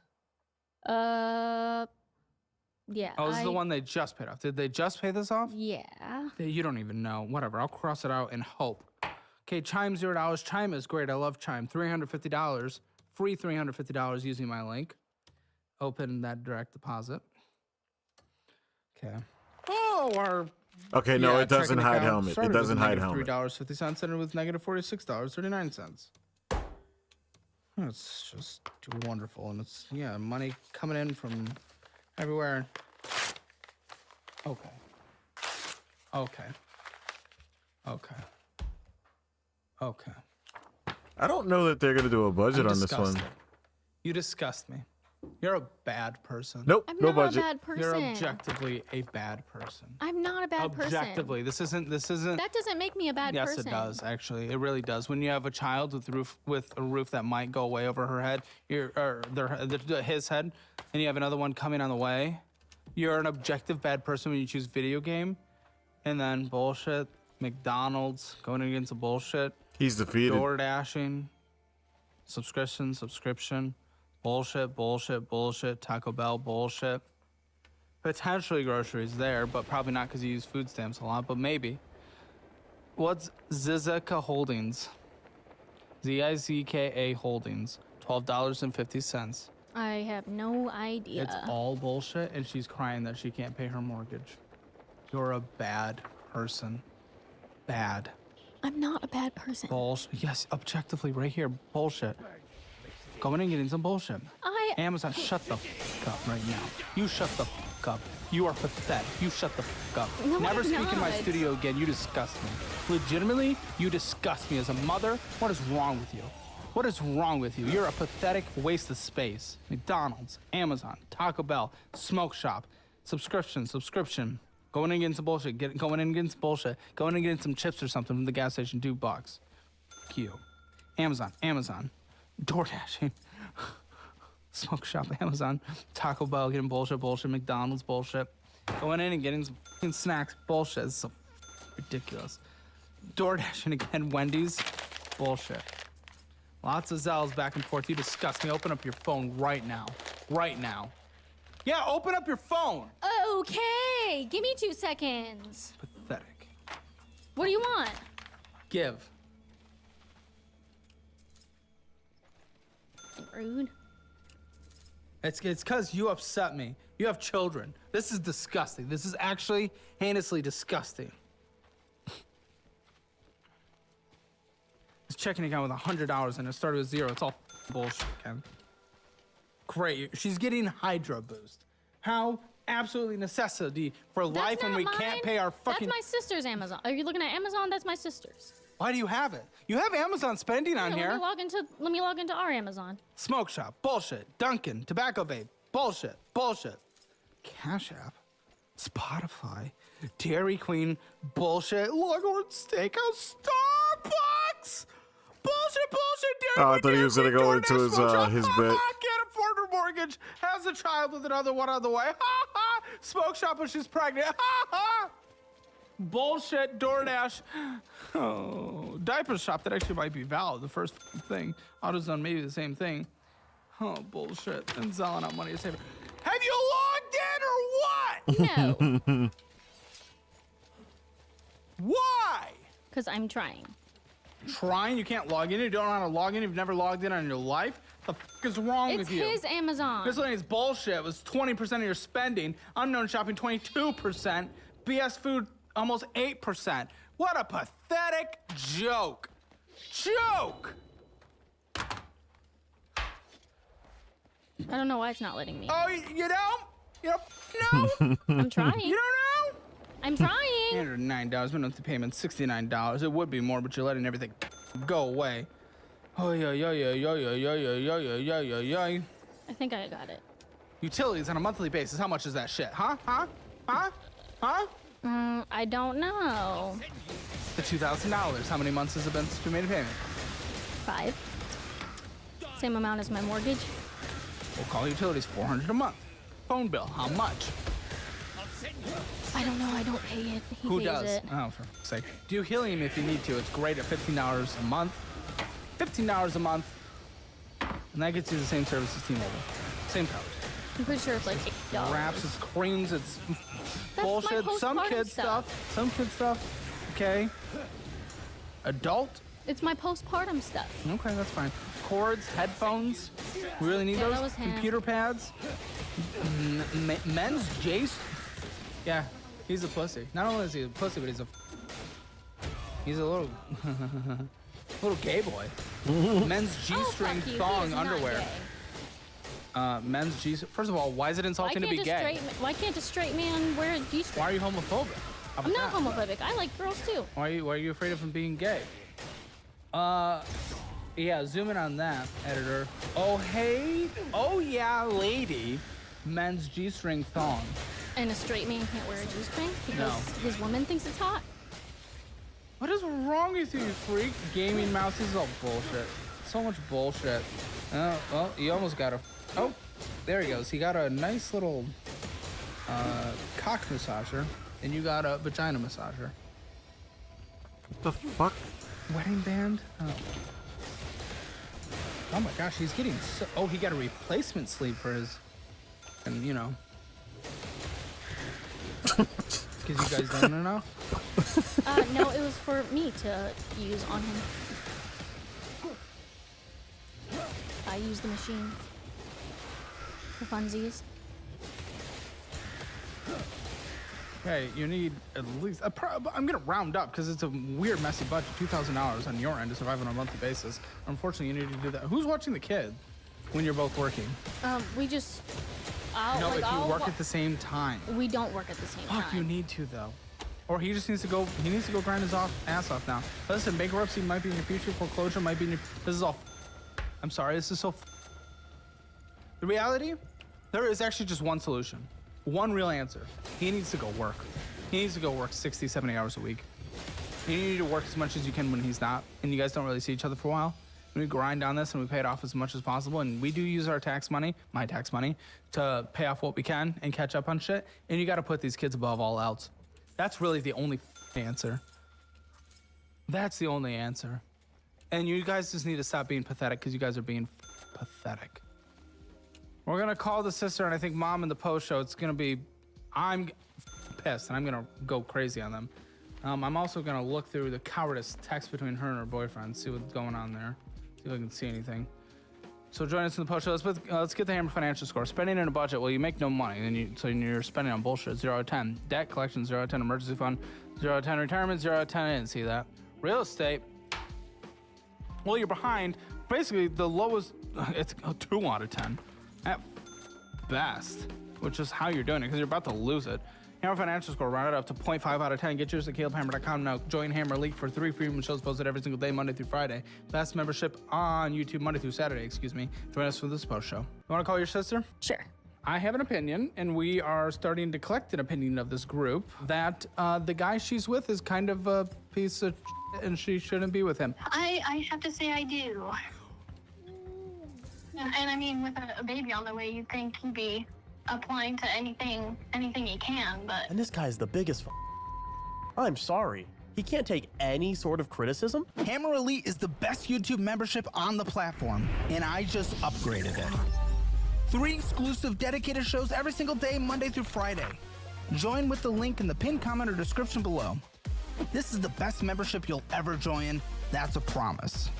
Yeah. Oh, this is the one they just paid off. Did they just pay this off? Yeah. You don't even know. Whatever. I'll cross it out and hope. Okay, Chime $0. Chime is great. I love Chime. $350. Free $350 using my link. Open that direct deposit. Okay. Oh, our Okay, no, it doesn't checking hide account helmet. It started doesn't with hide helmet. $3.50, ended with negative $46.39. It's just wonderful, and it's money coming in from everywhere. Okay. I don't know that they're gonna do a budget I'm on this one. disgusted. You disgust me. You're a bad person. Nope, I'm no not budget. a bad person. You're objectively a bad person. I'm not a bad person. Objectively, this isn't. That doesn't make me a bad Yes, person. it does. Actually, it really does. When you have a child with a roof that might go way over her head, his head, and you have another one coming on the way, you're an objective bad person when you choose video game, and then bullshit, McDonald's, going against the bullshit. He's defeated. Door dashing, subscription, bullshit, Taco Bell, bullshit. Potentially groceries there, but probably not because you use food stamps a lot, but maybe. What's Zizka Holdings? Zizka Holdings, $12.50. I have no idea. It's all bullshit, and she's crying that she can't pay her mortgage. You're a bad person. Bad. I'm not a bad person. Bullshit. Yes, objectively, right here. Bullshit. Going and getting some bullshit. Amazon, shut the fuck up right now. You shut the fuck up. You are pathetic. You shut the fuck up. No, Never I'm speak in my not. studio again. You disgust me. Legitimately, you disgust me as a mother. What is wrong with you? What is wrong with you? You're a pathetic waste of space. McDonald's, Amazon, Taco Bell, Smoke Shop, subscription. Going in against some bullshit. Going in against bullshit. Going in against some chips or something from the gas station, $2. Q. Amazon. Door dashing. Smoke Shop, Amazon, Taco Bell, getting bullshit, McDonald's, bullshit. Going in and getting some fucking snacks, bullshit. It's so ridiculous. Door dashing again, Wendy's, bullshit. Lots of Zelles back and forth. You disgust me. Open up your phone right now. Right now. Yeah, open up your phone. Okay, give me 2 seconds. Pathetic. What do you want? Give. Rude. It's because you upset me. You have children. This is disgusting. This is actually heinously disgusting. This checking account with $100 and it started with 0. It's all bullshit, Ken. Great. She's getting Hydra Boost. How? Absolutely necessity for life when we can't pay our fucking... That's my sister's Amazon. Are you looking at Amazon? That's my sister's. Why do you have it? You have Amazon spending on here. Let me log into our Amazon. Smoke Shop, bullshit. Dunkin', Tobacco Vape, bullshit. Cash App, Spotify, Dairy Queen, bullshit. Longhorn Steakhouse, Starbucks, bullshit. Dairy Oh, I thought he was gonna go into his bit. Can't afford her mortgage. Has a child with another one on the way. Ha ha. Smoke Shop when she's pregnant. Ha ha. Bullshit, DoorDash. Oh, diaper shop, that actually might be valid. The first thing. AutoZone, maybe the same thing. Oh, bullshit. And selling out money to save it. Have you logged in or what? No. Why? Because I'm trying. Trying? You can't log in? You don't know how to log in? You've never logged in on your life? The fuck is wrong with you? It's his Amazon. This one is bullshit. It was 20% of your spending. Unknown shopping, 22%. BS food, almost 8%. What a pathetic joke. I don't know why it's not letting me. Oh, you don't? You don't know? I'm trying. You don't know? I'm trying. $809, monthly payment, $69. It would be more, but you're letting everything go away. Oh, yeah. I think I got it. Utilities on a monthly basis, how much is that shit? Huh? I don't know. The $2,000. How many months has it been since we made a payment? 5. Same amount as my mortgage. We'll call utilities $400 a month. Phone bill, how much? I don't know. I don't pay it. He Who pays does? it. Oh, for fuck's sake. Do helium if you need to. It's great at $15 a month. $15 a month. And that gets you the same service as T-Mobile. Same coverage. I'm pretty sure it's like $8. Wraps, it's creams, it's That's bullshit. my Some postpartum kid stuff. Some kid stuff. Okay. Adult It's my postpartum stuff. Okay, that's fine. Cords, headphones. We really need Yeah, that those. was him. Computer pads. Men's Jace. Yeah, he's a pussy. Not only is he a pussy, but he's a little little gay boy. Men's G-string fuck you, he thong is not underwear. gay. Men's G. First of all, why is it insulting to be gay? Why can't a straight man wear a G-string? Why are you homophobic? How I'm about not that? homophobic. I like girls too. Why are you afraid of him being gay? Yeah, zoom in on that, editor. Oh, hey. Oh, yeah, lady. Men's G-string thong. And a straight man can't wear a G-string because No. his woman thinks it's hot. What is wrong with you, freak? Gaming mouse is all bullshit. So much bullshit. Oh, well, you almost got a... Oh, there he goes. He got a nice little cock massager, and you got a vagina massager. What the fuck? Wedding band? Oh my gosh, he's getting so... Oh, he got a replacement sleeve for his... And, you know... Because you guys don't know? No, it was for me to use on him. I use the machine for funsies. Okay, you need at least... I'm going to round up because it's a weird, messy budget. $2,000 on your end to survive on a monthly basis. Unfortunately, you need to do that. Who's watching the kid when you're both working? We just... No, if you work at the same time. We don't work at the same time. Fuck, you need to, though. Or he just needs to go... He needs to go grind his ass off now. Listen, bankruptcy might be in your future. Foreclosure might be in your... This is all... I'm sorry, this is so... The reality? There is actually just one solution. One real answer. He needs to go work. He needs to go work 60, 70 hours a week. You need to work as much as you can when he's not, and you guys don't really see each other for a while. And we grind on this and we pay it off as much as possible, and we do use our tax money, my tax money, to pay off what we can and catch up on shit. And you gotta put these kids above all else. That's really the only answer. That's the only answer. And you guys just need to stop being pathetic, because you guys are being pathetic. We're gonna call the sister, and I think mom in the post show, it's gonna be, I'm pissed, and I'm gonna go crazy on them. I'm also gonna look through the cowardice text between her and her boyfriend, see what's going on there, see if I can see anything. So join us in the post show. Let's get the Hammer financial score. Spending in a budget, well, you make no money, and so you're spending on bullshit. 0 out of 10. Debt collection, 0 out of 10. Emergency fund, 0 out of 10. Retirement, 0 out of 10. I didn't see that. Real estate, well, you're behind. Basically, the lowest, it's a 2 out of 10. At best, which is how you're doing it, because you're about to lose it. Hammer financial score rounded up to 0.5 out of 10. Get yours at CalebHammer.com now. Join Hammer League for 3 premium shows posted every single day, Monday through Friday. Best membership on YouTube Monday through Saturday, excuse me. Join us for this post show. You want to call your sister? Sure. I have an opinion, and we are starting to collect an opinion of this group, that the guy she's with is kind of a piece of shit, and she shouldn't be with him. I have to say I do. And I mean, with a baby on the way, you'd think he'd be applying to anything he can, but... And this guy's the biggest I'm sorry. He can't take any sort of criticism? Hammer Elite is the best YouTube membership on the platform, and I just upgraded it. 3 exclusive dedicated shows every single day, Monday through Friday. Join with the link in the pinned comment or description below. This is the best membership you'll ever join. That's a promise.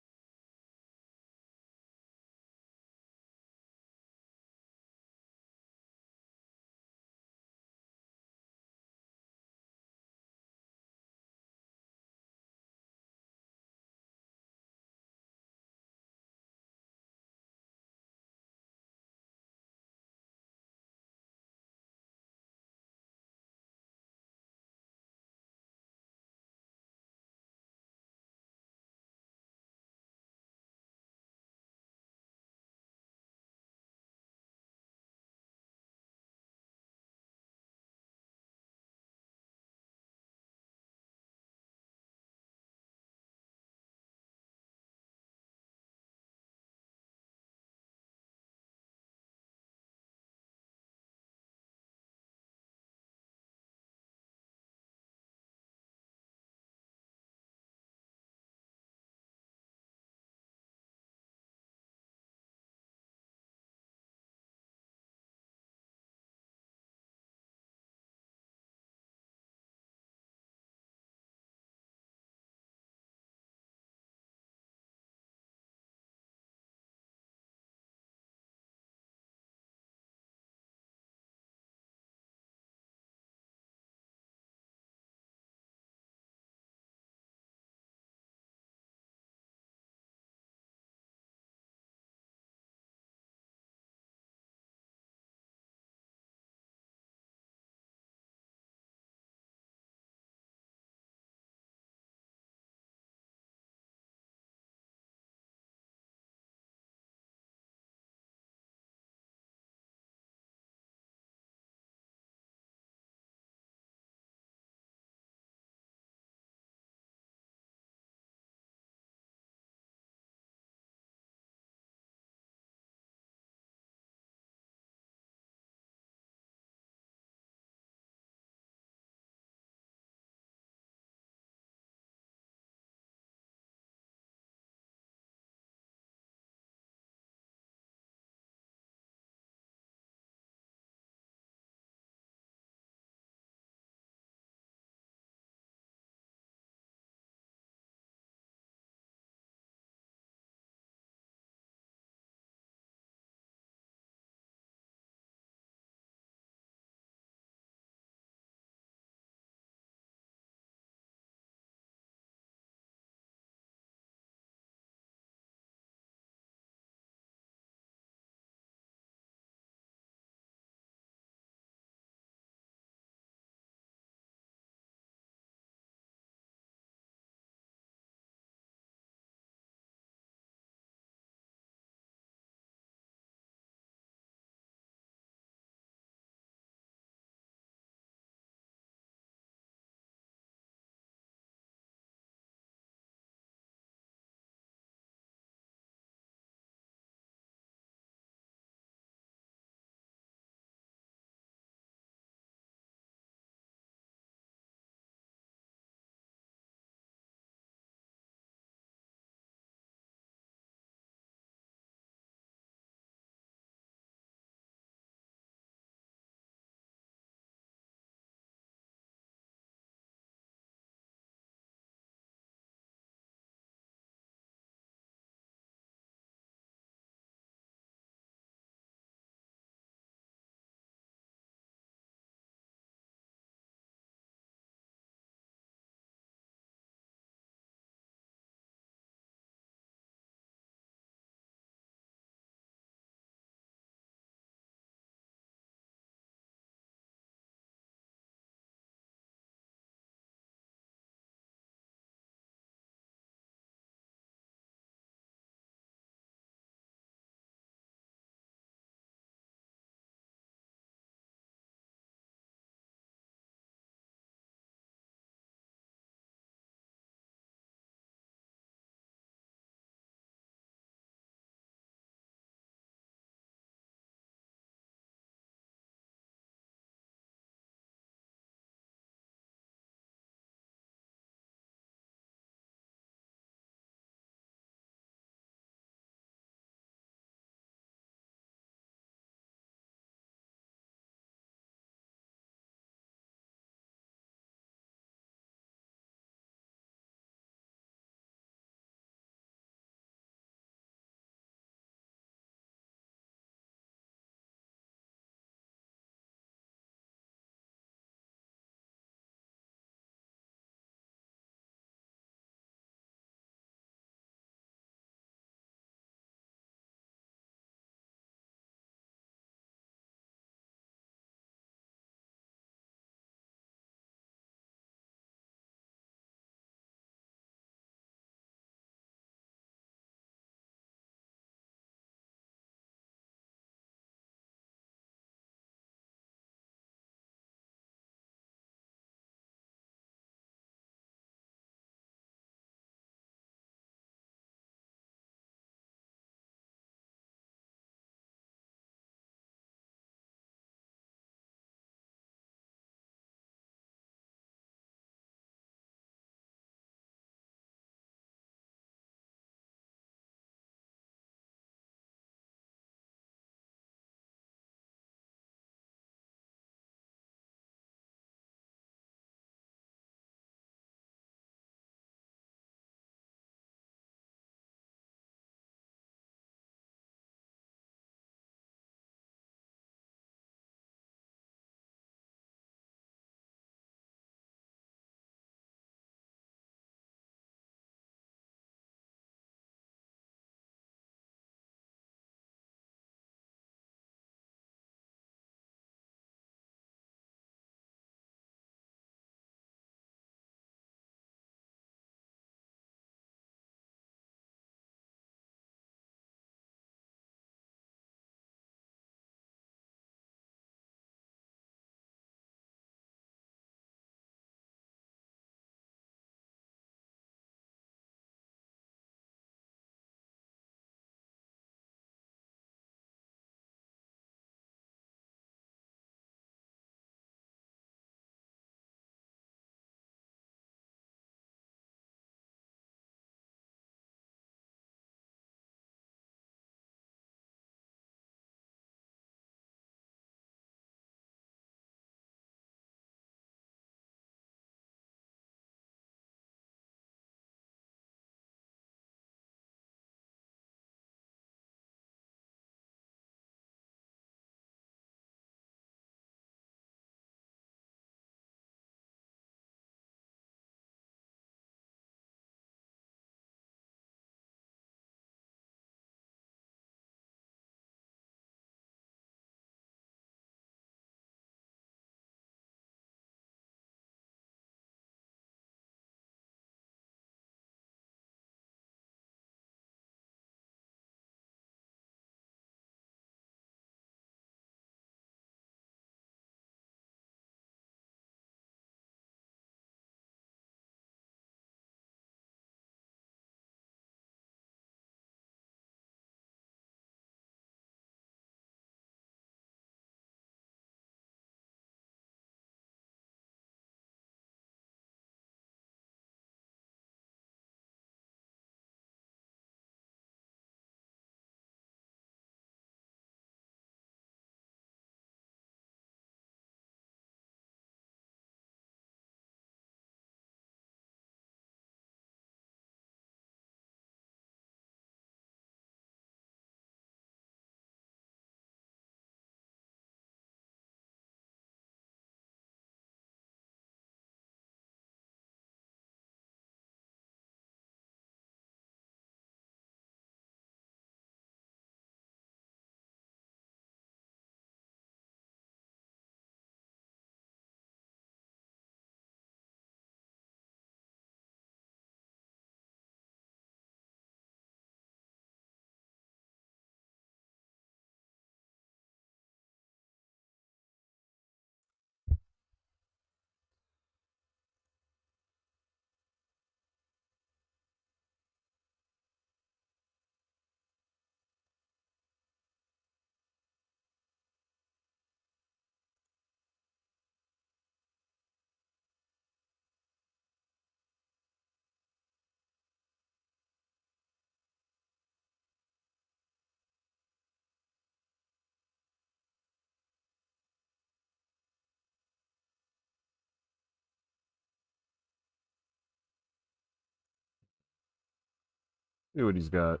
See what he's got.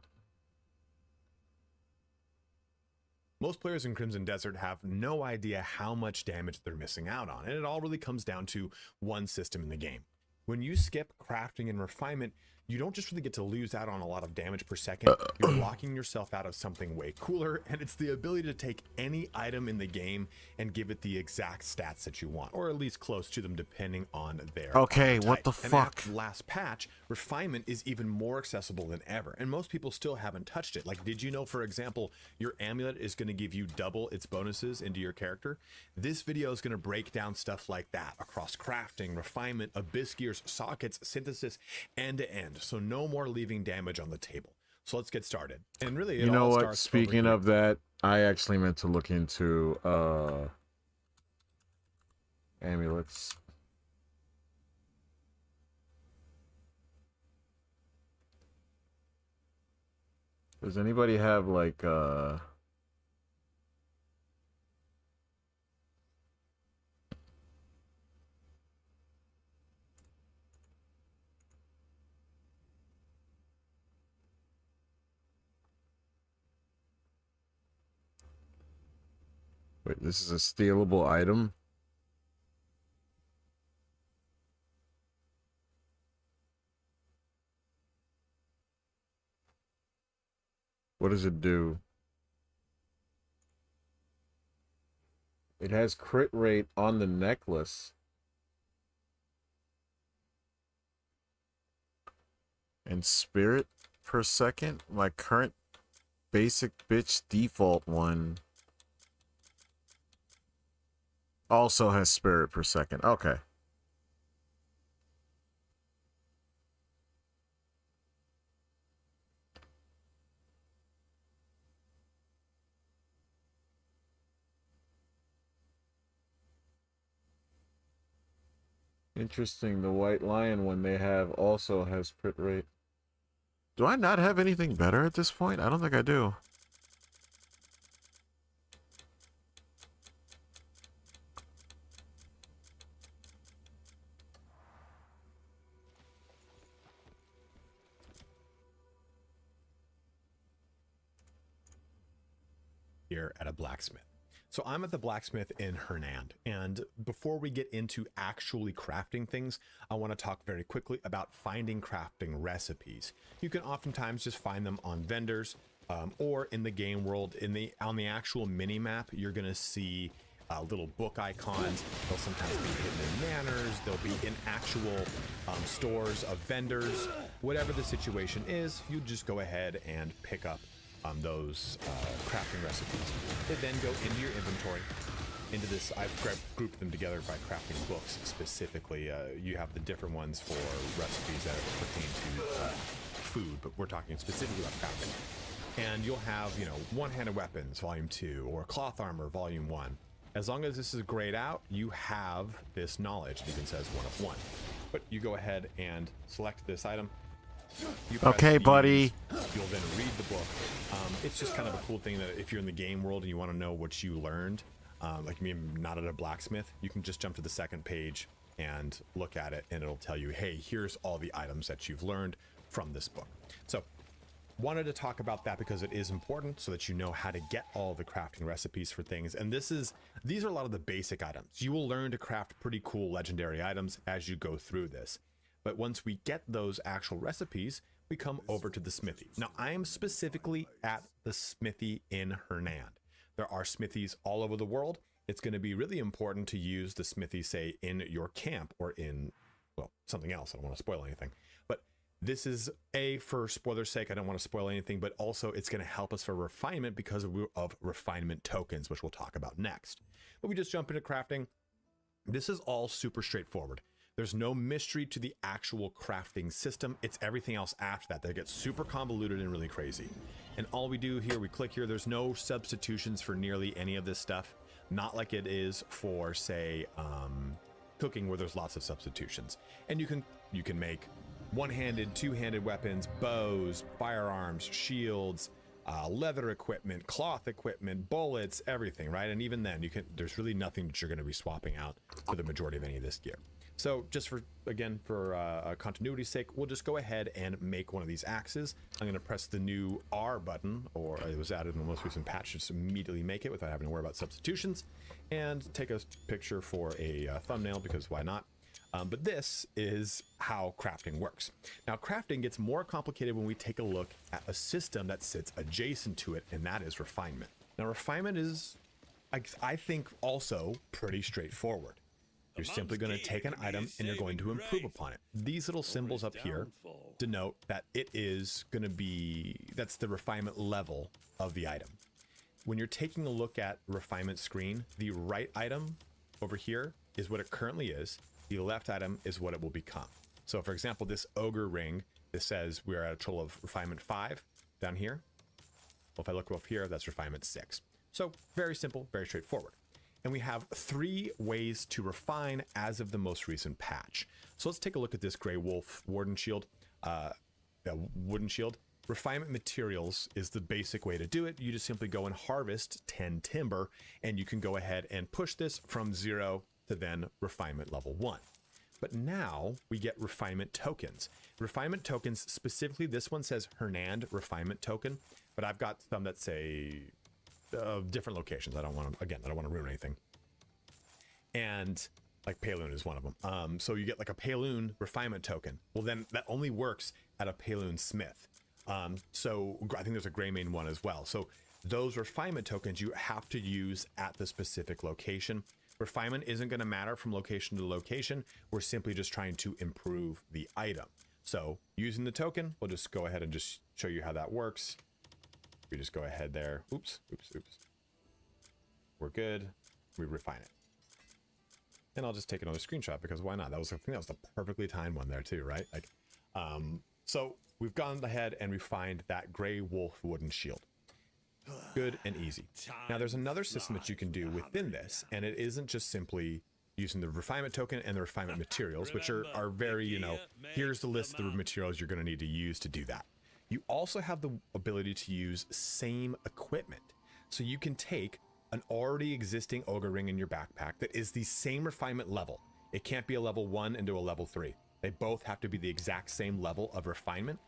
Most players in Crimson Desert have no idea how much damage they're missing out on, and it all really comes down to one system in the game. When you skip crafting and refinement, you don't just really get to lose out on a lot of damage per second, you're locking yourself out of something way cooler, and it's the ability to take any item in the game and give it the exact stats that you want, or at least close to them depending on their Okay, what the type. And fuck? after last patch, refinement is even more accessible than ever, and most people still haven't touched it. Like, did you know, for example, your amulet is going to give you double its bonuses into your character? This video is going to break down stuff like that across crafting, refinement, abyss gears, sockets, synthesis, end to end. So no more leaving damage on the table. So let's get started. And really, it You know all what? starts Speaking of that, I actually meant to look into amulets. Does anybody have like wait, this is a stealable item? What does it do? It has crit rate on the necklace. And spirit per second? My current basic bitch default one also has spirit per second. Okay. Interesting. The White Lion one they have also has crit rate. Do I not have anything better at this point? I don't think I do. Here at a blacksmith. So I'm at the blacksmith in Hernand, and before we get into actually crafting things, I want to talk very quickly about finding crafting recipes. You can oftentimes just find them on vendors, or in the game world. On the actual mini map, you're gonna see little book icons. They'll sometimes be hidden in manors. They'll be in actual stores of vendors. Whatever the situation is, you just go ahead and pick up those crafting recipes. They then go into your inventory, into this. I've grouped them together by crafting books specifically. You have the different ones for recipes that pertain to food, but we're talking specifically about crafting. And you'll have, you know, one-handed weapons, volume 2, or cloth armor, volume 1. As long as this is grayed out, you have this knowledge. It even says 1 of 1. But you go ahead and select this item. Okay, buddy. You'll then read the book. It's just kind of a cool thing that if you're in the game world and you want to know what you learned, like me, I'm not at a blacksmith, you can just jump to the second page and look at it, and it'll tell you, hey, here's all the items that you've learned from this book. So wanted to talk about that because it is important so that you know how to get all the crafting recipes for things. And these are a lot of the basic items. You will learn to craft pretty cool legendary items as you go through this. But once we get those actual recipes, we come over to the smithy. Now, I am specifically at the smithy in Hernand. There are smithies all over the world. It's going to be really important to use the smithy, say, in your camp or in, well, something else. I don't want to spoil anything. But this is, for spoiler's sake, I don't want to spoil anything, but also it's going to help us for refinement because of refinement tokens, which we'll talk about next. But we just jump into crafting. This is all super straightforward. There's no mystery to the actual crafting system. It's everything else after that that gets super convoluted and really crazy. And all we do here, we click here. There's no substitutions for nearly any of this stuff. Not like it is for, say, cooking, where there's lots of substitutions. And you can make one-handed, two-handed weapons, bows, firearms, shields, leather equipment, cloth equipment, bullets, everything, right? And even then, there's really nothing that you're going to be swapping out for the majority of any of this gear. So just for continuity's sake, we'll just go ahead and make one of these axes. I'm going to press the new R button, or it was added in the most recent patch, just immediately make it without having to worry about substitutions, and take a picture for a thumbnail, because why not? But this is how crafting works. Now, crafting gets more complicated when we take a look at a system that sits adjacent to it, and that is refinement. Now, refinement is, I think, also pretty straightforward. You're simply going to take an item and you're going to improve upon it. These little symbols up here denote that it is going to be, that's the refinement level of the item. When you're taking a look at refinement screen, the right item over here is what it currently is. The left item is what it will become. So for example, this ogre ring, this says we're at a total of refinement 5 down here. Well, if I look up here, that's refinement 6. So very simple, very straightforward. And we have 3 ways to refine as of the most recent patch. So let's take a look at this Grey Wolf wooden shield. Refinement materials is the basic way to do it. You just simply go and harvest 10 timber, and you can go ahead and push this from 0 to then refinement level 1. But now we get refinement tokens. Refinement tokens, specifically this one says Hernand refinement token, but I've got some that say different locations. I don't want to ruin anything. And like Payloon is one of them. So you get like a Payloon refinement token. Well, then that only works at a Payloon smith. So I think there's a Greymane one as well. So those refinement tokens you have to use at the specific location. Refinement isn't going to matter from location to location. We're simply just trying to improve the item. So using the token, we'll just go ahead and just show you how that works. We just go ahead there. Oops. We're good. We refine it. And I'll just take another screenshot, because why not? I think that was the perfectly timed one there too, right? Like, so we've gone ahead and refined that Grey Wolf wooden shield. Good and easy. Now there's another system that you can do within this, and it isn't just simply using the refinement token and the refinement materials, which are very, here's the list of the materials you're going to need to use to do that. You also have the ability to use same equipment. So you can take an already existing ogre ring in your backpack that is the same refinement level. It can't be a level 1 into a level 3. They both have to be the exact same level of refinement.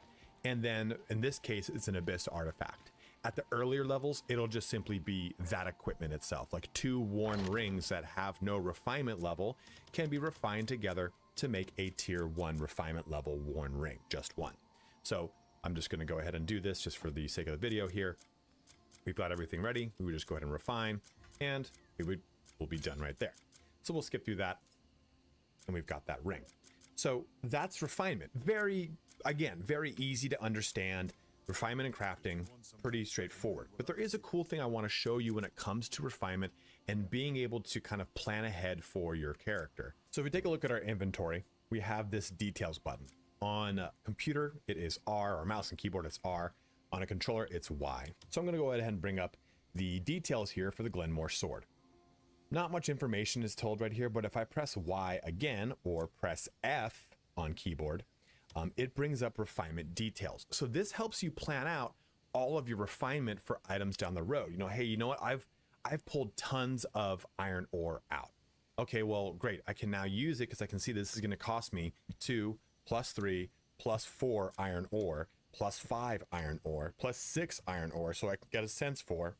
And then in this case, it's an Abyss artifact. At the earlier levels, it'll just simply be that equipment itself. Like 2 worn rings that have no refinement level can be refined together to make a tier 1 refinement level worn ring, just one. So I'm just going to go ahead and do this just for the sake of the video here. We've got everything ready. We would just go ahead and refine, and we'll be done right there. So we'll skip through that, and we've got that ring. So that's refinement. Very easy to understand. Refinement and crafting, pretty straightforward. But there is a cool thing I want to show you when it comes to refinement and being able to kind of plan ahead for your character. So if we take a look at our inventory, we have this details button. On a computer, it is R, or mouse and keyboard, it's R. On a controller, it's Y. So I'm going to go ahead and bring up the details here for the Glenmore sword. Not much information is told right here, but if I press Y again, or press F on keyboard, it brings up refinement details. So this helps you plan out all of your refinement for items down the road. Hey, you know what? I've pulled tons of iron ore out. Okay, well, great. I can now use it because I can see this is going to cost me 2 + 3 + 4 iron ore + 5 iron ore + 6 iron ore. So I can get a sense for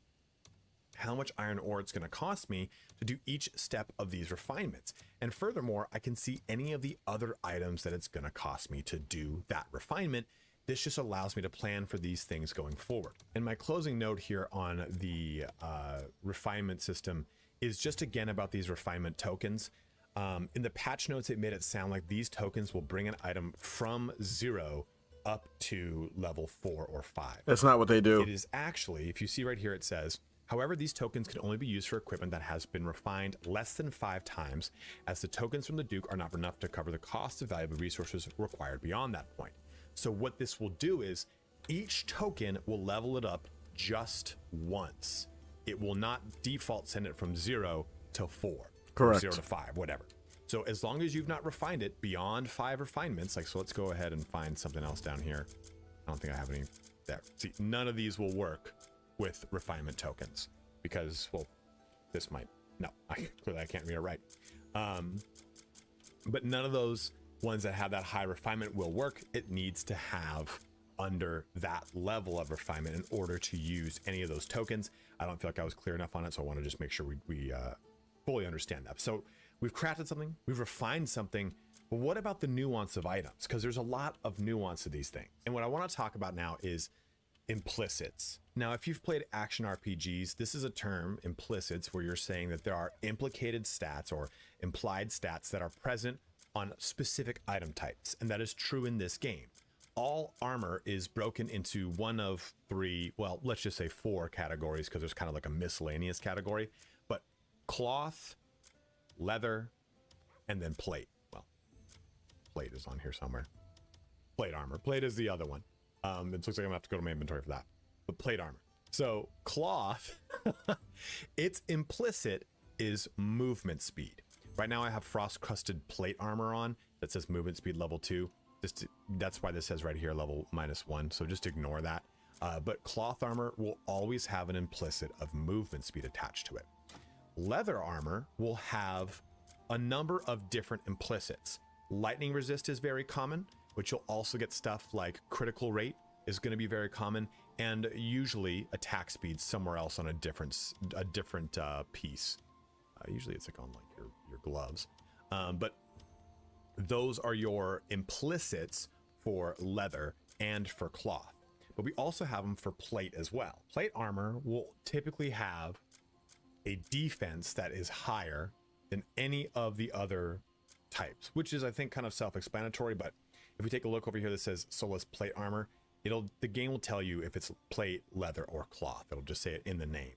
how much iron ore it's going to cost me to do each step of these refinements. And furthermore, I can see any of the other items that it's going to cost me to do that refinement. This just allows me to plan for these things going forward. And my closing note here on the refinement system is just again about these refinement tokens. In the patch notes, it made it sound like these tokens will bring an item from 0 up to level 4 or 5. That's not what they do. It is actually, if you see right here, it says, however, these tokens can only be used for equipment that has been refined less than 5 times, as the tokens from the Duke are not enough to cover the cost of valuable resources required beyond that point. So what this will do is each token will level it up just once. It will not default send it from 0 to 4. Correct. Or 0 to 5, whatever. So as long as you've not refined it beyond 5 refinements, so let's go ahead and find something else down here. I don't think I have any there. See, none of these will work with refinement tokens because, well, this might, no, clearly I can't read it right. But none of those ones that have that high refinement will work. It needs to have under that level of refinement in order to use any of those tokens. I don't feel like I was clear enough on it, so I want to just make sure we fully understand that. So we've crafted something, we've refined something, but what about the nuance of items? Because there's a lot of nuance to these things. And what I want to talk about now is implicits. Now, if you've played action RPGs, this is a term, implicits, where you're saying that there are implicated stats or implied stats that are present on specific item types. And that is true in this game. All armor is broken into one of three, well, let's just say 4 categories, because there's kind of like a miscellaneous category. But cloth, leather, and then plate. Well, plate is on here somewhere. Plate armor. Plate is the other one. It looks like I'm gonna have to go to my inventory for that. But plate armor. So cloth, its implicit is movement speed. Right now I have frost crusted plate armor on that says movement speed level 2. That's why this says right here level -1. So just ignore that. But cloth armor will always have an implicit of movement speed attached to it. Leather armor will have a number of different implicits. Lightning resist is very common, but you'll also get stuff like critical rate is going to be very common, and usually attack speed somewhere else on a different piece. Usually it's like on like your gloves, but those are your implicits for leather and for cloth. But we also have them for plate as well. Plate armor will typically have a defense that is higher than any of the other types, which is, I think, kind of self-explanatory. But if we take a look over here that says Solus plate armor, the game will tell you if it's plate, leather, or cloth. It'll just say it in the name.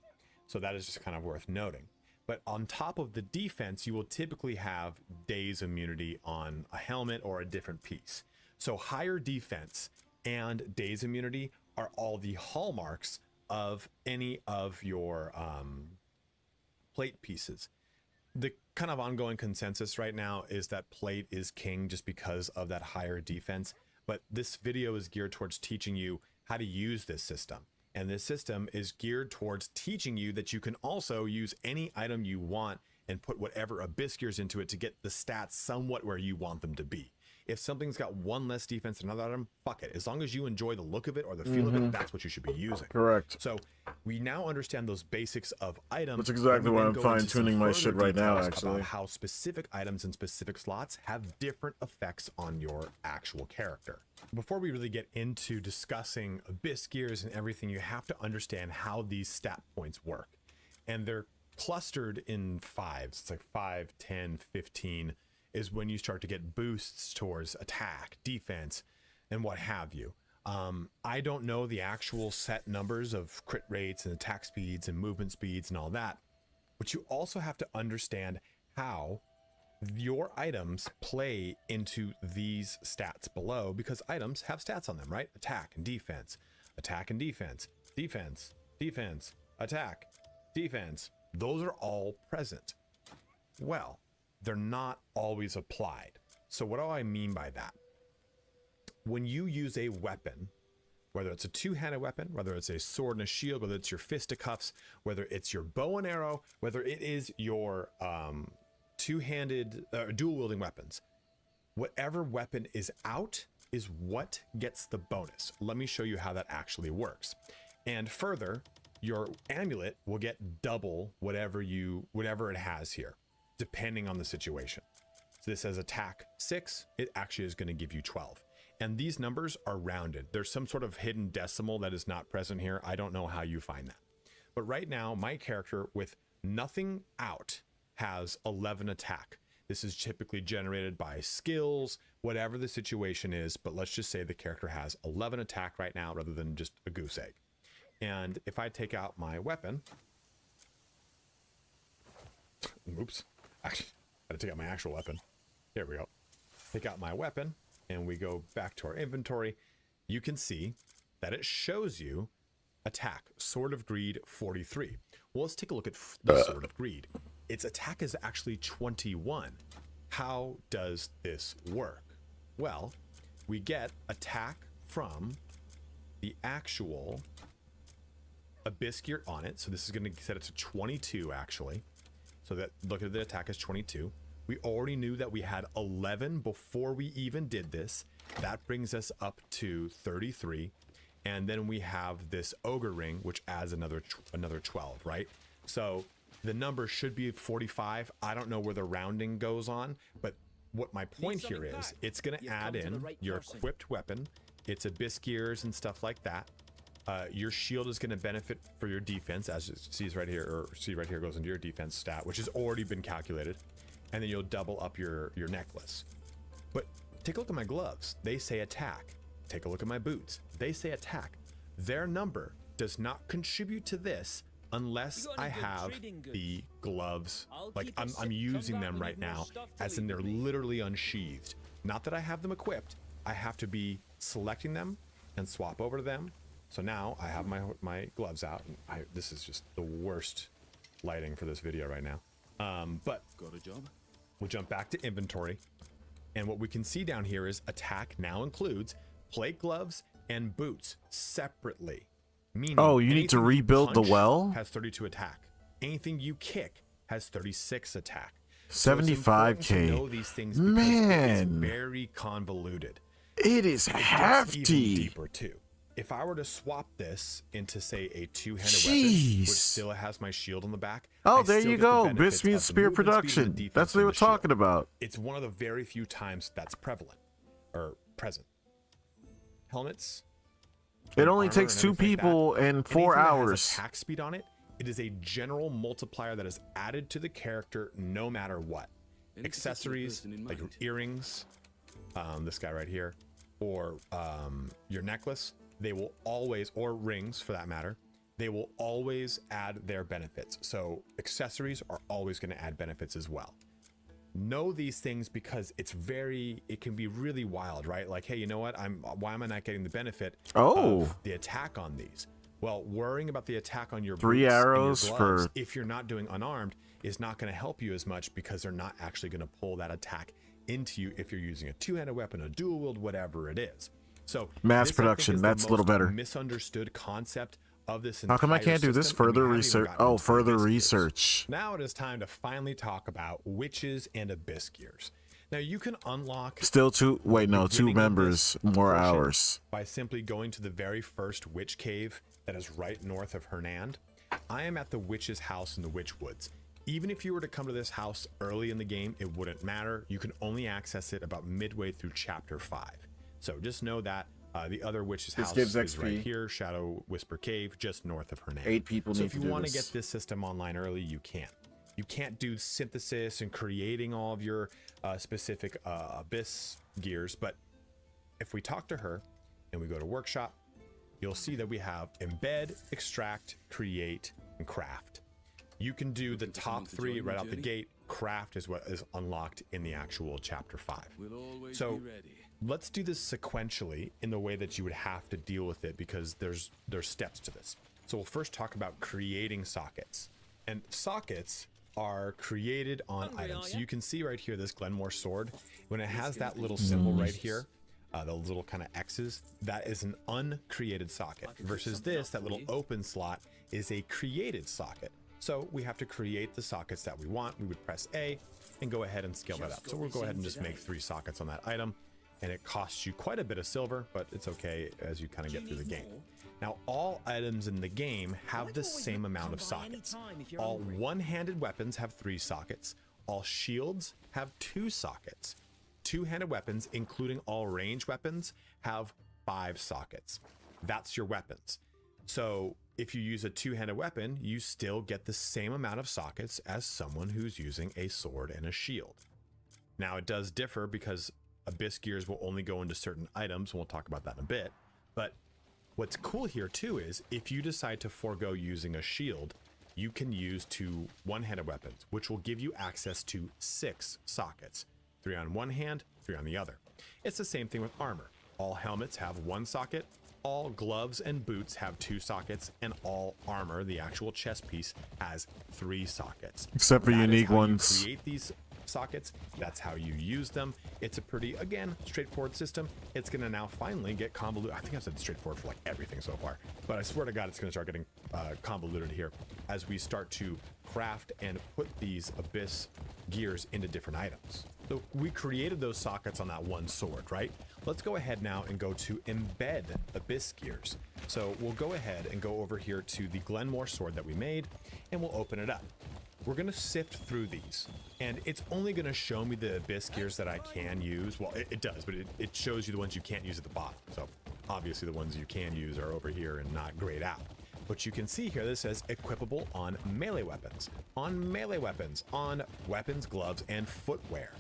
So that is just kind of worth noting. But on top of the defense, you will typically have daze immunity on a helmet or a different piece. So higher defense and daze immunity are all the hallmarks of any of your plate pieces. The kind of ongoing consensus right now is that plate is king just because of that higher defense. But this video is geared towards teaching you how to use this system. And this system is geared towards teaching you that you can also use any item you want and put whatever abyss gears into it to get the stats somewhat where you want them to be. If something's got 1 less defense than another item, fuck it. As long as you enjoy the look of it or the feel of it, that's what you should be using. Correct. So we now understand those basics of items. That's exactly why I'm fine-tuning my shit right now, about actually. how specific items and specific slots have different effects on your actual character. Before we really get into discussing abyss gears and everything, you have to understand how these stat points work. And they're clustered in 5s. It's like 5, 10, 15 is when you start to get boosts towards attack, defense, and what have you. I don't know the actual set numbers of crit rates and attack speeds and movement speeds and all that, but you also have to understand how your items play into these stats below, because items have stats on them, right? Attack and defense, attack and defense, defense, defense, attack, defense. Those are all present. Well, they're not always applied. So what do I mean by that? When you use a weapon, whether it's a two-handed weapon, whether it's a sword and a shield, whether it's your fisticuffs, whether it's your bow and arrow, whether it is your two-handed dual-wielding weapons, whatever weapon is out is what gets the bonus. Let me show you how that actually works. And further, your amulet will get double whatever it has here, depending on the situation. So this says attack 6, it actually is going to give you 12. And these numbers are rounded. There's some sort of hidden decimal that is not present here. I don't know how you find that. But right now, my character with nothing out has 11 attack. This is typically generated by skills, whatever the situation is, but let's just say the character has 11 attack right now rather than just a goose egg. And if I take out my weapon, oops, actually, I gotta take out my actual weapon. Here we go. Take out my weapon, and we go back to our inventory. You can see that it shows you attack, Sword of Greed 43. Well, let's take a look at the Sword of Greed. Its attack is actually 21. How does this work? Well, we get attack from the actual abyss gear on it. So this is going to set it to 22 actually. So that, look at the attack is 22. We already knew that we had 11 before we even did this. That brings us up to 33. And then we have this ogre ring, which adds another 12, right? So the number should be 45. I don't know where the rounding goes on, but what my point here is, it's going to add in your equipped weapon, its abyss gears and stuff like that. Your shield is going to benefit for your defense, as it sees right here, or see right here goes into your defense stat, which has already been calculated. And then you'll double up your necklace. But take a look at my gloves. They say attack. Take a look at my boots. They say attack. Their number does not contribute to this unless I have the gloves. Like I'm using them right now, as in they're literally unsheathed. Not that I have them equipped. I have to be selecting them and swap over to them. So now I have my gloves out. And this is just the worst lighting for this video right now. But got a job. We'll jump back to inventory. And what we can see down here is attack now includes plate gloves and boots separately. Meaning Oh, you need to anything you rebuild the punch well? has 32 attack. Anything you kick has 36 attack. 75K. Know these things because Man. it's very convoluted. It is It gets hefty. even deeper too. If I were to swap this into, say, a two-handed weapon, which Jeez. still has my shield on the back. Oh, I there still you get the go. benefits Bismuth of the Spear movement speed and the production. defense That's what of we're the shield. talking about. It's one of the very few times that's prevalent or present. Helmets. It only armor takes and 2 everything like that. people and 4 Anything that has hours. attack speed on it. It is a general multiplier that is added to the character no matter what. Any Accessories particular person in like mind? earrings, this guy right here, or your necklace, they will always, or rings for that matter, they will always add their benefits. So accessories are always going to add benefits as well. Know these things because it can be really wild, right? Like, hey, you know what? Why am I not getting the benefit of the attack on these? Well, worrying about the attack on your 3 boots and your arrows gloves, for- if you're not doing unarmed, is not going to help you as much because they're not actually going to pull that attack into you if you're using a two-handed weapon, a dual wield, whatever it is. So Mass this, I think, production, is the that's a little most better. Misunderstood concept of this How come I entire can't do this? system, and we Further haven't even research. gotten Oh, into further abyss gears. research. Now it is time to finally talk about witches and abyss gears. Now you can unlock Still 2. Wait, no, 2 beginning of members, this more portion hours. by simply going to the very first witch cave that is right north of Hernand. I am at the witch's house in the Witch Woods. Even if you were to come to this house early in the game, it wouldn't matter. You can only access it about midway through chapter 5. So just know that the other witch's This house gives is XP. right here, Shadow Whisper Cave, just north of Hernand. 8 people so need if to you do want to this. get this system online early, you can. You can't do synthesis and creating all of your specific abyss gears, but if we talk to her and we go to workshop, you'll see that we have embed, extract, create, and craft. You can do the top 3 right out the gate. Craft is what is unlocked in the actual chapter 5. We'll always So be ready. let's do this sequentially in the way that you would have to deal with it because there's steps to this. So we'll first talk about creating sockets. And sockets are created on items. So you can see right here this Glenmore sword. When it has that little symbol right here, the little kind of X's, that is an uncreated socket. Versus this, that little open slot is a created socket. So we have to create the sockets that we want. We would press A and go ahead and scale that up. So we'll go ahead and just make 3 sockets on that item. And it costs you quite a bit of silver, but it's okay as you kind of get through the game. Now, all items in the game have the same amount of sockets. All one-handed weapons have 3 sockets. All shields have 2 sockets. Two-handed weapons, including all range weapons, have 5 sockets. That's your weapons. So if you use a two-handed weapon, you still get the same amount of sockets as someone who's using a sword and a shield. Now, it does differ because abyss gears will only go into certain items. We'll talk about that in a bit. But what's cool here too is if you decide to forego using a shield, you can use 2 one-handed weapons, which will give you access to 6 sockets. 3 on one hand, 3 on the other. It's the same thing with armor. All helmets have 1 socket, all gloves and boots have 2 sockets, and all armor, the actual chest piece, has 3 sockets. Except for That is unique how you ones. create these sockets. That's how you use them. It's a pretty, again, straightforward system. It's going to now finally get convoluted. I think I said straightforward for like everything so far, but I swear to God, it's going to start getting convoluted here as we start to craft and put these Abyss gears into different items. So we created those sockets on that one sword, right? Let's go ahead now and go to embed Abyss gears. So we'll go ahead and go over here to the Glenmore sword that we made, and we'll open it up. We're going to sift through these, and it's only going to show me the Abyss gears that I can use. Well, it does, but it shows you the ones you can't use at the bottom. So obviously the ones you can use are over here and not grayed out. But you can see here, this says equipable on melee weapons, on weapons, gloves, and footwear.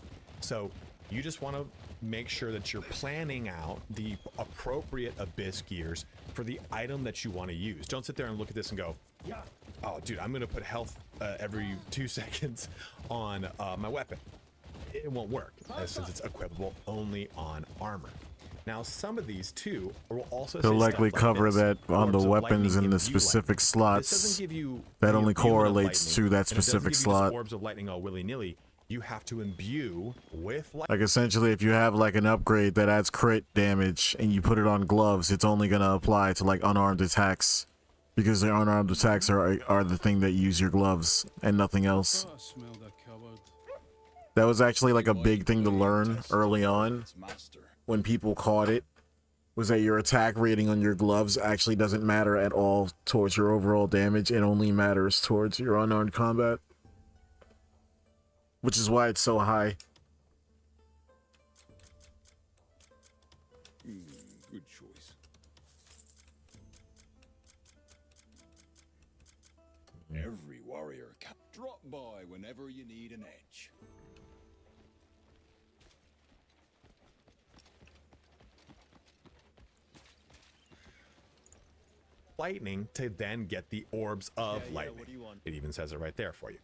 So you just want to make sure that you're planning out the appropriate Abyss gears for the item that you want to use. Don't sit there and look at this and go, oh, dude, I'm going to put health every 2 seconds on my weapon. It won't work, since it's equipable only on armor. Now, some of these too will also they'll likely cover that on the weapons in the specific slots. That only correlates to that specific slot. Orbs of lightning all willy-nilly. You have to imbue with like essentially, if you have like an upgrade that adds crit damage and you put it on gloves, it's only gonna apply to like unarmed attacks, because the unarmed attacks are the thing that use your gloves and nothing else. That was actually like a big thing to learn early on. When people caught it, was that your attack rating on your gloves actually doesn't matter at all towards your overall damage. It only matters towards your unarmed combat, which is why it's so high. Good choice. Every warrior can drop by whenever you need an edge. lightning to then get the orbs of lightning. It even says it right there for you.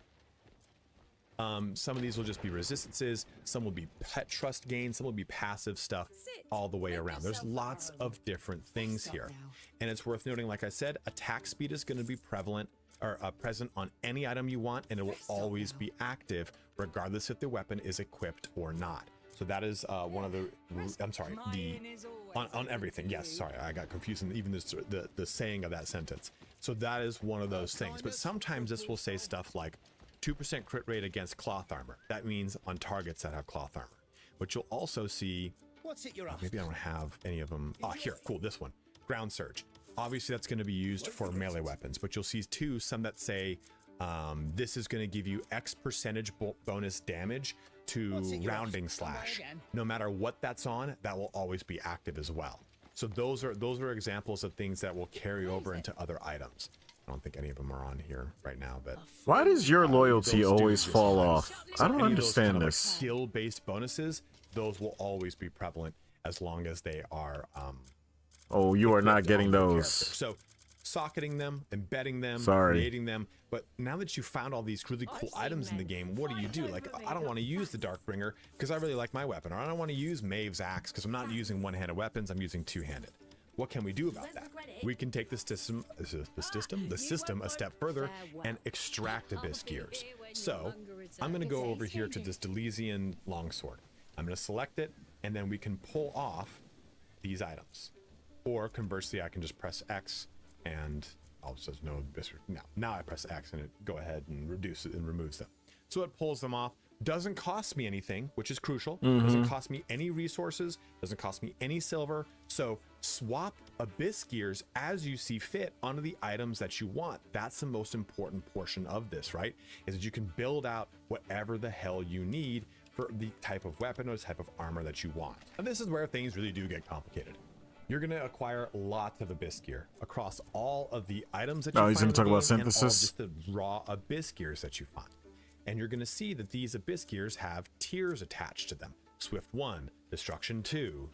Some of these will just be resistances, some will be pet trust gain, some will be passive stuff all the way around. There's lots of different things here. And it's worth noting, like I said, attack speed is going to be prevalent or present on any item you want, and it will always be active regardless if the weapon is equipped or not. So that is one of the, I'm sorry, on everything. Yes, sorry, I got confused in even the saying of that sentence. So that is one of those things. But sometimes this will say stuff like 2% crit rate against cloth armor. That means on targets that have cloth armor. But you'll also see, maybe I don't have any of them. Oh, here, cool, this one, ground surge. Obviously that's going to be used for melee weapons, but you'll see too some that say this is going to give you X percentage bonus damage to rounding slash. No matter what that's on, that will always be active as well. So those are examples of things that will carry over into other items. I don't think any of them are on here right now, but why does your loyalty always fall off? I don't understand kind of this. Skill-based bonuses, those will always be prevalent as long as they are. Oh, you are not getting those. So socketing them, embedding them, Sorry. creating them. But now that you found all these really cool items in the game, what do? Like, I don't want to use the Darkbringer because I really like my weapon, or I don't want to use Maeve's axe because I'm not using one-handed weapons, I'm using two-handed. What can we do about that? We can take the system a step further and extract Abyss gears. So I'm going to go over here to this Delesian longsword. I'm going to select it, and then we can pull off these items. Or conversely, I can just press X and it says no Abyss. Now I press X and it go ahead and reduce it and removes them. So it pulls them off. Doesn't cost me anything, which is crucial. Doesn't cost me any resources, doesn't cost me any silver. So swap Abyss gears as you see fit onto the items that you want. That's the most important portion of this, right? Is that you can build out whatever the hell you need for the type of weapon or type of armor that you want. And this is where things really do get complicated. You're going to acquire lots of Abyss gear across all of the items that you find. He's going to talk about and all synthesis. just the raw Abyss gears that you find. And you're going to see that these Abyss gears have tiers attached to them. Swift 1, Destruction 2.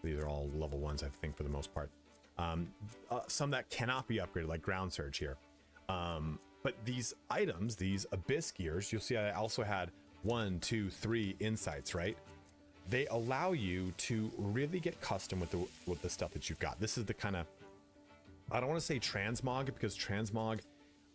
These are all level 1s, I think, for the most part. Some that cannot be upgraded, like Ground Surge here. But these items, these Abyss gears, you'll see I also had 1, 2, 3 insights, right? They allow you to really get custom with the stuff that you've got. This is the kind of, I don't want to say transmog, because transmog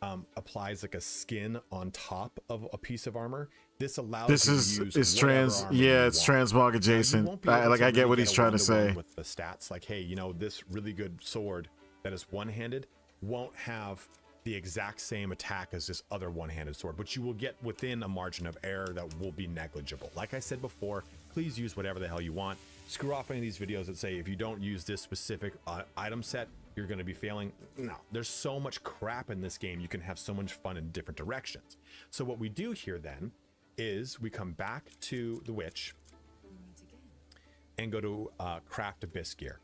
applies like a skin on top of a piece of armor. This allows This you is to use it's whatever trans armor yeah you it's want. transmog You adjacent. won't be able Like to I get really what he's a trying to one-to-one say. with the stats. Like, hey, you know, this really good sword that is one-handed won't have the exact same attack as this other one-handed sword, but you will get within a margin of error that will be negligible. Like I said before, please use whatever the hell you want. Screw off any of these videos that say if you don't use this specific item set, you're going to be failing. No, there's so much crap in this game. You can have so much fun in different directions. So what we do here then is we come back to the witch and go to craft abyss gear.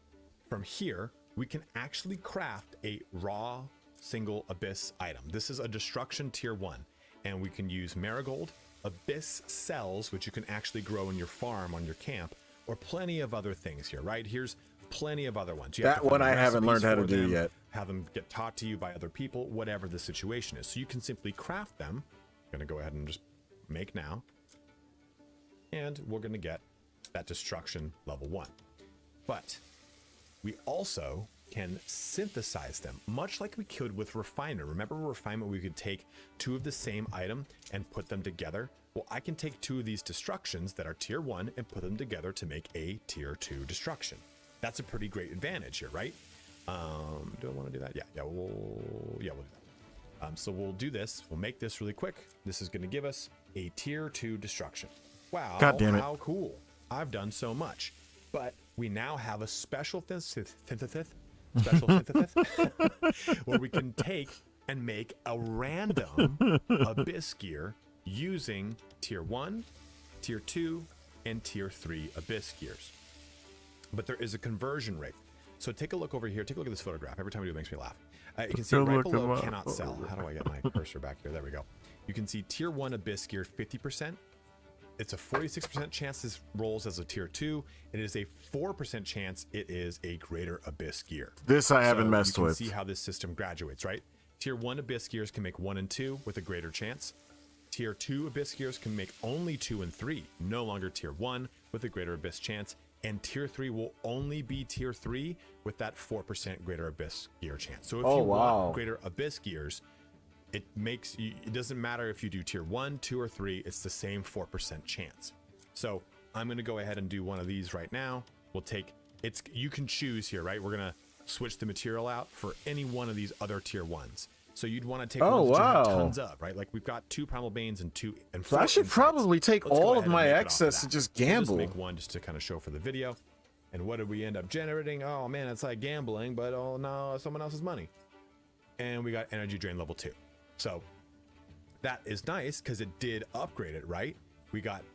From here, we can actually craft a raw single abyss item. This is a destruction tier 1, and we can use marigold, abyss cells, which you can actually grow in your farm on your camp, or plenty of other things here, right? Here's plenty of other ones. You have That to one find I haven't recipes learned how to for do them, yet. have them get taught to you by other people, whatever the situation is. So you can simply craft them. I'm going to go ahead and just make now. And we're going to get that destruction level 1. But we also can synthesize them, much like we could with refinement. Remember refinement, we could take 2 of the same item and put them together. Well, I can take 2 of these destructions that are tier 1 and put them together to make a tier 2 destruction. That's a pretty great advantage here, right? Do I want to do that? Yeah, we'll do that. So we'll do this. We'll make this really quick. This is going to give us a tier 2 destruction. Wow, God damn it. how cool. I've done so much. But we now have a special synthesis where we can take and make a random abyss gear using tier 1, tier 2, and tier 3 abyss gears. But there is a conversion rate. So take a look over here. Take a look at this photograph. Every time I do it, makes me laugh. You can see Go right look 'em below up. cannot sell. How do I get my cursor back here? There we go. You can see tier 1 abyss gear 50%. It's a 46% chance this rolls as a tier 2. It is a 4% chance it is a greater abyss gear. This I haven't messed you can with. see how this system graduates, right? Tier 1 abyss gears can make 1 and 2 with a greater chance. Tier 2 abyss gears can make only 2 and 3, no longer tier 1 with a greater abyss chance. And tier 3 will only be tier 3 with that 4% greater abyss gear chance. So if you want greater abyss gears, it doesn't matter if you do tier 1, 2, or 3, it's the same 4% chance. So I'm going to go ahead and do one of these right now. We'll take, you can choose here, right? We're going to switch the material out for any one of these other tier 1s. So you'd want to take ones that you have tons of, right? Like we've got 2 primal banes and 2 and 4 So I should insights. probably take Let's go all ahead of and my make it off of excess that. and just We'll gamble. make one just to kind of show for the video. And what did we end up generating? Oh man, it's like gambling, but oh no, someone else's money. And we got energy drain level 2. So that is nice because it did upgrade it, right?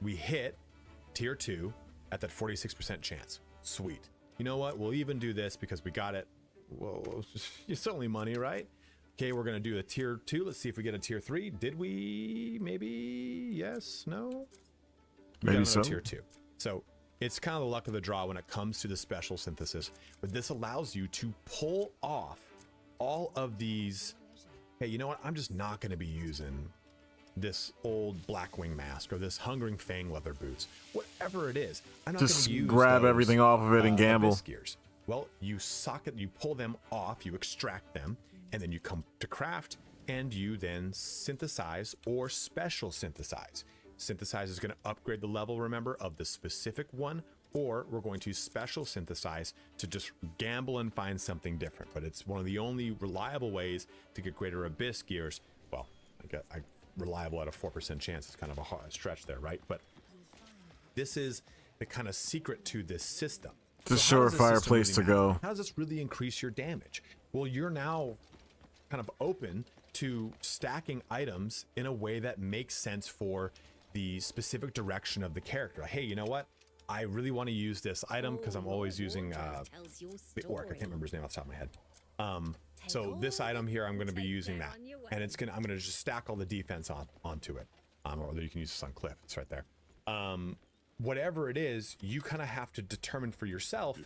We hit tier 2 at that 46% chance. Sweet. You know what? We'll even do this because we got it. Whoa, it's only money, right? Okay, we're gonna do a tier 2. Let's see if we get a tier 3. Did we? Maybe yes, no. We Maybe got so. Tier 2. So it's kind of the luck of the draw when it comes to the special synthesis, but this allows you to pull off all of these. Hey, you know what? I'm just not going to be using this old Blackwing mask or this Hungering Fang leather boots, whatever it is. I'm not Just going to use grab those, everything off of it and gamble. abyss gears. Well, you pull them off, you extract them, and then you come to craft, and you then synthesize or special synthesize. Synthesize is going to upgrade the level, remember, of the specific one, or we're going to special synthesize to just gamble and find something different. But it's one of the only reliable ways to get greater abyss gears. Well, reliable at a 4% chance. It's kind of a hard stretch there, right? But this is the kind of secret to this system. It's a So how does this surefire system place really to matter? go. How does this really increase your damage? Well, you're now kind of open to stacking items in a way that makes sense for the specific direction of the character. Hey, you know what? I really want to use this item because I'm always using the orc. I can't remember his name off the top of my head. So this item here, I'm going to be using that, and I'm going to just stack all the defense onto it. Or you can use this on Cliff. It's right there. Whatever it is, you kind of have to determine for yourself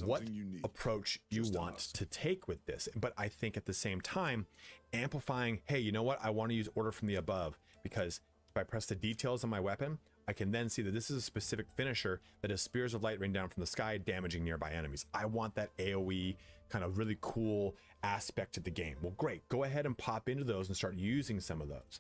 what approach you want to take with this. But I think at the same time, amplifying, hey, you know what? I want to use order from the above because if I press the details on my weapon, I can then see that this is a specific finisher that has spears of light rain down from the sky, damaging nearby enemies. I want that AoE kind of really cool aspect to the game. Well, great. Go ahead and pop into those and start using some of those.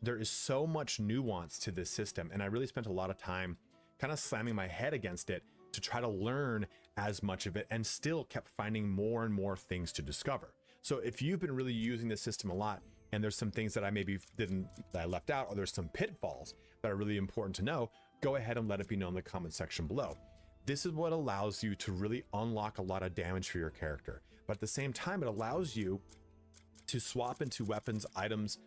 There is so much nuance to this system, and I really spent a lot of time kind of slamming my head against it to try to learn as much of it, and still kept finding more and more things to discover. So if you've been really using this system a lot, and there's some things that I maybe that I left out, or there's some pitfalls that are really important to know, go ahead and let it be known in the comment section below. This is what allows you to really unlock a lot of damage for your character, but at the same time, it allows you to swap into weapons, items,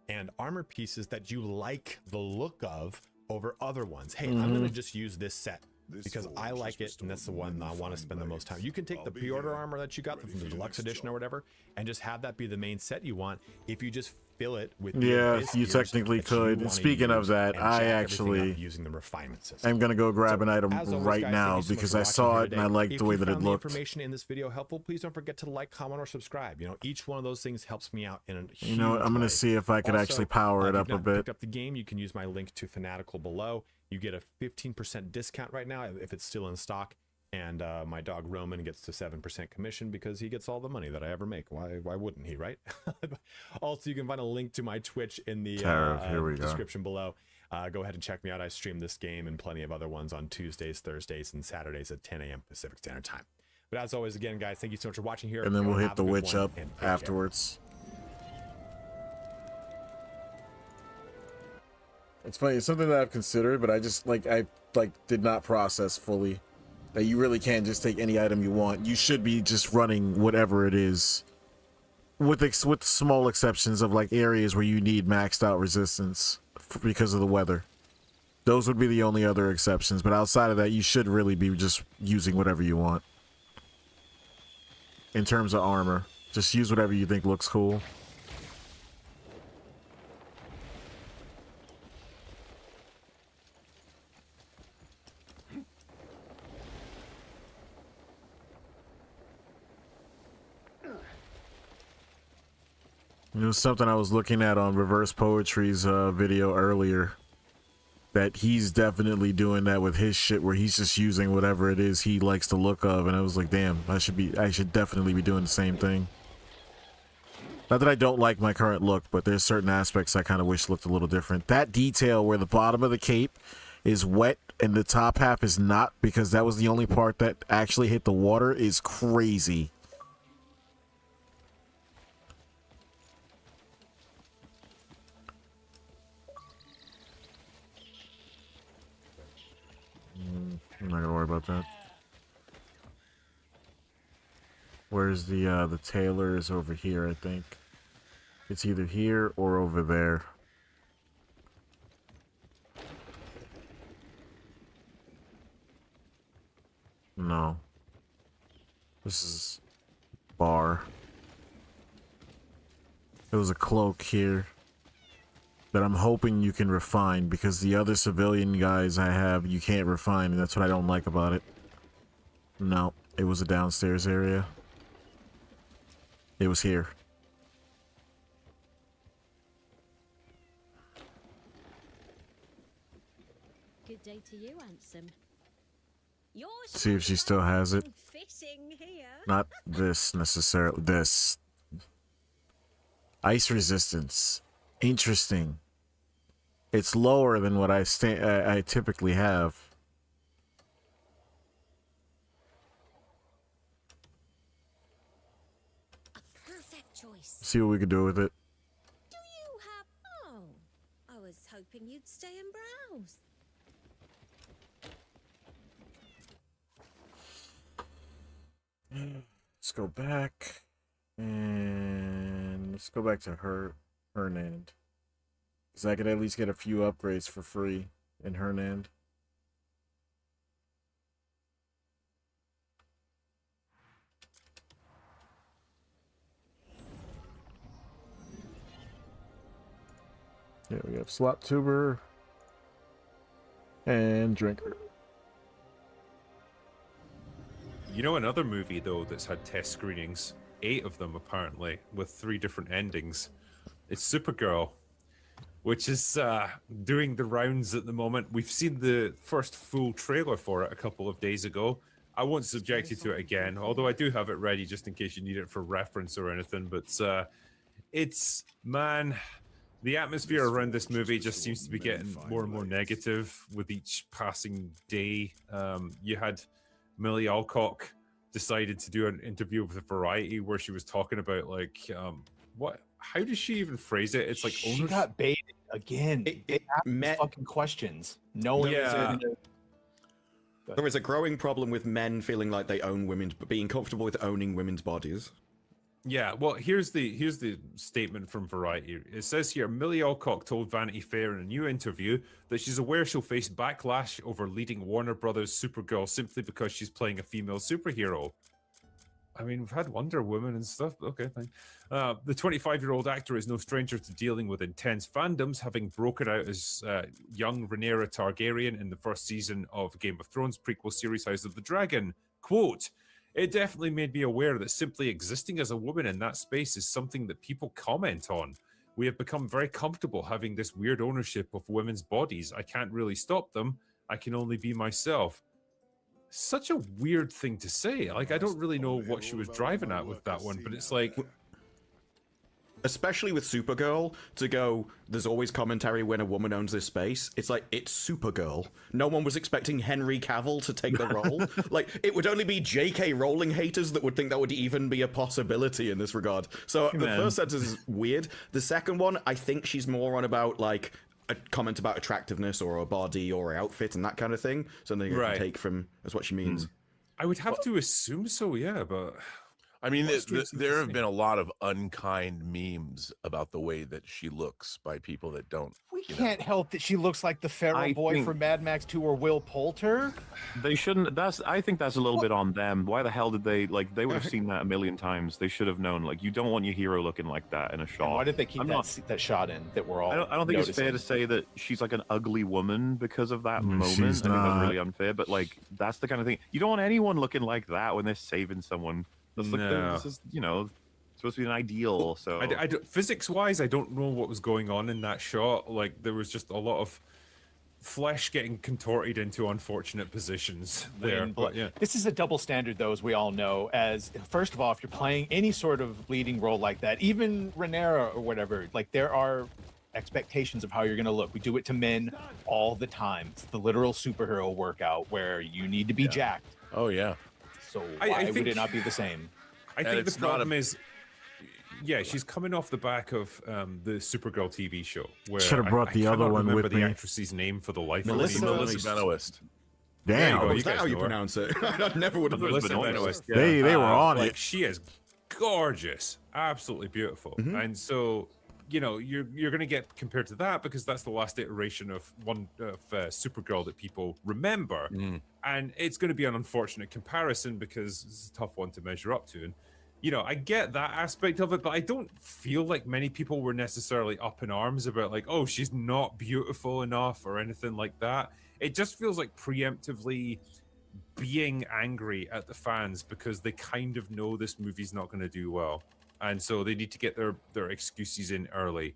and armor pieces that you like the look of over other ones. Hey, I'm gonna just use this set because I like it, and that's the one I want to spend the most time. You can take the pre-order armor that you got from the deluxe edition or whatever, and just have that be the main set you want. If you just fill it with you technically could. And speaking of that, I actually using the refinement system. I'm gonna go grab an item As always, right guys, now thank you so much because for I watching saw here it and I today. liked If the way you that it found the looked. information in this video helpful, please don't forget to like, comment, or subscribe. You know, each one of those things helps me out in a huge You know, I'm gonna way. see if I could Also, actually power it if up you've a not bit. picked up the game, you can use my link to Fanatical below. You get a 15% discount right now if it's still in stock. And my dog Roman gets to 7% commission because he gets all the money that I ever make. Why wouldn't he, right? Also, you can find a link to my Twitch in the Here we go. description below. Go ahead and check me out. I stream this game and plenty of other ones on Tuesdays, Thursdays, and Saturdays at 10 a.m. Pacific Standard Time. But as always, again, guys, thank you so much for watching here. And then we'll Everyone hit have the a good witch one, up and take care. afterwards. It's funny. It's something that I've considered, but I just I did not process fully that you really can't just take any item you want. You should be just running whatever it is, with small exceptions of like areas where you need maxed out resistance because of the weather. Those would be the only other exceptions, but outside of that, you should really be just using whatever you want. In terms of armor, just use whatever you think looks cool. It was something I was looking at on Reverse Poetry's video earlier, that he's definitely doing that with his shit, where he's just using whatever it is he likes the look of, and I was like, damn, I should definitely be doing the same thing. Not that I don't like my current look, but there's certain aspects I kind of wish looked a little different. That detail where the bottom of the cape is wet and the top half is not, because that was the only part that actually hit the water, is crazy. I'm not gonna worry about that. Where's the tailor is over here, I think. It's either here or over there. No. This is bar. There was a cloak here that I'm hoping you can refine, because the other civilian guys I have, you can't refine, and that's what I don't like about it. No, it was a downstairs area. It was here. Good day to you, handsome. You're See if she still has it. fitting here. Not this necessarily. This. Ice resistance. Interesting. It's lower than what I typically have. A perfect choice. See what we can do with it. Do you have? Oh, I was hoping you'd stay and browse. Let's go back. And let's go back to Hernand. Because I could at least get a few upgrades for free in Hernand. Yeah, we have Slot Tuber and Drinker. You know another movie, though, that's had test screenings? 8 of them, apparently, with 3 different endings. It's Supergirl, which is doing the rounds at the moment. We've seen the first full trailer for it a couple of days ago, I won't subject you to it again, although I do have it ready just in case you need it for reference or anything. But it's, man, the atmosphere around this movie just seems to be getting more and more negative with each passing day. You had Millie Alcock decided to do an interview with Variety where she was talking about like how does she even phrase it? It's like she got baited again. It met fucking questions. No one was in it. There is a growing problem with men feeling like they own women's, being comfortable with owning women's bodies. Yeah, well, here's the statement from Variety. It says here, Millie Alcock told Vanity Fair in a new interview that she's aware she'll face backlash over leading Warner Brothers Supergirl simply because she's playing a female superhero. I mean, we've had Wonder Woman and stuff. Okay, fine. The 25-year-old actor is no stranger to dealing with intense fandoms, having broken out as young Rhaenyra Targaryen in the first season of Game of Thrones prequel series House of the Dragon. Quote, "It definitely made me aware that simply existing as a woman in that space is something that people comment on. We have become very comfortable having this weird ownership of women's bodies. I can't really stop them. I can only be myself." Such a weird thing to say. Like, I don't really know what she was driving at with that one, but it's like... Especially with Supergirl, to go, there's always commentary when a woman owns this space. It's like, it's Supergirl. No one was expecting Henry Cavill to take the role. Like, it would only be J.K. Rowling haters that would think that would even be a possibility in this regard. So the first sentence is weird. The second one, I think she's more on about, like, a comment about attractiveness or a body or an outfit and that kind of thing. Something you can take from as what she means. I would have to assume so, yeah, but... I mean, there have been a lot of unkind memes about the way that she looks by people that don't. We can't help that she looks like the feral boy from Mad Max 2 or Will Poulter. They shouldn't. I think that's a little bit on them. Why the hell did they they would have seen that a million times. They should have known. Like, you don't want your hero looking like that in a shot. And why did they keep that shot in that we're all? I don't think it's fair to say that she's like an ugly woman because of that moment. I think that's really unfair. But like, that's the kind of thing you don't want anyone looking like that when they're saving someone. That's like this is, supposed to be an ideal. So physics-wise, I don't know what was going on in that shot. Like, there was just a lot of flesh getting contorted into unfortunate positions there. But, yeah. This is a double standard, though, as we all know. As first of all, if you're playing any sort of leading role like that, even Rhaenyra or whatever, like there are expectations of how you're going to look. We do it to men all the time. It's the literal superhero workout where you need to be jacked. Oh yeah. So why would it not be the same? I think the problem is, yeah, she's coming off the back of the Supergirl TV show. Where should have brought the other one with me. The actress's name for the life of me. Melissa Benoist. Damn, is that how you pronounce it? I never would have Melissa Benoist. Yeah. They were on it. She is gorgeous, absolutely beautiful, and so you're going to get compared to that because that's the last iteration of Supergirl that people remember, and it's going to be an unfortunate comparison because it's a tough one to measure up to. And I get that aspect of it, but I don't feel like many people were necessarily up in arms about like, oh, she's not beautiful enough or anything like that. It just feels like preemptively being angry at the fans because they kind of know this movie's not going to do well. And so they need to get their excuses in early.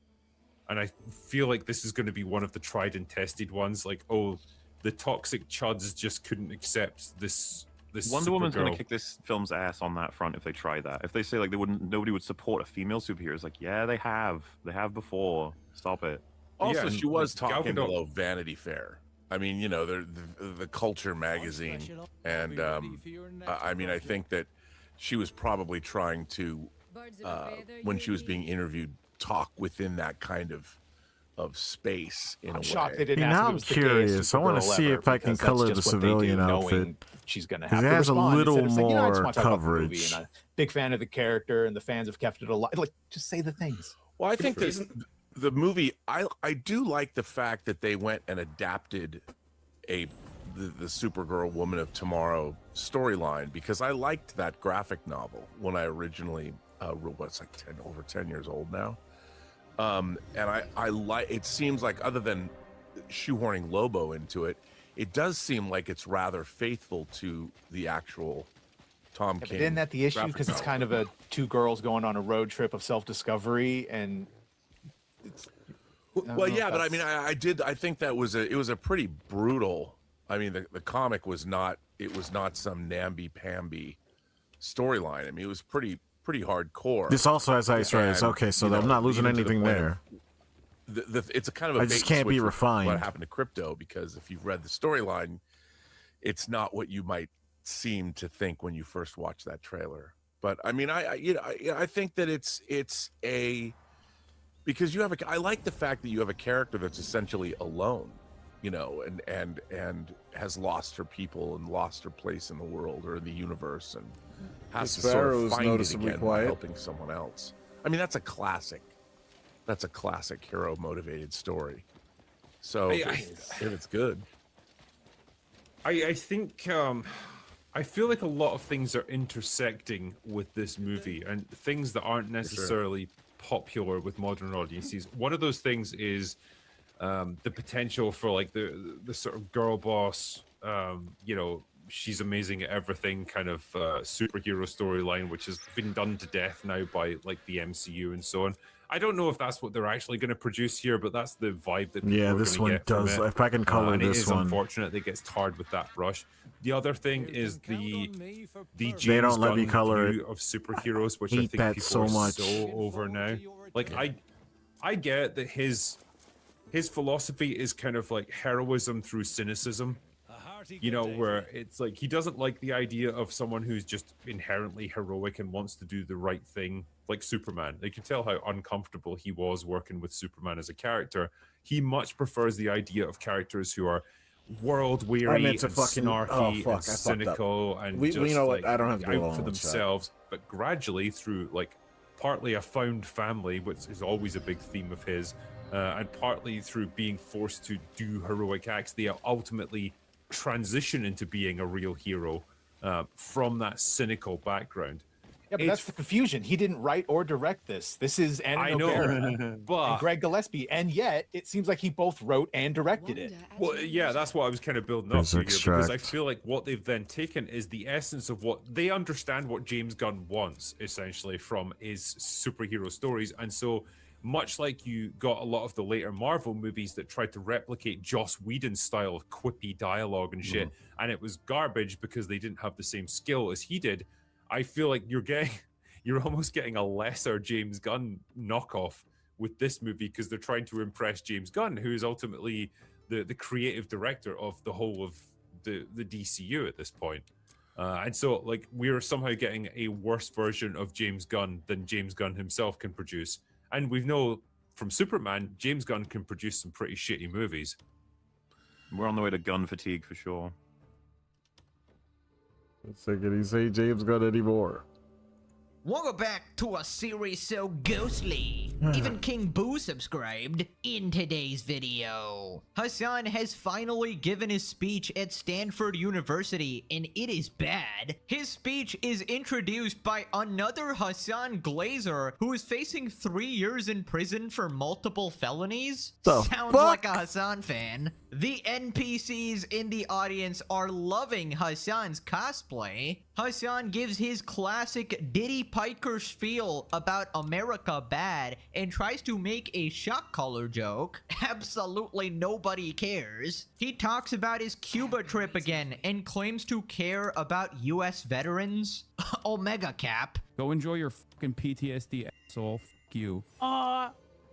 And I feel like this is going to be one of the tried and tested ones. Like, oh, the toxic chuds just couldn't accept this Wonder Woman's going to Supergirl. kick this film's ass on that front if they try that. If they say like nobody would support a female superhero, it's like, yeah, they have before. Stop it. Also, Yeah, she was Gal talking Gadot- below Vanity Fair. I mean, the Culture magazine, and I mean, I think that she was probably trying to, when she was being interviewed, talk within that kind of space in a way. Shocked they didn't Hey, ask now if it I'm was the curious. gayest I want to Supergirl see ever, if I can because that's color the just what they do, civilian knowing outfit. She's going to 'Cause have it to has a respond little instead of saying, I just more want to talk about the movie, coverage. and I'm a big fan of the character, and the fans have kept it alive. Like, just say the things. Well, I think the movie, I do like the fact that they went and adapted the Supergirl Woman of Tomorrow storyline, because I liked that graphic novel when I originally it's like over 10 years old now. And I like, it seems like, other than shoehorning Lobo into it, it does seem like it's rather faithful to the actual Tom But King. isn't that the issue? graphic Because it's novel. kind of a two girls going on a road trip of self-discovery, and it's. Well, yeah, but I mean, I think that it was a pretty brutal. I mean, the comic was not. it was not some namby-pamby storyline. I mean, it was pretty hardcore. This also has Ice Riders. Okay, so I'm not losing anything there. It's a kind of a I just bait can't switch be with refined. What happened to Crypto? Because if you've read the storyline, it's not what you might seem to think when you first watch that trailer. But I mean, I think that it's a, because you have I like the fact that you have a character that's essentially alone, you know, and has lost her people and lost her place in the world or in the universe, and has to sort of find it again by helping someone else. I mean, that's a classic hero motivated story. So if it's good. I think I feel like a lot of things are intersecting with this movie, and things that aren't necessarily popular with modern audiences. One of those things is the potential for like the sort of girl boss, you know, she's amazing at everything kind of superhero storyline, which has been done to death now by like the MCU and so on. I don't know if that's what they're actually going to produce here, but that's the vibe that people are this gonna one get from does. it. If I can color and this it is one. unfortunate that it gets tarred with that brush. The other thing is the James They don't let me Gunn color view of superheroes, which I hate think that people so are much. so over now. Like I get that his philosophy is kind of like heroism through cynicism. You know, where it's like he doesn't like the idea of someone who's just inherently heroic and wants to do the right thing, like Superman. You can tell how uncomfortable he was working with Superman as a character. He much prefers the idea of characters who are world weary and snarky and cynical and just you know like what? I don't have to go out for on with that. themselves. But gradually, through like partly a found family, which is always a big theme of his, and partly through being forced to do heroic acts, they ultimately transition into being a real hero from that cynical background. Yeah, but that's the confusion. He didn't write or direct this. This is Anna Nobera but and Greg Gillespie, and yet it seems like he both wrote and directed it. Well, yeah, that's what I was kind of building up to here, because I feel like what they've then taken is the essence of what they understand what James Gunn wants, essentially, from his superhero stories. And so much like you got a lot of the later Marvel movies that tried to replicate Joss Whedon's style of quippy dialogue and shit, and it was garbage because they didn't have the same skill as he did, I feel like you're almost getting a lesser James Gunn knockoff with this movie, because they're trying to impress James Gunn, who is ultimately the creative director of the whole of the DCU at this point. And so like we're somehow getting a worse version of James Gunn than James Gunn himself can produce. And we know from Superman, James Gunn can produce some pretty shitty movies. We're on the way to gun fatigue for sure. Let's see, can he say James Gunn anymore? Welcome back to a series so ghostly. Even King Boo subscribed. In today's video, Hassan has finally given his speech at Stanford University, and it is bad. His speech is introduced by another Hassan Glazer, who is facing 3 years in prison for multiple felonies. Sounds like a Hassan fan. The NPCs in the audience are loving Hassan's cosplay. Hassan gives his classic Diddy Piker spiel about America bad and tries to make a shock collar joke. Absolutely nobody cares. He talks about his Cuba trip again and claims to care about US veterans. Omega Cap. Go enjoy your fucking PTSD, asshole. Fuck you.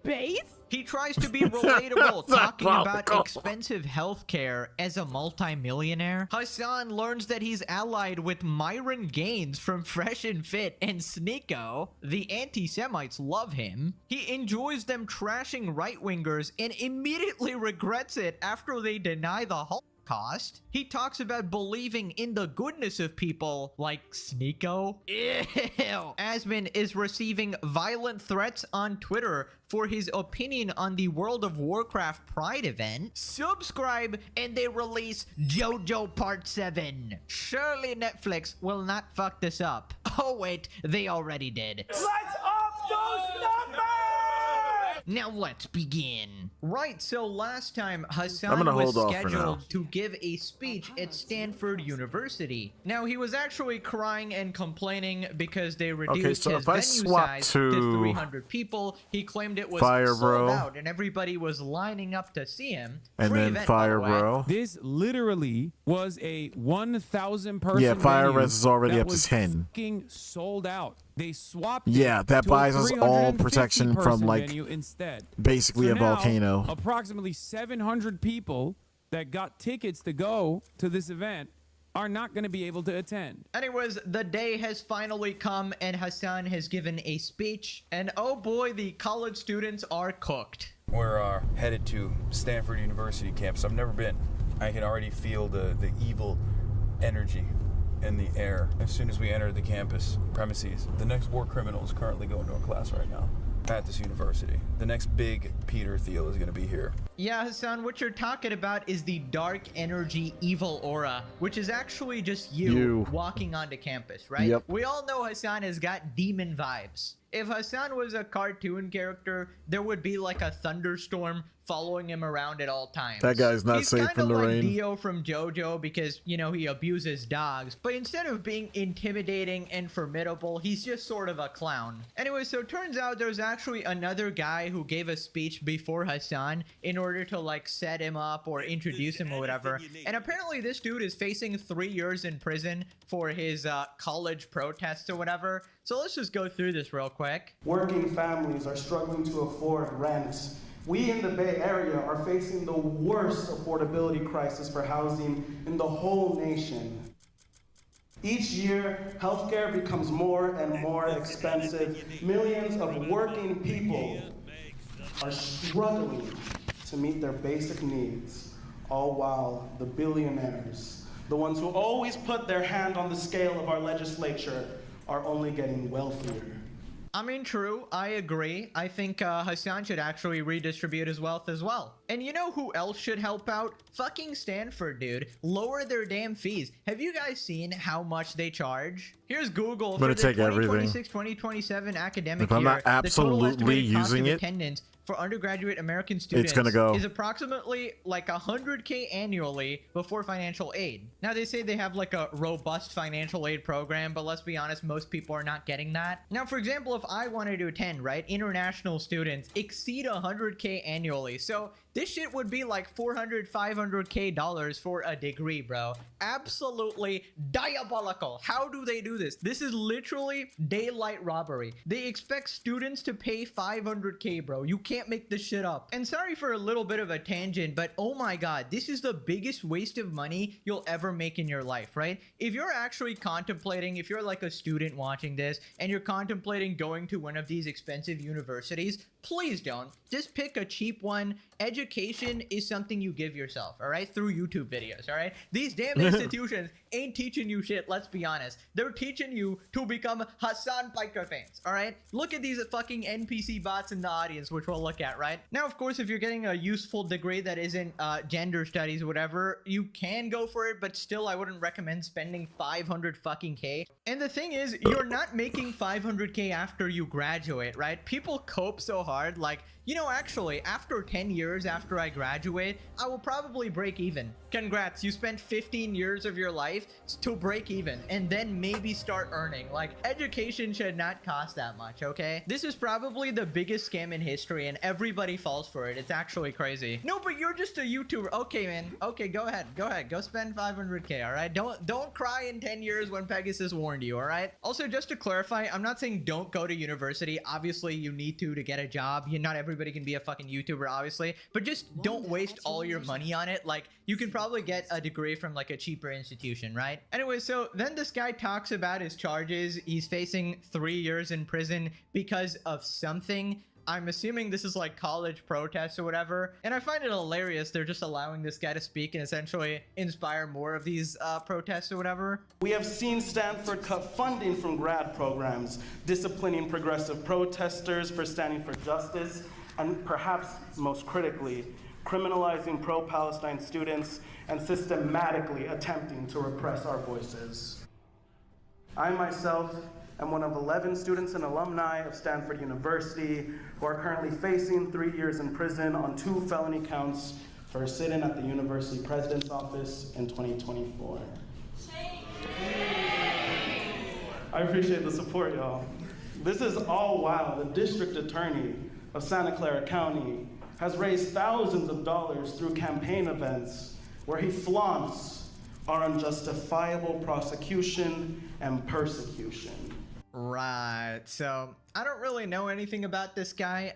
Base? He tries to be relatable, talking about expensive healthcare as a multi-millionaire. Hassan learns that he's allied with Myron Gaines from Fresh and Fit and Sneeko. The anti-Semites love him. He enjoys them trashing right-wingers and immediately regrets it after they deny the Holocaust. He talks about believing in the goodness of people like Sneeko. Ew. Asmin is receiving violent threats on Twitter for his opinion on the World of Warcraft Pride event. Subscribe and they release JoJo Part 7. Surely Netflix will not fuck this up. Oh wait, they already did. Let's up those numbers! Now let's begin. Right, so last time Hassan I'm gonna was hold off for now. scheduled to give a speech at Stanford University. Now he was actually crying and complaining because they reduced so his if I venue swap size to to 300 people. He claimed it was Fire sold Bro. out and everybody was lining up to see him. And Free then event, by Fire the way. Bro. This literally was a 1,000 person Yeah, Fire venue Res is already that up to was 10. fucking sold out. They swapped Yeah, it that to a buys us all 350 protection from, person like, venue instead. basically So a now, volcano. Approximately 700 people that got tickets to go to this event are not going to be able to attend. Anyways, the day has finally come and Hassan has given a speech, and oh boy, the college students are cooked. We're headed to Stanford University campus. I've never been. I can already feel the evil energy in the air as soon as we enter the campus premises. The next war criminal is currently going to a class right now at this university. The next big Peter Thiel is going to be here. Yeah, Hassan, what you're talking about is the dark energy evil aura, which is actually just you walking onto campus, right? Yep. We all know Hassan has got demon vibes. If Hassan was a cartoon character, there would be like a thunderstorm following him around at all times. That guy's not He's safe kinda from the like rain. Dio from JoJo because, you know, he abuses dogs. But instead of being intimidating and formidable, he's just sort of a clown. Anyway, so it turns out there's actually another guy who gave a speech before Hassan in order to like set him up or introduce him or whatever. And apparently this dude is facing 3 years in prison for his college protests or whatever. So let's just go through this real quick. Working families are struggling to afford rent. We in the Bay Area are facing the worst affordability crisis for housing in the whole nation. Each year, healthcare becomes more and more expensive. Millions of working people are struggling to meet their basic needs, all while the billionaires, the ones who always put their hand on the scale of our legislature, are only getting wealthier. I mean, true, I agree. I think Hassan should actually redistribute his wealth as well. And you know who else should help out? Fucking Stanford, dude. Lower their damn fees. Have you guys seen how much they charge? Here's Google I'm for gonna the take everything. 2026-2027 academic If I'm year. not absolutely the total estimated cost using of it, attendance for undergraduate American students gonna go. is approximately like $100K annually before financial aid. Now they say they have like a robust financial aid program, but let's be honest, most people are not getting that. Now, for example, if I wanted to attend, right, international students exceed $100K annually. So this shit would be like $400-500K for a degree, bro. Absolutely diabolical. How do they do this? This is literally daylight robbery. They expect students to pay $500K, bro. You can't make this shit up. And sorry for a little bit of a tangent, but oh my god, this is the biggest waste of money you'll ever make in your life, right? If you're actually contemplating, if you're like a student watching this and you're contemplating going to one of these expensive universities, please don't. Just pick a cheap one. Education is something you give yourself, all right? Through YouTube videos, all right? These damn institutions ain't teaching you shit, let's be honest. They're teaching you to become Hassan Piker fans, all right? Look at these fucking NPC bots in the audience, which we'll look at, right? Now, of course, if you're getting a useful degree that isn't gender studies, whatever, you can go for it, but still, I wouldn't recommend spending 500 fucking K. And the thing is, you're not making 500K after you graduate, right? People cope so hard, like, you know, actually, after 10 years after I graduate, I will probably break even. Congrats, you spent 15 years of your life to break even and then maybe start earning. Like, education should not cost that much, okay? This is probably the biggest scam in history and everybody falls for it. It's actually crazy. No, but you're just a YouTuber. Okay, man. Okay, go ahead. Go spend 500K, all right? Don't cry in 10 years when Pegasus warned you, all right? Also, just to clarify, I'm not saying don't go to university. Obviously, you need to get a job. Not everybody can be a fucking YouTuber, obviously, but just don't waste all your money on it. Like, you can probably get a degree from like a cheaper institution, right? Anyway, so then this guy talks about his charges. He's facing 3 years in prison because of something. I'm assuming this is like college protests or whatever. And I find it hilarious. They're just allowing this guy to speak and essentially inspire more of these protests or whatever. We have seen Stanford cut funding from grad programs, disciplining progressive protesters for standing for justice, and perhaps most critically, criminalizing pro-Palestine students and systematically attempting to repress our voices. I myself I'm one of 11 students and alumni of Stanford University who are currently facing 3 years in prison on 2 felony counts for a sit-in at the university president's office in 2024. I appreciate the support, y'all. This is all while the district attorney of Santa Clara County has raised thousands of dollars through campaign events where he flaunts our unjustifiable prosecution and persecution. Right, so I don't really know anything about this guy.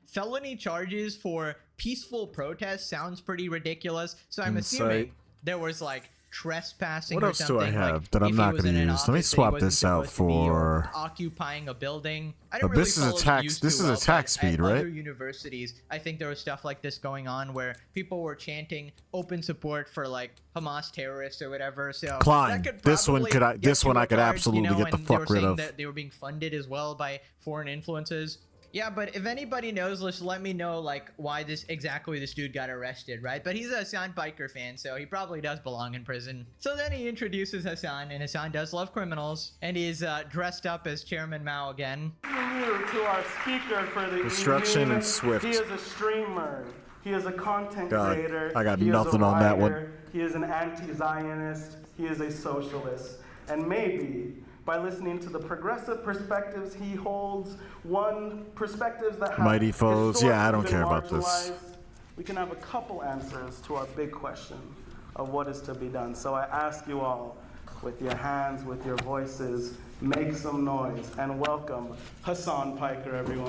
Felony charges for peaceful protest sounds pretty ridiculous, so I'm assuming there was like trespassing What or else do something. I have like, that I'm if not he was going to in an use? Let me office that he swap wasn't this out supposed to be, or for. occupying a building. I But don't really this is a follow the tax- news this too is a well, tax but at feed, right? Other universities, I think there was stuff like this going on where people were chanting open support for like Hamas terrorists or whatever. So Klein, that could this one probably could I- get this one you I a could card, absolutely you know, get the and they were fuck rid saying of. that they were being funded as well by foreign influences. Yeah, but if anybody knows, just let me know, like, why this dude got arrested, right? But he's a Hassan Piker fan, so he probably does belong in prison. So then he introduces Hassan, and Hassan does love criminals, and he's dressed up as Chairman Mao again. To our speaker for the Destruction evening. and Swift. He is a streamer. He is a content God, creator. I got he is a nothing on that one. writer, He is an anti-Zionist. He is a socialist. And maybe by listening to the progressive perspectives he holds, perspectives that have Mighty Foes. Yeah, I don't historically care been about this. marginalized, we can have a couple answers to our big question of what is to be done. So I ask you all, with your hands, with your voices, make some noise and welcome Hassan Piker, everyone.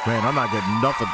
Man, I'm not getting nothing.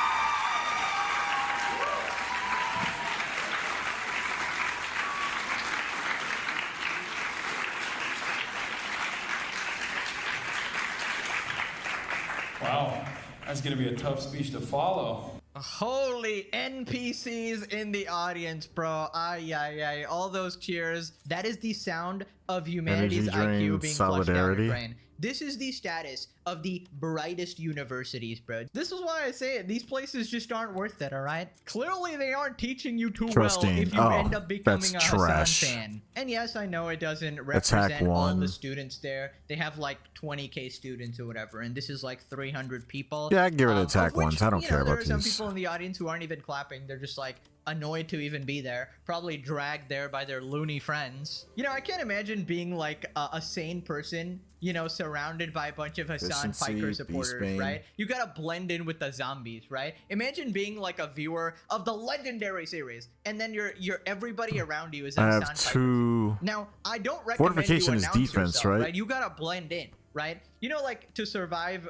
Wow, that's gonna be a tough speech to follow. Holy NPCs in the audience, bro. Ay, ay, ay. All those cheers. That is the sound of humanity's Energy drain, IQ being solidarity. flushed down your brain. This is the status of the brightest universities, bro. This is why I say it. These places just aren't worth it, all right? Clearly, they aren't teaching you too well Trustine. if you Oh, end up becoming that's a Hassan trash. fan. And yes, I know it doesn't Attack represent all one. the students there. They have like 20K students or whatever, and this is like 300 people. Yeah, I can give it of Attack which, ones. I don't you care know, there about are some these. people in the audience who aren't even clapping. They're just like annoyed to even be there, probably dragged there by their loony friends. You know, I can't imagine being like a sane person, you know, surrounded by a bunch of Hassan Efficiency, Piker supporters, Beastbane. right? You gotta blend in with the zombies, right? Imagine being like a viewer of the legendary series, and then you're everybody around you is a I Hassan have Piker. two. Now, I don't recommend Fortification you is announce defense, yourself, right? You gotta blend in, right? You know, like to survive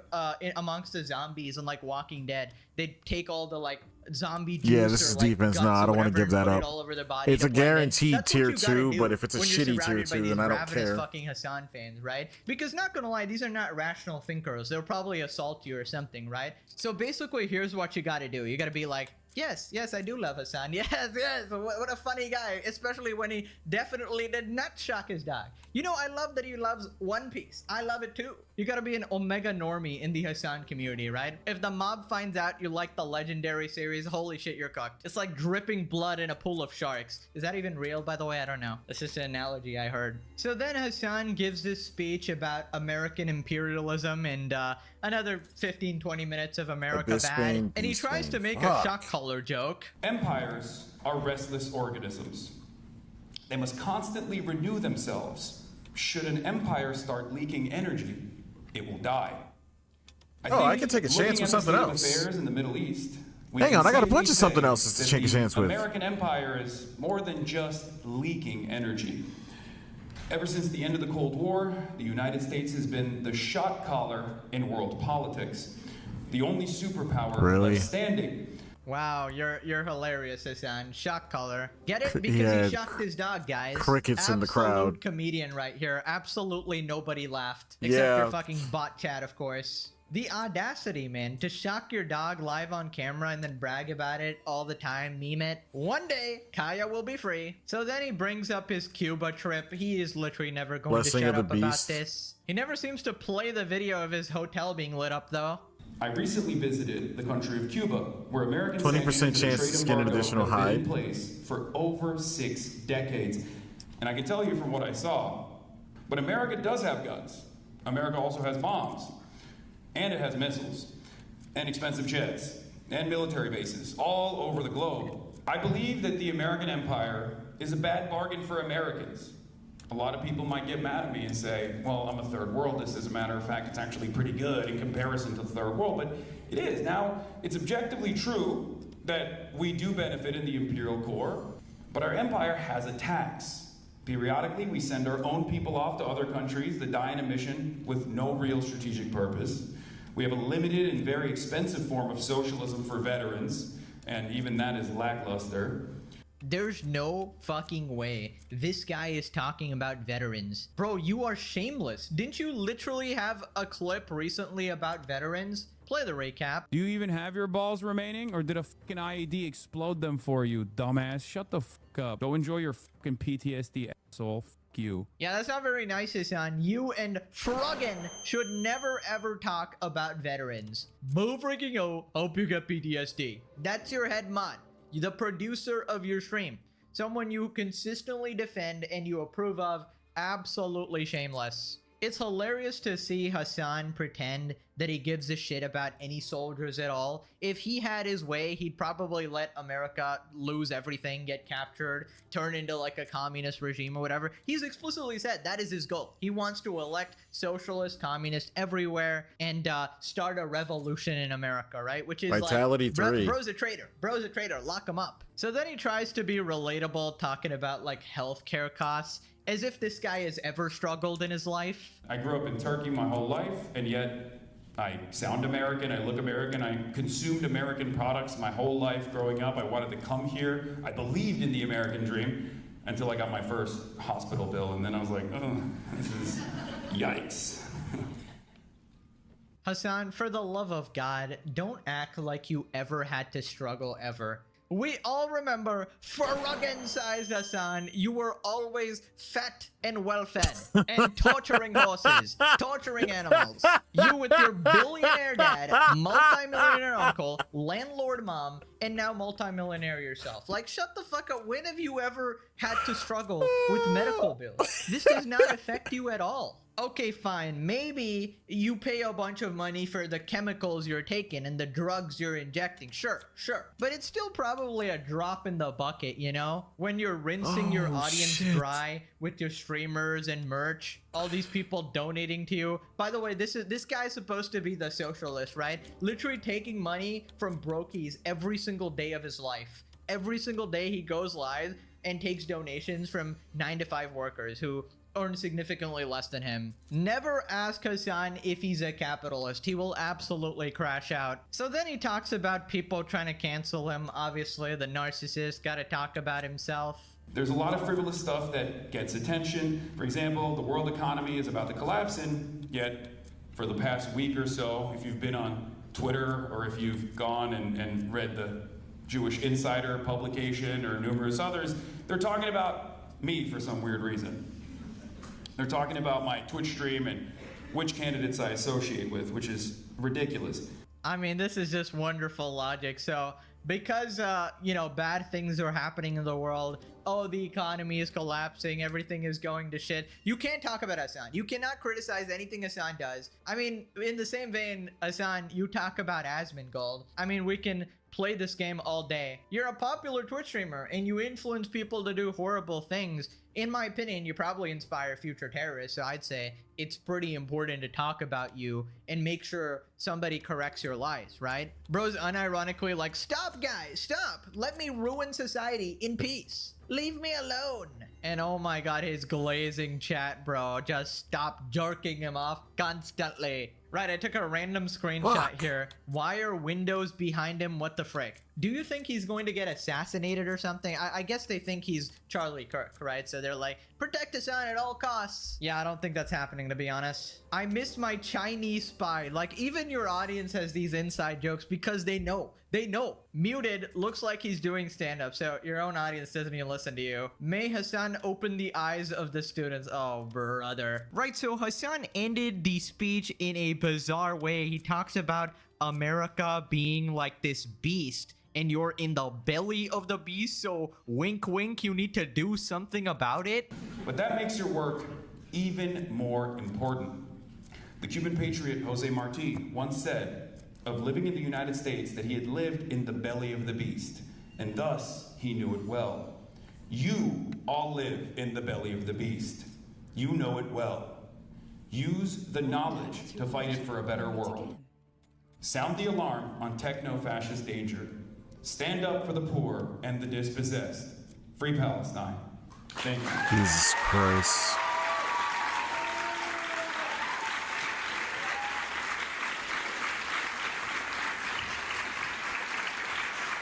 amongst the zombies and like Walking Dead, they take all the like zombie juice. Yeah, this or, is like, defense. guts No, or I don't want to whatever give and that put it up. all over their body It's to a blend in. guaranteed That's what tier you gotta 2, do but if it's a when you're shitty tier surrounded by 2, these then I don't ravenous care. fucking Hassan fans, right? Because not gonna lie, these are not rational thinkers. They'll probably assault you or something, right? So basically, here's what you gotta do. You gotta be like, yes, I do love Hassan. Yes, what a funny guy, especially when he definitely did not shock his dog. You know, I love that he loves One Piece. I love it too. You gotta be an Omega normie in the Hassan community, right? If the mob finds out you like the legendary series, holy shit, you're cooked. It's like dripping blood in a pool of sharks. Is that even real, by the way? I don't know. That's just an analogy I heard. So then Hassan gives this speech about American imperialism and another 15-20 minutes of America bad. And he tries to make a shock collar joke. Empires are restless organisms. They must constantly renew themselves. Should an empire start leaking energy, it will die. I can take a chance with something else. Affairs in the Middle East, Hang on, I got a bunch of something else to take a chance with. American empire is more than just leaking energy. Ever since the end of the Cold War, the United States has been the shot caller in world politics, the only superpower left standing. Wow, you're hilarious, Hassan. Shock collar. Get it? Because Yeah, he shocked his dog, guys. crickets in the Absolute crowd. comedian right here. Absolutely nobody laughed. Except Yeah. your fucking bot chat, of course. The audacity, man, to shock your dog live on camera and then brag about it all the time, meme it. One day, Kaya will be free. So then he brings up his Cuba trip. He is literally never going Blessing to of shut the up about Beast. this. He never seems to play the video of his hotel being lit up, though. I recently visited the country of Cuba, where American 20% sanctions and chance to trade skin an embargo additional have been hide. in place for over 6 decades. And I can tell you from what I saw, but America does have guns. America also has bombs, and it has missiles, and expensive jets, and military bases all over the globe. I believe that the American empire is a bad bargain for Americans. A lot of people might get mad at me and say, well, I'm a third worldist. As a matter of fact, it's actually pretty good in comparison to the third world, but it is. Now, it's objectively true that we do benefit in the imperial core, but our empire has a tax. Periodically, we send our own people off to other countries that die in a mission with no real strategic purpose. We have a limited and very expensive form of socialism for veterans, and even that is lackluster. There's no fucking way this guy is talking about veterans. Bro, you are shameless. Didn't you literally have a clip recently about veterans? Play the recap. Do you even have your balls remaining, or did a fucking IED explode them for you, dumbass? Shut the fuck up. Go enjoy your fucking PTSD, asshole. Fuck you. Yeah, that's not very nice, Hassan. You and Froggen should never ever talk about veterans. Boo freaking oh, hope you get PTSD. That's your head mod. The producer of your stream. Someone you consistently defend and you approve of. Absolutely shameless. It's hilarious to see Hassan pretend that he gives a shit about any soldiers at all. If he had his way, he'd probably let America lose everything, get captured, turn into like a communist regime or whatever. He's explicitly said that is his goal. He wants to elect socialist, communist everywhere and start a revolution in America, right? Which is Vitality like, 3. bro's a traitor. Bro's a traitor. Lock him up. So then he tries to be relatable, talking about like healthcare costs, as if this guy has ever struggled in his life. I grew up in Turkey my whole life, and yet I sound American, I look American, I consumed American products my whole life growing up. I wanted to come here. I believed in the American dream until I got my first hospital bill, and then I was like, oh, this is yikes. Hassan, for the love of God, don't act like you ever had to struggle ever. We all remember Froggen-sized Hassan. You were always fat and well-fed and torturing horses, torturing animals. You with your billionaire dad, multi-millionaire uncle, landlord mom, and now multi-millionaire yourself. Like, shut the fuck up. When have you ever had to struggle with medical bills? This does not affect you at all. Okay, fine. Maybe you pay a bunch of money for the chemicals you're taking and the drugs you're injecting. Sure. But it's still probably a drop in the bucket, you know? When you're rinsing your audience dry with your streamers and merch, all these people donating to you. By the way, this guy's supposed to be the socialist, right? Literally taking money from brokies every single day of his life. Every single day he goes live and takes donations from 9-to-5 workers who earn significantly less than him. Never ask Hassan if he's a capitalist. He will absolutely crash out. So then he talks about people trying to cancel him. Obviously, the narcissist got to talk about himself. There's a lot of frivolous stuff that gets attention. For example, the world economy is about to collapse, and yet for the past week or so, if you've been on Twitter or if you've gone and read the Jewish Insider publication or numerous others, they're talking about me for some weird reason. They're talking about my Twitch stream and which candidates I associate with, which is ridiculous. I mean, this is just wonderful logic. So because, you know, bad things are happening in the world, oh, the economy is collapsing, everything is going to shit, you can't talk about Hassan. You cannot criticize anything Hassan does. I mean, in the same vein, Hassan, you talk about Asmongold. I mean, we can play this game all day. You're a popular Twitch streamer and you influence people to do horrible things. In my opinion, you probably inspire future terrorists, so I'd say it's pretty important to talk about you and make sure somebody corrects your lies, right? Bro's unironically like, stop guys, stop! Let me ruin society in peace. Leave me alone. And oh my god, his glazing chat, bro. Just stop jerking him off constantly. Right, I took a random screenshot here. Why are windows behind him? What the frick? Do you think he's going to get assassinated or something? I guess they think he's Charlie Kirk, right? So they're like, protect Hassan at all costs. Yeah, I don't think that's happening, to be honest. I miss my Chinese spy. Like, even your audience has these inside jokes because they know. They know. Muted looks like he's doing stand-up, so your own audience doesn't even listen to you. May Hassan open the eyes of the students. Oh, brother. Right, so Hassan ended the speech in a bizarre way. He talks about America being like this beast and you're in the belly of the beast, so wink wink, you need to do something about it? But that makes your work even more important. The Cuban patriot Jose Marti once said of living in the United States that he had lived in the belly of the beast, and thus he knew it well. You all live in the belly of the beast. You know it well. Use the knowledge to fight it for a better world. Sound the alarm on techno-fascist danger. Stand up for the poor and the dispossessed. Free Palestine. Thank you. Jesus Christ.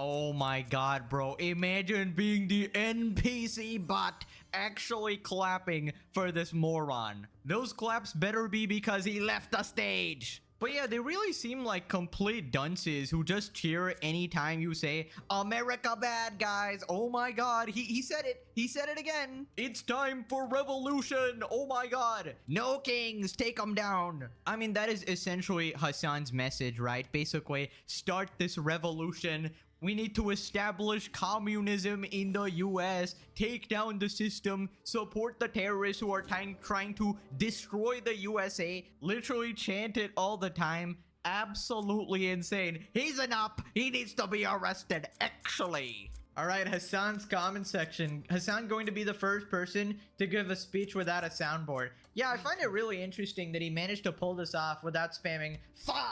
Oh my god, bro. Imagine being the NPC bot actually clapping for this moron. Those claps better be because he left the stage. But yeah, they really seem like complete dunces who just cheer anytime you say, America bad, guys. Oh my god, he said it. He said it again. It's time for revolution. Oh my god. No kings, take them down. I mean, that is essentially Hassan's message, right? Basically, start this revolution. We need to establish communism in the US, take down the system, support the terrorists who are trying to destroy the USA, literally chant it all the time. Absolutely insane. He's an op. He needs to be arrested, actually. All right, Hassan's comment section. Hassan going to be the first person to give a speech without a soundboard. Yeah, I find it really interesting that he managed to pull this off without spamming "fa."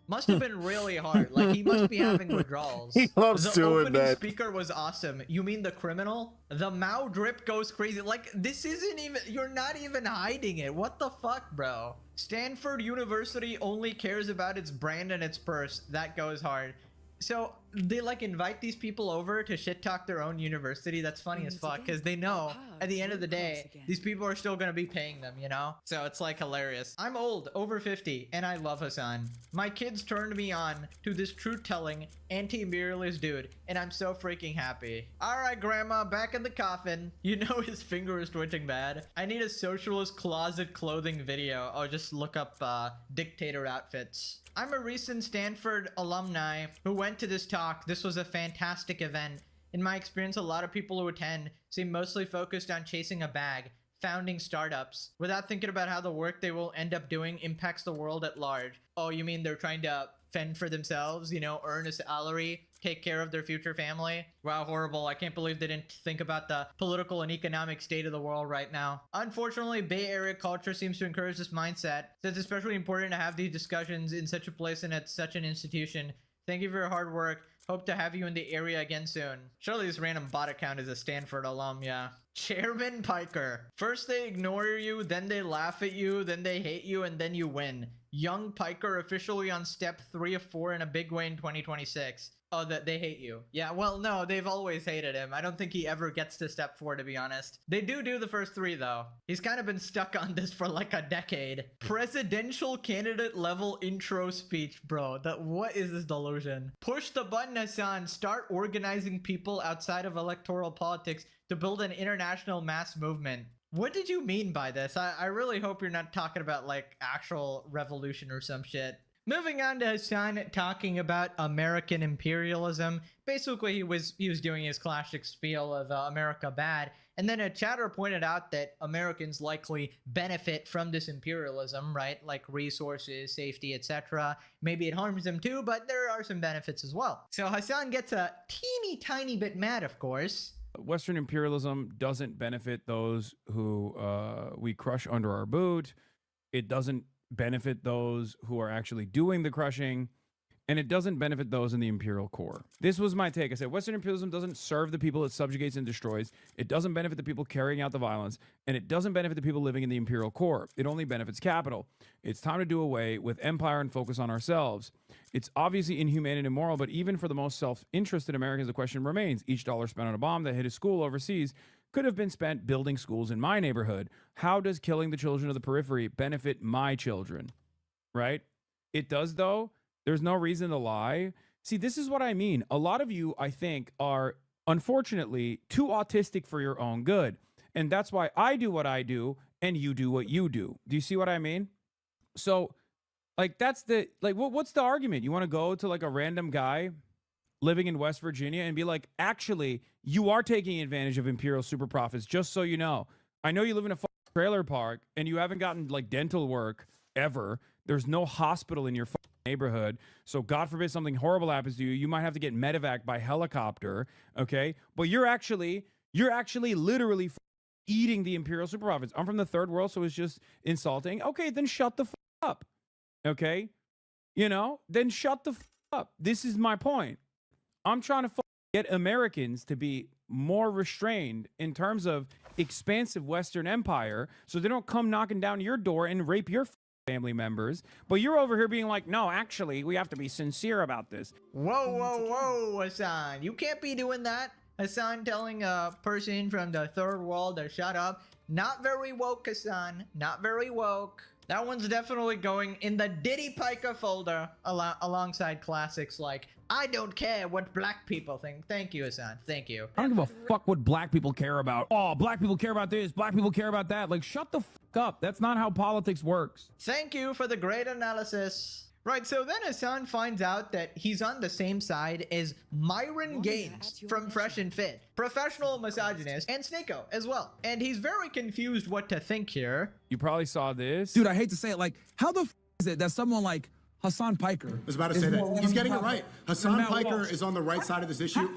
Must have been really hard. Like, he must be having withdrawals. He loves the doing opening that. speaker was awesome. You mean the criminal? The Mao drip goes crazy. Like, this isn't even, you're not even hiding it. What the fuck, bro? Stanford University only cares about its brand and its purse. That goes hard. So they like invite these people over to shit talk their own university. That's funny as fuck because they know at the end of the day these people are still gonna be paying them, you know? So it's like hilarious. I'm old, over 50, and I love Hassan. My kids turned me on to this truth-telling, anti-imperialist dude, and I'm so freaking happy. All right, Grandma, back in the coffin. You know his finger is twitching bad. I need a socialist closet clothing video. Oh, just look up dictator outfits. I'm a recent Stanford alumni who went to this talk. This was a fantastic event. In my experience, a lot of people who attend seem mostly focused on chasing a bag, founding startups, without thinking about how the work they will end up doing impacts the world at large. Oh, you mean they're trying to fend for themselves, you know, earn a salary, take care of their future family? Wow, horrible. I can't believe they didn't think about the political and economic state of the world right now. Unfortunately, Bay Area culture seems to encourage this mindset, so it's especially important to have these discussions in such a place and at such an institution. Thank you for your hard work. Hope to have you in the area again soon. Surely this random bot account is a Stanford alum, yeah. Chairman Piker. First they ignore you, then they laugh at you, then they hate you, and then you win. Young Piker officially on step 3 of 4 in a big way in 2026. Oh, that they hate you. Yeah, well, no, they've always hated him. I don't think he ever gets to step 4, to be honest. They do the first 3, though. He's kind of been stuck on this for like a decade. Presidential candidate level intro speech, bro. What is this delusion? Push the button, Hassan. Start organizing people outside of electoral politics to build an international mass movement. What did you mean by this? I really hope you're not talking about like actual revolution or some shit. Moving on to Hassan talking about American imperialism. Basically, he was doing his classic spiel of America bad, and then a chatter pointed out that Americans likely benefit from this imperialism, right? Like resources, safety, etc. Maybe it harms them too, but there are some benefits as well. So Hassan gets a teeny tiny bit mad, of course. Western imperialism doesn't benefit those who we crush under our boot. It doesn't benefit those who are actually doing the crushing, and it doesn't benefit those in the imperial core. This was my take. I said Western imperialism doesn't serve the people it subjugates and destroys. It doesn't benefit the people carrying out the violence, and it doesn't benefit the people living in the imperial core. It only benefits capital. It's time to do away with empire and focus on ourselves. It's obviously inhumane and immoral, but even for the most self-interested Americans, the question remains. Each dollar spent on a bomb that hit a school overseas could have been spent building schools in my neighborhood. How does killing the children of the periphery benefit my children? Right? It does, though. There's no reason to lie. See, this is what I mean. A lot of you, I think, are unfortunately too autistic for your own good. And that's why I do what I do and you do what you do. Do you see what I mean? So, like, that's the, like, what's the argument? You want to go to like a random guy living in West Virginia and be like, actually, you are taking advantage of Imperial super profits, just so you know. I know you live in a trailer park and you haven't gotten like dental work ever. There's no hospital in your neighborhood. So God forbid something horrible happens to you. You might have to get medevac by helicopter. Okay. But you're actually literally eating the Imperial super profits. I'm from the third world, so it's just insulting. Okay, then shut the up. Okay. You know, then shut the up. This is my point. I'm trying to get Americans to be more restrained in terms of expansive Western empire so they don't come knocking down your door and rape your family members. But you're over here being like, no, actually, we have to be sincere about this. Whoa, whoa, whoa, Hassan. You can't be doing that. Hassan telling a person from the third world to shut up. Not very woke, Hassan. Not very woke. That one's definitely going in the Diddy Piker folder alongside classics like I don't care what black people think. Thank you, Hassan. Thank you. I don't give a fuck what black people care about. Oh, black people care about this. Black people care about that. Like, shut the fuck up. That's not how politics works. Thank you for the great analysis. Right, so then Hassan finds out that he's on the same side as Myron Gaines from Fresh and Fit, professional misogynist, and Sneeko as well. And he's very confused what to think here. You probably saw this. Dude, I hate to say it, like, how the f is it that someone like Hassan Piker I was about to say that. He's getting it right. Hassan Piker is on the right side of this issue.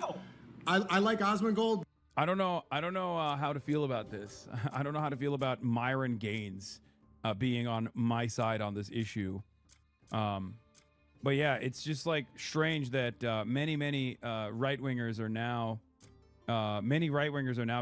I like Osmongold. I don't know how to feel about this. I don't know how to feel about Myron Gaines being on my side on this issue. But yeah, it's just like strange that many right-wingers are now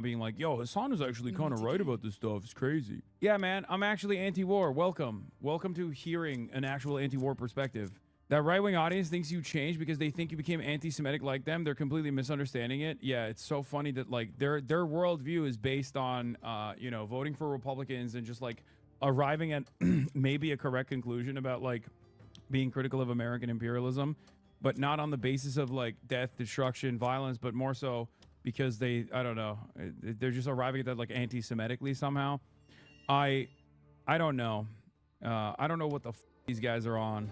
being like, yo, Hassan is actually kind of right about this stuff. It's crazy. Yeah, man, I'm actually anti-war. Welcome to hearing an actual anti-war perspective. That right-wing audience thinks you changed because they think you became anti-Semitic like them. They're completely misunderstanding it. Yeah, it's so funny that like their worldview is based on you know, voting for Republicans and just like arriving at maybe a correct conclusion about like being critical of American imperialism, but not on the basis of like death, destruction, violence, but more so because I don't know, they're just arriving at that like anti-Semitically somehow. I don't know. I don't know what the these guys are on.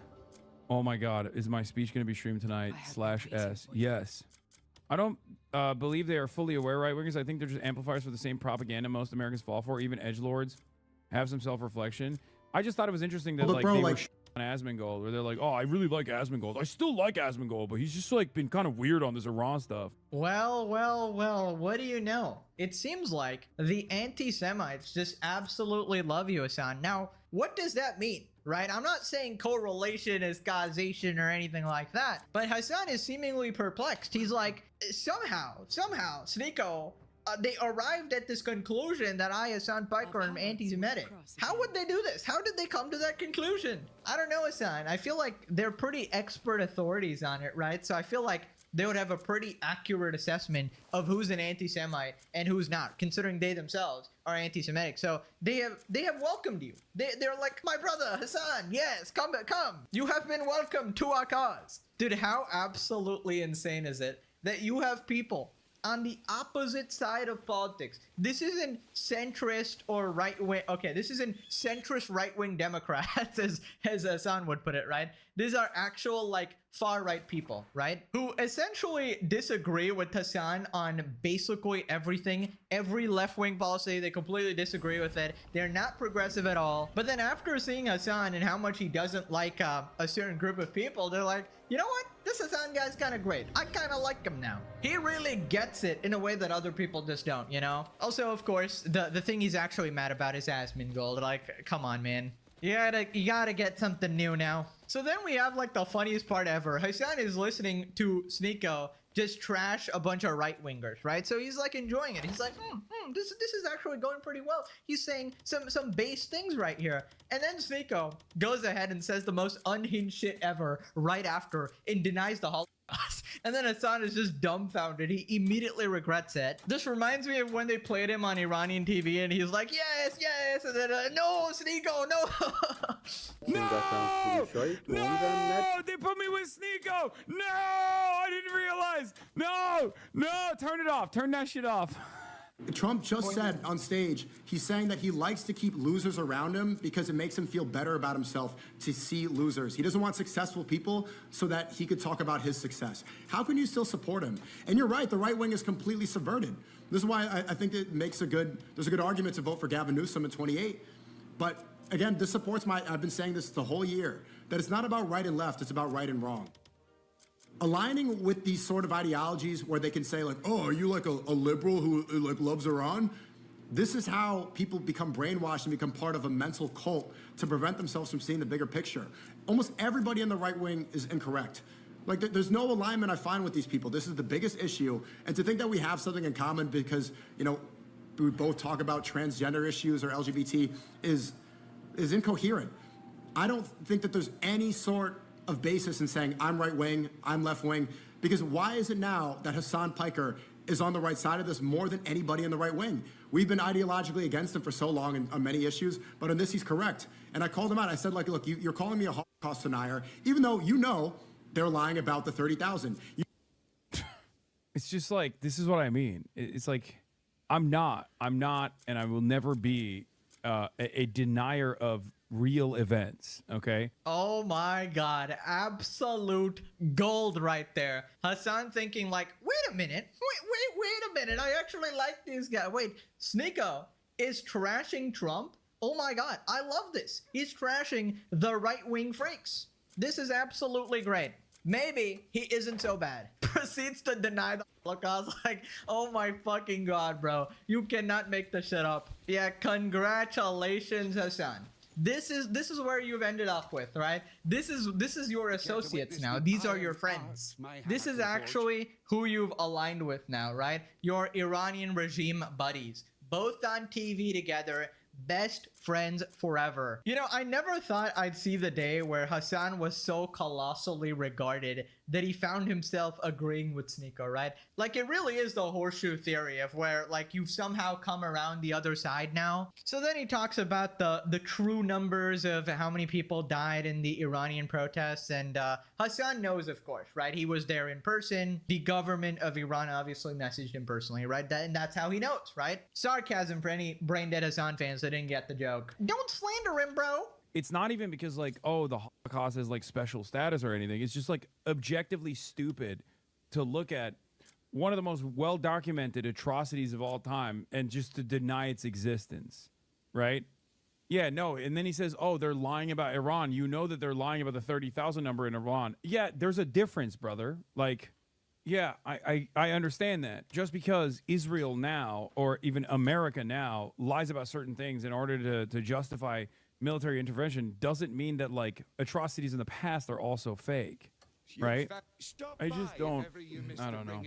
Oh my God, is my speech going to be streamed tonight? /S. Yes. I don't believe they are fully aware right-wingers. I think they're just amplifiers for the same propaganda most Americans fall for. Even edgelords have some self-reflection. I just thought it was interesting that like they were on Asmongold, where they're like, oh, I really like Asmongold. I still like Asmongold, but he's just like been kind of weird on this Iran stuff. Well, what do you know? It seems like the anti-Semites just absolutely love you, Hassan. Now, what does that mean? Right? I'm not saying correlation is causation or anything like that, but Hassan is seemingly perplexed. He's like, somehow, Sneeko, they arrived at this conclusion that I, Hassan Piker, am anti-Semitic. How would they do this? How did they come to that conclusion? I don't know, Hassan. I feel like they're pretty expert authorities on it, right? So I feel like they would have a pretty accurate assessment of who's an anti-Semite and who's not, considering they themselves are anti-Semitic. So they have welcomed you. They're like, my brother Hassan, yes, come. You have been welcomed to our cause. Dude, how absolutely insane is it that you have people on the opposite side of politics? This isn't centrist or right-wing. Okay, this isn't centrist right-wing Democrats, as Hassan would put it, right? These are actual, like, far-right people, right? Who essentially disagree with Hassan on basically everything. Every left-wing policy, they completely disagree with it. They're not progressive at all. But then after seeing Hassan and how much he doesn't like a certain group of people, they're like, you know what? This Hassan guy's kind of great. I kind of like him now. He really gets it in a way that other people just don't, you know? Also, of course, the thing he's actually mad about is Asmongold. Like, come on, man. You gotta get something new now. So then we have like the funniest part ever. Hassan is listening to Sneeko just trash a bunch of right-wingers, right? So he's like enjoying it. He's like, this is actually going pretty well. He's saying some base things right here. And then Sneeko goes ahead and says the most unhinged shit ever right after and denies the Holocaust. And then Hassan is just dumbfounded. He immediately regrets it. This reminds me of when they played him on Iranian TV and he's like, yes. And then, no, Sneeko, no. No! They put me with Sneeko. No, I didn't realize. No, turn it off. Turn that shit off. Trump just said on stage, he's saying that he likes to keep losers around him because it makes him feel better about himself to see losers. He doesn't want successful people so that he could talk about his success. How can you still support him? And you're right, the right wing is completely subverted. This is why I think it makes there's a good argument to vote for Gavin Newsom in 28. But again, this supports I've been saying this the whole year, that it's not about right and left, it's about right and wrong. Aligning with these sort of ideologies where they can say like, oh, are you like a liberal who like loves Iran? This is how people become brainwashed and become part of a mental cult to prevent themselves from seeing the bigger picture. Almost everybody in the right wing is incorrect. Like there's no alignment I find with these people. This is the biggest issue. And to think that we have something in common because, you know, we both talk about transgender issues or LGBT is incoherent. I don't think that there's any sort of basis in saying I'm right wing, I'm left wing, because why is it now that Hassan Piker is on the right side of this more than anybody in the right wing? We've been ideologically against him for so long on many issues, but on this he's correct. And I called him out. I said, like, look, you're calling me a Holocaust denier, even though you know they're lying about the 30,000. It's just like, this is what I mean. It's like, I'm not, and I will never be a denier of real events, okay? Oh my god, absolute gold right there. Hassan thinking like, wait a minute, wait a minute, I actually like these guys. Wait, Sneeko is trashing Trump? Oh my god, I love this. He's trashing the right-wing freaks. This is absolutely great. Maybe he isn't so bad. Proceeds to deny the Holocaust. Like, oh my fucking god, bro. You cannot make this shit up. Yeah, congratulations, Hassan. This is where you've ended up with, right? This is your associates now. These are your friends. This is actually who you've aligned with now, right? Your Iranian regime buddies. Both on TV together. Best friends forever. You know, I never thought I'd see the day where Hassan was so colossally regarded that he found himself agreeing with Sneeko, right? Like, it really is the horseshoe theory of where, like, you've somehow come around the other side now. So then he talks about the true numbers of how many people died in the Iranian protests, and Hassan knows, of course, right? He was there in person. The government of Iran obviously messaged him personally, right? And that's how he knows, right? Sarcasm for any brain-dead Hassan fans that didn't get the joke. Don't slander him, bro. It's not even because like, oh, the Holocaust has like special status or anything. It's just like objectively stupid to look at one of the most well-documented atrocities of all time and just to deny its existence, right? Yeah, no. And then he says, oh, they're lying about Iran. You know that they're lying about the 30,000 number in Iran. Yeah, there's a difference, brother. Like, yeah, I understand that. Just because Israel now, or even America now, lies about certain things in order to justify military intervention doesn't mean that, like, atrocities in the past are also fake, right? I just don't, I don't know.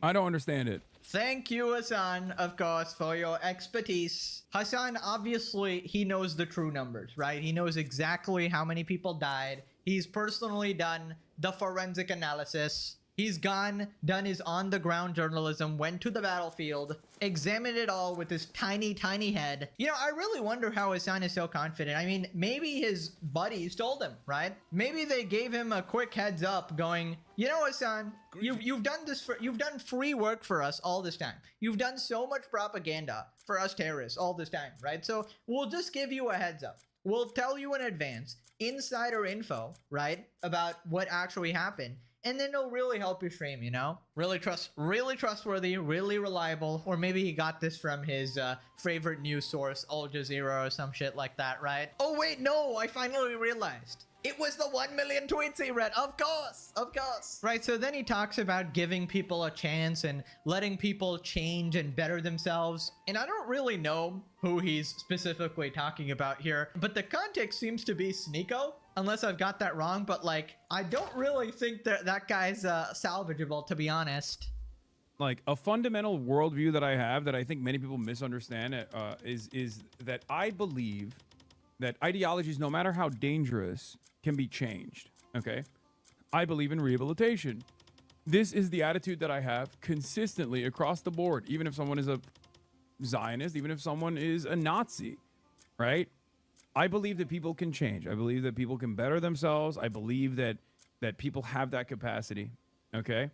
I don't understand it. Thank you, Hassan, of course, for your expertise. Hassan, obviously, he knows the true numbers, right? He knows exactly how many people died. He's personally done the forensic analysis. He's gone, done his on-the-ground journalism, went to the battlefield, examined it all with his tiny, tiny head. You know, I really wonder how Hassan is so confident. I mean, maybe his buddies told him, right? Maybe they gave him a quick heads up going, you know, Hassan, you've done this you've done free work for us all this time. You've done so much propaganda for us terrorists all this time, right? So we'll just give you a heads up. We'll tell you in advance, insider info, right, about what actually happened. And then it'll really help you stream, you know? Really trustworthy, really reliable. Or maybe he got this from his favorite news source, Al Jazeera or some shit like that, right? Oh wait, no, I finally realized. It was the 1 million tweets he read. Of course. Right, so then he talks about giving people a chance and letting people change and better themselves. And I don't really know who he's specifically talking about here, but the context seems to be Sneeko, unless I've got that wrong. But like, I don't really think that guy's salvageable, to be honest. Like, a fundamental worldview that I have that I think many people misunderstand is that I believe that ideologies, no matter how dangerous, can be changed, okay? I believe in rehabilitation. This is the attitude that I have consistently across the board, even if someone is a Zionist, even if someone is a Nazi, right? I believe that people can change. I believe that people can better themselves. I believe that people have that capacity, okay?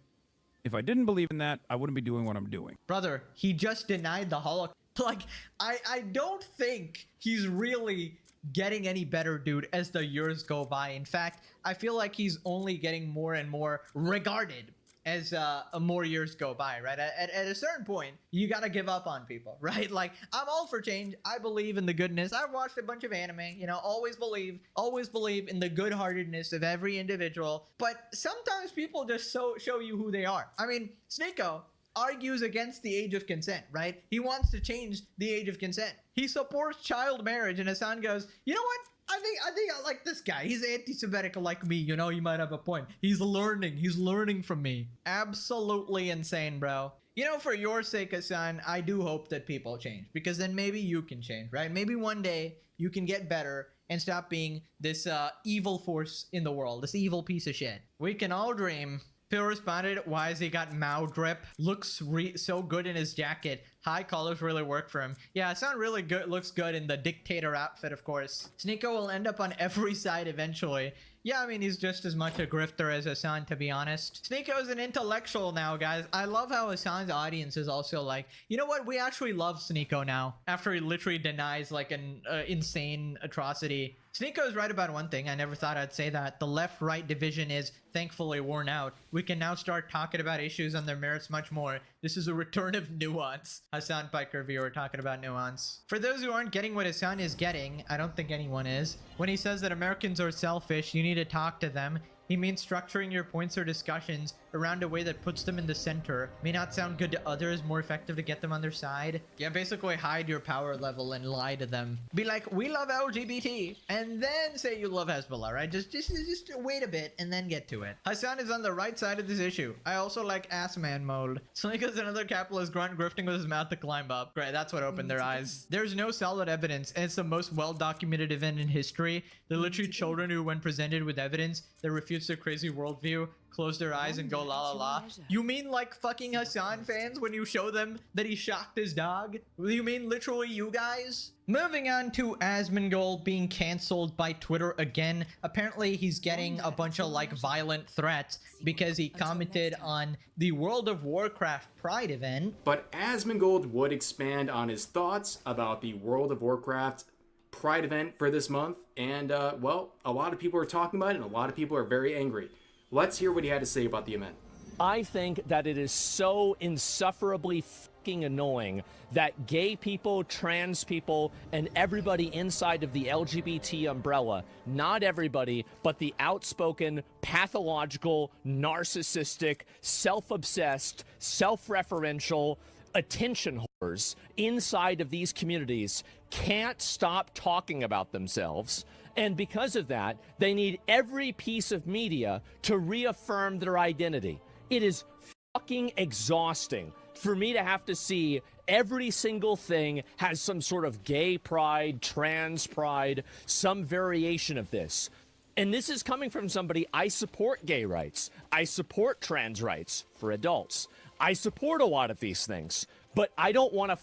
If I didn't believe in that, I wouldn't be doing what I'm doing. Brother, he just denied the Holocaust. Like, I don't think he's really getting any better, dude, as the years go by. In fact, I feel like he's only getting more and more regarded as more years go by, right? At a certain point, you gotta give up on people, right? Like, I'm all for change. I believe in the goodness. I've watched a bunch of anime, you know, always believe in the good-heartedness of every individual. But sometimes people just show you who they are. I mean, Sneeko argues against the age of consent, right? He wants to change the age of consent. He supports child marriage, and Hassan goes, you know what? I think I like this guy. He's anti-Semitic like me, you know, he might have a point. He's learning from me. Absolutely insane, bro. You know, for your sake, Hassan, I do hope that people change, because then maybe you can change, right? Maybe one day you can get better and stop being this evil force in the world, this evil piece of shit. We can all dream. Phil responded, why has he got Mao drip? Looks so good in his jacket. High colors really work for him. Yeah, Hassan really good. Looks good in the dictator outfit, of course. Sneeko will end up on every side eventually. Yeah, I mean, he's just as much a grifter as Hassan, to be honest. Sneeko is an intellectual now, guys. I love how Hassan's audience is also like, you know what? We actually love Sneeko now, after he literally denies like an insane atrocity. Sneeko is right about one thing. I never thought I'd say that. The left-right division is thankfully worn out. We can now start talking about issues on their merits much more. This is a return of nuance. Hassan Piker viewer talking about nuance. For those who aren't getting what Hassan is getting, I don't think anyone is. When he says that Americans are selfish, you need to talk to them. He means structuring your points or discussions around a way that puts them in the center. May not sound good to others, more effective to get them on their side. Yeah, basically hide your power level and lie to them. Be like, we love LGBT, and then say you love Hezbollah, right? Just wait a bit and then get to it. Hassan is on the right side of this issue. I also like ass man mode. Sneako's another capitalist grunt grifting with his mouth to climb up. Great, that's what opened their eyes. There's no solid evidence, and it's the most well-documented event in history. They're literally children who, when presented with evidence that refutes their crazy worldview, close their eyes and go la la la. You mean like fucking Hassan fans when you show them that he shocked his dog? You mean literally you guys? Moving on to Asmongold being cancelled by Twitter again. Apparently he's getting a bunch of like violent threats because he commented on the World of Warcraft Pride event. But Asmongold would expand on his thoughts about the World of Warcraft Pride event for this month, and well, a lot of people are talking about it and a lot of people are very angry. Let's hear what he had to say about the event. I think that it is so insufferably fucking annoying that gay people, trans people, and everybody inside of the LGBT umbrella, not everybody, but the outspoken, pathological, narcissistic, self-obsessed, self-referential, attention whores inside of these communities can't stop talking about themselves. And because of that, they need every piece of media to reaffirm their identity. It is fucking exhausting for me to have to see every single thing has some sort of gay pride, trans pride, some variation of this. And this is coming from somebody, I support gay rights. I support trans rights for adults. I support a lot of these things, but I don't want to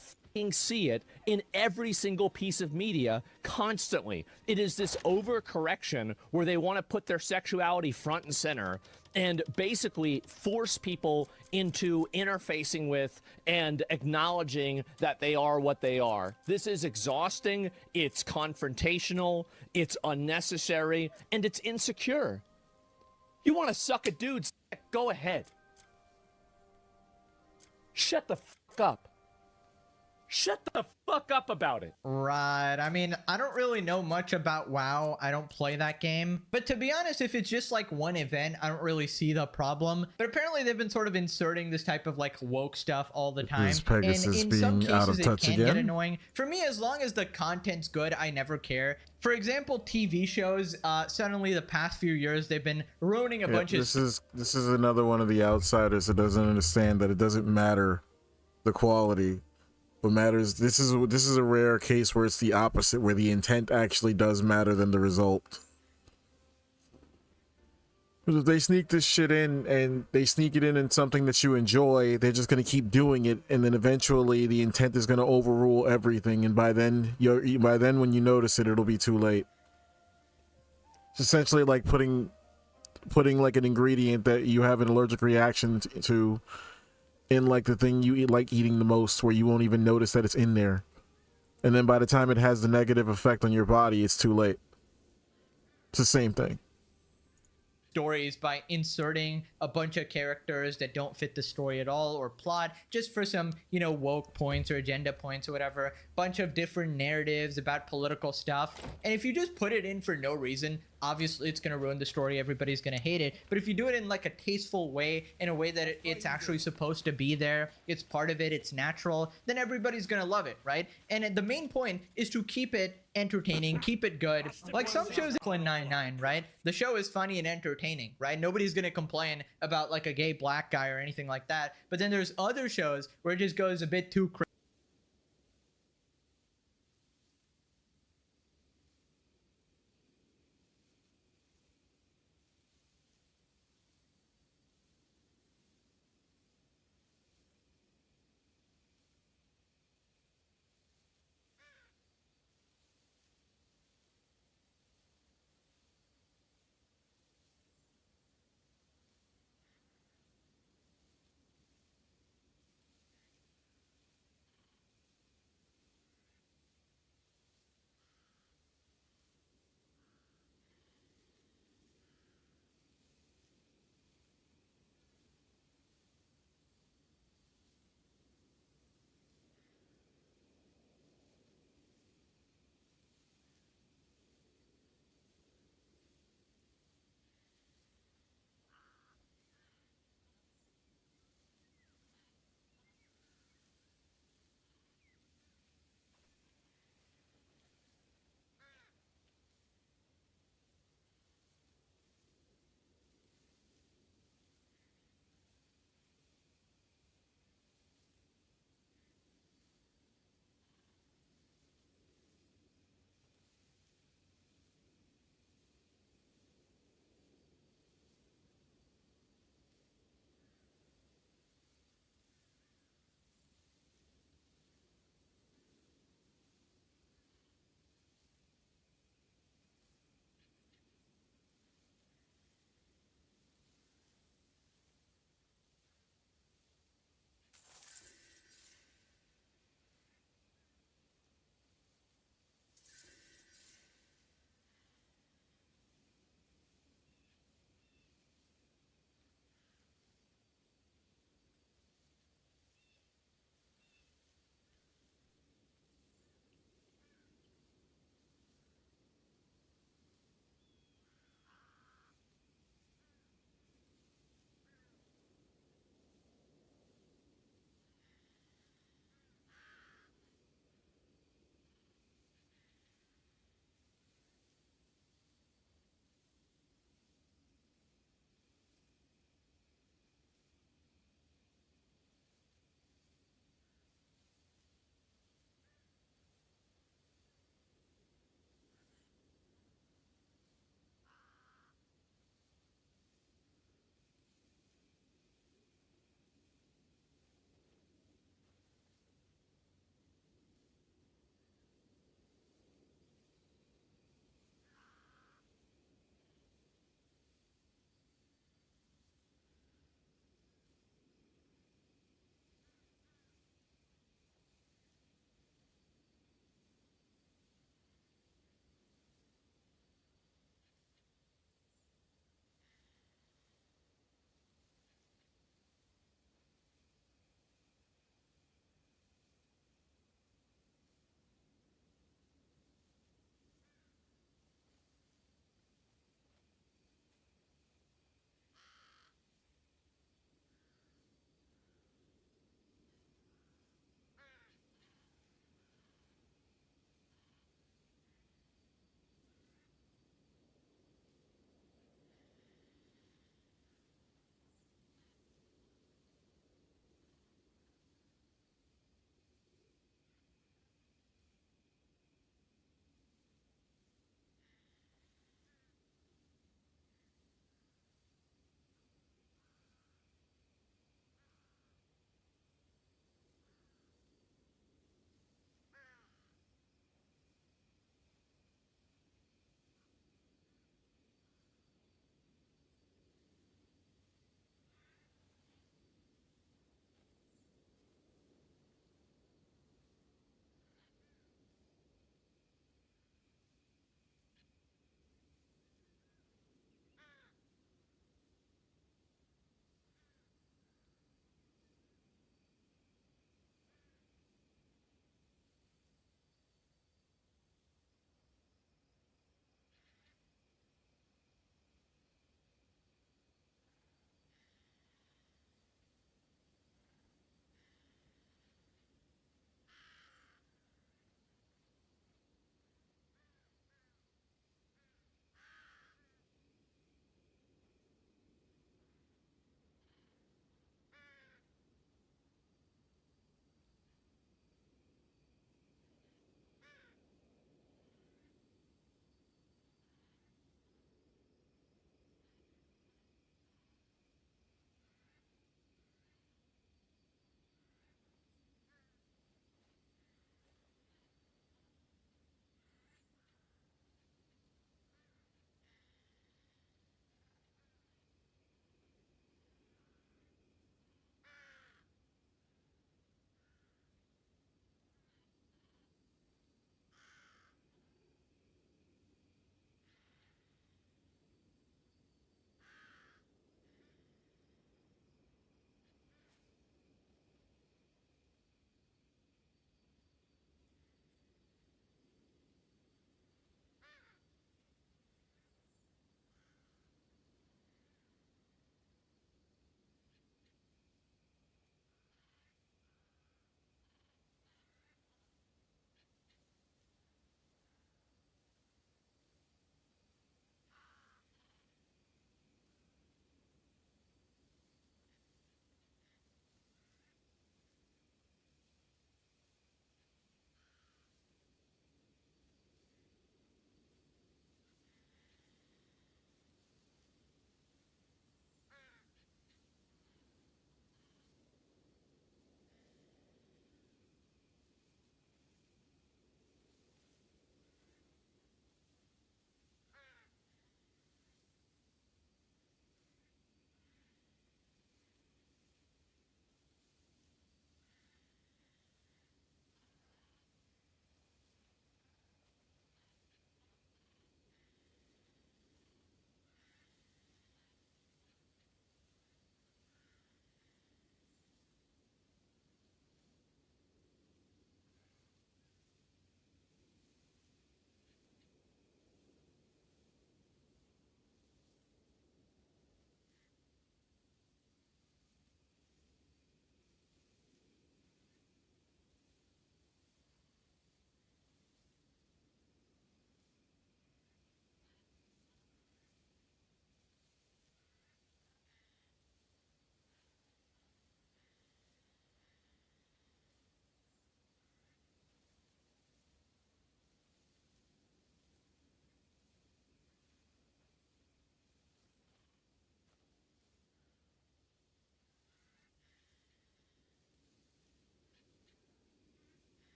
see it in every single piece of media constantly. It is this overcorrection where they want to put their sexuality front and center and basically force people into interfacing with and acknowledging that they are what they are. This is exhausting, it's confrontational, it's unnecessary, and it's insecure. You want to suck a dude's dick? Go ahead. Shut the fuck up. Shut the fuck up about it. Right. I mean, I don't really know much about WoW. I don't play that game. But to be honest, if it's just like one event, I don't really see the problem. But apparently they've been sort of inserting this type of like woke stuff all the time. Is Pegasus and in some being out of cases touch it can get again? annoying. For me, as long as the content's good, I never care. For example, TV shows, suddenly the past few years, they've been ruining a bunch of... This is another one of the outsiders that doesn't understand that it doesn't matter the quality. What matters, this is a rare case where it's the opposite, where the intent actually does matter than the result. Because if they sneak this shit in and they sneak it in something that you enjoy, they're just gonna keep doing it, and then eventually the intent is gonna overrule everything, and by then when you notice it, it'll be too late. It's essentially like putting putting like an ingredient that you have an allergic reaction to in like the thing you eat, like eating the most, where you won't even notice that it's in there, and then by the time it has the negative effect on your body, it's too late. It's the same thing. Stories by inserting a bunch of characters that don't fit the story at all or plot, just for some, you know, woke points or agenda points or whatever. Bunch of different narratives about political stuff, and if you just put it in for no reason, obviously it's going to ruin the story. Everybody's going to hate it. But if you do it in like a tasteful way, in a way that it's actually supposed to be there, it's part of it, it's natural, then everybody's going to love it, right? And the main point is to keep it entertaining, keep it good. Like some shows, Brooklyn Nine-Nine, right? The show is funny and entertaining, right? Nobody's going to complain about like a gay black guy or anything like that. But then there's other shows where it just goes a bit too crazy.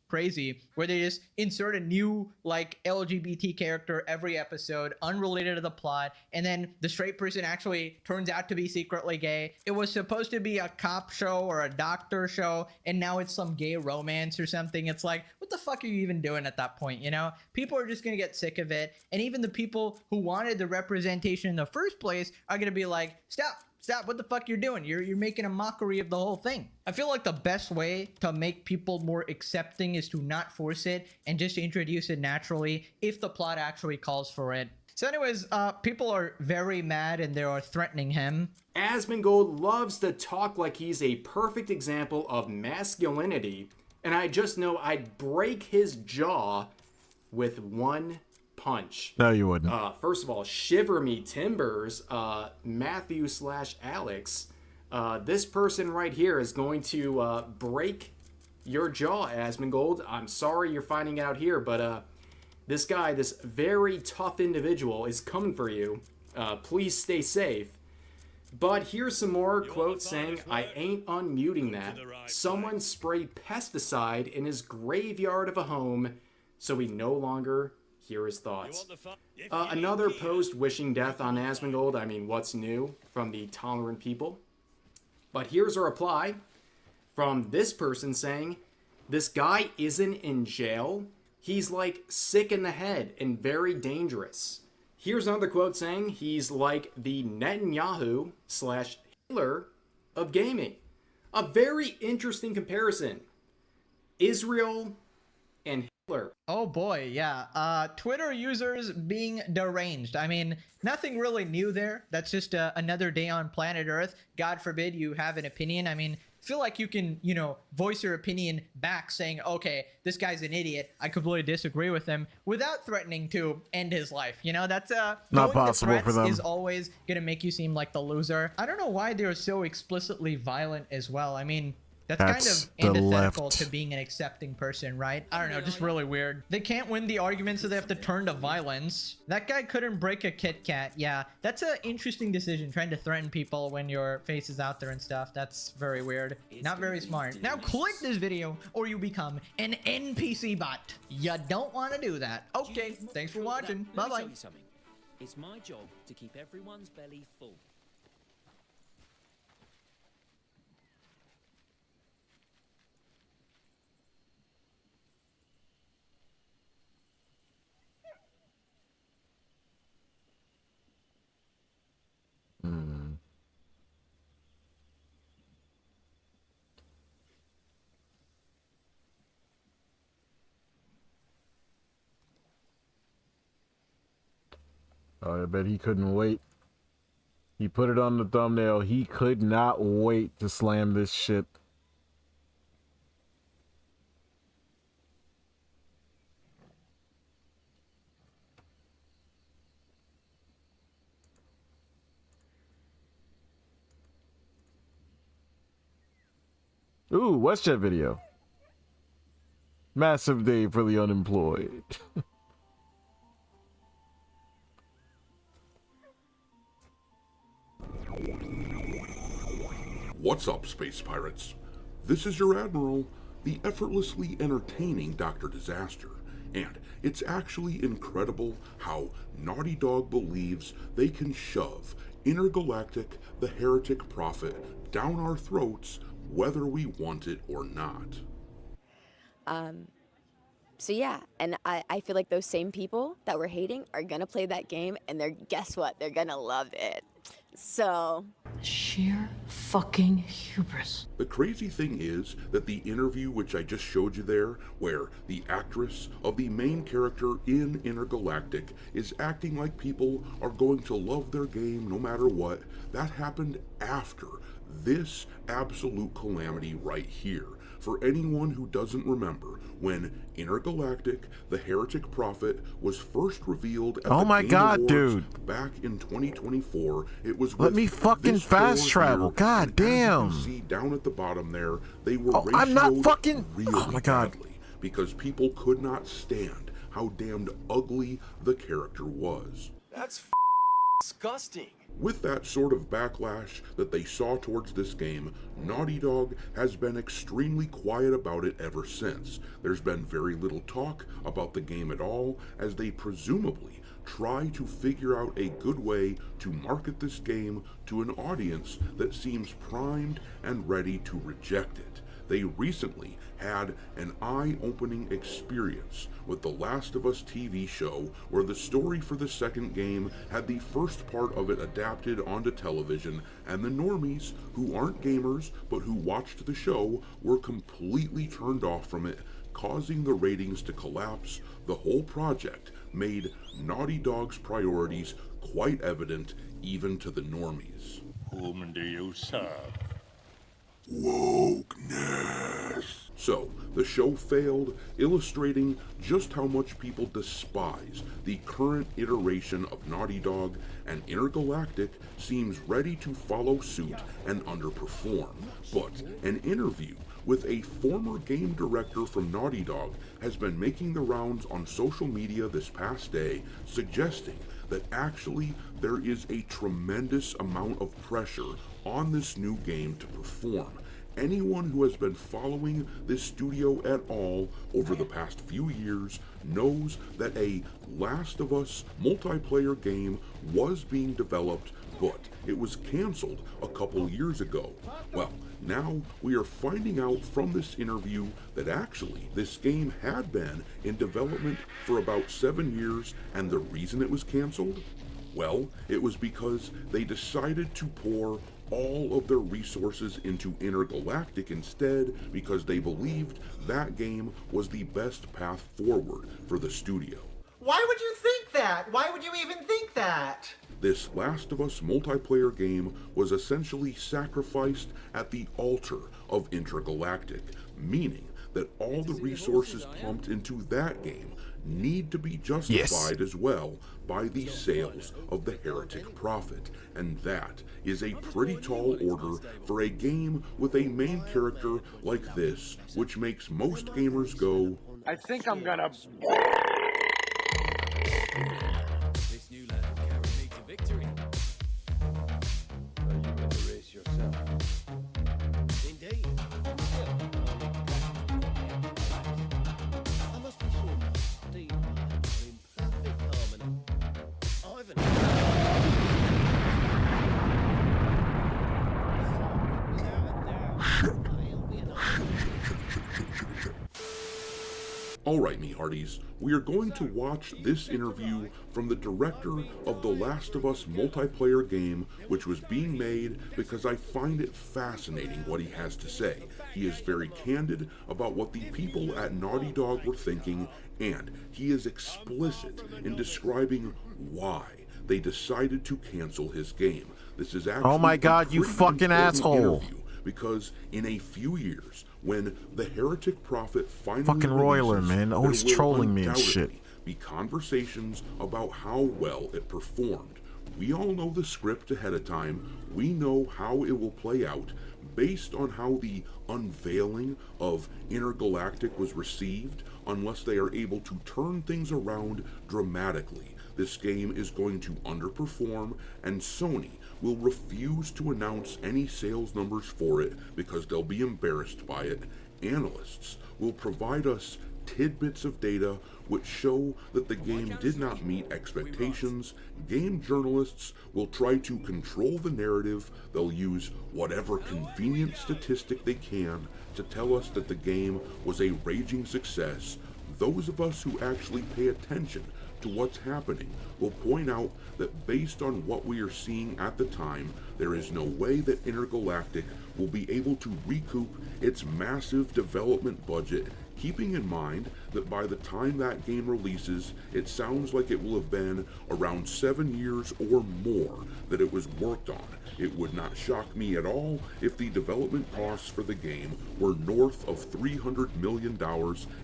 crazy where they just insert a new like LGBT character every episode unrelated to the plot, and then the straight person actually turns out to be secretly gay. It was supposed to be a cop show or a doctor show, and now it's some gay romance or something. It's like, what the fuck are you even doing at that point? You know, people are just gonna get sick of it, and even the people who wanted the representation in the first place are gonna be like, stop, what the fuck you're doing? You're making a mockery of the whole thing. I feel like the best way to make people more accepting is to not force it and just introduce it naturally if the plot actually calls for it. So anyways, people are very mad and they are threatening him. Asmongold loves to talk like he's a perfect example of masculinity, and I just know I'd break his jaw with one punch. No, you wouldn't. First of all, shiver me timbers, Matthew/Alex. This person right here is going to break your jaw, Asmongold. I'm sorry you're finding out here, but this guy, this very tough individual, is coming for you. Please stay safe. But here's some more quotes saying, I ain't unmuting that. Someone sprayed pesticide in his graveyard of a home, so we no longer hear his thoughts. Another post wishing death on Asmongold. I mean, what's new from the tolerant people? But here's a reply from this person saying, this guy isn't in jail. He's like sick in the head and very dangerous. Here's another quote saying he's like the Netanyahu/Hitler of gaming. A very interesting comparison. Israel and Hitler. Oh boy, yeah. Twitter users being deranged. I mean, nothing really new there. That's just another day on planet Earth. God forbid you have an opinion. I mean, feel like you can, you know, voice your opinion back saying, okay, this guy's an idiot, I completely disagree with him, without threatening to end his life. You know, that's not possible for them. Is always gonna make you seem like the loser. I don't know why they're so explicitly violent as well. I mean, that's kind of antithetical to being an accepting person, right? I don't know, just really weird. They can't win the argument, so they have to turn to violence. That guy couldn't break a Kit Kat. Yeah, that's an interesting decision, trying to threaten people when your face is out there and stuff. That's very weird. Not very smart. Now click this video or you become an NPC bot. You don't want to do that. Okay, thanks for watching. Bye-bye. It's my job to keep everyone's belly full. Oh, I bet he couldn't wait. He put it on the thumbnail. He could not wait to slam this shit. Ooh, WestJet video. Massive day for the unemployed. What's up, space pirates? This is your Admiral, the effortlessly entertaining Dr. Disaster, and it's actually incredible how Naughty Dog believes they can shove Intergalactic, the Heretic Prophet, down our throats whether we want it or not. So yeah, and I feel like those same people that were hating are gonna play that game, and guess what? They're gonna love it. So... sheer fucking hubris. The crazy thing is that the interview which I just showed you there, where the actress of the main character in Intergalactic is acting like people are going to love their game no matter what, that happened after this absolute calamity right here. For anyone who doesn't remember, when Intergalactic, the Heretic Prophet, was first revealed at the Game Awards dude. Back in 2024, it was Let me fucking fast travel. God damn. As you see down at the bottom there, they were I'm not ratioed fucking. really Oh my god. badly because people could not stand how damned ugly the character was. That's disgusting. With that sort of backlash that they saw towards this game, Naughty Dog has been extremely quiet about it ever since. There's been very little talk about the game at all, as they presumably try to figure out a good way to market this game to an audience that seems primed and ready to reject it. They recently had an eye-opening experience with The Last of Us TV show, where the story for the second game had the first part of it adapted onto television, and the normies, who aren't gamers but who watched the show, were completely turned off from it, causing the ratings to collapse. The whole project made Naughty Dog's priorities quite evident even to the normies. Whom do you serve? Wokeness. So, the show failed, illustrating just how much people despise the current iteration of Naughty Dog, and Intergalactic seems ready to follow suit and underperform. But an interview with a former game director from Naughty Dog has been making the rounds on social media this past day, suggesting that actually there is a tremendous amount of pressure on this new game to perform. Anyone who has been following this studio at all over the past few years knows that a Last of Us multiplayer game was being developed, but it was canceled a couple years ago. Well, now we are finding out from this interview that actually this game had been in development for about 7 years, and the reason it was canceled? Well, it was because they decided to pour all of their resources into Intergalactic instead, because they believed that game was the best path forward for the studio. Why would you think that? Why would you even think that? This Last of Us multiplayer game was essentially sacrificed at the altar of Intergalactic, meaning that all the resources pumped into that game need to be justified as well by the sales of the Heretic Prophet, and that is a pretty tall order for a game with a main character like this, which makes most gamers go, I think I'm gonna... This new land will carry me to victory. Are you going to race yourself? Indeed. I must be sure Steve and I are in perfect harmony. Alright, me hearties, we are going to watch this interview from the director of The Last of Us multiplayer game, which was being made because I find it fascinating what he has to say. He is very candid about what the people at Naughty Dog were thinking, and he is explicit in describing why they decided to cancel his game. This is actually oh my god, you fucking asshole. Because in a few years, when the Heretic Prophet finally fucking Roiler, releases, man, always there will trolling me and undoubtedly shit. be conversations about how well it performed. We all know the script ahead of time. We know how it will play out based on how the unveiling of Intergalactic was received. Unless they are able to turn things around dramatically, this game is going to underperform, and Sony will refuse to announce any sales numbers for it because they'll be embarrassed by it. Analysts will provide us tidbits of data which show that the game did not meet expectations. Game journalists will try to control the narrative. They'll use whatever convenient statistic they can to tell us that the game was a raging success. Those of us who actually pay attention to what's happening will point out that based on what we are seeing at the time, there is no way that Intergalactic will be able to recoup its massive development budget, keeping in mind that by the time that game releases, it sounds like it will have been around 7 years or more that it was worked on. It would not shock me at all if the development costs for the game were north of $300 million.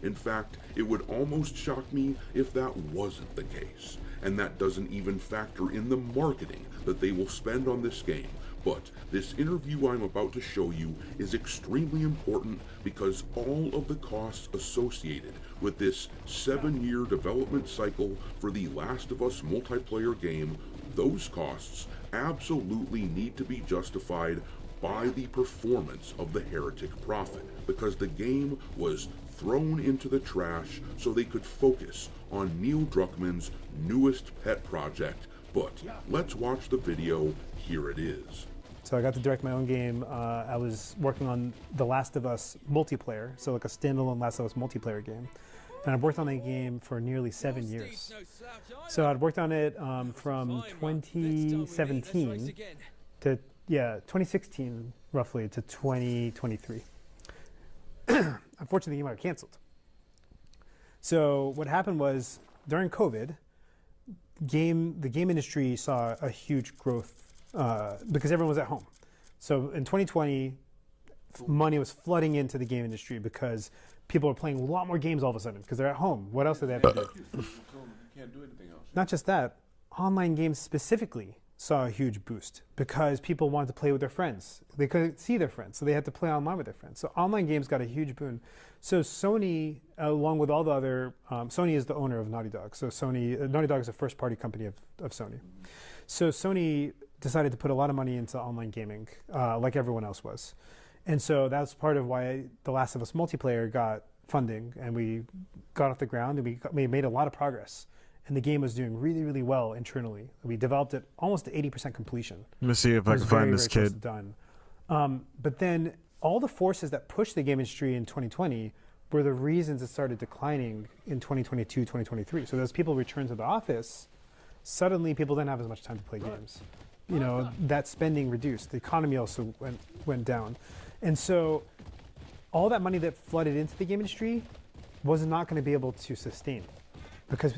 In fact, it would almost shock me if that wasn't the case. And that doesn't even factor in the marketing that they will spend on this game. But this interview I'm about to show you is extremely important because all of the costs associated with this 7-year development cycle for the Last of Us multiplayer game, those costs absolutely need to be justified by the performance of the Heretic Prophet, because the game was thrown into the trash so they could focus on Neil Druckmann's newest pet project. But let's watch the video. Here it is. So I got to direct my own game. I was working on The Last of Us multiplayer, so like a standalone Last of Us multiplayer game. And I've worked on that game for nearly 7 years. So I'd worked on it from 2017 to, 2016 roughly to 2023. Unfortunately, the game got canceled. So what happened was during COVID, the game industry saw a huge growth because everyone was at home. So in 2020, money was flooding into the game industry because people were playing a lot more games all of a sudden because they're at home. What else do they have to do? Not just that, online games specifically saw a huge boost because people wanted to play with their friends. They couldn't see their friends, so they had to play online with their friends. So online games got a huge boon. So Sony, along with all the other, Sony is the owner of Naughty Dog. So Naughty Dog is a first-party company of Sony. So Sony decided to put a lot of money into online gaming, like everyone else was. And so that's part of why The Last of Us multiplayer got funding, and we got off the ground, and we made a lot of progress. And the game was doing really, really well internally. We developed it almost to 80% completion. Let me see if I can find this kid. Done. But then all the forces that pushed the game industry in 2020 were the reasons it started declining in 2022, 2023. So as people returned to the office, suddenly people didn't have as much time to play games. You know, that spending reduced. The economy also went down. And so all that money that flooded into the game industry was not going to be able to sustain because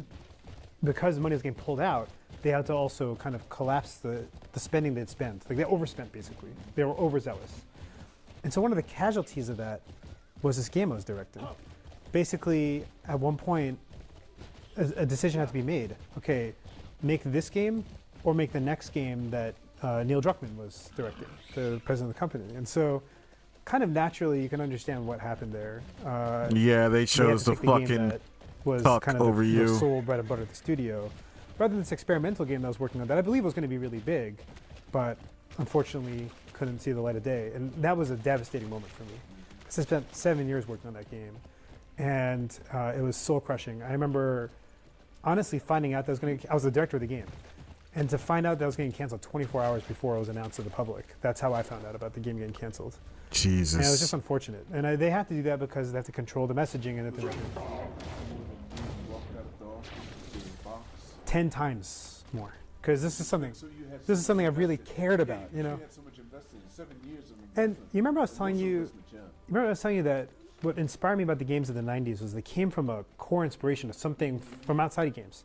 the money was getting pulled out. They had to also kind of collapse the spending they'd spent. Like they overspent basically. They were overzealous. And so one of the casualties of that was this game I was directing. Basically, at one point, a decision had to be made. Okay, make this game or make the next game that Neil Druckmann was directing, the president of the company. And so kind of naturally you can understand what happened there. Yeah, they chose the fucking was talk kind of over the you. sole bread and butter of the studio, rather than this experimental game that I was working on that I believe was going to be really big, but unfortunately couldn't see the light of day. And that was a devastating moment for me. Because I spent 7 years working on that game, and it was soul crushing. I remember honestly finding out that I was the director of the game, and to find out that I was getting canceled 24 hours before it was announced to the public. That's how I found out about the game getting canceled. Jesus. And it was just unfortunate. And they have to do that because they have to control the messaging and the 10 times more. Because this is something I've really cared about, you know. And you remember I was telling you that what inspired me about the games of the 90s was they came from a core inspiration of something from outside of games.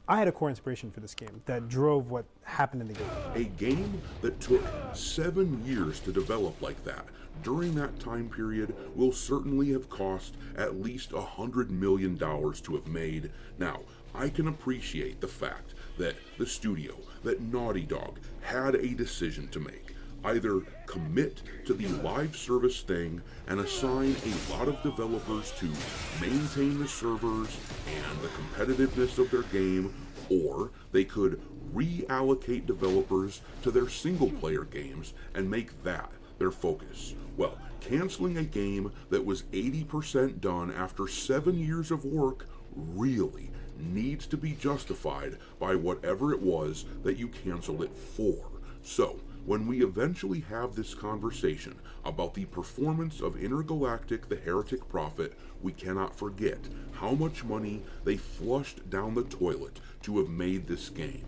I had a core inspiration for this game that drove what happened in the game. A game that took 7 years to develop like that, during that time period, will certainly have cost at least $100 million to have made. Now, I can appreciate the fact that the studio, that Naughty Dog, had a decision to make. Either commit to the live service thing and assign a lot of developers to maintain the servers and the competitiveness of their game, or they could reallocate developers to their single-player games and make that their focus. Well, canceling a game that was 80% done after 7 years of work really needs to be justified by whatever it was that you canceled it for. So, when we eventually have this conversation about the performance of Intergalactic: The Heretic Prophet, we cannot forget how much money they flushed down the toilet to have made this game.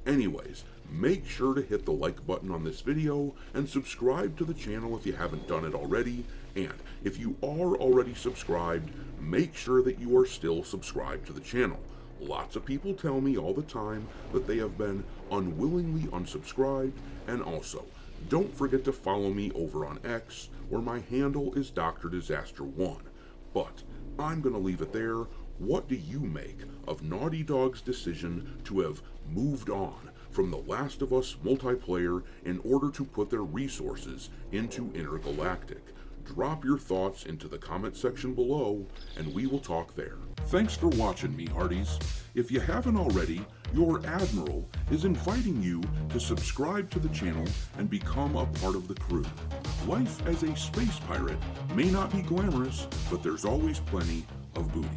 Anyways, make sure to hit the like button on this video and subscribe to the channel if you haven't done it already. And if you are already subscribed, make sure that you are still subscribed to the channel. Lots of people tell me all the time that they have been unwillingly unsubscribed, and also, don't forget to follow me over on X, where my handle is Dr. Disaster1. But I'm gonna leave it there. What do you make of Naughty Dog's decision to have moved on from The Last of Us multiplayer in order to put their resources into Intergalactic? Drop your thoughts into the comment section below, and we will talk there. Thanks for watching, me hearties. If you haven't already, your Admiral is inviting you to subscribe to the channel and become a part of the crew. Life as a space pirate may not be glamorous, but there's always plenty of booty.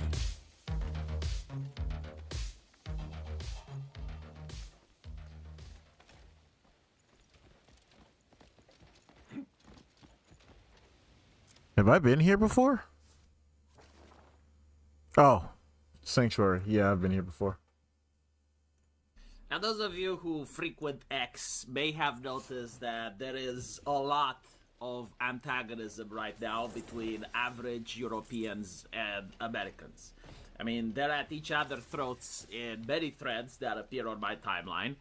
Have I been here before? Oh, Sanctuary. Yeah, I've been here before. Now, those of you who frequent X may have noticed that there is a lot of antagonism right now between average Europeans and Americans. I mean, they're at each other's throats in many threads that appear on my timeline.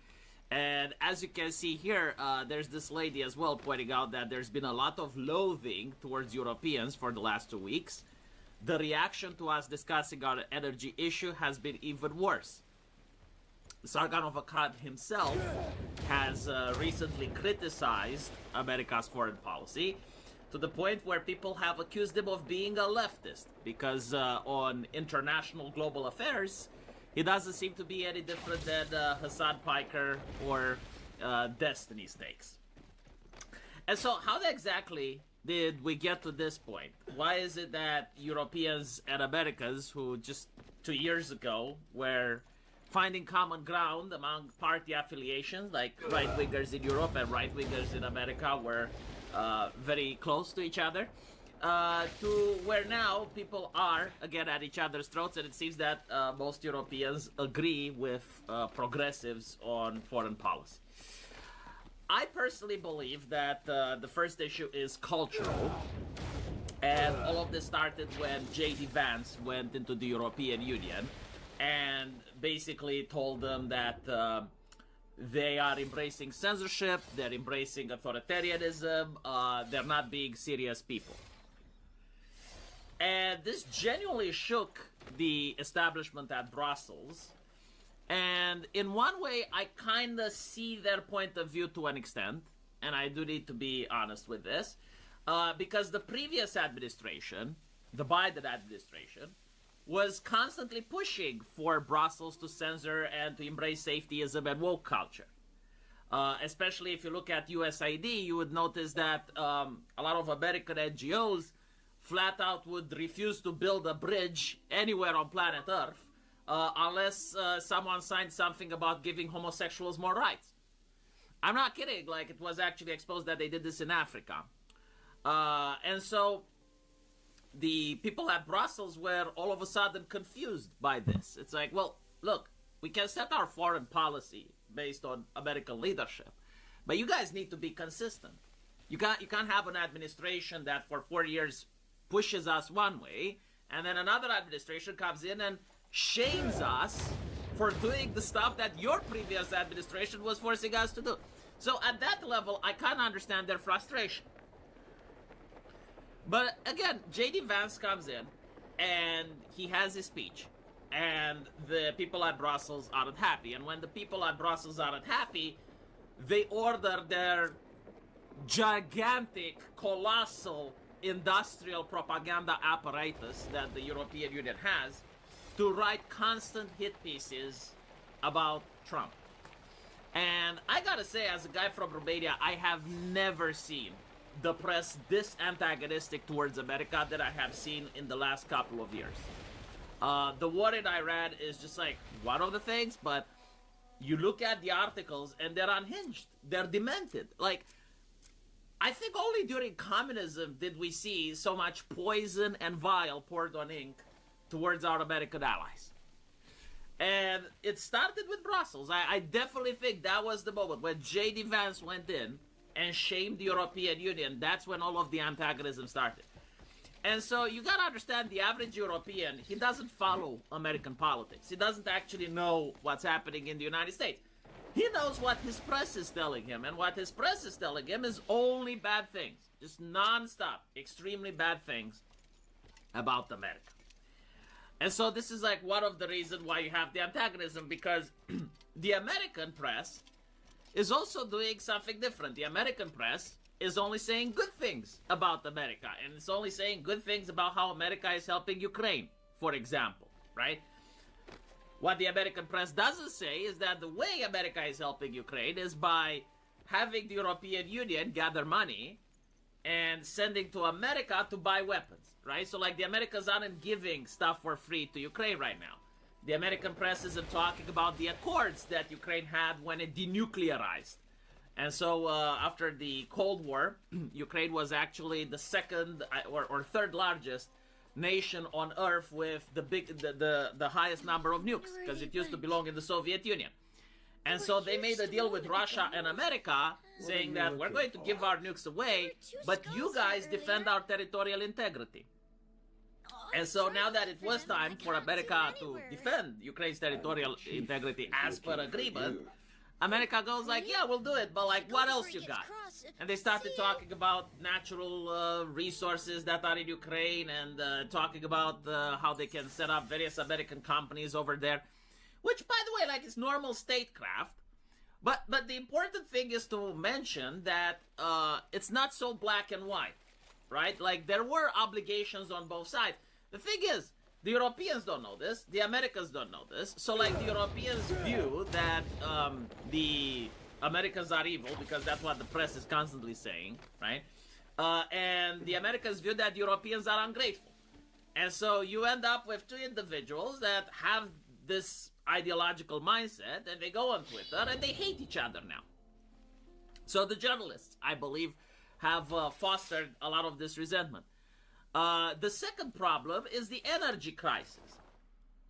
And as you can see here, there's this lady as well pointing out that there's been a lot of loathing towards Europeans for the last 2 weeks. The reaction to us discussing our energy issue has been even worse. Sargon of Akkad himself has recently criticized America's foreign policy to the point where people have accused him of being a leftist because on international global affairs, he doesn't seem to be any different than Hassan Piker or Destiny Stakes. And so how exactly did we get to this point? Why is it that Europeans and Americans, who just 2 years ago were finding common ground among party affiliations, like right-wingers in Europe and right-wingers in America, were very close to each other, to where now people are, again, at each other's throats, and it seems that most Europeans agree with progressives on foreign policy. I personally believe that the first issue is cultural, and all of this started when J.D. Vance went into the European Union and basically told them that they are embracing censorship, they're embracing authoritarianism, they're not being serious people. And this genuinely shook the establishment at Brussels. And in one way, I kind of see their point of view to an extent, and I do need to be honest with this, because the previous administration, the Biden administration, was constantly pushing for Brussels to censor and to embrace safetyism and woke culture. Especially if you look at USAID, you would notice that a lot of American NGOs flat out would refuse to build a bridge anywhere on planet Earth unless someone signed something about giving homosexuals more rights. I'm not kidding, like it was actually exposed that they did this in Africa. And so the people at Brussels were all of a sudden confused by this. It's like, well, look, we can set our foreign policy based on American leadership, but you guys need to be consistent. You can't have an administration that for 4 years pushes us one way, and then another administration comes in and shames us for doing the stuff that your previous administration was forcing us to do. So at that level, I kind of understand their frustration. But again, J.D. Vance comes in, and he has his speech, and the people at Brussels aren't happy. And when the people at Brussels aren't happy, they order their gigantic, colossal industrial propaganda apparatus that the European Union has to write constant hit pieces about Trump. And I gotta say, as a guy from Romania, I have never seen the press this antagonistic towards America that I have seen in the last couple of years. The one in Iran is just like one of the things, but you look at the articles and they're unhinged. They're demented. Like, I think only during communism did we see so much poison and bile poured on ink towards our American allies. And it started with Brussels. I definitely think that was the moment when J.D. Vance went in and shamed the European Union. That's when all of the antagonism started. And so you gotta understand, the average European, he doesn't follow American politics. He doesn't actually know what's happening in the United States. He knows what his press is telling him, and what his press is telling him is only bad things. Just non-stop, extremely bad things about America. And so this is like one of the reasons why you have the antagonism, because the American press is also doing something different. The American press is only saying good things about America, and it's only saying good things about how America is helping Ukraine, for example, right? What the American press doesn't say is that the way America is helping Ukraine is by having the European Union gather money and sending to America to buy weapons, right? So like the Americans aren't giving stuff for free to Ukraine right now. The American press isn't talking about the accords that Ukraine had when it denuclearized. And so after the Cold War, Ukraine was actually the second or third largest nation on Earth with the highest number of nukes, because it used to belong in the Soviet Union. And so they made a deal with Russia and America saying that we're going to give our nukes away, but you guys defend our territorial integrity. And so now that it was time for America to defend Ukraine's territorial integrity as per agreement, America goes like, yeah, we'll do it, but like, what else you got? And they started talking about natural resources that are in Ukraine, and talking about how they can set up various American companies over there, which, by the way, like, is normal statecraft. But the important thing is to mention that it's not so black and white, right? Like, there were obligations on both sides. The thing is, the Europeans don't know this. The Americans don't know this. So, like, the Europeans view that the Americans are evil, because that's what the press is constantly saying, right? And the Americans view that the Europeans are ungrateful. And so you end up with two individuals that have this ideological mindset, and they go on Twitter, and they hate each other now. So the journalists, I believe, have fostered a lot of this resentment. The second problem is the energy crisis.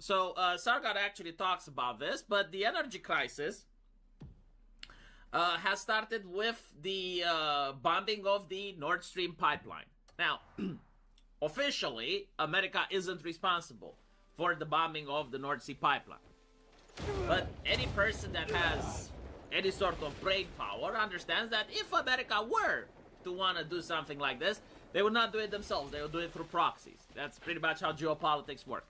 So Sargon actually talks about this, but the energy crisis has started with the bombing of the Nord Stream pipeline. Now, officially, America isn't responsible for the bombing of the North Sea pipeline. But any person that has any sort of brain power understands that if America were to want to do something like this, they would not do it themselves. They would do it through proxies. That's pretty much how geopolitics work.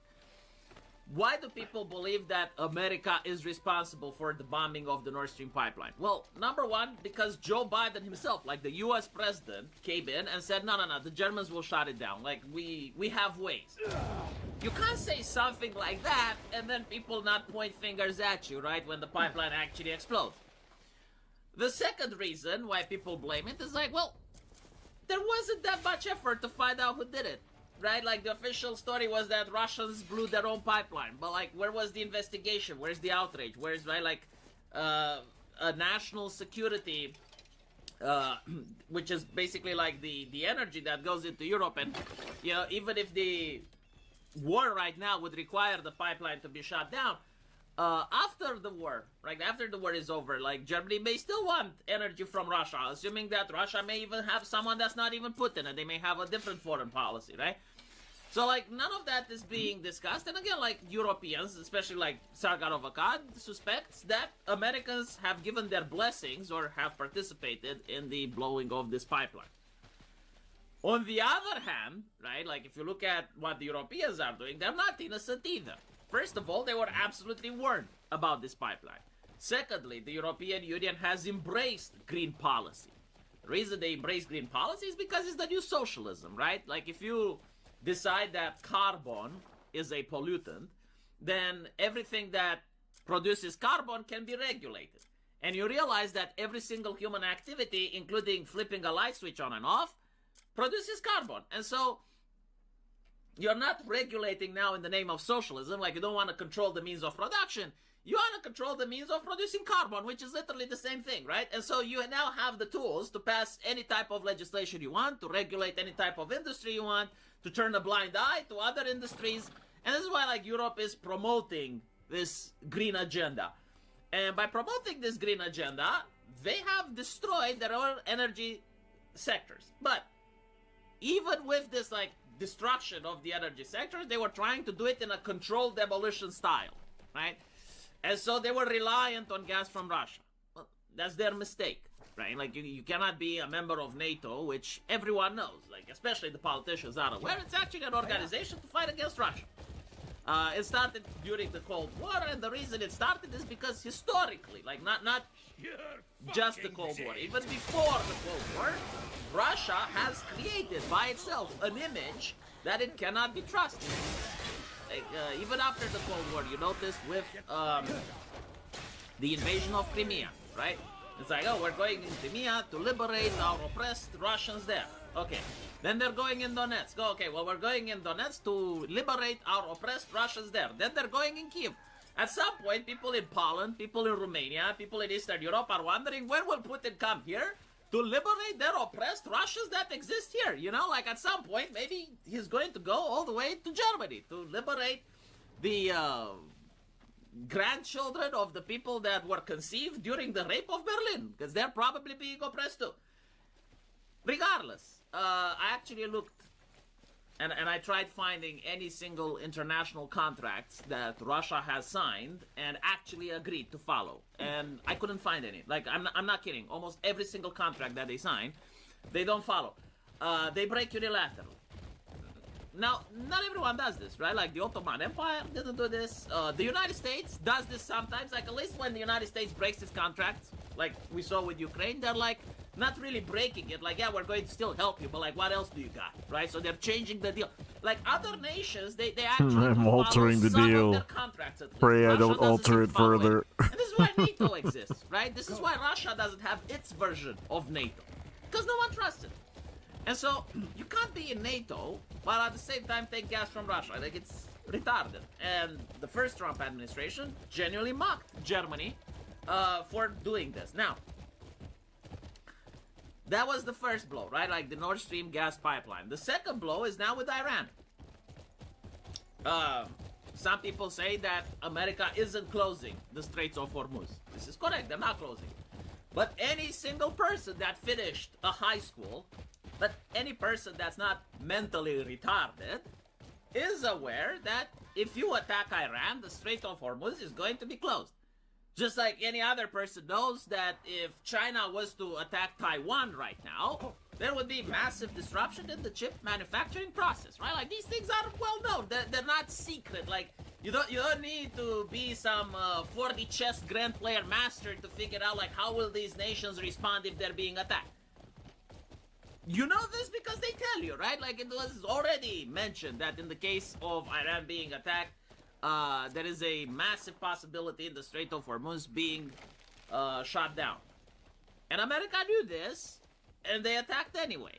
Why do people believe that America is responsible for the bombing of the Nord Stream pipeline? Well, number one, because Joe Biden himself, like the U.S. president, came in and said, no, the Germans will shut it down. Like, we have ways. You can't say something like that and then people not point fingers at you, right, when the pipeline actually explodes. The second reason why people blame it is like, well, there wasn't that much effort to find out who did it, right? Like, the official story was that Russians blew their own pipeline, but like, where was the investigation? Where's the outrage? Where's, right, like, a national security, which is basically like the energy that goes into Europe, and, you know, even if the war right now would require the pipeline to be shut down, after the war, right, after the war is over, like, Germany may still want energy from Russia, assuming that Russia may even have someone that's not even Putin, and they may have a different foreign policy, right? So, like, none of that is being discussed, and again, like, Europeans, especially, like, Sargon of Akkad, suspects that Americans have given their blessings or have participated in the blowing of this pipeline. On the other hand, right, like, if you look at what the Europeans are doing, they're not innocent either. First of all, they were absolutely warned about this pipeline. Secondly, the European Union has embraced green policy. The reason they embrace green policy is because it's the new socialism, right? Like, if you decide that carbon is a pollutant, then everything that produces carbon can be regulated. And you realize that every single human activity, including flipping a light switch on and off, produces carbon. And so you're not regulating now in the name of socialism, like you don't want to control the means of production. You want to control the means of producing carbon, which is literally the same thing, right? And so you now have the tools to pass any type of legislation you want, to regulate any type of industry you want, to turn a blind eye to other industries. And this is why, like, Europe is promoting this green agenda. And by promoting this green agenda, they have destroyed their own energy sectors. But even with this, like, destruction of the energy sector, they were trying to do it in a controlled demolition style, right? And so they were reliant on gas from Russia. Well, that's their mistake, right? Like, you cannot be a member of NATO, which everyone knows, like, especially the politicians are aware, it's actually an organization to fight against Russia. It started during the Cold War, and the reason it started is because historically, like not just the Cold War, even before the Cold War, Russia has created by itself an image that it cannot be trusted. Like, even after the Cold War, you notice with the invasion of Crimea, right? It's like, oh, we're going in Crimea to liberate our oppressed Russians there. Okay. Then they're going in Donetsk. Okay, well, we're going in Donetsk to liberate our oppressed Russians there. Then they're going in Kiev. At some point, people in Poland, people in Romania, people in Eastern Europe are wondering, when will Putin come here to liberate their oppressed Russians that exist here? You know, like at some point, maybe he's going to go all the way to Germany to liberate the grandchildren of the people that were conceived during the rape of Berlin, because they're probably being oppressed too. Regardless, I actually looked and I tried finding any single international contracts that Russia has signed and actually agreed to follow, and I couldn't find any. Like, I'm not kidding. Almost every single contract that they sign, they don't follow. They break unilaterally. Now, not everyone does this, right? Like, the Ottoman Empire didn't do this. The United States does this sometimes. Like, at least when the United States breaks its contracts, like we saw with Ukraine, they're like, not really breaking it. Like, yeah, we're going to still help you, but like, what else do you got, right? So they're changing the deal. Like, other nations, they actually I'm altering the deal. Pray I don't alter it further. And this is why NATO exists, right? This is why Russia doesn't have its version of NATO. Because no one trusts it. And so, you can't be in NATO, while at the same time take gas from Russia. Like, it's retarded. And the first Trump administration genuinely mocked Germany for doing this. Now, that was the first blow, right? Like the Nord Stream gas pipeline. The second blow is now with Iran. Some people say that America isn't closing the Straits of Hormuz. This is correct, they're not closing. But any single person that finished a high school, but any person that's not mentally retarded, is aware that if you attack Iran, the Strait of Hormuz is going to be closed. Just like any other person knows that if China was to attack Taiwan right now, there would be massive disruption in the chip manufacturing process, right? Like, these things are well known. They're not secret. Like, you don't need to be some 40 chess grand player master to figure out, like, how will these nations respond if they're being attacked. You know this because they tell you, right? Like, it was already mentioned that in the case of Iran being attacked, there is a massive possibility in the Strait of Hormuz being shot down. And America knew this, and they attacked anyway.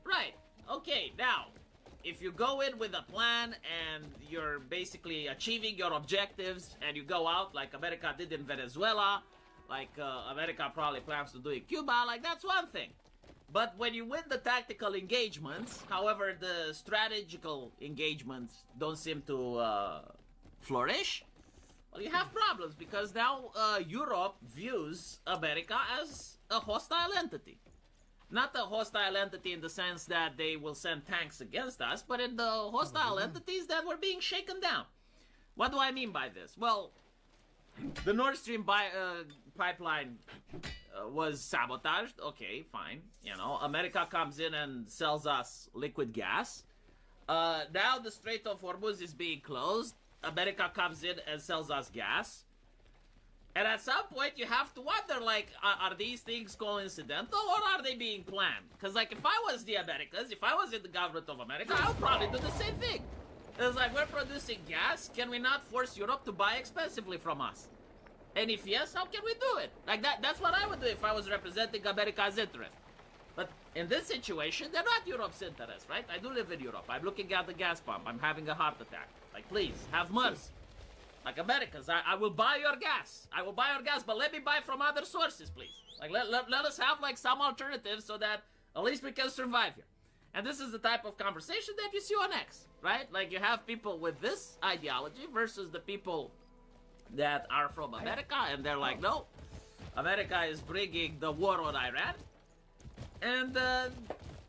Right. Okay, now, if you go in with a plan and you're basically achieving your objectives and you go out like America did in Venezuela, like America probably plans to do in Cuba, like, that's one thing. But when you win the tactical engagements, however, the strategical engagements don't seem to flourish, well, you have problems because now Europe views America as a hostile entity. Not a hostile entity in the sense that they will send tanks against us, but in the hostile entities that were being shaken down. What do I mean by this? Well, the Nord Stream pipeline was sabotaged. Okay, fine. You know, America comes in and sells us liquid gas. Now the Strait of Hormuz is being closed. America comes in and sells us gas. And at some point, you have to wonder, like, are these things coincidental or are they being planned? Because, like, if I was the Americans, if I was in the government of America, I would probably do the same thing. It's like, we're producing gas. Can we not force Europe to buy expensively from us? And if yes, how can we do it? Like, that's what I would do if I was representing America's interest. But in this situation, they're not Europe's interest, right? I do live in Europe. I'm looking at the gas pump. I'm having a heart attack. Like, please, have mercy. Like, Americans, I will buy your gas. I will buy your gas, but let me buy from other sources, please. Like, let us have, like, some alternatives so that at least we can survive here. And this is the type of conversation that you see on X, right? Like, you have people with this ideology versus the people that are from America, and they're like, no, America is bringing the war on Iran. And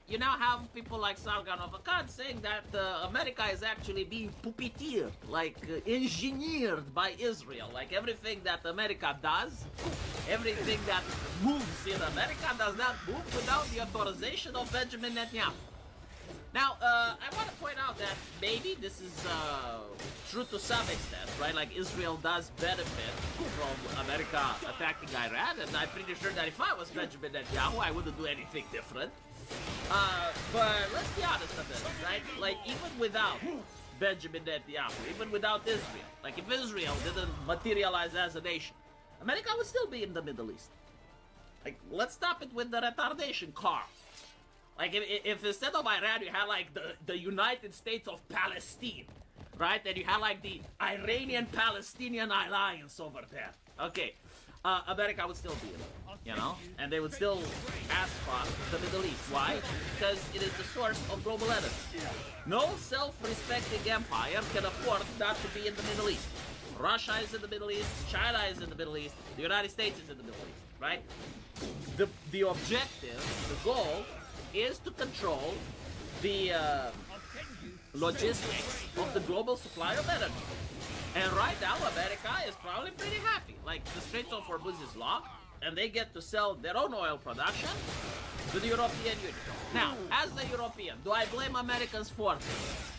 you now have people like Sargon of Akkad saying that America is actually being puppeteered, like engineered by Israel. Like, everything that America does, everything that moves in America does not move without the authorization of Benjamin Netanyahu. Now, I want to point out that maybe this is true to some extent, right? Like, Israel does benefit from America attacking Iran, and I'm pretty sure that if I was Benjamin Netanyahu, I wouldn't do anything different. But let's be honest on this, right? Like, even without Benjamin Netanyahu, even without Israel, like, if Israel didn't materialize as a nation, America would still be in the Middle East. Like, let's stop it with the retardation, Carl. Like, if instead of Iran, you had, like, the United States of Palestine, right? And you had, like, the Iranian-Palestinian alliance over there. Okay, America would still be in it, you know? And they would still asphalt the Middle East. Why? Because it is the source of global energy. No self-respecting empire can afford not to be in the Middle East. Russia is in the Middle East, China is in the Middle East, the United States is in the Middle East, right? The objective, the goal, is to control the logistics of the global supply of energy. And right now, America is probably pretty happy. Like, the Straits of Hormuz is locked, and they get to sell their own oil production to the European Union. Now, as a European, do I blame Americans for this?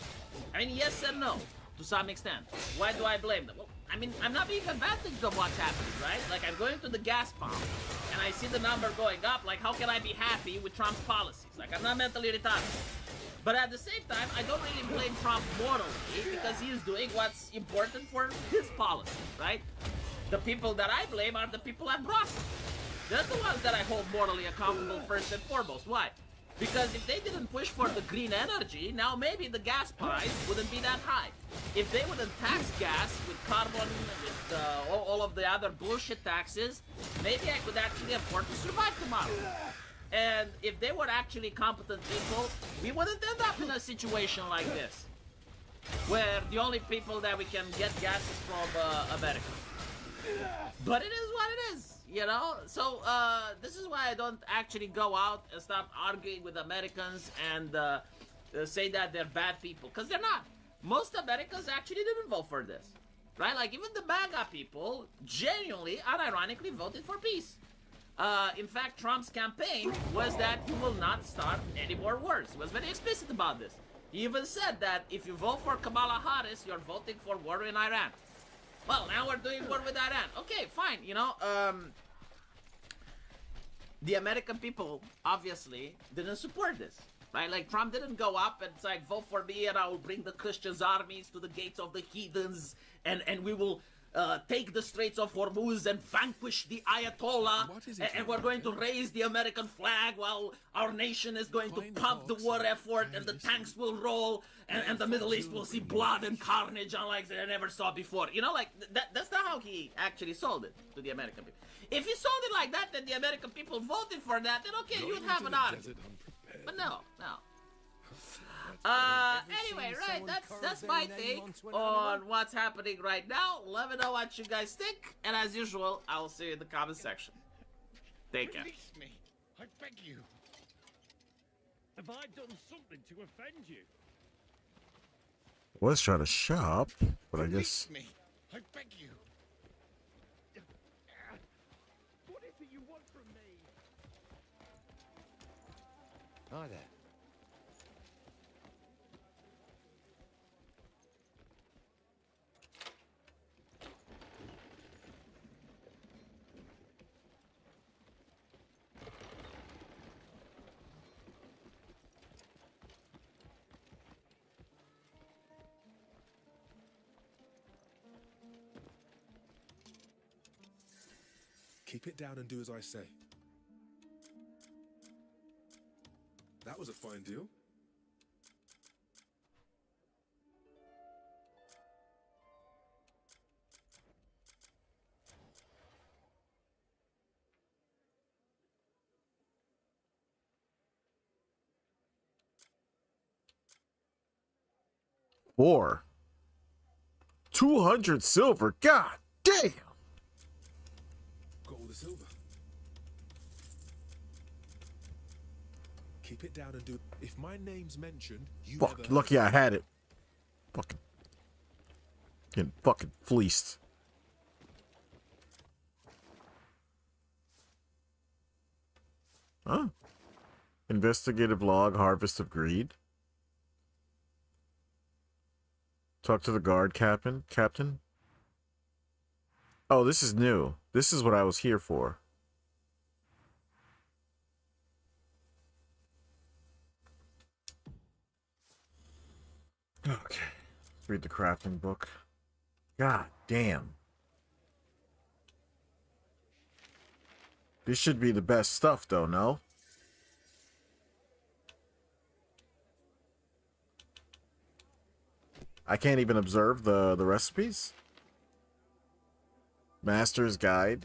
I mean, yes and no, to some extent. Why do I blame them? Well, I mean, I'm not being advantaged of what's happening, right? Like, I'm going to the gas pump, and I see the number going up. Like, how can I be happy with Trump's policies? Like, I'm not mentally retarded. But at the same time, I don't really blame Trump morally, because he's doing what's important for his policy, right? The people that I blame are the people at Brussels. They're the ones that I hold morally accountable first and foremost. Why? Because if they didn't push for the green energy, now maybe the gas price wouldn't be that high. If they wouldn't tax gas with carbon, with all of the other bullshit taxes, maybe I could actually afford to survive tomorrow. And if they were actually competent people, we wouldn't end up in a situation like this, where the only people that we can get gas is from America. But it is what it is, you know? So, this is why I don't actually go out and start arguing with Americans and say that they're bad people, because they're not. Most Americans actually didn't vote for this, right? Like, even the MAGA people genuinely, unironically voted for peace. In fact, Trump's campaign was that he will not start any more wars. He was very explicit about this. He even said that if you vote for Kamala Harris, you're voting for war in Iran. Well, now we're doing war with Iran. Okay, fine, you know, the American people obviously didn't support this, right? Like, Trump didn't go up and say, vote for me and I will bring the Christians' armies to the gates of the heathens, and we will take the Straits of Hormuz and vanquish the Ayatollah, and we're going to raise the American flag while our nation is going to pump the war effort, and the tanks will roll, and the Middle East will see blood and carnage unlike they never saw before. You know, like, that's not how he actually sold it to the American people. If he sold it like that, then the American people voted for that, then okay, you would have an argument. But no. Anyway, right, that's my take on what's happening right now. Let me know what you guys think, and as usual, I will see you in the comment section. Take care. Release me, I beg you. Have I done something to offend you? Was trying to shop, but I guess. Release me, I beg you. What is it you want from me? Hi there. Keep it down and do as I say. That was a fine deal. Or 200 silver. God damn. Got all the silver. Keep it down and do. If my name's mentioned, you Fuck, never lucky I had it. Fucking getting fucking fleeced. Huh? Investigative log, harvest of greed. Talk to the guard captain. Oh, this is new. This is what I was here for. Okay. Read the crafting book. God damn. This should be the best stuff, though, no? I can't even observe the recipes. Master's Guide.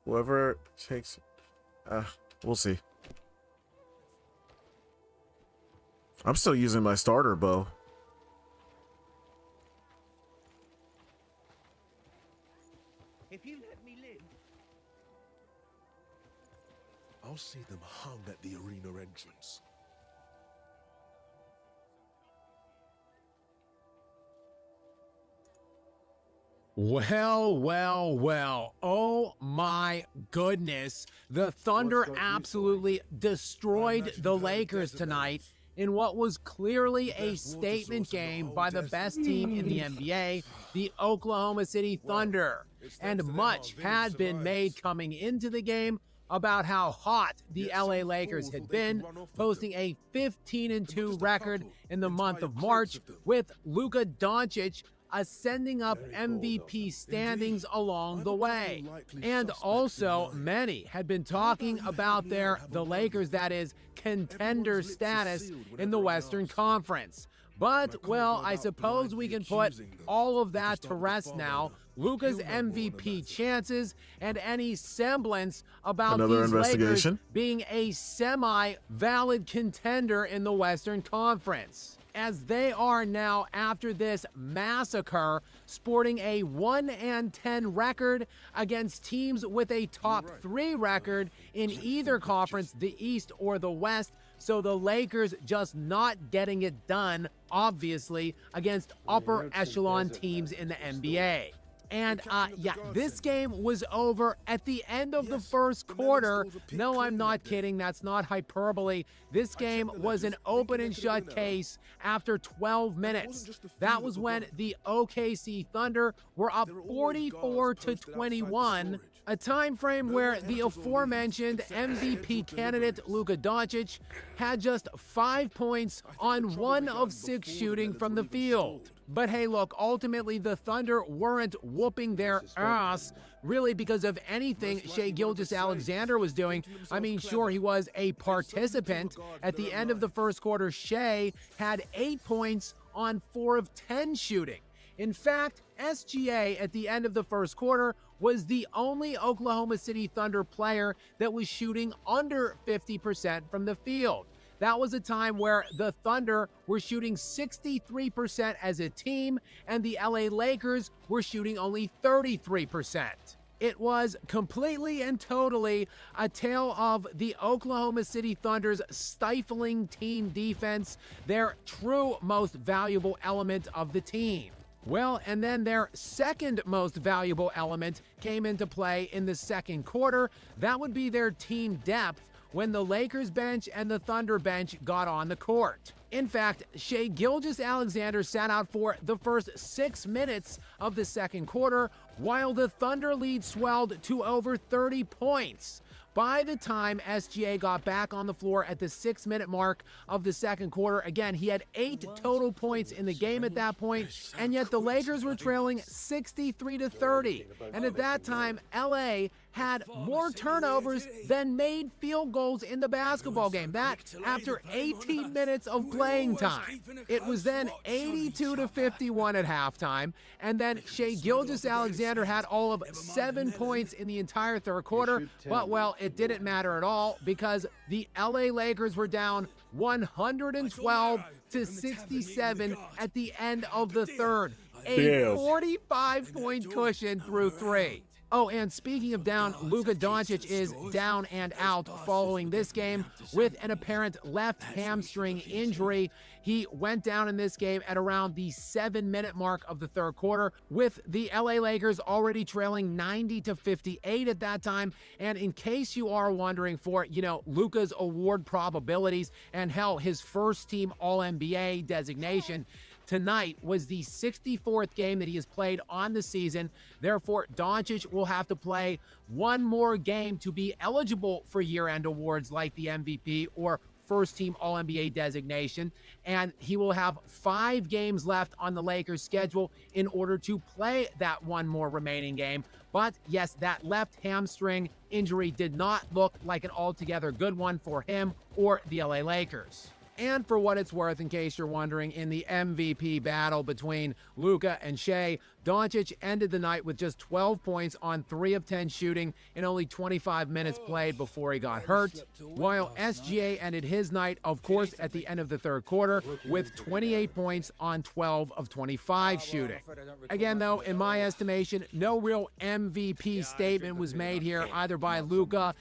Whoever takes... we'll see. I'm still using my starter bow. If you let me live. I'll see them hung at the arena entrance. Well, well, well. Oh my goodness. The Thunder absolutely destroyed the Lakers tonight in what was clearly a statement game by the best team in the NBA, the Oklahoma City Thunder. And much had been made coming into the game about how hot the LA Lakers had been, posting a 15-2 record in the month of March, with Luka Doncic ascending up MVP standings along the way. And also, many had been talking about the Lakers, that is, contender status in the Western Conference. But, well, I suppose we can put all of that to rest now. Luka's MVP chances and any semblance about these Lakers being a semi-valid contender in the Western Conference, as they are now, after this massacre, sporting a 1-10 record against teams with a top 3 record in either conference, the East or the West. So the Lakers just not getting it done, obviously, against upper echelon teams in the NBA. And yeah, this game was over at the end of the first quarter. No, I'm not kidding. That's not hyperbole. This game was an open and shut case after 12 minutes. That was when the OKC Thunder were up 44-21. A time frame where the aforementioned MVP candidate Luka Doncic had just 5 points on 1 of 6 shooting from the field. But hey, look, ultimately the Thunder weren't whooping their ass really because of anything Shai Gilgeous-Alexander was doing. I mean, sure, he was a participant. At the end of the first quarter, Shai had 8 points on 4 of 10 shooting. In fact, SGA at the end of the first quarter was the only Oklahoma City Thunder player that was shooting under 50% from the field. That was a time where the Thunder were shooting 63% as a team, and the LA Lakers were shooting only 33%. It was completely and totally a tale of the Oklahoma City Thunder's stifling team defense, their true most valuable element of the team. Well, and then their second most valuable element came into play in the second quarter. That would be their team depth, when the Lakers bench and the Thunder bench got on the court. In fact, Shai Gilgeous-Alexander sat out for the first 6 minutes of the second quarter, while the Thunder lead swelled to over 30 points. By the time SGA got back on the floor at the 6-minute mark of the second quarter, again, he had 8 total points in the game at that point, and yet the Lakers were trailing 63-30. And at that time, LA had more turnovers than made field goals in the basketball game. That after 18 minutes of playing time. It was then 82-51 at halftime, and then Shai Gilgeous-Alexander had all of 7 points in the entire third quarter, but well, it didn't matter at all because the LA Lakers were down 112-67 at the end of the third. A 45-point cushion through 3. Oh, and speaking of down, Luka Doncic is down and out following this game with an apparent left hamstring injury. He went down in this game at around the 7-minute mark of the third quarter, with the LA Lakers already trailing 90-58 at that time. And in case you are wondering for, Luka's award probabilities and hell, his first team All-NBA designation, tonight was the 64th game that he has played on the season. Therefore, Doncic will have to play one more game to be eligible for year-end awards like the MVP or first-team All-NBA designation. And he will have 5 games left on the Lakers' schedule in order to play that one more remaining game. But yes, that left hamstring injury did not look like an altogether good one for him or the LA Lakers. And for what it's worth, in case you're wondering, in the MVP battle between Luka and Shea, Doncic ended the night with just 12 points on 3 of 10 shooting in only 25 minutes played before he got hurt, while SGA ended his night, of course, at the end of the third quarter with 28 points on 12 of 25 shooting. Again, though, in my estimation, no real MVP statement was made here, either by Luka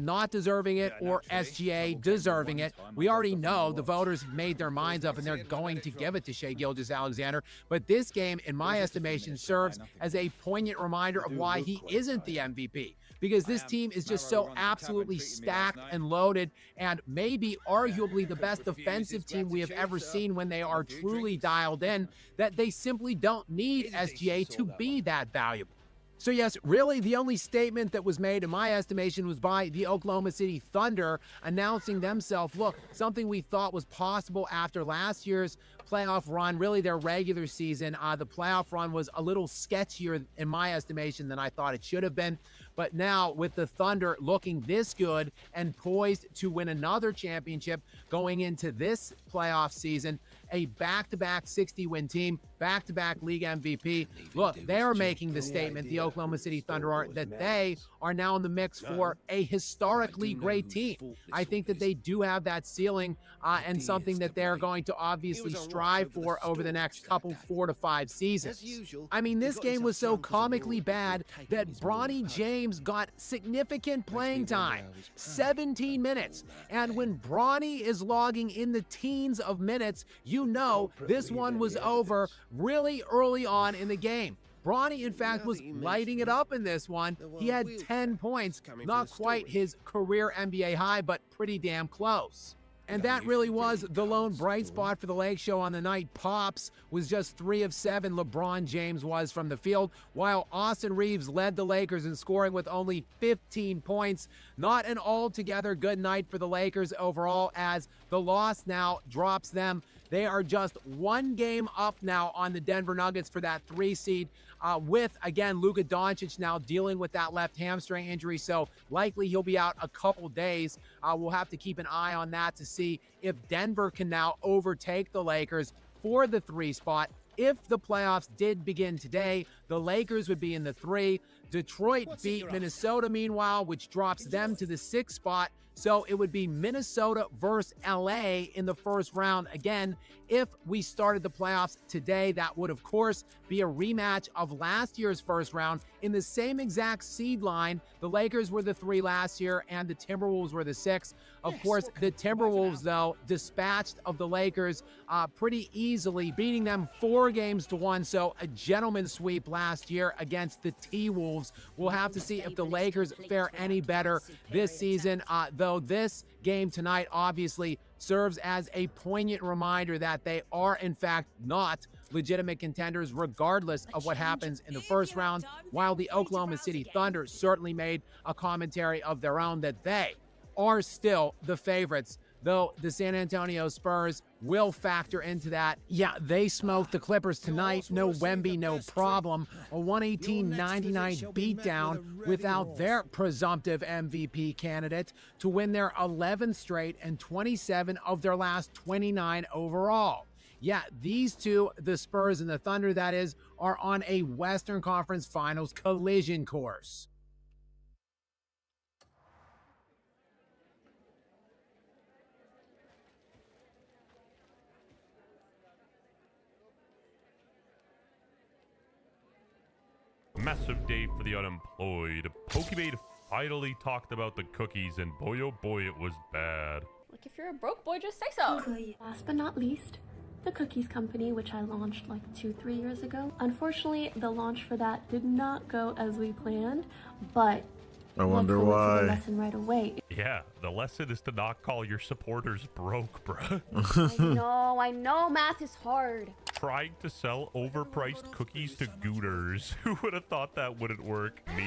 not deserving it or SGA deserving it. We already know the voters have made their minds up and they're going to give it to Shai Gilgeous-Alexander. But this game, in my estimation, serves as a poignant reminder of why he isn't the MVP. Because this team is just so absolutely stacked and loaded, and maybe arguably the best defensive team we have ever seen when they are truly dialed in, that they simply don't need SGA to be that valuable. So yes, really the only statement that was made, in my estimation, was by the Oklahoma City Thunder announcing themselves, look, something we thought was possible after last year's playoff run, really their regular season. The playoff run was a little sketchier, in my estimation, than I thought it should have been. But now with the Thunder looking this good and poised to win another championship going into this playoff season, a back-to-back 60-win team, back-to-back league MVP. Look, they're making the statement, the Oklahoma City Thunder are, that they are now in the mix for a historically great team. I think that they do have that ceiling and something that they're going to obviously strive for over the next couple 4 to 5 seasons. I mean, this game was so comically bad that Bronny James got significant playing time, 17 minutes. And when Bronny is logging in the teens of minutes, you know this one was over really early on in the game. Bronny, in fact, was lighting it up in this one. He had 10 points, not quite his career NBA high, but pretty damn close. And that really was the lone bright spot for the Lake Show on the night. Pops was just 3 of 7. LeBron James was from the field, while Austin Reeves led the Lakers in scoring with only 15 points. Not an altogether good night for the Lakers overall, as the loss now drops them. They are just 1 game up now on the Denver Nuggets for that 3 seed, with, again, Luka Doncic now dealing with that left hamstring injury, so likely he'll be out a couple days. We'll have to keep an eye on that to see if Denver can now overtake the Lakers for the 3 spot. If the playoffs did begin today, the Lakers would be in the 3. Detroit beat Minnesota, meanwhile, which drops them to the 6th spot. So it would be Minnesota versus LA in the first round. Again, if we started the playoffs today, that would, of course, be a rematch of last year's first round in the same exact seed line. The Lakers were the 3 last year, and the Timberwolves were the 6. Of course, the Timberwolves, though, dispatched of the Lakers pretty easily, beating them 4-1. So a gentleman's sweep last year against the T-Wolves. We'll have to see if the Lakers fare any better this season, though this game tonight obviously serves as a poignant reminder that they are, in fact, not legitimate contenders regardless of what happens in the first round, while the Oklahoma City Thunder certainly made a commentary of their own that they are still the favorites, though the San Antonio Spurs will factor into that. Yeah, they smoked the Clippers tonight. No Wemby, no problem. A 118-99 beatdown without their presumptive MVP candidate to win their 11th straight and 27 of their last 29 overall. Yeah, these two, the Spurs and the Thunder, that is, are on a Western Conference Finals collision course. massive day for the unemployed. Pokimane finally talked about the cookies, and boy oh boy, it was bad. Like, if you're a broke boy, just say so. Last but not least, the Cookies Company, which I launched like 2-3 years ago. Unfortunately, the launch for that did not go as we planned, but I wonder let's go why. into the lesson right away. Yeah, the lesson is to not call your supporters broke, bruh. I know, math is hard. Trying to sell overpriced cookies to gooners. Who would have thought that wouldn't work? Me.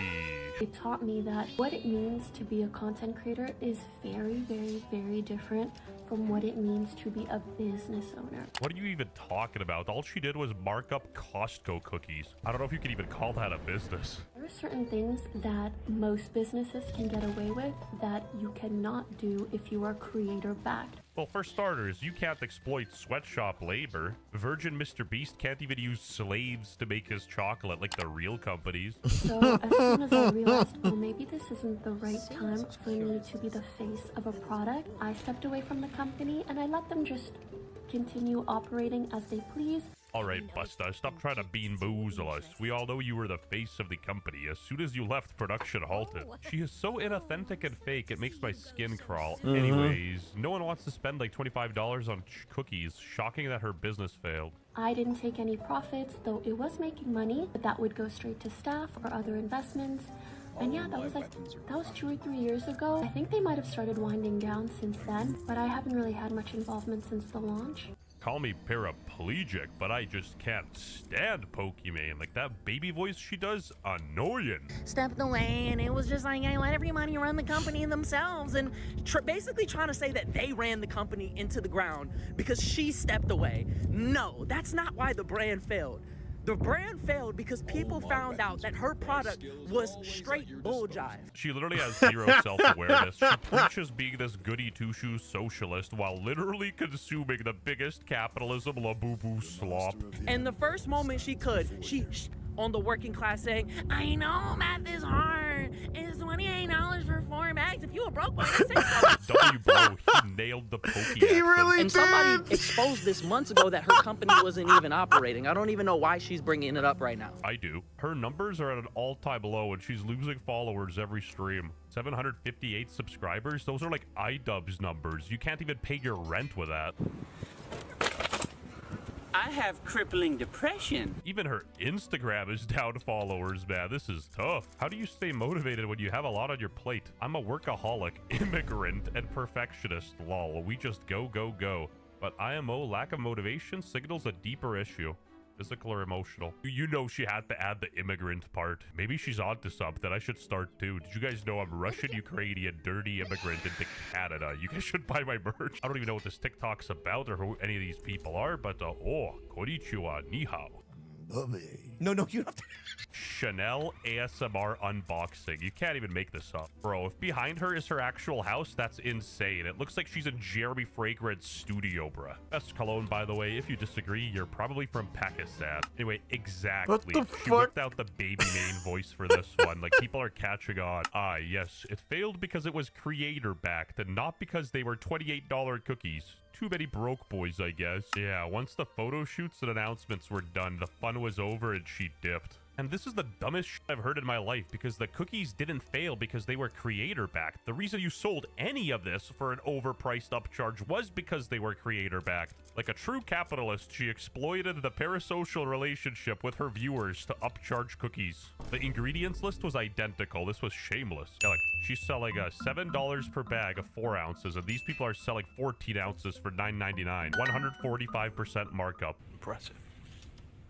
It taught me that what it means to be a content creator is very, very, very different from what it means to be a business owner. What are you even talking about? All she did was mark up Costco cookies. I don't know if you can even call that a business. There are certain things that most businesses can get away with that you cannot do if you are creator-backed. Well, for starters, you can't exploit sweatshop labor. Virgin Mr. Beast can't even use slaves to make his chocolate like the real companies. So as soon as I realized, well, maybe this isn't the right time for me to be the face of a product, I stepped away from the company and I let them just continue operating as they please. All right, Busta, stop trying to bean boozle us. We all know you were the face of the company. As soon as you left, production halted. She is so inauthentic and fake, it makes my skin crawl. Anyways, no one wants to spend like $25 on cookies. Shocking that her business failed. I didn't take any profits, though it was making money, but that would go straight to staff or other investments. And yeah, that was 2 or 3 years ago. I think they might have started winding down since then, but I haven't really had much involvement since the launch. Call me paraplegic, but I just can't stand Pokimane. Like, that baby voice she does, annoying. Stepped away, and it was just like, I let everybody run the company themselves, and basically trying to say that they ran the company into the ground because she stepped away. No, that's not why the brand failed. The brand failed because people found out that her product was straight bull jive. She literally has zero self-awareness. She preaches being this goody two-shoes socialist while literally consuming the biggest capitalism labubu slop. And the first moment she could, she on the working class saying, I know math is hard. It's $28 for 4 mags. If you a broke boy, that's it. W bro, he nailed the Poki accent. Really and somebody exposed this months ago that her company wasn't even operating. I don't even know why she's bringing it up right now. I do. Her numbers are at an all-time low, and she's losing followers every stream. 758 subscribers? Those are like iDubbbz numbers. You can't even pay your rent with that. I have crippling depression. Even her Instagram is down followers, man. This is tough. How do you stay motivated when you have a lot on your plate? I'm a workaholic, immigrant, and perfectionist. Lol, we just go, go, go. But IMO lack of motivation signals a deeper issue. Physical or emotional. You know she had to add the immigrant part. Maybe she's onto something. I should start too. Did you guys know I'm Russian, Ukrainian, dirty immigrant into Canada? You guys should buy my merch. I don't even know what this TikTok's about or who any of these people are, but oh, konnichiwa, ni hao. No, you have to. Chanel ASMR unboxing. You can't even make this up. Bro, if behind her is her actual house, that's insane. It looks like she's in Jeremy Fragrant's studio, bruh. Best cologne, by the way. If you disagree, you're probably from Pakistan. Anyway, exactly. What the She fuck? whipped out the baby name voice for this one. Like, people are catching on. Ah, yes. It failed because it was creator-backed and not because they were $28 cookies. Too many broke boys, I guess. Yeah, once the photo shoots and announcements were done, the fun was over and she dipped. And this is the dumbest shit I've heard in my life because the cookies didn't fail because they were creator-backed. The reason you sold any of this for an overpriced upcharge was because they were creator-backed. Like a true capitalist, she exploited the parasocial relationship with her viewers to upcharge cookies. The ingredients list was identical. This was shameless. Yeah, like, she's selling $7 per bag of 4 ounces, and these people are selling 14 ounces for $9.99. 145% markup. Impressive.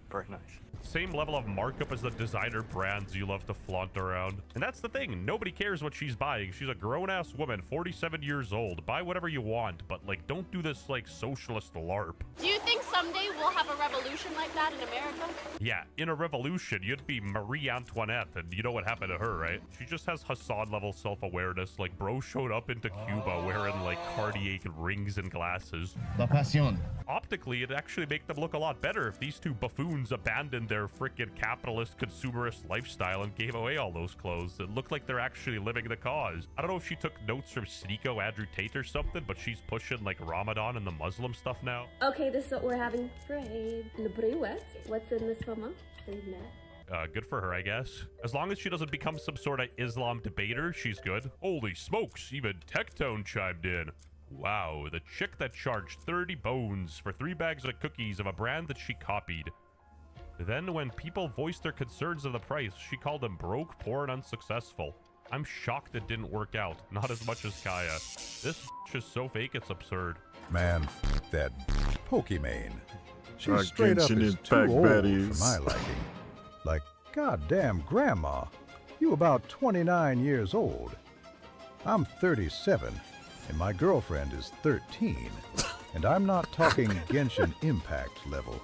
Very nice. Same level of markup as the designer brands you love to flaunt around. And that's the thing. Nobody cares what she's buying. She's a grown-ass woman, 47 years old. Buy whatever you want, but, like, don't do this, like, socialist LARP. Do you think someday we'll have a revolution like that in America? Yeah, in a revolution, you'd be Marie Antoinette, and you know what happened to her, right? She just has Hassan-level self-awareness. Like, bro showed up into Cuba wearing, like, Cartier rings and glasses. La Pasión. Optically, it'd actually make them look a lot better if these two buffoons abandoned their freaking capitalist consumerist lifestyle and gave away all those clothes. It looked like they're actually living the cause. I don't know if she took notes from Sneeko Andrew Tate or something, but she's pushing like Ramadan and the Muslim stuff now. Okay, this is what we're having. Bread. Le brie, what's in this, mama? Good for her, I guess. As long as she doesn't become some sort of Islam debater, she's good. Holy smokes, even Tectone chimed in. Wow, the chick that charged 30 bones for 3 bags of cookies of a brand that she copied. Then when people voiced their concerns of the price, she called them broke, poor, and unsuccessful. I'm shocked it didn't work out. Not as much as Kaya. This is so fake, it's absurd. Man, that Pokimane. She Like straight up Genshin is too Impact old for baddies. my liking. Like, goddamn grandma, you about 29 years old. I'm 37, and my girlfriend is 13. And I'm not talking Genshin Impact level.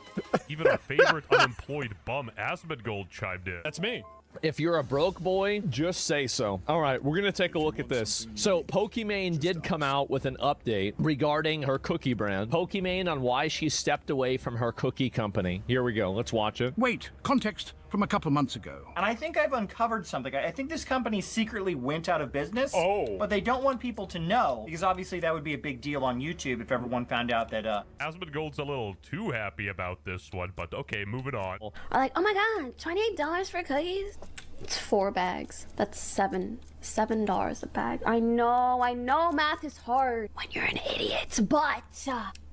Even our favorite unemployed bum, Asmongold, chimed in. That's me. If you're a broke boy, just say so. All right, we're going to take a look at this. So, Pokimane did come out with an update regarding her cookie brand. Pokimane on why she stepped away from her cookie company. Here we go. Let's watch it. Wait, context from a couple months ago. And I think I've uncovered something. I think this company secretly went out of business. Oh. But they don't want people to know, because obviously that would be a big deal on YouTube if everyone found out that, Asmongold's a little too happy about this one, but okay, moving on. Are like, oh my god, $28 for cookies? It's 4 bags. That's $7 a bag. I know math is hard when you're an idiot, but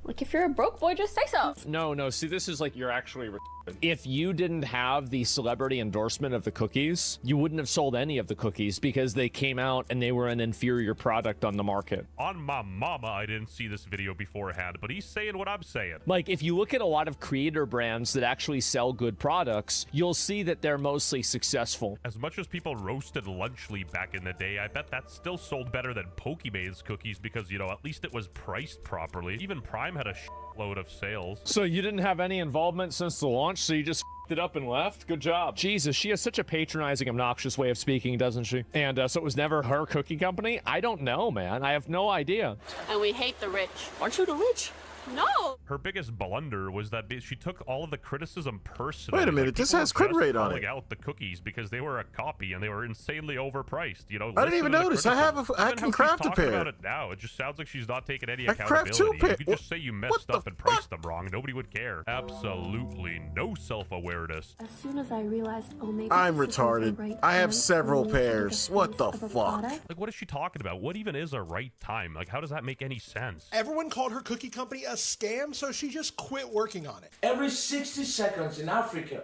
like if you're a broke boy, just say so. No, see, this is like you're actually retarded. If you didn't have the celebrity endorsement of the cookies, you wouldn't have sold any of the cookies because they came out and they were an inferior product on the market. On my mama, I didn't see this video beforehand, but he's saying what I'm saying. Like, if you look at a lot of creator brands that actually sell good products, you'll see that they're mostly successful. As much as people roasted Lunchly back in the day, I bet that still sold better than Pokimane's cookies because, you know, at least it was priced properly. Even Prime had a shitload of sales. So you didn't have any involvement since the launch, so you just f***ed it up and left? Good job. Jesus, she has such a patronizing, obnoxious way of speaking, doesn't she? And so it was never her cookie company? I don't know, man. I have no idea. And we hate the rich. Aren't you the rich? No! Her biggest blunder was that she took all of the criticism personally. Wait a minute, this has crit rate on it. Out the cookies because they were a copy and they were insanely overpriced. You know, I didn't even notice. I can craft a pair. About it now, it just sounds like she's not taking any I craft accountability. 2 pairs. You could just say you messed up and priced them wrong. Nobody would care. Absolutely no self-awareness. As soon as I realized, oh, maybe I'm this isn't retarded. the right I have time several for me to take pairs. a What the taste of a fuck? product. Like, what is she talking about? What even is a right time? Like, how does that make any sense? Everyone called her cookie company a scam, so she just quit working on it. Every 60 seconds in Africa,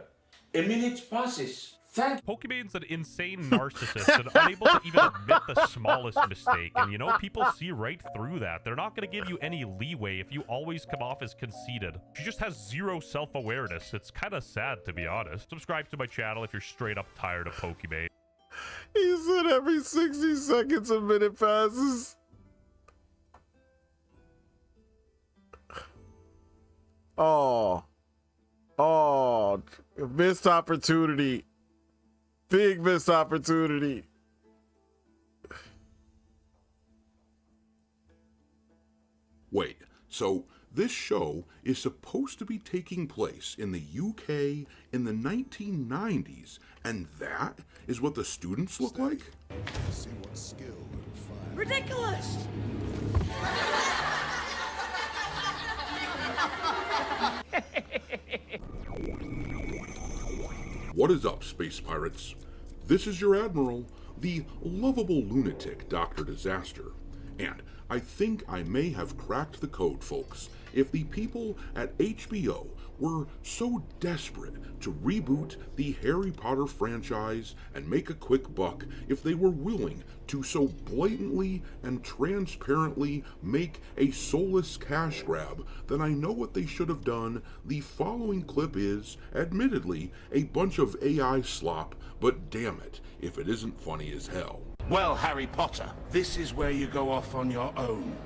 a minute passes. Pokimane's an insane narcissist and unable to even admit the smallest mistake. And you know, people see right through that. They're not going to give you any leeway if you always come off as conceited. She just has zero self-awareness. It's kind of sad, to be honest. Subscribe to my channel if you're straight up tired of Pokimane. He said every 60 seconds a minute passes. Oh, missed opportunity. Big missed opportunity. Wait, so this show is supposed to be taking place in the UK in the 1990s, and that is what the students look like? See what skill and fire. Ridiculous! What is up, space pirates? This is your admiral, the lovable lunatic Dr. Disaster. And I think I may have cracked the code, folks. If the people at HBO were so desperate to reboot the Harry Potter franchise and make a quick buck, if they were willing to so blatantly and transparently make a soulless cash grab, then I know what they should have done. The following clip is, admittedly, a bunch of AI slop, but damn it, if it isn't funny as hell. Well, Harry Potter, this is where you go off on your own.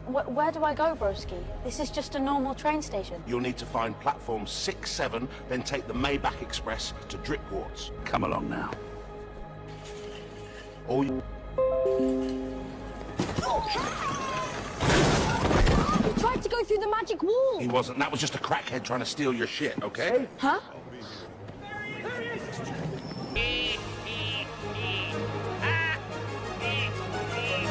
Where do I go, broski? This is just a normal train station. You'll need to find platform 6-7, then take the Maybach Express to Driftwards. Come along now. All you... He tried to go through the magic wall. He wasn't. That was just a crackhead trying to steal your shit, okay? Huh?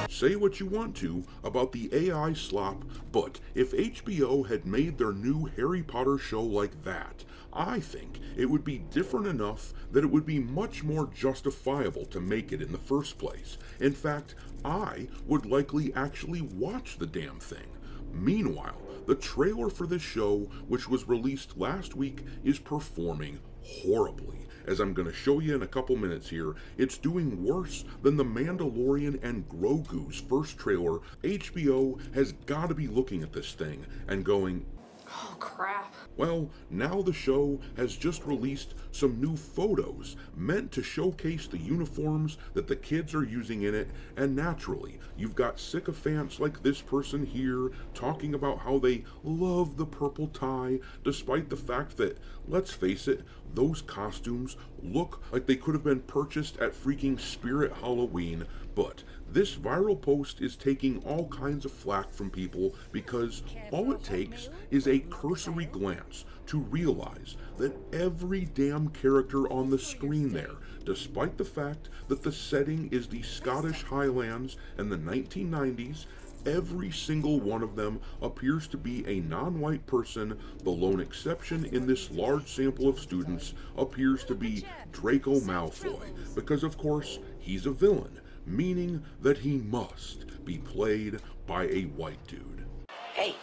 Say what you want to about the AI slop, but if HBO had made their new Harry Potter show like that, I think it would be different enough that it would be much more justifiable to make it in the first place. In fact, I would likely actually watch the damn thing. Meanwhile, the trailer for this show, which was released last week, is performing horribly. As I'm going to show you in a couple minutes here, it's doing worse than The Mandalorian and Grogu's first trailer. HBO has got to be looking at this thing and going, Oh, crap. well, now the show has just released some new photos meant to showcase the uniforms that the kids are using in it, and naturally, you've got sycophants like this person here talking about how they love the purple tie, despite the fact that, let's face it, those costumes look like they could have been purchased at freaking Spirit Halloween. But this viral post is taking all kinds of flack from people because all it takes is a cursory glance to realize that every damn character on the screen there, despite the fact that the setting is the Scottish Highlands and the 1990s, every single one of them appears to be a non-white person. The lone exception in this large sample of students appears to be Draco Malfoy, because of course he's a villain, meaning that he must be played by a white dude. Hey,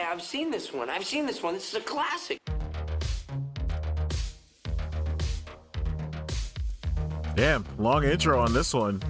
I've seen this one. This is a classic. Damn, long intro on this one.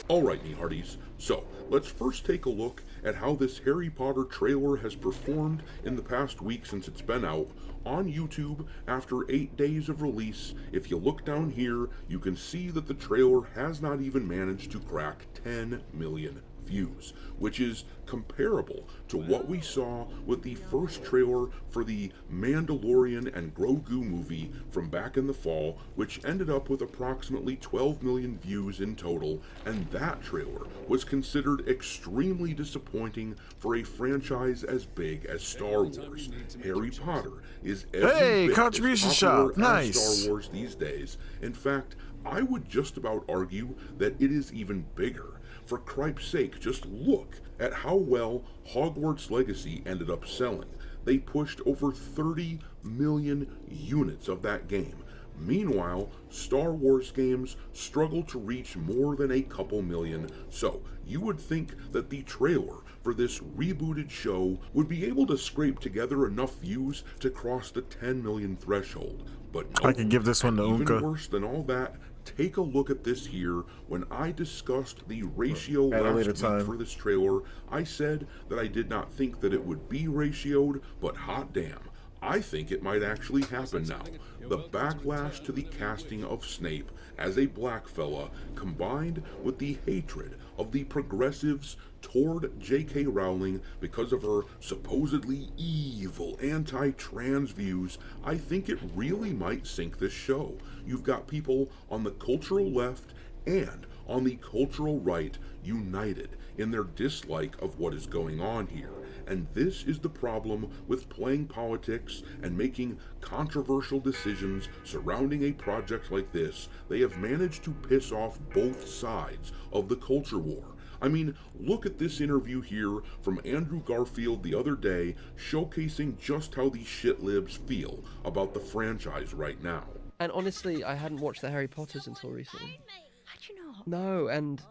Alright, me hearties, so let's first take a look at how this Harry Potter trailer has performed in the past week since it's been out on YouTube after 8 days of release. If you look down here, you can see that the trailer has not even managed to crack 10 million views, which is comparable to what we saw with the first trailer for the Mandalorian and Grogu movie from back in the fall, which ended up with approximately 12 million views in total, and that trailer was considered extremely disappointing for a franchise as big as Star Wars. Harry Potter is every bit contribution as shop, popular as nice. Star Wars these days. In fact, I would just about argue that it is even bigger. For cripe's sake, just look at how well Hogwarts Legacy ended up selling. They pushed over 30 million units of that game. Meanwhile, Star Wars games struggle to reach more than a couple million, so you would think that the trailer for this rebooted show would be able to scrape together enough views to cross the 10 million threshold. But no, I can give this one to even Unka. worse than all that, take a look at this here. When I discussed the ratio At a later last week time. for this trailer, I said that I did not think that it would be ratioed, but hot damn, I think it might actually happen now. The backlash to the casting of Snape as a black fella, combined with the hatred of the progressives toward J.K. Rowling because of her supposedly evil anti-trans views, I think it really might sink this show. You've got people on the cultural left and on the cultural right united in their dislike of what is going on here. And this is the problem with playing politics and making controversial decisions surrounding a project like this. They have managed to piss off both sides of the culture war. I mean, look at this interview here from Andrew Garfield the other day, showcasing just how these shitlibs feel about the franchise right now. And honestly, I hadn't watched the Harry Potters until recently. How'd you know? No, and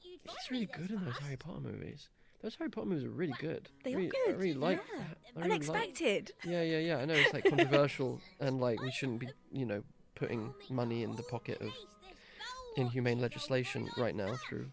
he's really good in those Harry Potter movies. Those Harry Potter movies are really good. They are I good, really like yeah. that. I really Unexpected. Yeah. I know it's like controversial and like we shouldn't be, putting money in the pocket of inhumane legislation right now through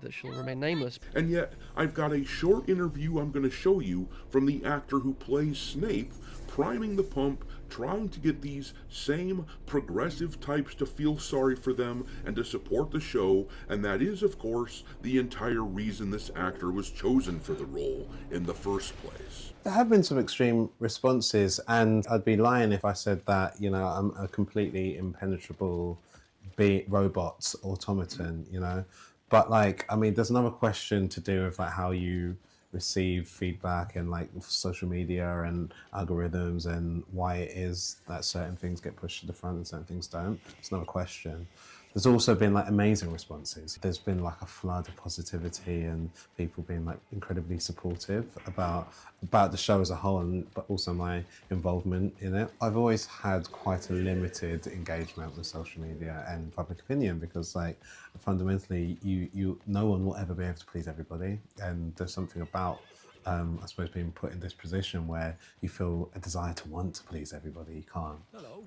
that she'll remain nameless. And yet, I've got a short interview I'm going to show you from the actor who plays Snape, priming the pump, trying to get these same progressive types to feel sorry for them and to support the show, and that is, of course, the entire reason this actor was chosen for the role in the first place. There have been some extreme responses, and I'd be lying if I said that, I'm a completely impenetrable robot automaton, But like, I mean, there's another question to do with like how you receive feedback and like social media and algorithms and why it is that certain things get pushed to the front and certain things don't. It's another question. There's also been like amazing responses. There's been like a flood of positivity and people being like incredibly supportive about the show as a whole, but also my involvement in it. I've always had quite a limited engagement with social media and public opinion because like fundamentally no one will ever be able to please everybody, and there's something about I suppose being put in this position where you feel a desire to want to please everybody. You can't,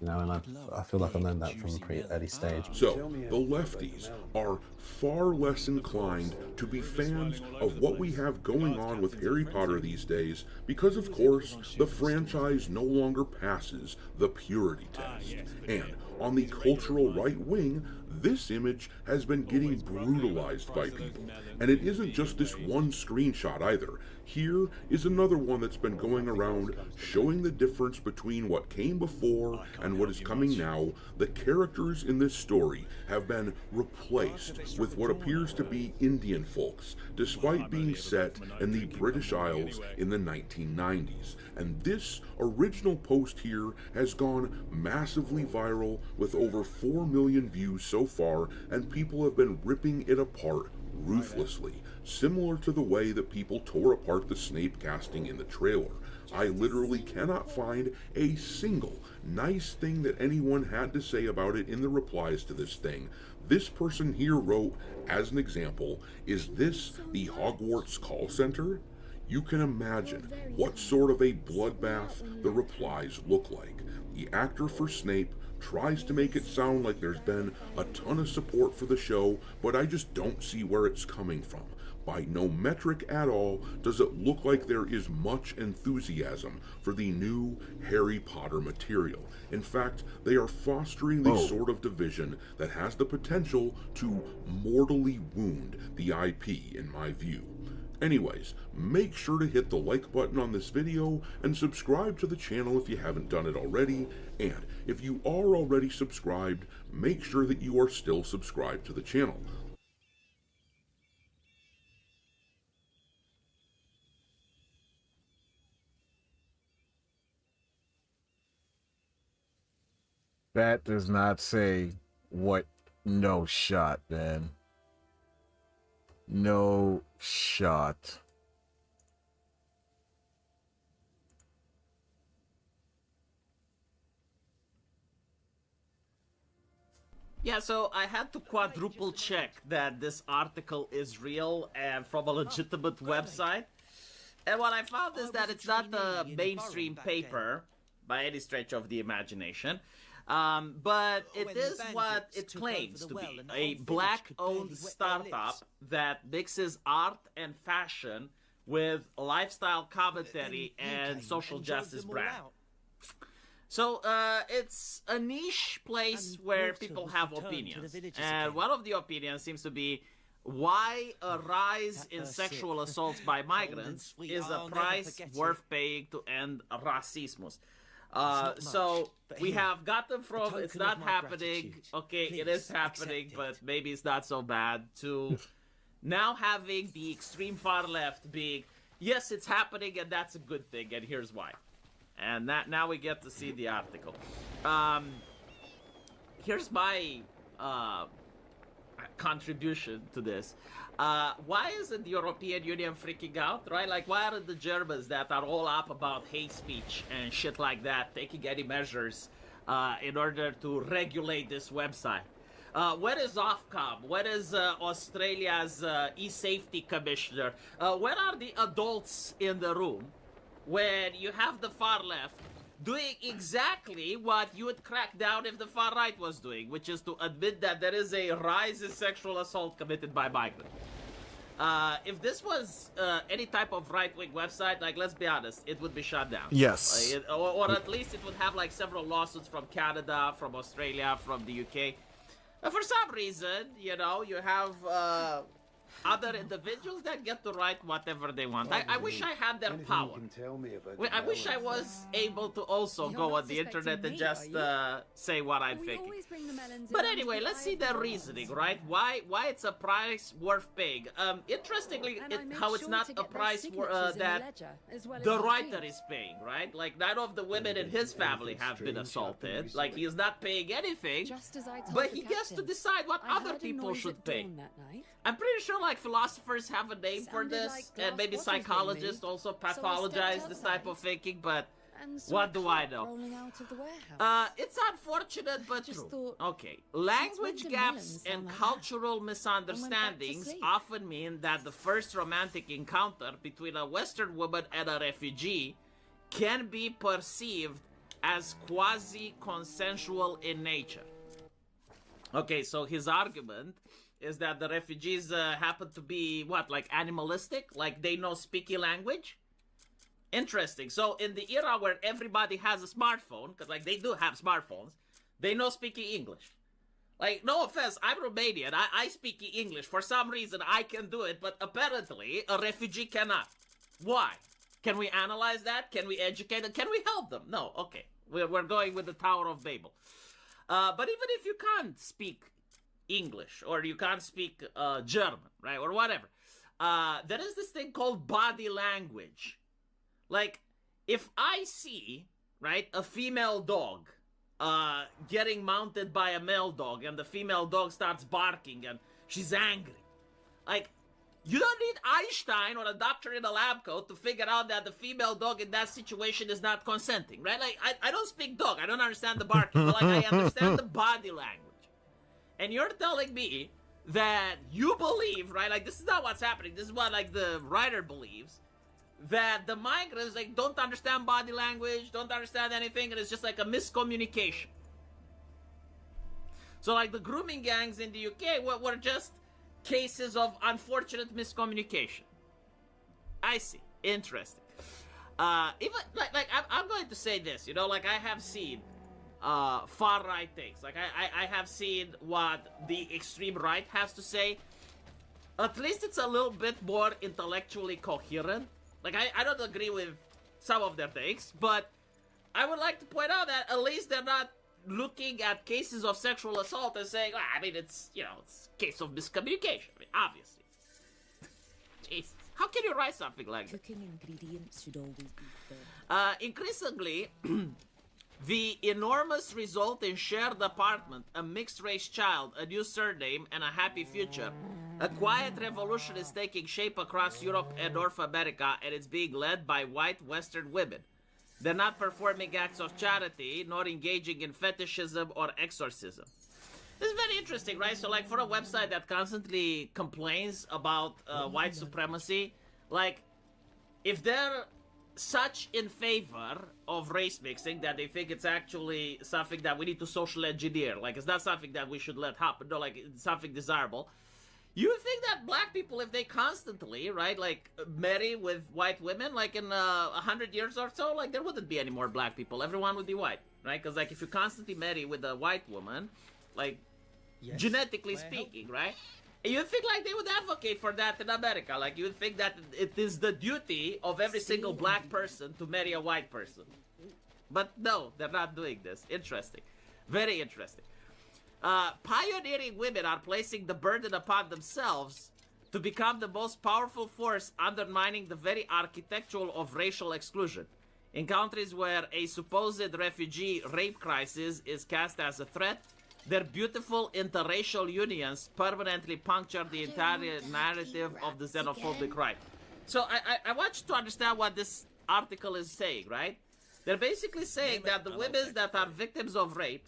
you know, and I feel like I learned that from a pretty early stage. So, the lefties are far less inclined to be fans of what we have going on with Harry Potter these days because, of course, the franchise no longer passes the purity test. And on the cultural right wing, this image has been getting brutalized by people. And it isn't just this one screenshot either. Here is another one that's been going around showing the difference between what came before and what is coming now. The characters in this story have been replaced with what appears to be Indian folks, despite being set in the British Isles in the 1990s. And this original post here has gone massively viral with over 4 million views so far, and people have been ripping it apart ruthlessly, similar to the way that people tore apart the Snape casting in the trailer. I literally cannot find a single nice thing that anyone had to say about it in the replies to this thing. This person here wrote, as an example, "Is this the Hogwarts call center?" You can imagine what sort of a bloodbath the replies look like. The actor for Snape tries to make it sound like there's been a ton of support for the show, but I just don't see where it's coming from. By no metric at all does it look like there is much enthusiasm for the new Harry Potter material. In fact, they are fostering the sort of division that has the potential to mortally wound the IP, in my view. Anyways, make sure to hit the like button on this video and subscribe to the channel if you haven't done it already. And if you are already subscribed, make sure that you are still subscribed to the channel. That does not say what no shot, man. No shot. Yeah, so I had to quadruple check that this article is real and from a legitimate website. And what I found is that it's not the mainstream paper by any stretch of the imagination. But it is what it claims to be, a black-owned startup that mixes art and fashion with lifestyle commentary and social justice brand. So, it's a niche place where people have opinions. And one of the opinions seems to be why a rise in sexual assaults by migrants is a price worth paying to end racism. So we have gotten from it's not happening, okay, it is happening, but maybe it's not so bad, to now having the extreme far left being, yes, it's happening and that's a good thing, and here's why. And that now we get to see the article. Here's my contribution to this. Why isn't the European Union freaking out, right? Like, why aren't the Germans that are all up about hate speech and shit like that taking any measures in order to regulate this website? Where is Ofcom? Where is Australia's e-safety commissioner? Where are the adults in the room when you have the far left doing exactly what you would crack down if the far right was doing, which is to admit that there is a rise in sexual assault committed by migrants. If this was any type of right-wing website, like, let's be honest, it would be shut down. Yes. Or at least it would have, like, several lawsuits from Canada, from Australia, from the UK. For some reason, you know, you have other individuals that get to write whatever they want. I wish I had their power. I wish I was able to also go on the internet and just say what I'm thinking. But anyway, let's see their reasoning, right? Why it's a price worth paying. Interestingly, how it's not a price that the writer is paying, right? Like, none of the women in his family have been assaulted. Like, he is not paying anything, but he gets to decide what other people should pay. I'm pretty sure, like, philosophers have a name for this, and maybe psychologists also pathologize this type of thinking, but what do I know? It's unfortunate, but true. Okay. Language gaps and cultural misunderstandings often mean that the first romantic encounter between a Western woman and a refugee can be perceived as quasi-consensual in nature. Okay, so his argument is that the refugees happen to be, what, like animalistic? Like they know speaky language? Interesting. So in the era where everybody has a smartphone, because like they do have smartphones, they know speaking English. Like, no offense, I'm Romanian. I speak English. For some reason, I can do it, but apparently a refugee cannot. Why? Can we analyze that? Can we educate them? Can we help them? No. Okay. We're going with the Tower of Babel. But even if you can't speak English, or you can't speak German, right, or whatever, there is this thing called body language. Like, if I see, right, a female dog getting mounted by a male dog, and the female dog starts barking, and she's angry, like, you don't need Einstein or a doctor in a lab coat to figure out that the female dog in that situation is not consenting, right? Like, I don't speak dog, I don't understand the barking, but, like, I understand the body language. And you're telling me that you believe, right, like, this is not what's happening, this is what, like, the writer believes, that the migrants, like, don't understand body language, don't understand anything, and it's just like a miscommunication. So, like, the grooming gangs in the UK were just cases of unfortunate miscommunication. I see. Interesting. Even, like I'm going to say this, you know, like, I have seen far-right things. Like, I have seen what the extreme right has to say. At least it's a little bit more intellectually coherent. Like, I don't agree with some of their things, but I would like to point out that at least they're not looking at cases of sexual assault and saying, well, I mean, it's, you know, it's a case of miscommunication. I mean, obviously. Jesus. How can you write something like that? Cooking ingredients should always be there. Increasingly, the enormous result in shared apartment, a mixed-race child, a new surname, and a happy future. A quiet revolution is taking shape across Europe and North America, and it's being led by white Western women. They're not performing acts of charity, nor engaging in fetishism or exorcism. This is very interesting, right? So, like, for a website that constantly complains about white supremacy, like, if they're such in favor of race mixing that they think it's actually something that we need to social engineer, like, it's not something that we should let happen, no, like, it's something desirable. You would think that black people, if they constantly, right, like, marry with white women, like, in 100 years or so, like, there wouldn't be any more black people. Everyone would be white, right? Because, like, if you constantly marry with a white woman, like, yes, genetically speaking, right? And you'd think, like, they would advocate for that in America. Like, you would think that it is the duty of every single black person to marry a white person. But no, they're not doing this. Interesting. Very interesting. Pioneering women are placing the burden upon themselves to become the most powerful force undermining the very architecture of racial exclusion. In countries where a supposed refugee rape crisis is cast as a threat, their beautiful interracial unions permanently puncture the entire narrative of the xenophobic right. So I want you to understand what this article is saying, right? They're basically saying that the women that are victims of rape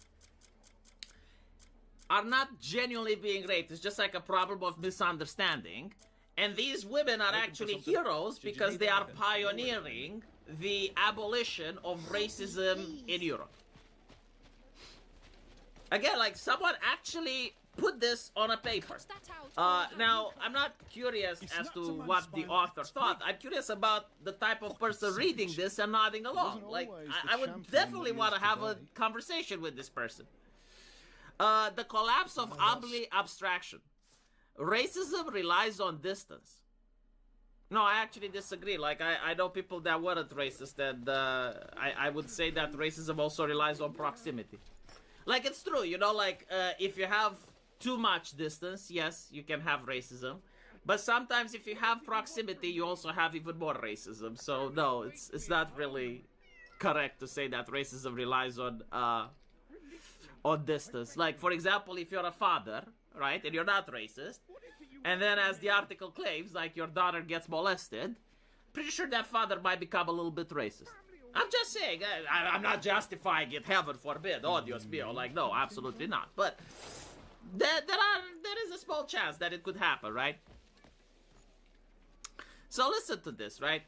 are not genuinely being raped. It's just like a problem of misunderstanding. And these women are actually heroes because they are pioneering the abolition of racism in Europe. Again, like, someone actually put this on a paper. Now, I'm not curious as to what the author thought. I'm curious about the type of person reading this and nodding along. Like, I would definitely want to have a conversation with this person. The collapse of ugly abstraction. racism relies on distance. No, I actually disagree. Like, I know people that weren't racist, and I would say that racism also relies on proximity. Like, it's true, you know, like, if you have too much distance, yes, you can have racism. But sometimes if you have proximity, you also have even more racism. So, no, it's not really correct to say that racism relies on distance. Like, for example, if you're a father, right, and you're not racist, and then as the article claims, like, your daughter gets molested, pretty sure that father might become a little bit racist. I'm just saying, I'm not justifying it, heaven forbid, oh Dios mío, like, no, absolutely not. But there is a small chance that it could happen, right? So listen to this, right?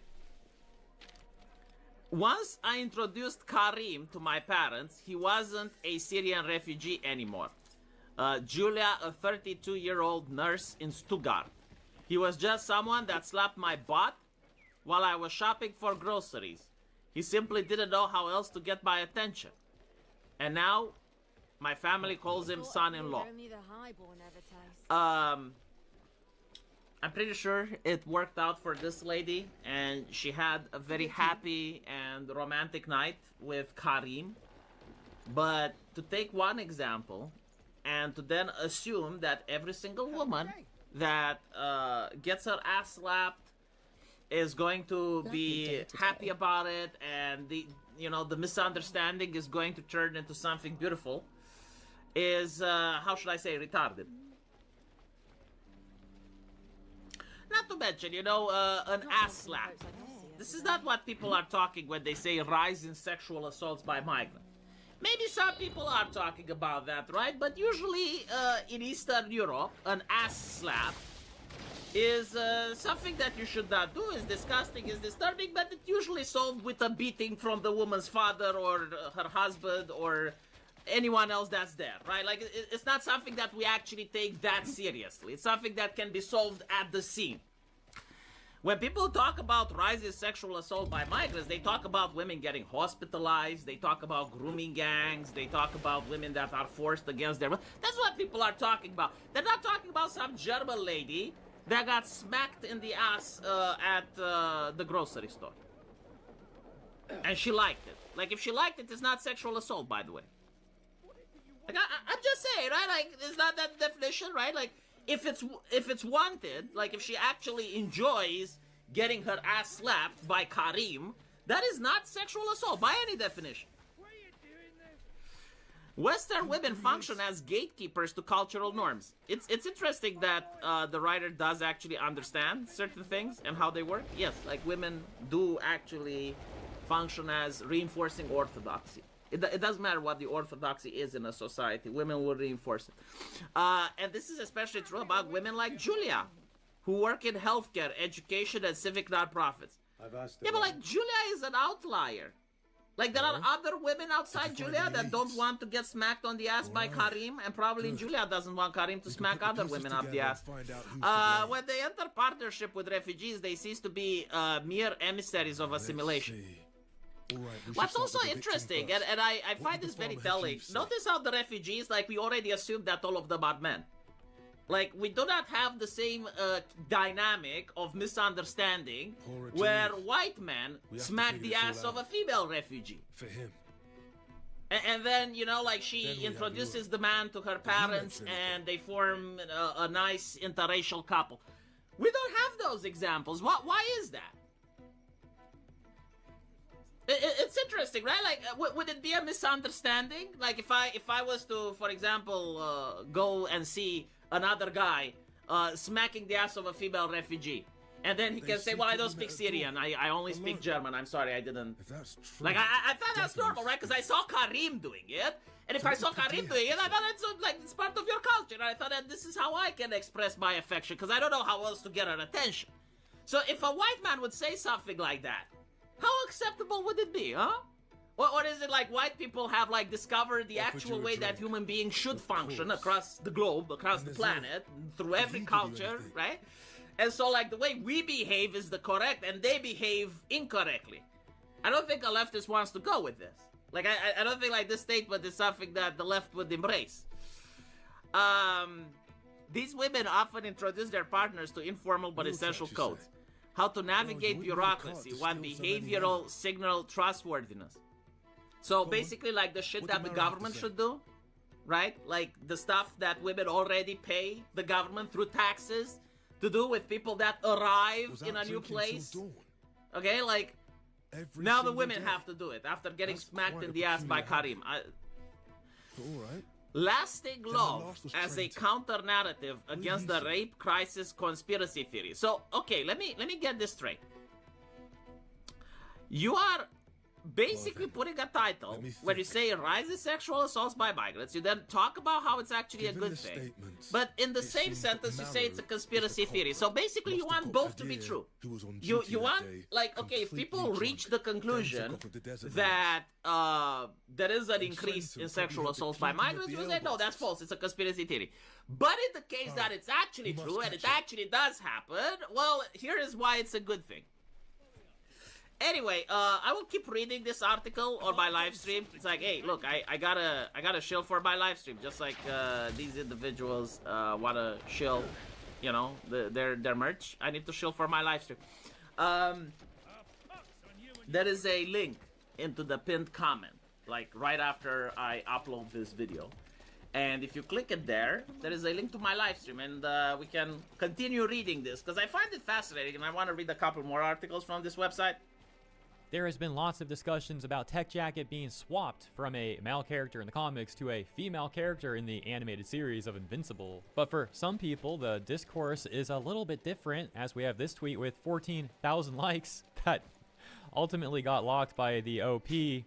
Once I introduced Karim to my parents, he wasn't a Syrian refugee anymore. Julia, a 32-year-old nurse in Stuttgart. He was just someone that slapped my butt while I was shopping for groceries. He simply didn't know how else to get my attention. And now, my family calls him son-in-law. I'm pretty sure it worked out for this lady, and she had a very happy and romantic night with Karim. But to take one example, and to then assume that every single woman that gets her ass slapped is going to be happy about it, and the misunderstanding is going to turn into something beautiful, is how should I say, retarded. Not to mention, an ass slap. This is not what people are talking when they say rise in sexual assaults by migrants. Maybe some people are talking about that, right? But usually in Eastern Europe, an ass slap is something that you should not do. It's disgusting, it's disturbing, but it's usually solved with a beating from the woman's father or her husband or anyone else that's there, right? Like, it's not something that we actually take that seriously. It's something that can be solved at the scene. When people talk about rising sexual assault by migrants, they talk about women getting hospitalized, they talk about grooming gangs, they talk about women that are forced against their will. That's what people are talking about. They're not talking about some German lady that got smacked in the ass at the grocery store. And she liked it. Like, if she liked it, it's not sexual assault, by the way. Like, I'm just saying, right? Like, it's not that definition, right? Like, if it's wanted, like, if she actually enjoys getting her ass slapped by Karim, that is not sexual assault by any definition. Western women function as gatekeepers to cultural norms. It's interesting that the writer does actually understand certain things and how they work. Yes, like, women do actually function as reinforcing orthodoxy. It doesn't matter what the orthodoxy is in a society. Women will reinforce it. And this is especially true about women like Julia, who work in healthcare, education, and civic nonprofits. Yeah, but, like, Julia is an outlier. Like, there are other women outside Julia that don't want to get smacked on the ass by Karim, and probably Julia doesn't want Karim to smack other women up the ass. When they enter partnership with refugees, they cease to be mere emissaries of assimilation. What's also interesting, and I find this very telling, notice how the refugees, like, we already assumed that all of them are men. Like, we do not have the same dynamic of misunderstanding where white men smack the ass of a female refugee. For him. And then, like, she introduces the man to her parents and they form a nice interracial couple. We don't have those examples. Why is that? It's interesting, right? Like, would it be a misunderstanding? Like, if I was to, for example, go and see another guy smacking the ass of a female refugee, and then he can say, well, I don't speak Syrian, I only speak German, I'm sorry, I didn't. Like, I thought that's normal, right? Because I saw Karim doing it, and if I saw Karim doing it, I thought it's part of your culture. And I thought that this is how I can express my affection, because I don't know how else to get her attention. So if a white man would say something like that, how acceptable would it be, huh? Or is it like white people have, like, discovered the actual way that human beings should function across the globe, across the planet, through every culture, right? And so, like, the way we behave is the correct, and they behave incorrectly. I don't think a leftist wants to go with this. Like, I don't think, like, this statement is something that the left would embrace. These women often introduce their partners to informal but essential codes. How to navigate bureaucracy, one behavioral signal trustworthiness. So basically like the shit that the government should do, right? Like the stuff that women already pay the government through taxes to do with people that arrive in a new place. Okay, like now the women have to do it after getting smacked in the ass by Karim. Alright. Lasting love as a counter narrative against the rape crisis conspiracy theory. So, okay, let me get this straight. You are basically putting a title where you say rise in sexual assaults by migrants. You then talk about how it's actually a good thing. But in the same sentence, you say it's a conspiracy theory. So basically, you want both to be true. You want, like, okay, if people reach the conclusion that there is an increase in sexual assaults by migrants, you say, no, that's false. It's a conspiracy theory. But in the case that it's actually true and it actually does happen, well, here is why it's a good thing. Anyway, I will keep reading this article on my live stream. It's like, hey, look, I gotta shill for my live stream, just like these individuals wanna shill, you know, their merch. I need to shill for my live stream. There is a link into the pinned comment, like right after I upload this video. And if you click it there is a link to my live stream, and we can continue reading this because I find it fascinating, and I want to read a couple more articles from this website. There has been lots of discussions about Tech Jacket being swapped from a male character in the comics to a female character in the animated series of Invincible. But for some people, the discourse is a little bit different, as we have this tweet with 14,000 likes that ultimately got locked by the OP. You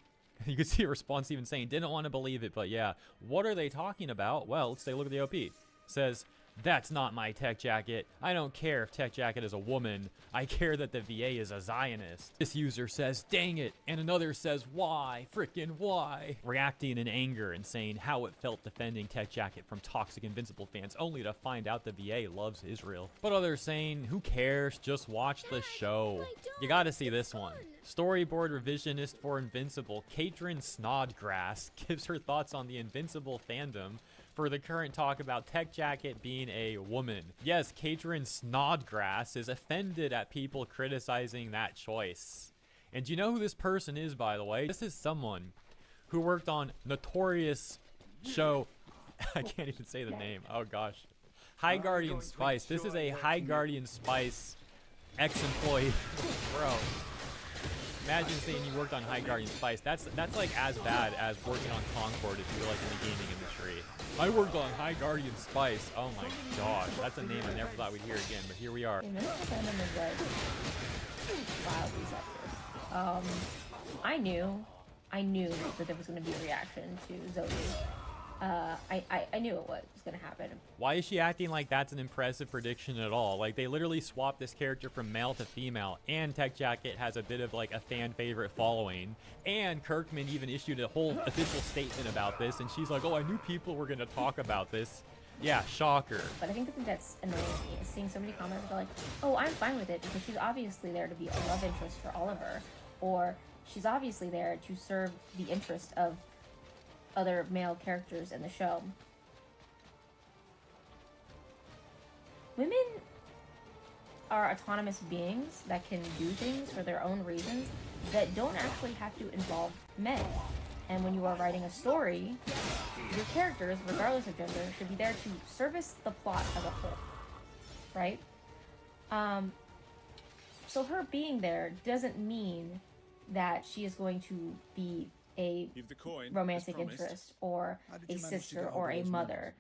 can see a response even saying, didn't want to believe it, but yeah. What are they talking about? Well, let's take a look at the OP. It says, that's not my Tech Jacket. I don't care if Tech Jacket is a woman. I care that the VA is a Zionist. This user says, dang it. And another says, why? Frickin' why? Reacting in anger and saying how it felt defending Tech Jacket from toxic Invincible fans, only to find out the VA loves Israel. But others saying, who cares? Just watch the show. You gotta see this one. Storyboard revisionist for Invincible, Katrin Snodgrass, gives her thoughts on the Invincible fandom for the current talk about Tech Jacket being a woman. Yes, Katrin Snodgrass is offended at people criticizing that choice. And do you know who this person is, by the way? This is someone who worked on notorious show... I can't even say the name. Oh, gosh. High Guardian Spice. This is a High Guardian Spice ex-employee. Bro. Imagine saying you worked on High Guardian Spice. That's like as bad as working on Concord if you're like in the gaming industry. I worked on High Guardian Spice. Oh my gosh, that's a name I never thought we'd hear again, but here we are. Invincible fandom is like wildly separate. I knew that there was going to be a reaction to Zoe. I knew it was going to happen. Why is she acting like that's an impressive prediction at all? Like, they literally swapped this character from male to female, and Tech Jacket has a bit of like a fan favorite following, and Kirkman even issued a whole official statement about this, and she's like, oh, I knew people were going to talk about this. Yeah, shocker. But I think the thing that's annoying me is seeing so many comments that are like, oh, I'm fine with it because she's obviously there to be a love interest for Oliver, or she's obviously there to serve the interest of other male characters in the show. Women are autonomous beings that can do things for their own reasons that don't actually have to involve men. And when you are writing a story, your characters, regardless of gender, should be there to service the plot as a whole, right? So her being there doesn't mean that she is going to be a romantic interest or a sister or a mother.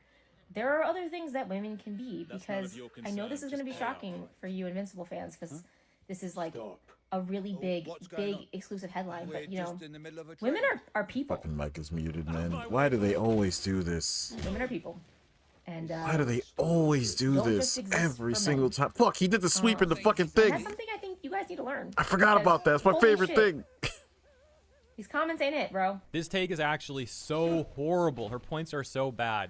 There are other things that women can be, because I know this is going to be shocking for you Invincible fans, because this is like a really big exclusive headline, but you know, women are people. Fucking mic is muted, man. Why do they always do this? Women are people. And why do they always do this every single time? Fuck, he did the sweep in the fucking thing. That's something I think you guys need to learn. I forgot about that. It's my favorite thing. These comments ain't it, bro. This take is actually so horrible. Her points are so bad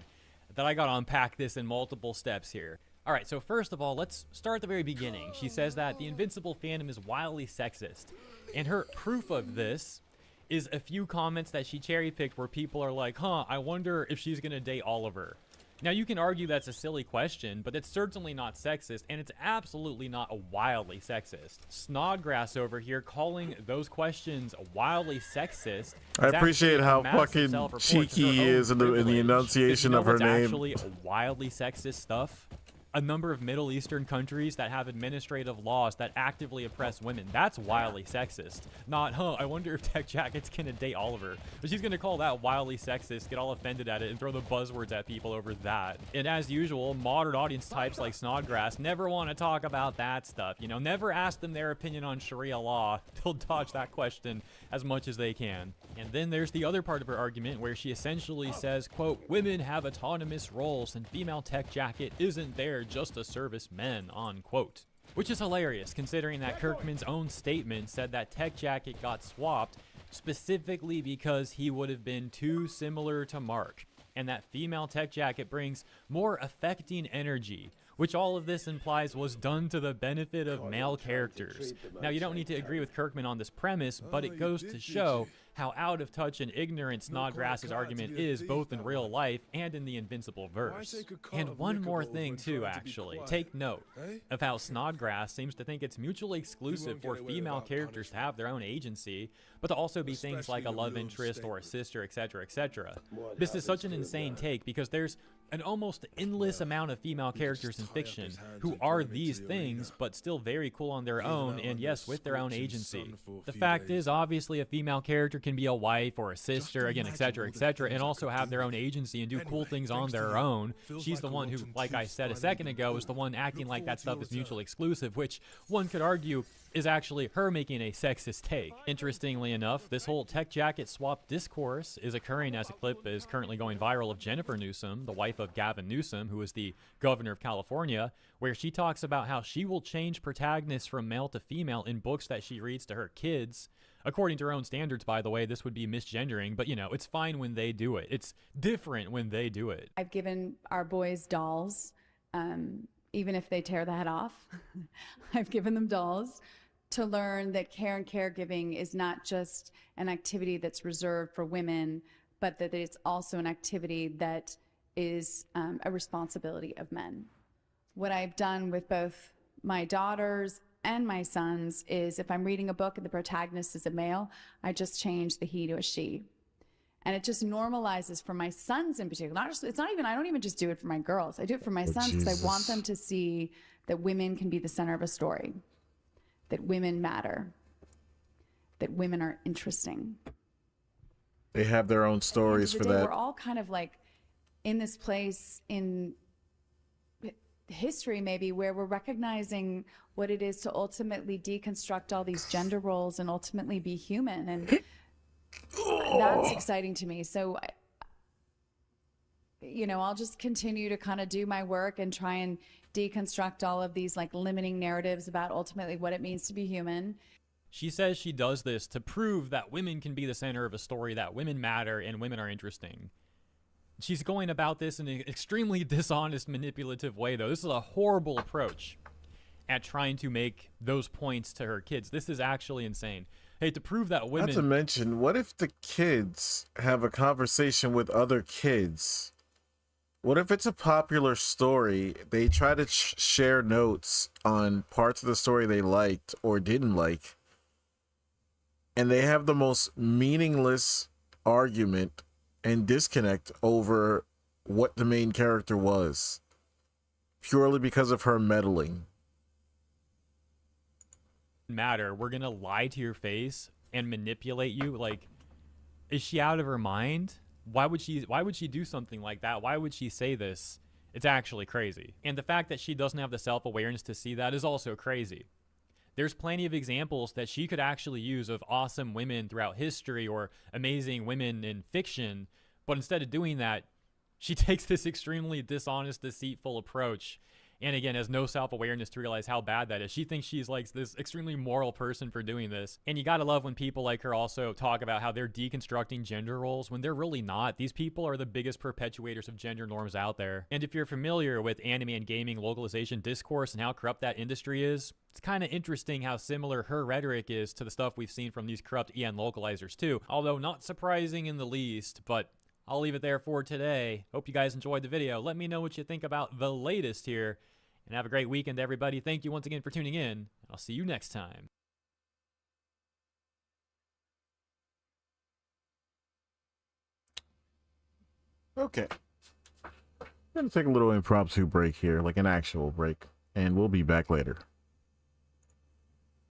that I gotta unpack this in multiple steps here. All right, so first of all, let's start at the very beginning. She says that the Invincible fandom is wildly sexist. And her proof of this is a few comments that she cherry-picked where people are like, huh, I wonder if she's gonna date Oliver. Now, you can argue that's a silly question, but it's certainly not sexist, and it's absolutely not wildly sexist. Snodgrass over here calling those questions wildly sexist. I appreciate how fucking cheeky he is in the enunciation of her name. Actually wildly sexist stuff. A number of Middle Eastern countries that have administrative laws that actively oppress women. That's wildly sexist. Not, I wonder if Tech Jacket's gonna date Oliver. But she's gonna call that wildly sexist, get all offended at it, and throw the buzzwords at people over that. And as usual, modern audience types like Snodgrass never want to talk about that stuff. You know, never ask them their opinion on Sharia law. They'll dodge that question as much as they can. And then there's the other part of her argument where she essentially says, quote, women have autonomous roles and female Tech Jacket isn't there just to service men, unquote. Which is hilarious considering that Kirkman's own statement said that Tech Jacket got swapped specifically because he would have been too similar to Mark, and that female Tech Jacket brings more affecting energy, which all of this implies was done to the benefit of male characters. Now, you don't need to agree with Kirkman on this premise, but it goes to show how out of touch and ignorant Snodgrass's argument is both in real life and in the Invincible verse. And one more thing too, actually. Take note of how Snodgrass seems to think it's mutually exclusive for female characters to have their own agency, but to also be things like a love interest or a sister, etc., etc. This is such an insane take because there's an almost endless amount of female characters in fiction who are these things, but still very cool on their own, and yes, with their own agency. The fact is, obviously, a female character can be a wife or a sister, again, etc., etc., and also have their own agency and do cool things on their own. She's the one who, like I said a second ago, is the one acting like that stuff is mutually exclusive, which one could argue is actually her making a sexist take. Interestingly enough, this whole Tech Jacket swap discourse is occurring as a clip is currently going viral of Jennifer Newsom, the wife of Gavin Newsom, who is the governor of California, where she talks about how she will change protagonists from male to female in books that she reads to her kids. According to her own standards, by the way, this would be misgendering, but you know, it's fine when they do it. It's different when they do it. I've given our boys dolls, even if they tear the head off. I've given them dolls to learn that care and caregiving is not just an activity that's reserved for women, but that it's also an activity that is a responsibility of men. What I've done with both my daughters and my sons is if I'm reading a book and the protagonist is a male, I just change the he to a she. And it just normalizes for my sons in particular. I don't even just do it for my girls. I do it for my sons because I want them to see that women can be the center of a story, that women matter, that women are interesting. They have their own stories for that. We're all kind of like in this place in history maybe where we're recognizing what it is to ultimately deconstruct all these gender roles and ultimately be human, and that's exciting to me. So you know, I'll just continue to kind of do my work and try and deconstruct all of these like limiting narratives about ultimately what it means to be human. She says she does this to prove that women can be the center of a story, that women matter and women are interesting. She's going about this in an extremely dishonest, manipulative way, though. This is a horrible approach at trying to make those points to her kids. This is actually insane. Hey, to prove that women... Not to mention, what if the kids have a conversation with other kids? What if it's a popular story, they try to share notes on parts of the story they liked or didn't like, and they have the most meaningless argument and disconnect over what the main character was, purely because of her meddling. Matter, we're gonna lie to your face and manipulate you. Like, is she out of her mind? Why would she do something like that? Why would she say this? It's actually crazy. And the fact that she doesn't have the self-awareness to see that is also crazy. There's plenty of examples that she could actually use of awesome women throughout history or amazing women in fiction, but instead of doing that, she takes this extremely dishonest, deceitful approach, and again has no self-awareness to realize how bad that is. She thinks she's like this extremely moral person for doing this, and you gotta love when people like her also talk about how they're deconstructing gender roles when they're really not. These people are the biggest perpetuators of gender norms out there. And if you're familiar with anime and gaming localization discourse and how corrupt that industry is, it's kind of interesting how similar her rhetoric is to the stuff we've seen from these corrupt EN localizers too, although not surprising in the least. But I'll leave it there for today. Hope you guys enjoyed the video. Let me know what you think about the latest here. And have a great weekend, everybody. Thank you once again for tuning in. I'll see you next time. Okay. I'm going to take a little impromptu break here, like an actual break, and we'll be back later.